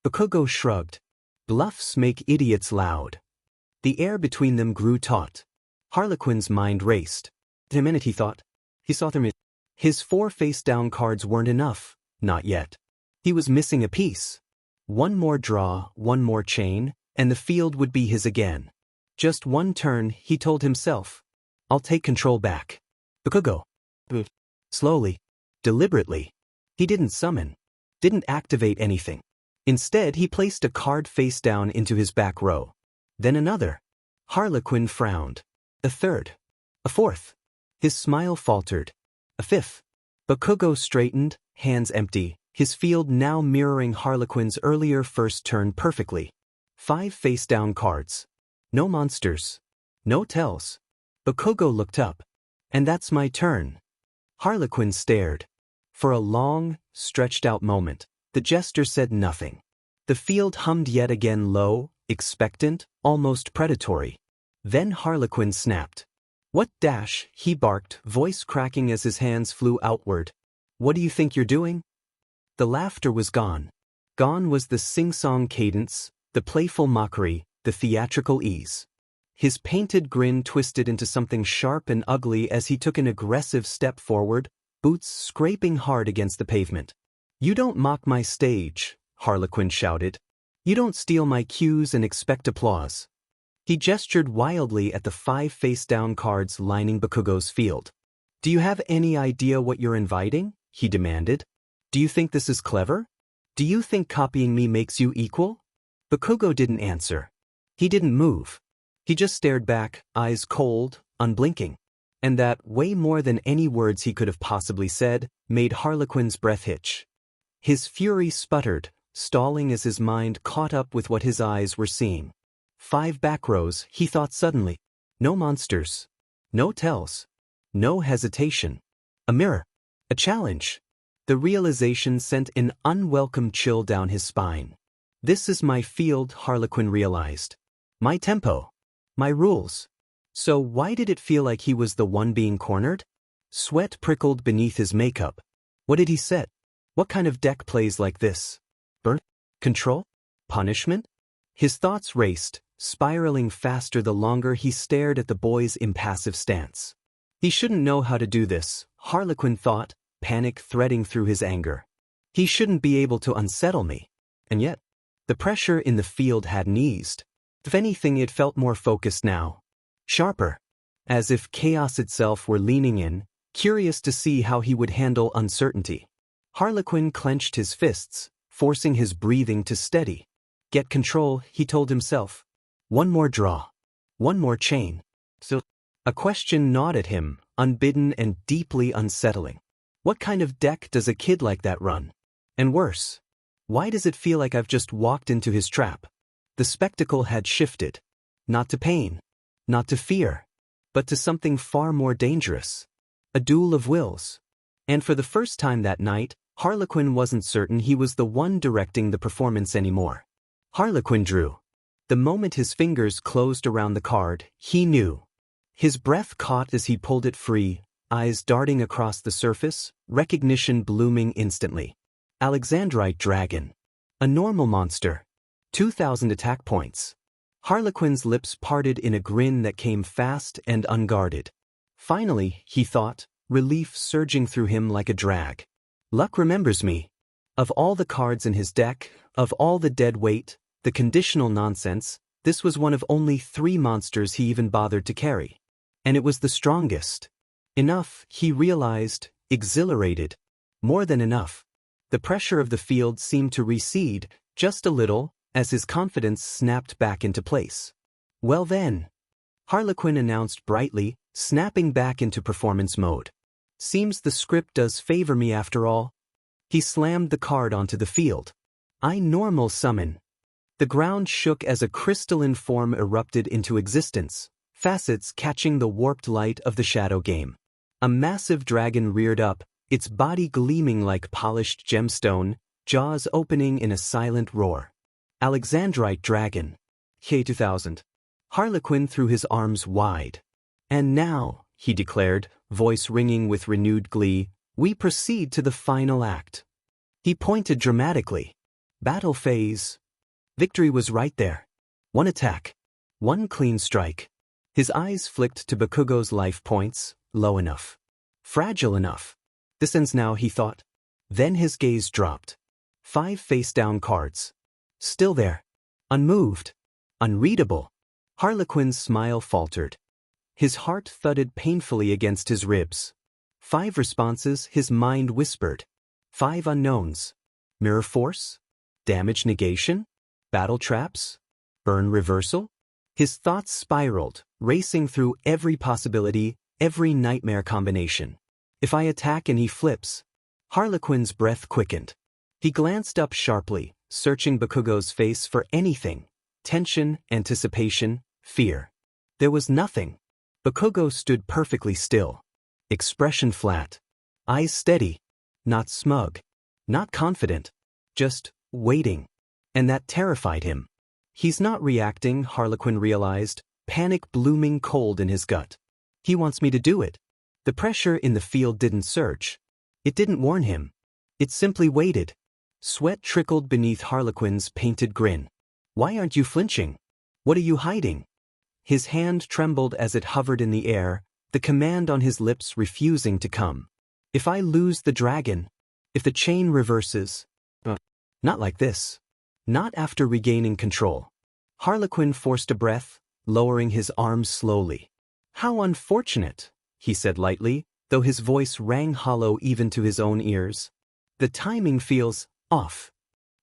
Bakugo shrugged. Bluffs make idiots loud. The air between them grew taut. Harlequin's mind raced. The minute he thought. He saw them. His 4 face-down cards weren't enough, not yet. He was missing a piece. One more draw, one more chain, and the field would be his again. Just one turn, he told himself. I'll take control back. Bakugo. Slowly. Deliberately. He didn't summon. Didn't activate anything. Instead, he placed a card face down into his back row. Then another. Harlequin frowned. A third. A fourth. His smile faltered. A fifth. Bakugo straightened, hands empty, his field now mirroring Harlequin's earlier first turn perfectly. 5 face-down cards. No monsters. No tells. Bakugo looked up. And that's my turn. Harlequin stared. For a long, stretched-out moment, the jester said nothing. The field hummed yet again low, expectant, almost predatory. Then Harlequin snapped. What dash, he barked, voice cracking as his hands flew outward. What do you think you're doing? The laughter was gone. Gone was the sing-song cadence, the playful mockery, the theatrical ease. His painted grin twisted into something sharp and ugly as he took an aggressive step forward, boots scraping hard against the pavement. You don't mock my stage, Harlequin shouted. You don't steal my cues and expect applause. He gestured wildly at the 5 face-down cards lining Bakugo's field. Do you have any idea what you're inviting? He demanded. Do you think this is clever? Do you think copying me makes you equal? Bakugo didn't answer. He didn't move. He just stared back, eyes cold, unblinking. And that, way more than any words he could have possibly said, made Harlequin's breath hitch. His fury sputtered, stalling as his mind caught up with what his eyes were seeing. 5 back rows, he thought suddenly. No monsters. No tells. No hesitation. A mirror. A challenge. The realization sent an unwelcome chill down his spine. This is my field, Harlequin realized. My tempo. My rules. So why did it feel like he was the one being cornered? Sweat prickled beneath his makeup. What did he set? What kind of deck plays like this? Burn? Control? Punishment? His thoughts raced, spiraling faster the longer he stared at the boy's impassive stance. He shouldn't know how to do this, Harlequin thought, panic threading through his anger. He shouldn't be able to unsettle me. And yet, the pressure in the field hadn't eased. If anything, it felt more focused now. Sharper. as if chaos itself were leaning in, curious to see how he would handle uncertainty. Harlequin clenched his fists, forcing his breathing to steady. Get control, he told himself. One more draw. One more chain. So, a question gnawed at him, unbidden and deeply unsettling. What kind of deck does a kid like that run? And worse, why does it feel like I've just walked into his trap? The spectacle had shifted. Not to pain, not to fear, but to something far more dangerous. A duel of wills. And for the first time that night, Harlequin wasn't certain he was the one directing the performance anymore. Harlequin drew. The moment his fingers closed around the card, he knew. His breath caught as he pulled it free, eyes darting across the surface, recognition blooming instantly. Alexandrite Dragon. A normal monster. 2,000 attack points. Harlequin's lips parted in a grin that came fast and unguarded. Finally, he thought, relief surging through him like a drag. Luck remembers me. Of all the cards in his deck, of all the dead weight, the conditional nonsense, this was one of only 3 monsters he even bothered to carry. And it was the strongest. Enough, he realized, exhilarated. More than enough. The pressure of the field seemed to recede, just a little, as his confidence snapped back into place. Well then, Harlequin announced brightly, snapping back into performance mode. Seems the script does favor me after all. He slammed the card onto the field. I normal summon. The ground shook as a crystalline form erupted into existence, facets catching the warped light of the shadow game. A massive dragon reared up, its body gleaming like polished gemstone, jaws opening in a silent roar. Alexandrite Dragon. K2000. Harlequin threw his arms wide. And now, he declared, voice ringing with renewed glee, we proceed to the final act. He pointed dramatically. Battle phase. Victory was right there. One attack. One clean strike. His eyes flicked to Bakugo's life points, low enough. Fragile enough. This ends now, he thought. Then his gaze dropped. 5 face-down cards. Still there. Unmoved. Unreadable. Harlequin's smile faltered. His heart thudded painfully against his ribs. 5 responses, his mind whispered. 5 unknowns. Mirror force? Damage negation? Battle traps? Burn reversal? His thoughts spiraled, racing through every possibility, every nightmare combination. If I attack and he flips. Harlequin's breath quickened. He glanced up sharply, searching Bakugo's face for anything. Tension, anticipation, fear. There was nothing. Bakugo stood perfectly still. Expression flat. Eyes steady. Not smug. Not confident. Just waiting. And that terrified him. He's not reacting, Harlequin realized, panic blooming cold in his gut. He wants me to do it. The pressure in the field didn't surge. It didn't warn him. It simply waited. Sweat trickled beneath Harlequin's painted grin. Why aren't you flinching? What are you hiding? His hand trembled as it hovered in the air, the command on his lips refusing to come. If I lose the dragon, if the chain reverses. Not like this. Not after regaining control. Harlequin forced a breath, lowering his arms slowly. How unfortunate, he said lightly, though his voice rang hollow even to his own ears. The timing feels off.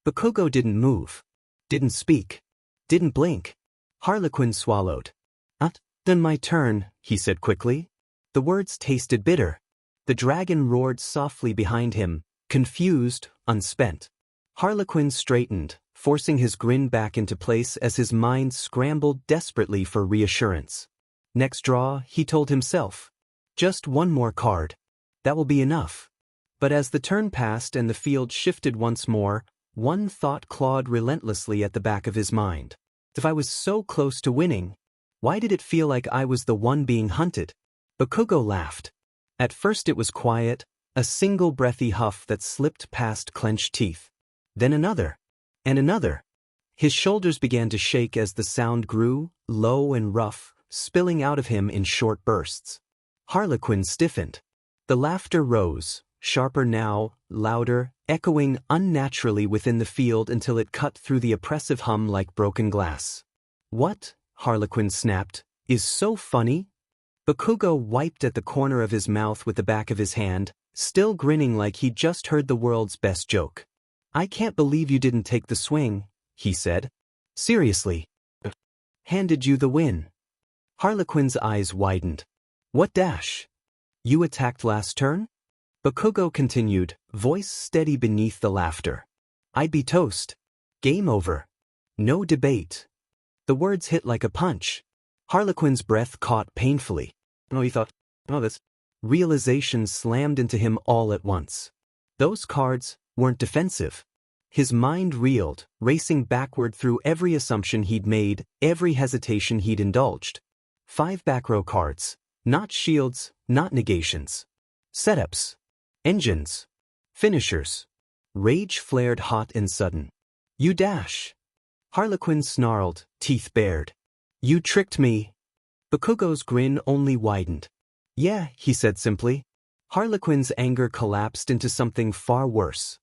Bakugo didn't move. Didn't speak. Didn't blink. Harlequin swallowed. Then my turn, he said quickly. The words tasted bitter. The dragon roared softly behind him, confused, unspent. Harlequin straightened, forcing his grin back into place as his mind scrambled desperately for reassurance. Next draw, he told himself. Just one more card. That will be enough. But as the turn passed and the field shifted once more, one thought clawed relentlessly at the back of his mind. If I was so close to winning, why did it feel like I was the one being hunted? Bakugo laughed. At first it was quiet, a single breathy huff that slipped past clenched teeth. Then another. And another. His shoulders began to shake as the sound grew, low and rough, spilling out of him in short bursts. Harlequin stiffened. The laughter rose, sharper now, louder, echoing unnaturally within the field until it cut through the oppressive hum like broken glass. What, Harlequin snapped, is so funny? Bakugo wiped at the corner of his mouth with the back of his hand, still grinning like he'd just heard the world's best joke. I can't believe you didn't take the swing, he said. Seriously. Handed you the win. Harlequin's eyes widened. What dash? You attacked last turn? Bakugo continued, voice steady beneath the laughter. I'd be toast. Game over. No debate. The words hit like a punch. Harlequin's breath caught painfully. He thought, this. Realization slammed into him all at once. Those cards weren't defensive. His mind reeled, racing backward through every assumption he'd made, every hesitation he'd indulged. 5 back row cards. Not shields, not negations. Setups. Engines. Finishers. Rage flared hot and sudden. You dash. Harlequin snarled, teeth bared. You tricked me. Bakugo's grin only widened. Yeah, he said simply. Harlequin's anger collapsed into something far worse.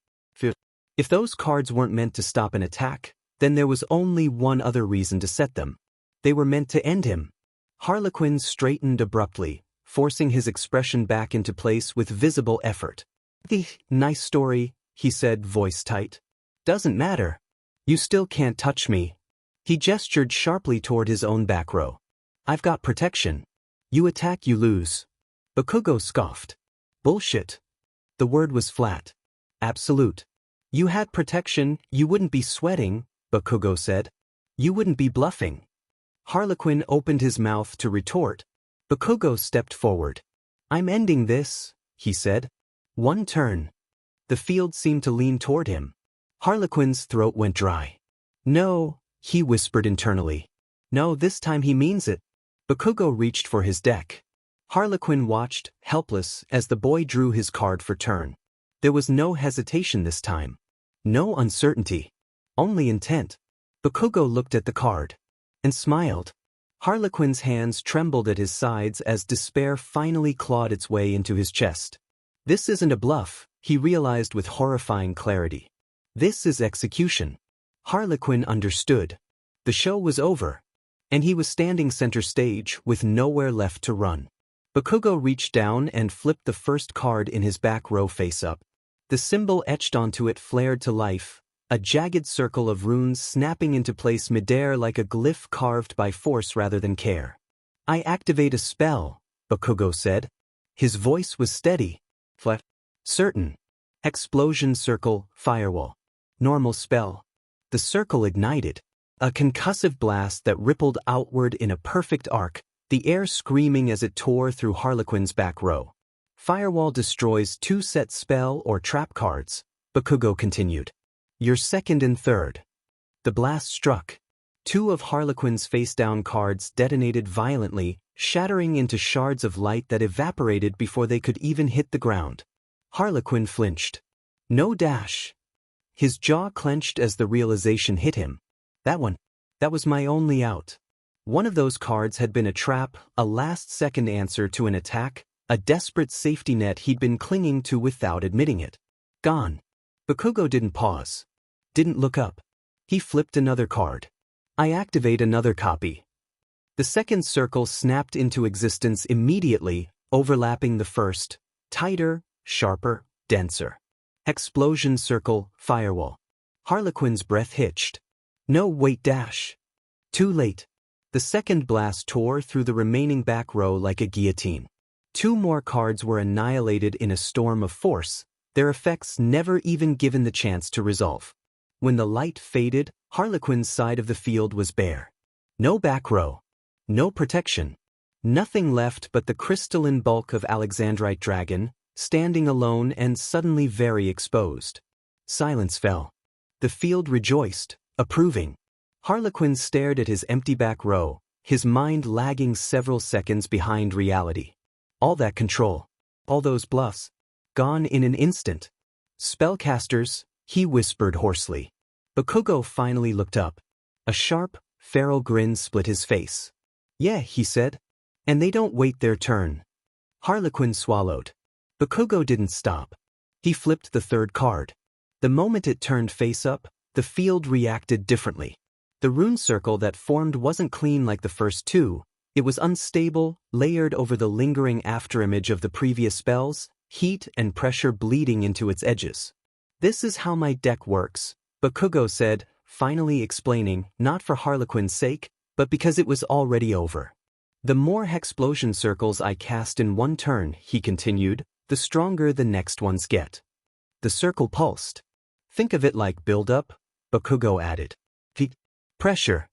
If those cards weren't meant to stop an attack, then there was only one other reason to set them. They were meant to end him. Harlequin straightened abruptly, forcing his expression back into place with visible effort. Nice story, he said, voice tight. Doesn't matter. You still can't touch me. He gestured sharply toward his own back row. I've got protection. You attack, you lose. Bakugo scoffed. Bullshit. The word was flat. Absolute. You had protection, you wouldn't be sweating, Bakugo said. You wouldn't be bluffing. Harlequin opened his mouth to retort. Bakugo stepped forward. I'm ending this, he said. One turn. The field seemed to lean toward him. Harlequin's throat went dry. No, he whispered internally. No, this time he means it. Bakugo reached for his deck. Harlequin watched, helpless, as the boy drew his card for turn. There was no hesitation this time. No uncertainty. Only intent. Bakugo looked at the card. And smiled. Harlequin's hands trembled at his sides as despair finally clawed its way into his chest. This isn't a bluff, he realized with horrifying clarity. This is execution. Harlequin understood. The show was over. And he was standing center stage with nowhere left to run. Bakugo reached down and flipped the first card in his back row face up. The symbol etched onto it flared to life, a jagged circle of runes snapping into place midair like a glyph carved by force rather than care. I activate a spell, Bakugo said. His voice was steady. Flat. Certain. Explosion circle, firewall. Normal spell. The circle ignited. A concussive blast that rippled outward in a perfect arc, the air screaming as it tore through Harlequin's back row. Firewall destroys 2 set spell or trap cards, Bakugo continued. Your second and third. The blast struck. 2 of Harlequin's face-down cards detonated violently, shattering into shards of light that evaporated before they could even hit the ground. Harlequin flinched. No dash. His jaw clenched as the realization hit him. That was my only out. One of those cards had been a trap, a last-second answer to an attack, a desperate safety net he'd been clinging to without admitting it. Gone. Bakugo didn't pause. Didn't look up. He flipped another card. I activate another copy. The second circle snapped into existence immediately, overlapping the first. Tighter, sharper, denser. Explosion circle, firewall. Harlequin's breath hitched. No, wait, dash. Too late. The second blast tore through the remaining back row like a guillotine. 2 more cards were annihilated in a storm of force, their effects never even given the chance to resolve. When the light faded, Harlequin's side of the field was bare. No back row. No protection. Nothing left but the crystalline bulk of Alexandrite Dragon, standing alone and suddenly very exposed. Silence fell. The field rejoiced, approving. Harlequin stared at his empty back row, his mind lagging several seconds behind reality. All that control, all those bluffs, gone in an instant. Spellcasters, he whispered hoarsely. Bakugo finally looked up. A sharp, feral grin split his face. Yeah, he said. And they don't wait their turn. Harlequin swallowed. Bakugo didn't stop. He flipped the third card. The moment it turned face up, the field reacted differently. The rune circle that formed wasn't clean like the first 2, It was unstable, layered over the lingering afterimage of the previous spells, heat and pressure bleeding into its edges. "This is how my deck works," Bakugo said, finally explaining, not for Harlequin's sake, but because it was already over. "The more Hexplosion circles I cast in one turn," he continued, "the stronger the next ones get." The circle pulsed. "Think of it like build-up," Bakugo added. Pressure.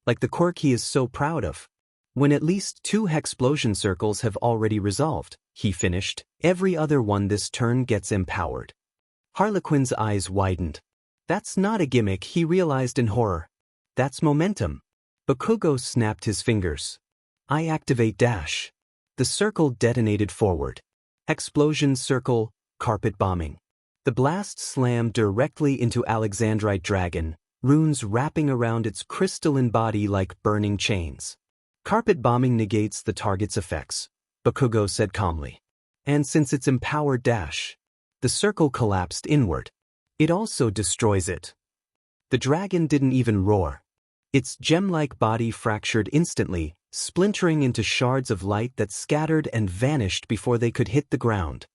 Like the quirk he is so proud of. "When at least 2 Hexplosion circles have already resolved," he finished, "every other one this turn gets empowered." Harlequin's eyes widened. That's not a gimmick, he realized in horror. That's momentum. Bakugo snapped his fingers. "I activate dash." The circle detonated forward. Explosion circle, carpet bombing. The blast slammed directly into Alexandrite Dragon, runes wrapping around its crystalline body like burning chains. "Carpet bombing negates the target's effects," Bakugo said calmly. "And since it's empowered dash," the circle collapsed inward. "It also destroys it." The dragon didn't even roar. Its gem-like body fractured instantly, splintering into shards of light that scattered and vanished before they could hit the ground.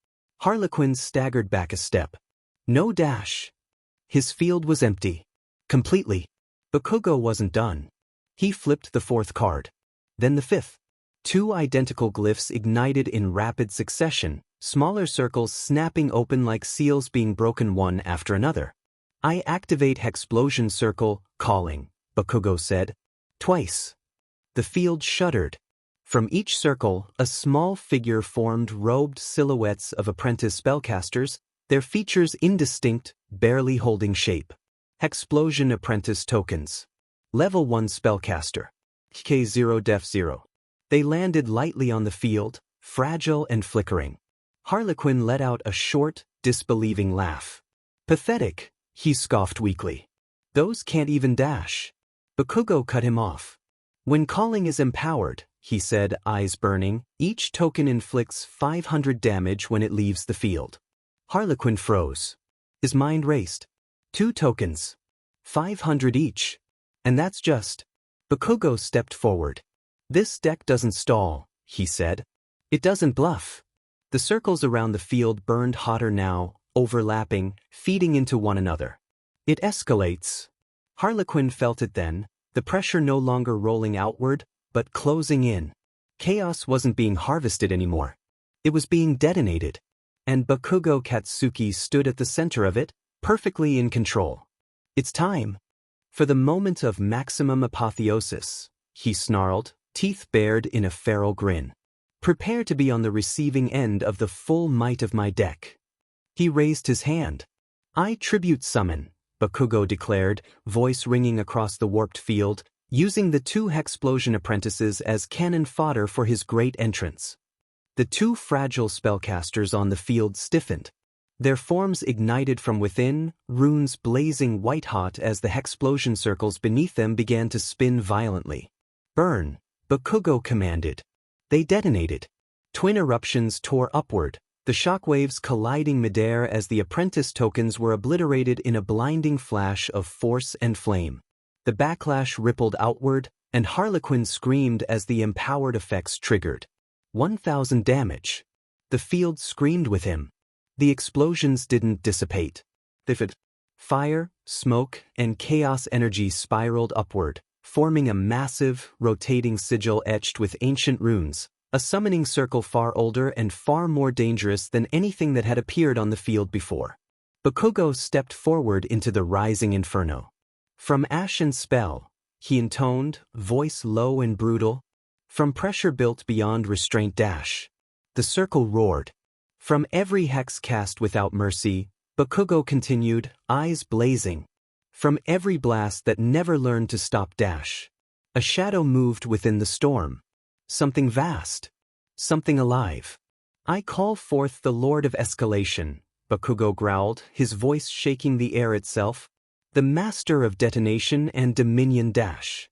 Harlequin staggered back a step. No dash. His field was empty. Completely. Bakugo wasn't done. He flipped the 4th card. Then the 5th. 2 identical glyphs ignited in rapid succession, smaller circles snapping open like seals being broken one after another. "I activate Hexplosion circle, calling," Bakugo said. Twice. The field shuddered. From each circle, a small figure formed, robed silhouettes of apprentice spellcasters, their features indistinct, barely holding shape. Hexplosion apprentice tokens. Level 1 spellcaster. K0 Def 0. They landed lightly on the field, fragile and flickering. Harlequin let out a short, disbelieving laugh. "Pathetic," he scoffed weakly. "Those can't even dash." Bakugo cut him off. "When calling is empowered," he said, eyes burning, "each token inflicts 500 damage when it leaves the field." Harlequin froze. His mind raced. 2 tokens. 500 each. And that's just. Bakugo stepped forward. "This deck doesn't stall," he said. "It doesn't bluff." The circles around the field burned hotter now, overlapping, feeding into one another. "It escalates." Harlequin felt it then, the pressure no longer rolling outward, but closing in. Chaos wasn't being harvested anymore. It was being detonated. And Bakugo Katsuki stood at the center of it, perfectly in control. "It's time." "For the moment of maximum apotheosis," he snarled, teeth bared in a feral grin. "Prepare to be on the receiving end of the full might of my deck." He raised his hand. "I tribute summon," Bakugo declared, voice ringing across the warped field, using the 2 Hexplosion apprentices as cannon fodder for his great entrance. The 2 fragile spellcasters on the field stiffened. Their forms ignited from within, runes blazing white-hot as the Hexplosion circles beneath them began to spin violently. "Burn," Bakugo commanded. They detonated. Twin eruptions tore upward, the shockwaves colliding midair as the apprentice tokens were obliterated in a blinding flash of force and flame. The backlash rippled outward, and Harlequin screamed as the empowered effects triggered. 1,000 damage. The field screamed with him. The explosions didn't dissipate. Fire, smoke, and chaos energy spiraled upward, forming a massive, rotating sigil etched with ancient runes, a summoning circle far older and far more dangerous than anything that had appeared on the field before. Bakugo stepped forward into the rising inferno. "From ash and spell," he intoned, voice low and brutal. "From pressure built beyond restraint dash." The circle roared. "From every hex cast without mercy," Bakugo continued, eyes blazing. "From every blast that never learned to stop dash." A shadow moved within the storm. Something vast. Something alive. "I call forth the Lord of Escalation," Bakugo growled, his voice shaking the air itself. "The master of detonation and dominion dash."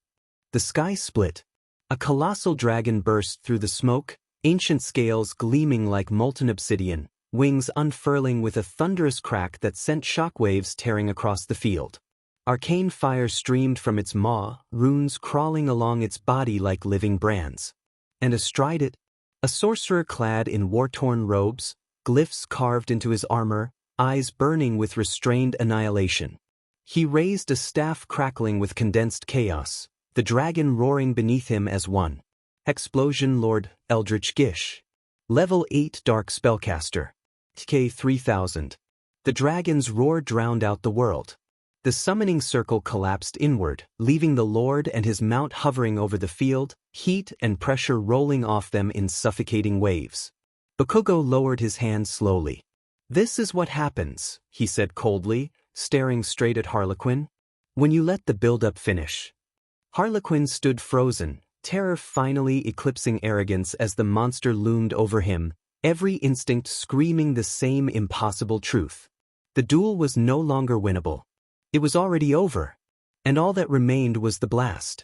The sky split. A colossal dragon burst through the smoke, ancient scales gleaming like molten obsidian, wings unfurling with a thunderous crack that sent shockwaves tearing across the field. Arcane fire streamed from its maw, runes crawling along its body like living brands. And astride it, a sorcerer clad in war-torn robes, glyphs carved into his armor, eyes burning with restrained annihilation. He raised a staff crackling with condensed chaos, the dragon roaring beneath him as one. Explosion Lord, Eldritch Gish. Level 8 Dark Spellcaster. TK 3000. The dragon's roar drowned out the world. The summoning circle collapsed inward, leaving the Lord and his mount hovering over the field, heat and pressure rolling off them in suffocating waves. Bakugo lowered his hand slowly. "This is what happens," he said coldly, staring straight at Harlequin. "When you let the build-up finish." Harlequin stood frozen, terror finally eclipsing arrogance as the monster loomed over him, every instinct screaming the same impossible truth. The duel was no longer winnable. It was already over, and all that remained was the blast.